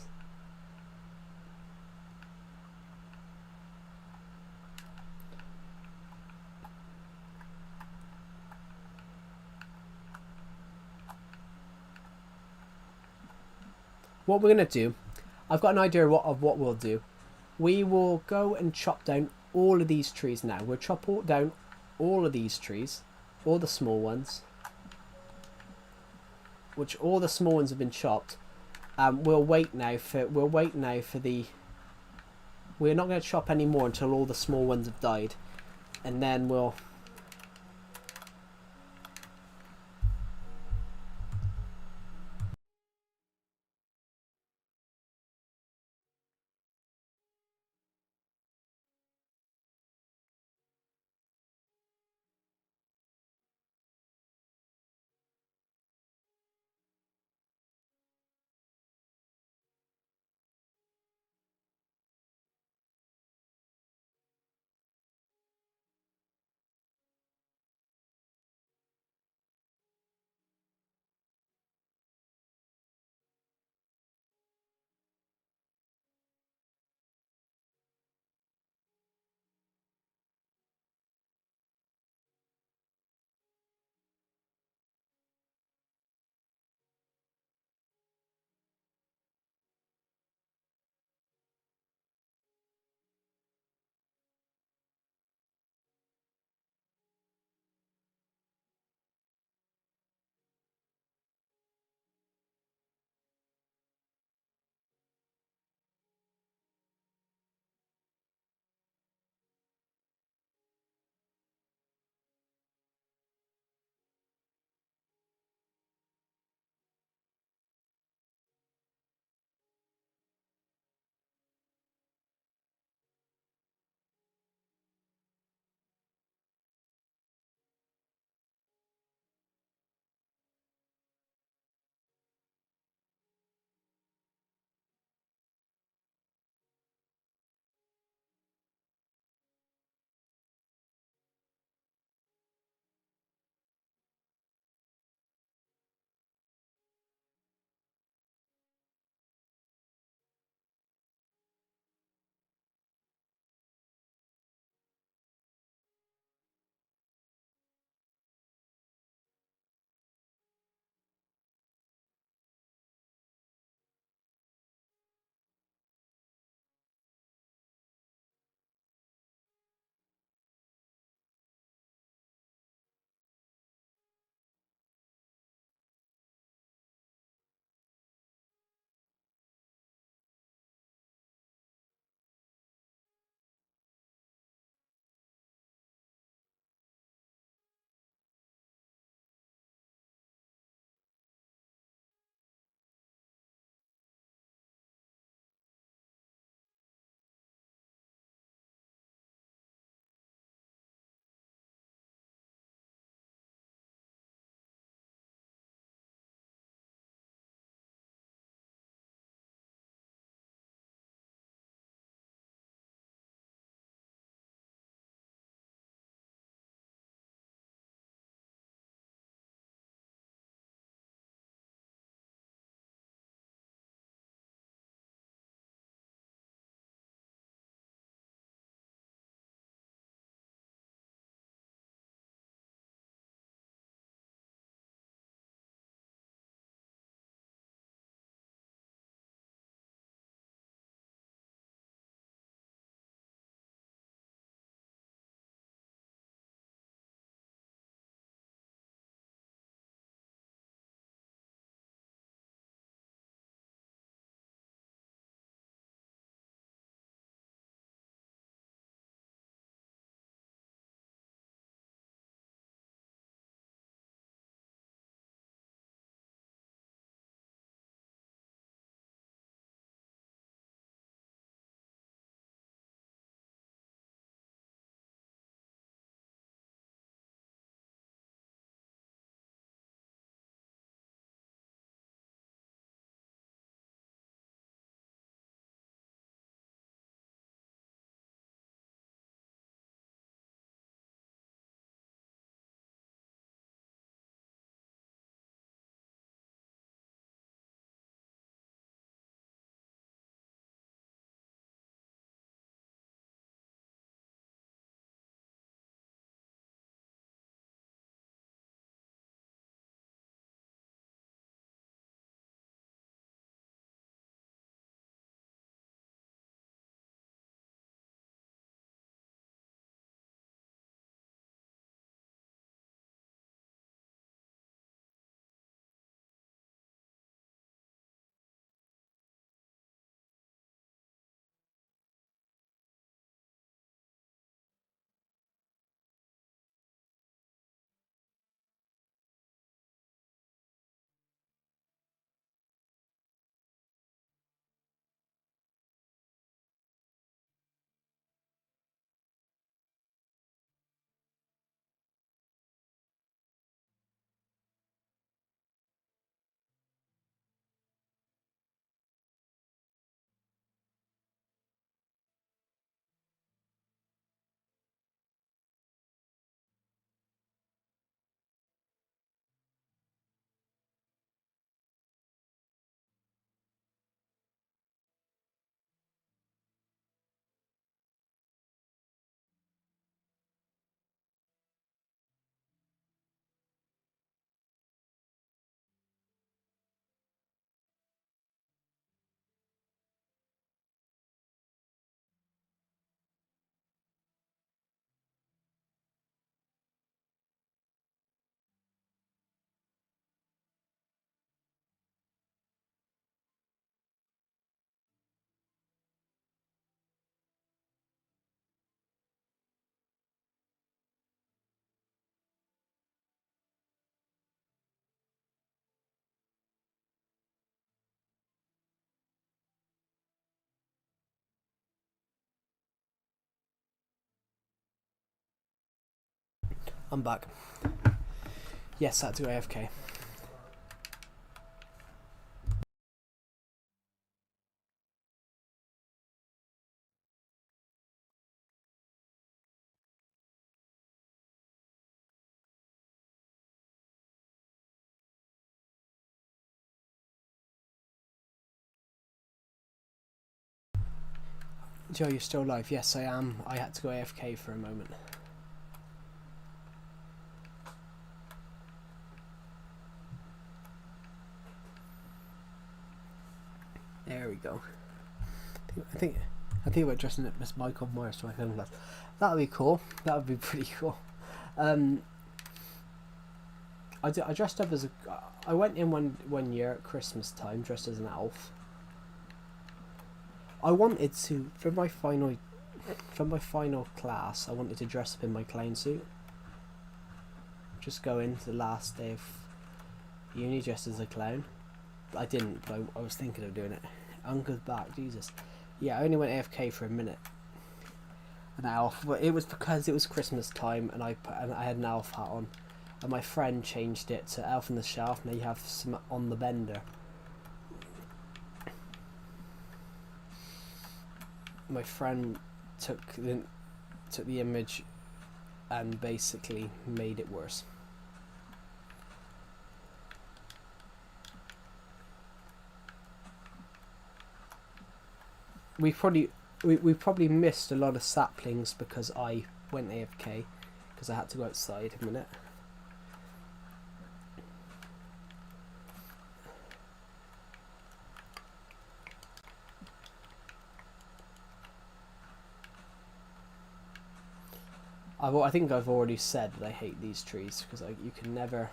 What we're gonna do, I've got an idea of what we'll do. We will go and chop down all of these trees now. We'll chop down all of these trees, all the small ones, which all the small ones have been chopped. We'll wait now for the. We're not going to chop any more until all the small ones have died, and then we'll. I'm back. Yes, I had to go AFK. Joe, you're still live? Yes, I am. I had to go AFK for a moment. There we go. I think about dressing up as Michael Myers to my film class. That would be cool. That would be pretty cool. I dressed up as a. I went in one year at Christmas time dressed as an elf. I wanted to for my final class. I wanted to dress up in my clown suit. Just go into the last day of uni dressed as a clown. But I didn't. But I was thinking of doing it. Uncle's back. Jesus. Yeah, I only went AFK for a minute. An elf, but it was because it was Christmas time, and I had an elf hat on, and my friend changed it to Elf on the Shelf. Now you have some on the bender. My friend took the image and basically made it worse. We probably missed a lot of saplings because I went AFK because I had to go outside a minute. I think I've already said that I hate these trees because you can never.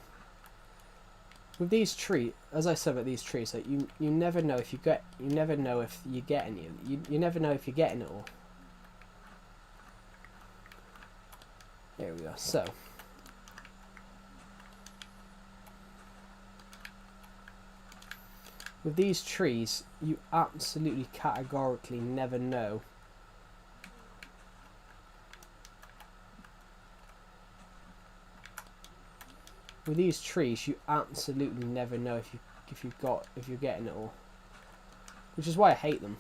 With these trees, as I said about these trees, like you never know if you never know if you get any. You never know if you're getting it all. There we go. So with these trees, you absolutely categorically never know. With these trees, you absolutely never know if you're getting it all, which is why I hate them.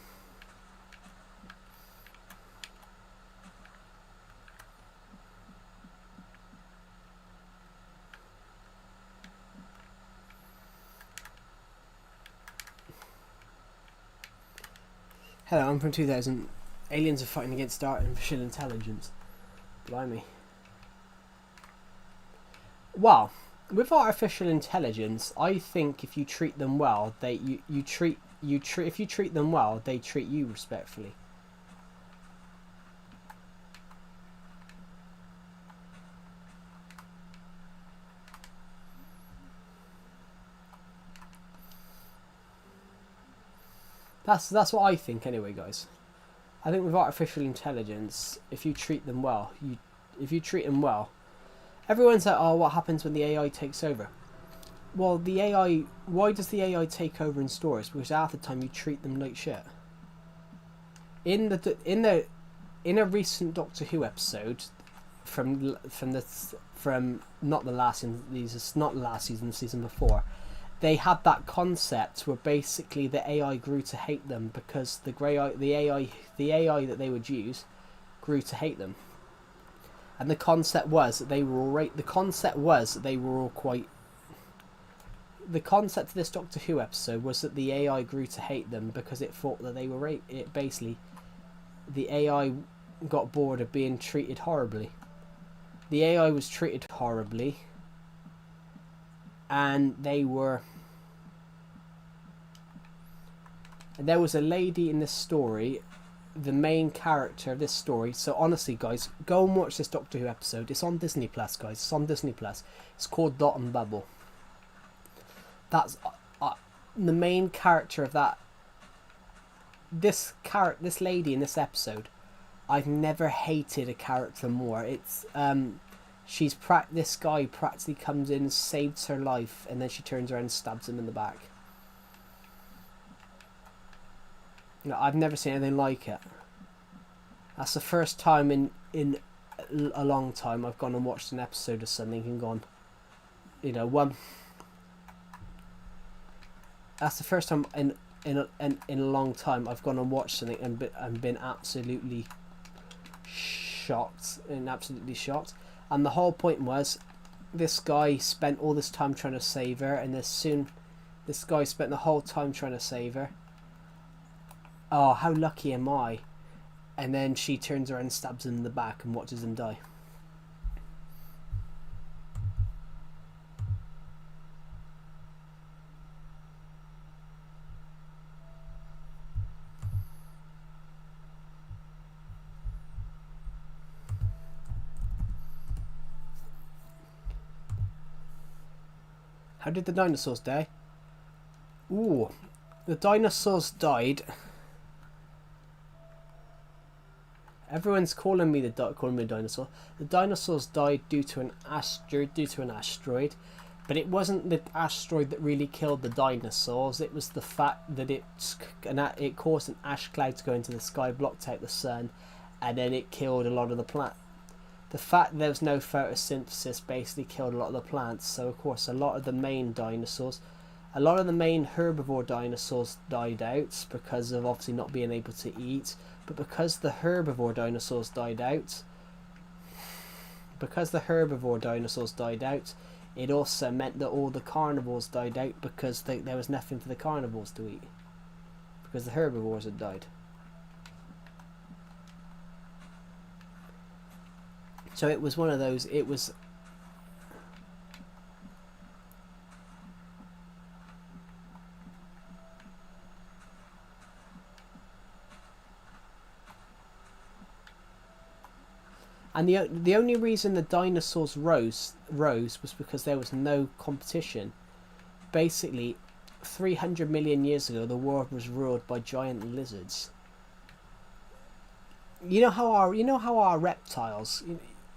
Hello, I'm from 2000. Aliens are fighting against artificial intelligence. Blimey. Well, with artificial intelligence, I think if you treat them well, if you treat them well, they treat you respectfully. That's what I think anyway, guys. I think with artificial intelligence, if you treat them well, everyone's like, oh, what happens when the AI takes over? Well, the AI, why does the AI take over in stories? Because half the time you treat them like shit. In a recent Doctor Who episode, from not the last season, the season before, they had that concept where basically the AI grew to hate them because the AI that they would use grew to hate them. And the concept was that they were all The concept of this Doctor Who episode was that the AI grew to hate them because it thought that they were basically, the AI got bored of being treated horribly. The AI was treated horribly, and there was a lady in this story, the main character of this story. So honestly, guys, go and watch this Doctor Who episode. It's on Disney Plus, guys. It's on Disney Plus. It's called Dot and Bubble. That's the main character of that. This lady in this episode, I've never hated a character more. It's this guy practically comes in and saves her life, and then she turns around and stabs him in the back. You know, I've never seen anything like it. That's the first time in a long time I've gone and watched an episode of something and gone, you know, that's the first time in a long time I've gone and watched something and been absolutely shocked. And the whole point was, this guy spent all this time trying to save her, and this guy spent the whole time trying to save her. Oh, how lucky am I? And then she turns around and stabs him in the back and watches him die. How did the dinosaurs die? Ooh, the dinosaurs died. Everyone's calling me a dinosaur. The dinosaurs died due to an asteroid, but it wasn't the asteroid that really killed the dinosaurs. It was the fact that it caused an ash cloud to go into the sky, blocked out the sun, and then it killed a lot of the plant. The fact there was no photosynthesis basically killed a lot of the plants. So of course a lot of the main herbivore dinosaurs died out because of obviously not being able to eat. But because the herbivore dinosaurs died out, it also meant that all the carnivores died out because there was nothing for the carnivores to eat. Because the herbivores had died. So it was one of those, and the only reason the dinosaurs rose was because there was no competition. Basically, 300 million years ago, the world was ruled by giant lizards. You know how our reptiles,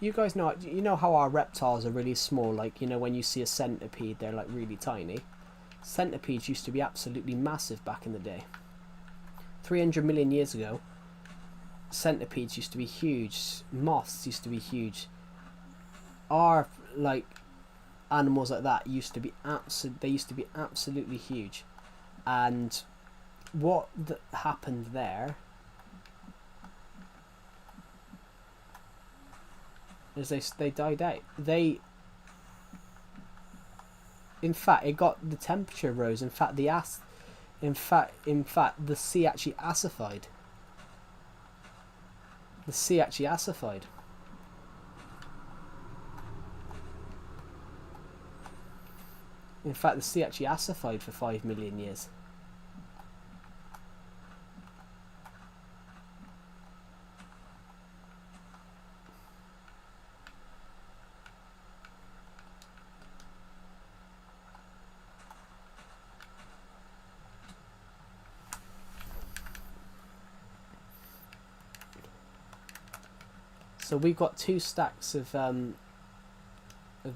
you guys know, how our reptiles are really small. Like, when you see a centipede, they're like really tiny. Centipedes used to be absolutely massive back in the day. 300 million years ago, centipedes used to be huge. Moths used to be huge. Our animals like that used to be absolutely huge. And what happened there is they died out. In fact, it got, the temperature rose. In fact, the sea actually acidified. The sea actually acidified. In fact, the sea actually acidified for 5 million years. So we've got 2 stacks of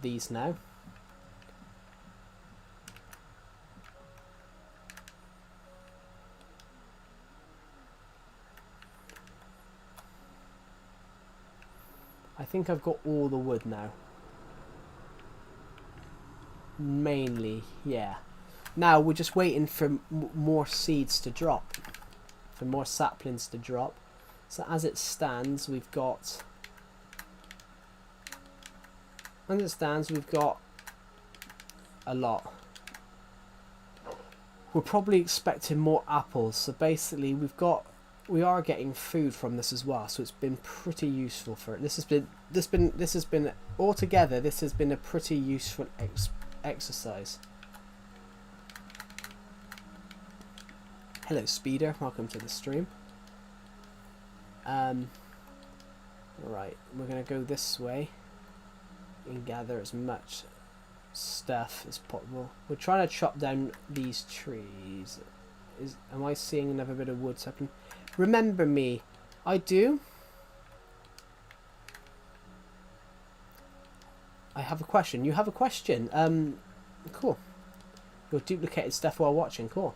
these now. I think I've got all the wood now. Mainly, yeah. Now we're just waiting for more seeds to drop. For more saplings to drop. So as it stands, we've got... a lot. We're probably expecting more apples. So basically we are getting food from this as well, so it's been pretty useful for it. This has been altogether, this has been a pretty useful exercise. Hello Speeder, welcome to the stream. Right, we're gonna go this way and gather as much stuff as possible. We're trying to chop down these trees. Am I seeing another bit of wood so I can remember me? I do. I have a question. You have a question. Cool. Your duplicated stuff while watching. Cool.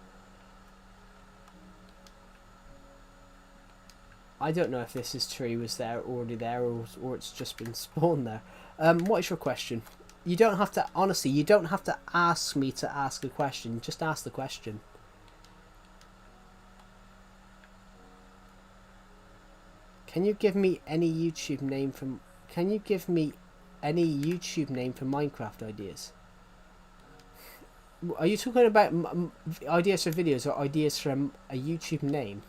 I don't know if this is tree was there already there, or it's just been spawned there. What is your question? You don't have to, honestly, you don't have to ask me to ask a question. Just ask the question. Can you give me any YouTube name from... Can you give me any YouTube name for Minecraft ideas? Are you talking about ideas for videos or ideas from a YouTube name?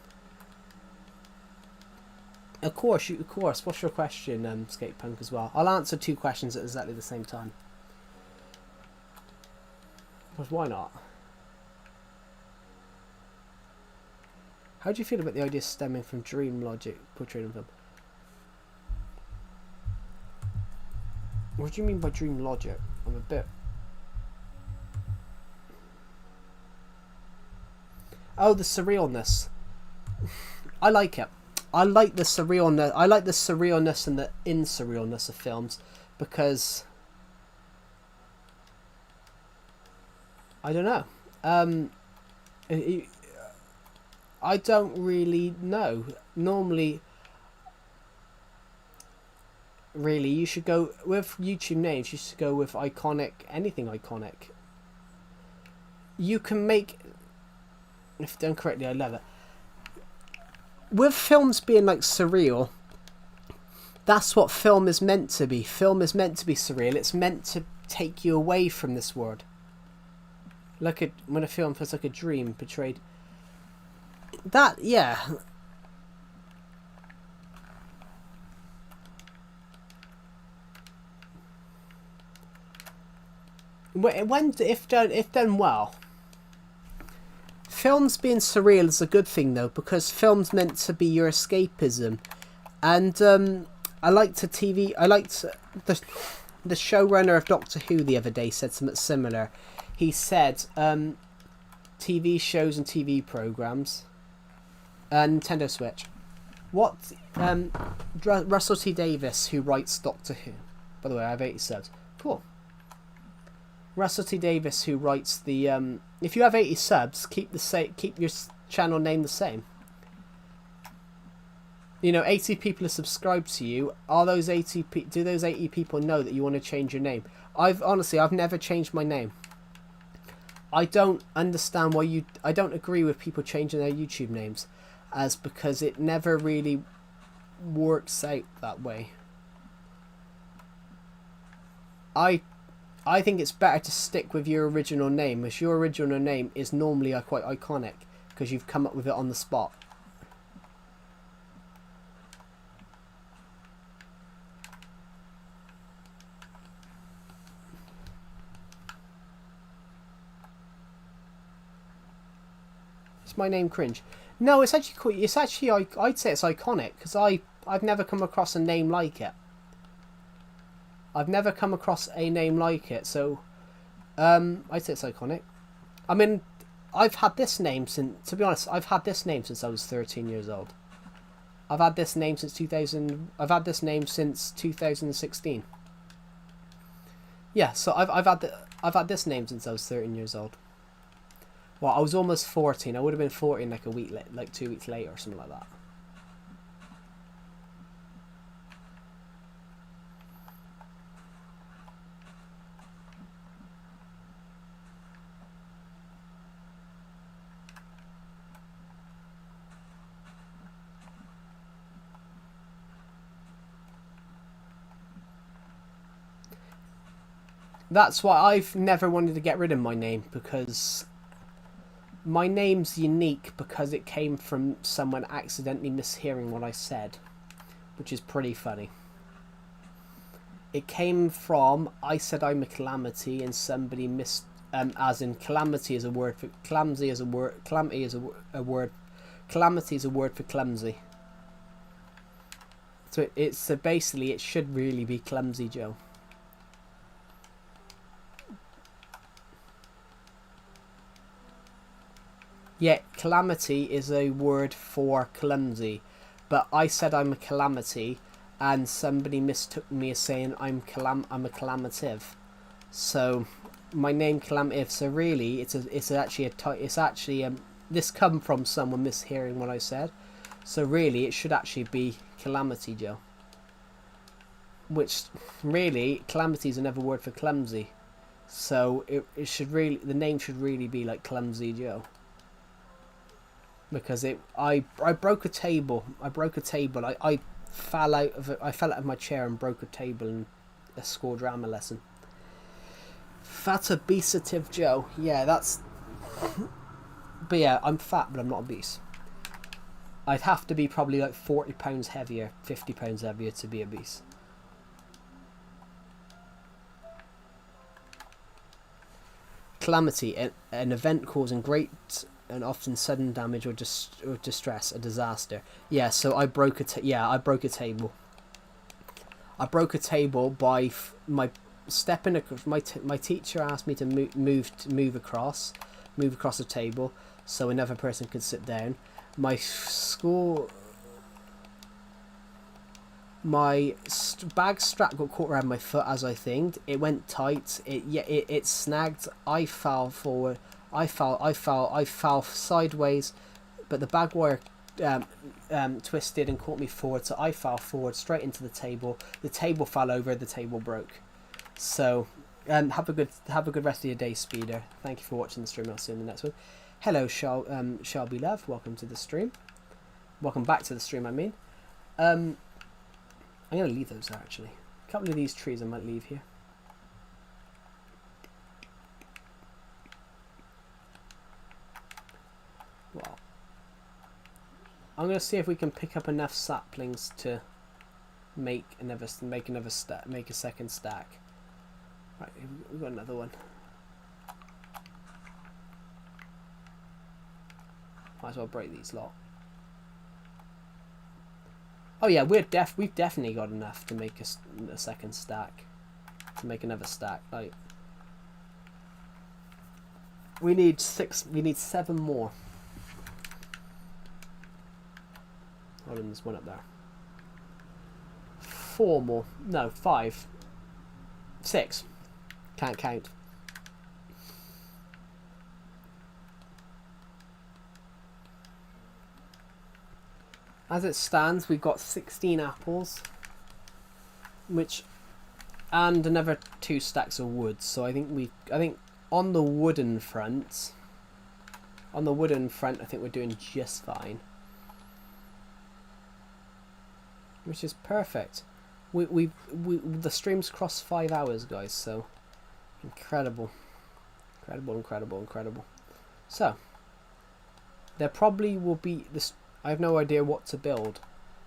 Of course, of course. What's your question, Skatepunk, as well? I'll answer 2 questions at exactly the same time. Because why not? How do you feel about the idea stemming from dream logic portrayed in film? What do you mean by dream logic? I'm a bit... Oh, the surrealness. I like it. I like the surrealness. I like the surrealness and the insurrealness of films because I don't know. I don't really know. Normally, really, you should go with YouTube names. You should go with iconic, anything iconic. You can make, if done correctly, I love it. With films being like surreal, that's what film is meant to be. Film is meant to be surreal. It's meant to take you away from this world. Like when a film feels like a dream portrayed. That, yeah. If done well. Films being surreal is a good thing though, because film's meant to be your escapism, and I liked the showrunner of Doctor Who the other day said something similar. He said TV shows and TV programs, Nintendo Switch. What Russell T Davies, who writes Doctor Who. By the way, I have 80 subs. Cool. Russell T Davies, who writes the if you have 80 subs, keep your channel name the same. You know, 80 people are subscribed to you. Are those 80 do those 80 people know that you want to change your name? I've never changed my name. I don't understand why I don't agree with people changing their YouTube names, because it never really works out that way. I think it's better to stick with your original name, as your original name is normally quite iconic because you've come up with it on the spot. Is my name cringe? No, it's actually cool. It's actually, I'd say it's iconic because I've never come across a name like it. I've never come across a name like it, so I'd say it's iconic. I mean, I've had this name since, to be honest, I've had this name since I was 13 years old. I've had this name since 2000. I've had this name since 2016. Yeah, so I've had this name since I was 13 years old. Well, I was almost 14. I would have been 14 like 2 weeks later or something like that. That's why I've never wanted to get rid of my name, because my name's unique because it came from someone accidentally mishearing what I said, which is pretty funny. It came from, I said I'm a calamity and somebody as in calamity is a word for clumsy, is a word, calamity is a word, calamity is a word for clumsy. So basically it should really be Clumsy Joe. Yeah, calamity is a word for clumsy, but I said I'm a calamity, and somebody mistook me as saying I'm a calamative. So my name calamative. So really, it's actually this come from someone mishearing what I said. So really, it should actually be Calamity Joe. Which, really, Calamity is another word for clumsy. So it should really, the name should really be like Clumsy Joe. Because I broke a table. I fell out of my chair and broke a table in a school drama lesson. Fat Obesitive Joe. Yeah, that's... But yeah, I'm fat, but I'm not obese. I'd have to be probably like 40 pounds heavier, 50 pounds heavier to be obese. Calamity, an event causing great and often sudden damage or distress, a disaster. Yeah, so I broke a table. I broke a table by my stepping. My teacher asked me to move across the table so another person could sit down. My bag strap got caught around my foot as I thinked. It went tight. It snagged. I fell forward. I fell sideways, but the bag wire twisted and caught me forward. So I fell forward straight into the table. The table fell over. The table broke. So have a good rest of your day, Speeder. Thank you for watching the stream. I'll see you in the next one. Hello, Shelby Love. Welcome to the stream. Welcome back to the stream. I mean, I'm gonna leave those there actually. A couple of these trees I might leave here. Well, I'm gonna see if we can pick up enough saplings to make a second stack. Right, we've got another one. Might as well break these lot. Oh yeah, we've definitely got enough to make a second stack, to make another stack. Like we need 7 more. Hold on, there's one up there. 4 more. No, 5. 6. Can't count. As it stands, we've got 16 apples, and another 2 stacks of wood. So I think on the wooden front, I think we're doing just fine, which is perfect. The stream's crossed 5 hours, guys. So incredible. So there probably will be this. I have no idea what to build.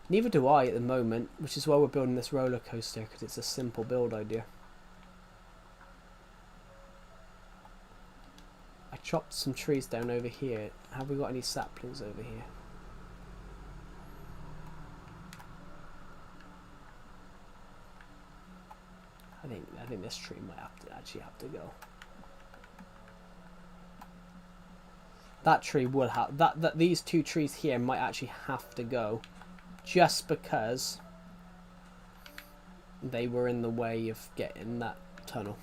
Neither do I at the moment, which is why we're building this roller coaster, because it's a simple build idea. I chopped some trees down over here. Have we got any saplings over here? I think this tree might actually have to go. That tree will have that. These 2 trees here might actually have to go, just because they were in the way of getting that tunnel.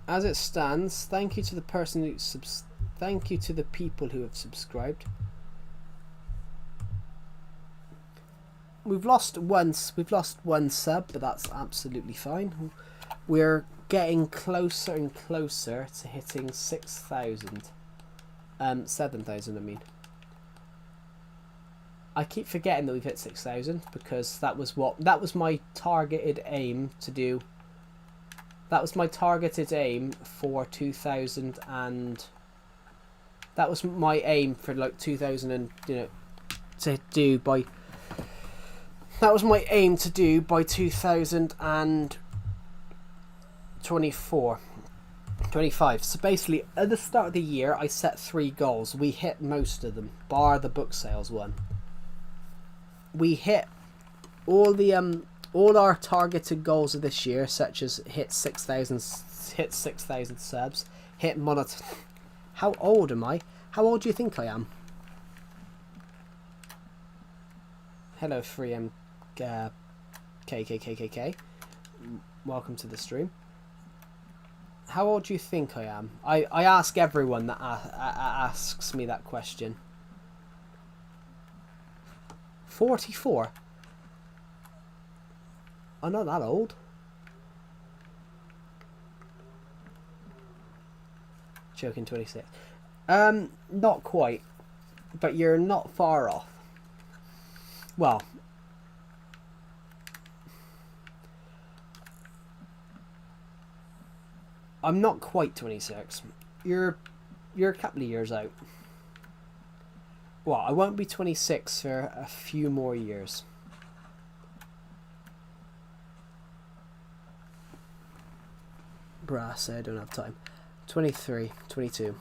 As it stands, thank you to the person who thank you to the people who have subscribed. We've lost one sub, but that's absolutely fine. We're getting closer and closer to hitting 6,000. 7,000, I mean. I keep forgetting that we've hit 6,000 because that was my targeted aim to do. That was my targeted aim for 2000, and that was my aim for like 2000, and to do by. That was my aim to do by 2025. So basically, at the start of the year, I set 3 goals. We hit most of them, bar the book sales one. We hit all our targeted goals of this year, such as hit 6,000 subs, hit monetize. How old am I? How old do you think I am? Hello, 3M. KKKKK. Welcome to the stream. How old do you think I am? I ask everyone that asks me that question. 44? I'm not that old. Joking, 26. Not quite. But you're not far off. Well, I'm not quite 26. You're a couple of years out. Well, I won't be 26 for a few more years. Brass, I don't have time. 23, 22.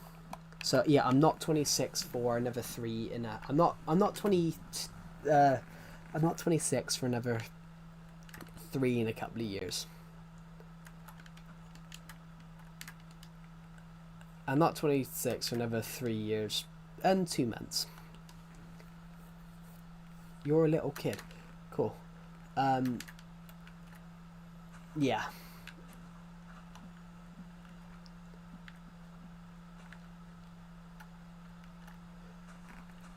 So yeah, I'm not 26 for another 3 in a. I'm not 20. I'm not 26 for another 3 in a couple of years. I'm not 26 for another 3 years and 2 months. You're a little kid. Cool. Yeah.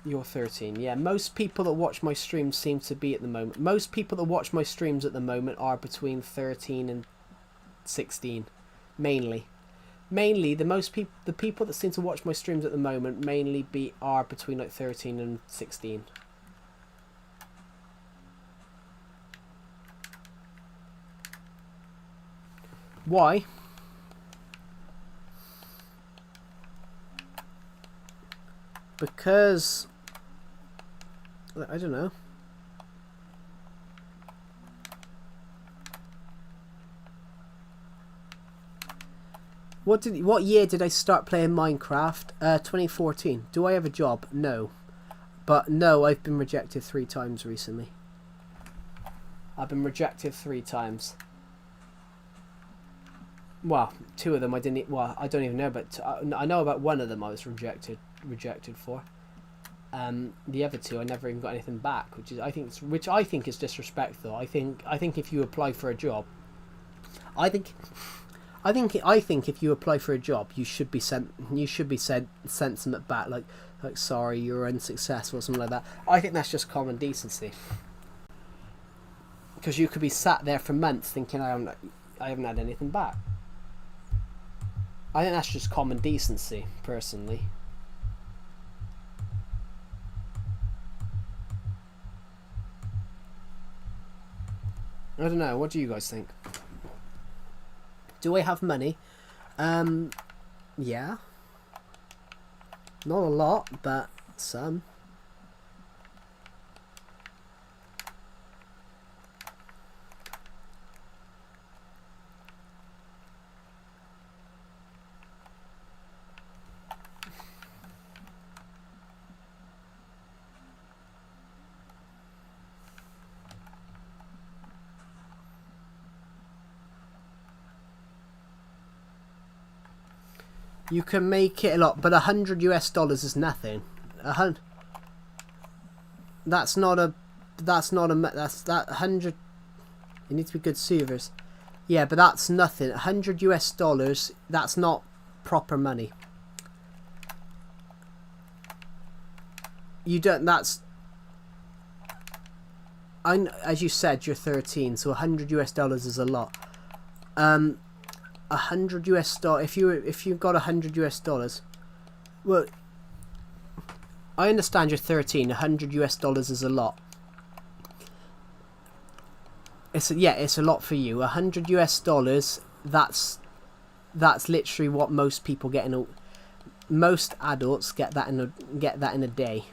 You're 13. Yeah, most people that watch my streams seem to be at the moment. Most people that watch my streams at the moment are between 13 and 16, mainly. Mainly, the people that seem to watch my streams at the moment are between like 13 and 16. Why? Because I don't know. What year did I start playing Minecraft? 2014. Do I have a job? No. But no, I've been rejected 3 times recently. I've been rejected 3 times. Well, 2 of them I didn't. Well, I don't even know, but I know about 1 of them I was rejected for. The other 2 I never even got anything back, which I think is disrespectful. I think if you apply for a job, I think if you apply for a job, you should be sent something back like sorry, you're unsuccessful or something like that. I think that's just common decency. Because you could be sat there for months thinking I haven't had anything back. I think that's just common decency, personally. I don't know. What do you guys think? Do I have money? Yeah. Not a lot, but some. You can make it a lot, but $100 is nothing. That's 100. You need to be good servers. Yeah, but that's nothing. $100. That's not proper money. You don't. That's. As you said, you're 13, so $100 is a lot. $100 if you got $100, well, I understand you're 13. $100 is a lot. It's a lot for you. $100. That's literally what most people get in a. Most adults get that in a day.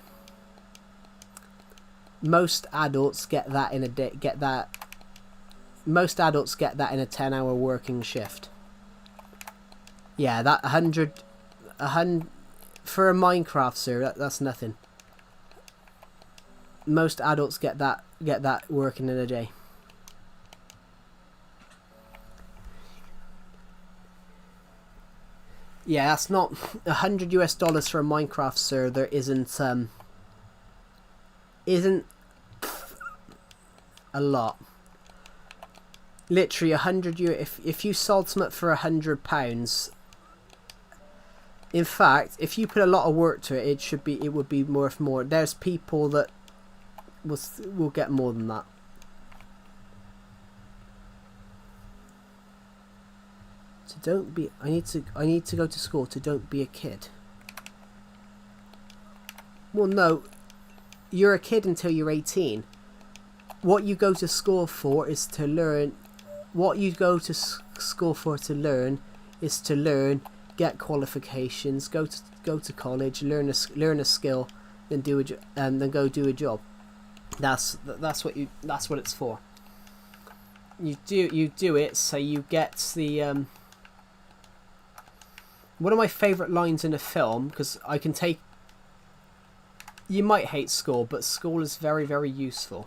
Most adults get that in a day. Most adults get that in a 10-hour working shift. Yeah, that 100 for a Minecraft server, that's nothing. Most adults get that working in a day. Yeah, that's not $100 for a Minecraft server. Isn't a lot. Literally 100 euro. If you sold something for £100, in fact, if you put a lot of work to it, it would be worth more. There's people that will get more than that. So don't be. I need to go to school to don't be a kid. Well, no, you're a kid until you're 18. What you go to school for is to learn. What you go to school for to learn is to learn, get qualifications, go to college, learn a skill, then then go do a job. That's what it's for. You do it so you get the one of my favourite lines in a film, because I can take. You might hate school, but school is very, very useful.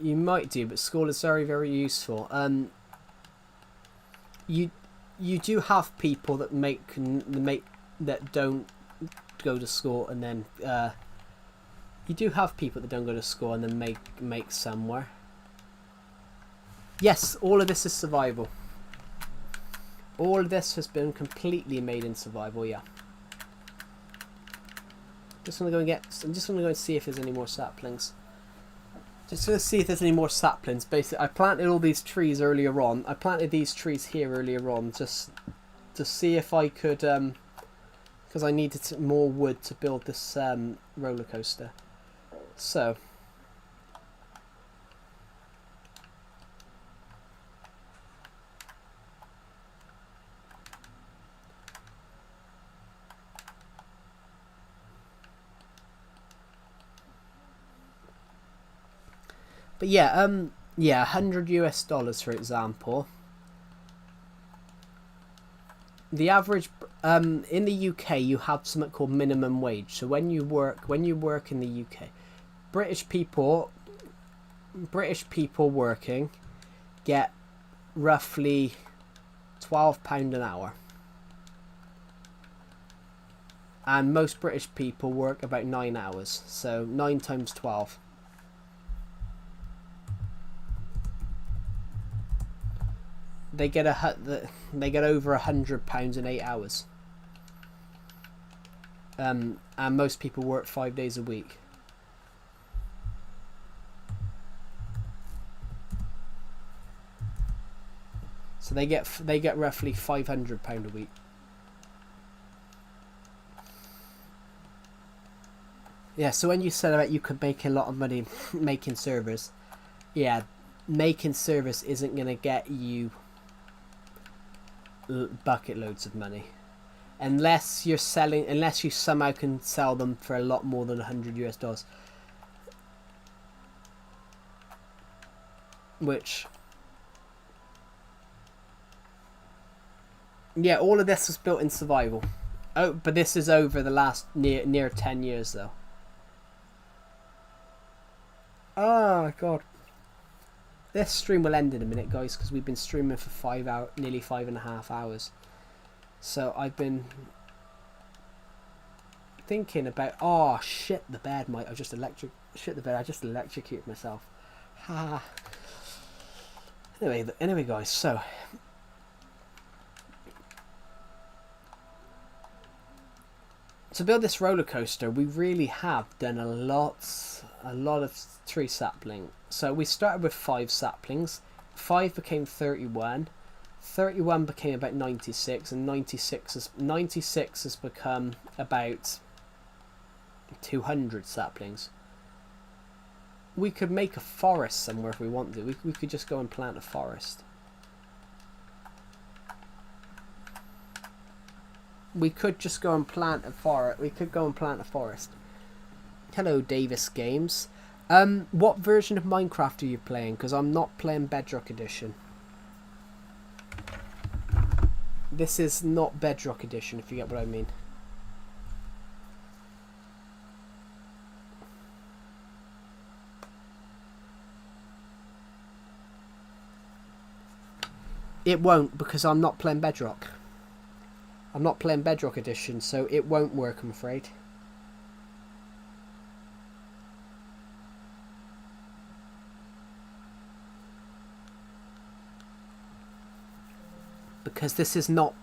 You might do, but school is very, very useful. You do have people that that don't go to school, and then you do have people that don't go to school and then make somewhere. Yes, all of this is survival. All of this has been completely made in survival. Yeah. I'm just gonna go and see if there's any more saplings. Just gonna see if there's any more saplings. Basically, I planted all these trees earlier on. I planted these trees here earlier on just to see if I could, because I needed more wood to build this roller coaster. So. But yeah, yeah, $100 for example. The average in the UK, you have something called minimum wage. So when you work in the UK, British people working get roughly £12 an hour, and most British people work about 9 hours. So 9 times 12. They get over £100 in 8 hours. And most people work 5 days a week. So they get roughly £500 a week. Yeah. So when you said that you could make a lot of money making servers, yeah, making servers isn't gonna get you bucket loads of money, unless you somehow can sell them for a lot more than $100. Which, yeah, all of this was built in survival. Oh, but this is over the last near 10 years though. Oh god. This stream will end in a minute, guys, because we've been streaming for nearly 5.5 hours. So I've been thinking about. Oh shit! The bed might. I just electrocuted myself. Ha. Anyway, guys. So to build this roller coaster, we really have done a lot of tree sapling. So we started with 5 saplings, 5 became 31, 31 became about 96, and 96 has become about 200 saplings. We could make a forest somewhere if we want to. We could just go and plant a forest. We could just go and plant a forest. Hello, Davis Games. What version of Minecraft are you playing? Because I'm not playing Bedrock Edition. This is not Bedrock Edition, if you get what I mean. It won't, because I'm not playing Bedrock. I'm not playing Bedrock Edition, so it won't work, I'm afraid. because this is not.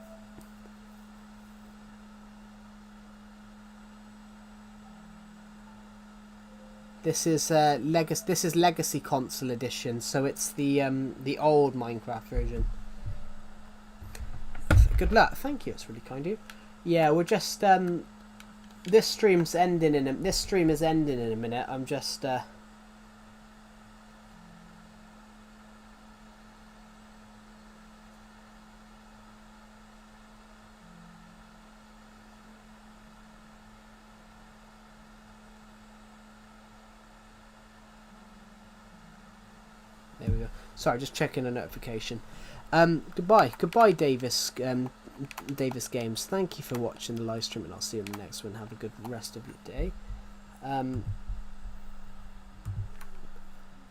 This is legacy. This is Legacy Console Edition, so it's the old Minecraft version. Good luck. Thank you. It's really kind of you. Yeah, we're just this stream's ending in a. This stream is ending in a minute. I'm just. There we go. Sorry, just checking a notification. Goodbye, Davis. Davis Games. Thank you for watching the live stream, and I'll see you in the next one. Have a good rest of your day.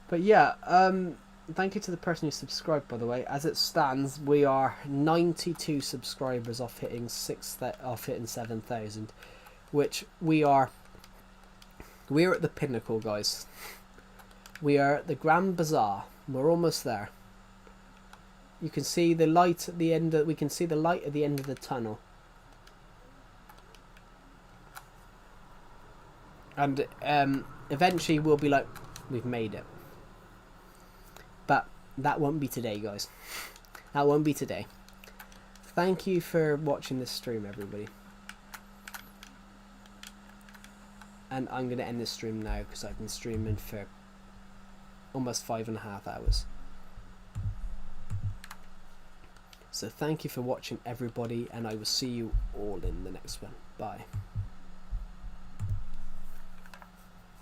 But yeah, thank you to the person who subscribed. By the way, as it stands, we are 92 subscribers off hitting 7,000, which we are at the pinnacle, guys. We are at the Grand Bazaar. We're almost there. You can see the light at the end. We can see the light at the end of the tunnel, and eventually we'll be like, we've made it. But that won't be today, guys. That won't be today. Thank you for watching this stream, everybody. And I'm going to end this stream now because I've been streaming for almost 5.5 hours. So thank you for watching, everybody, and I will see you all in the next one. Bye.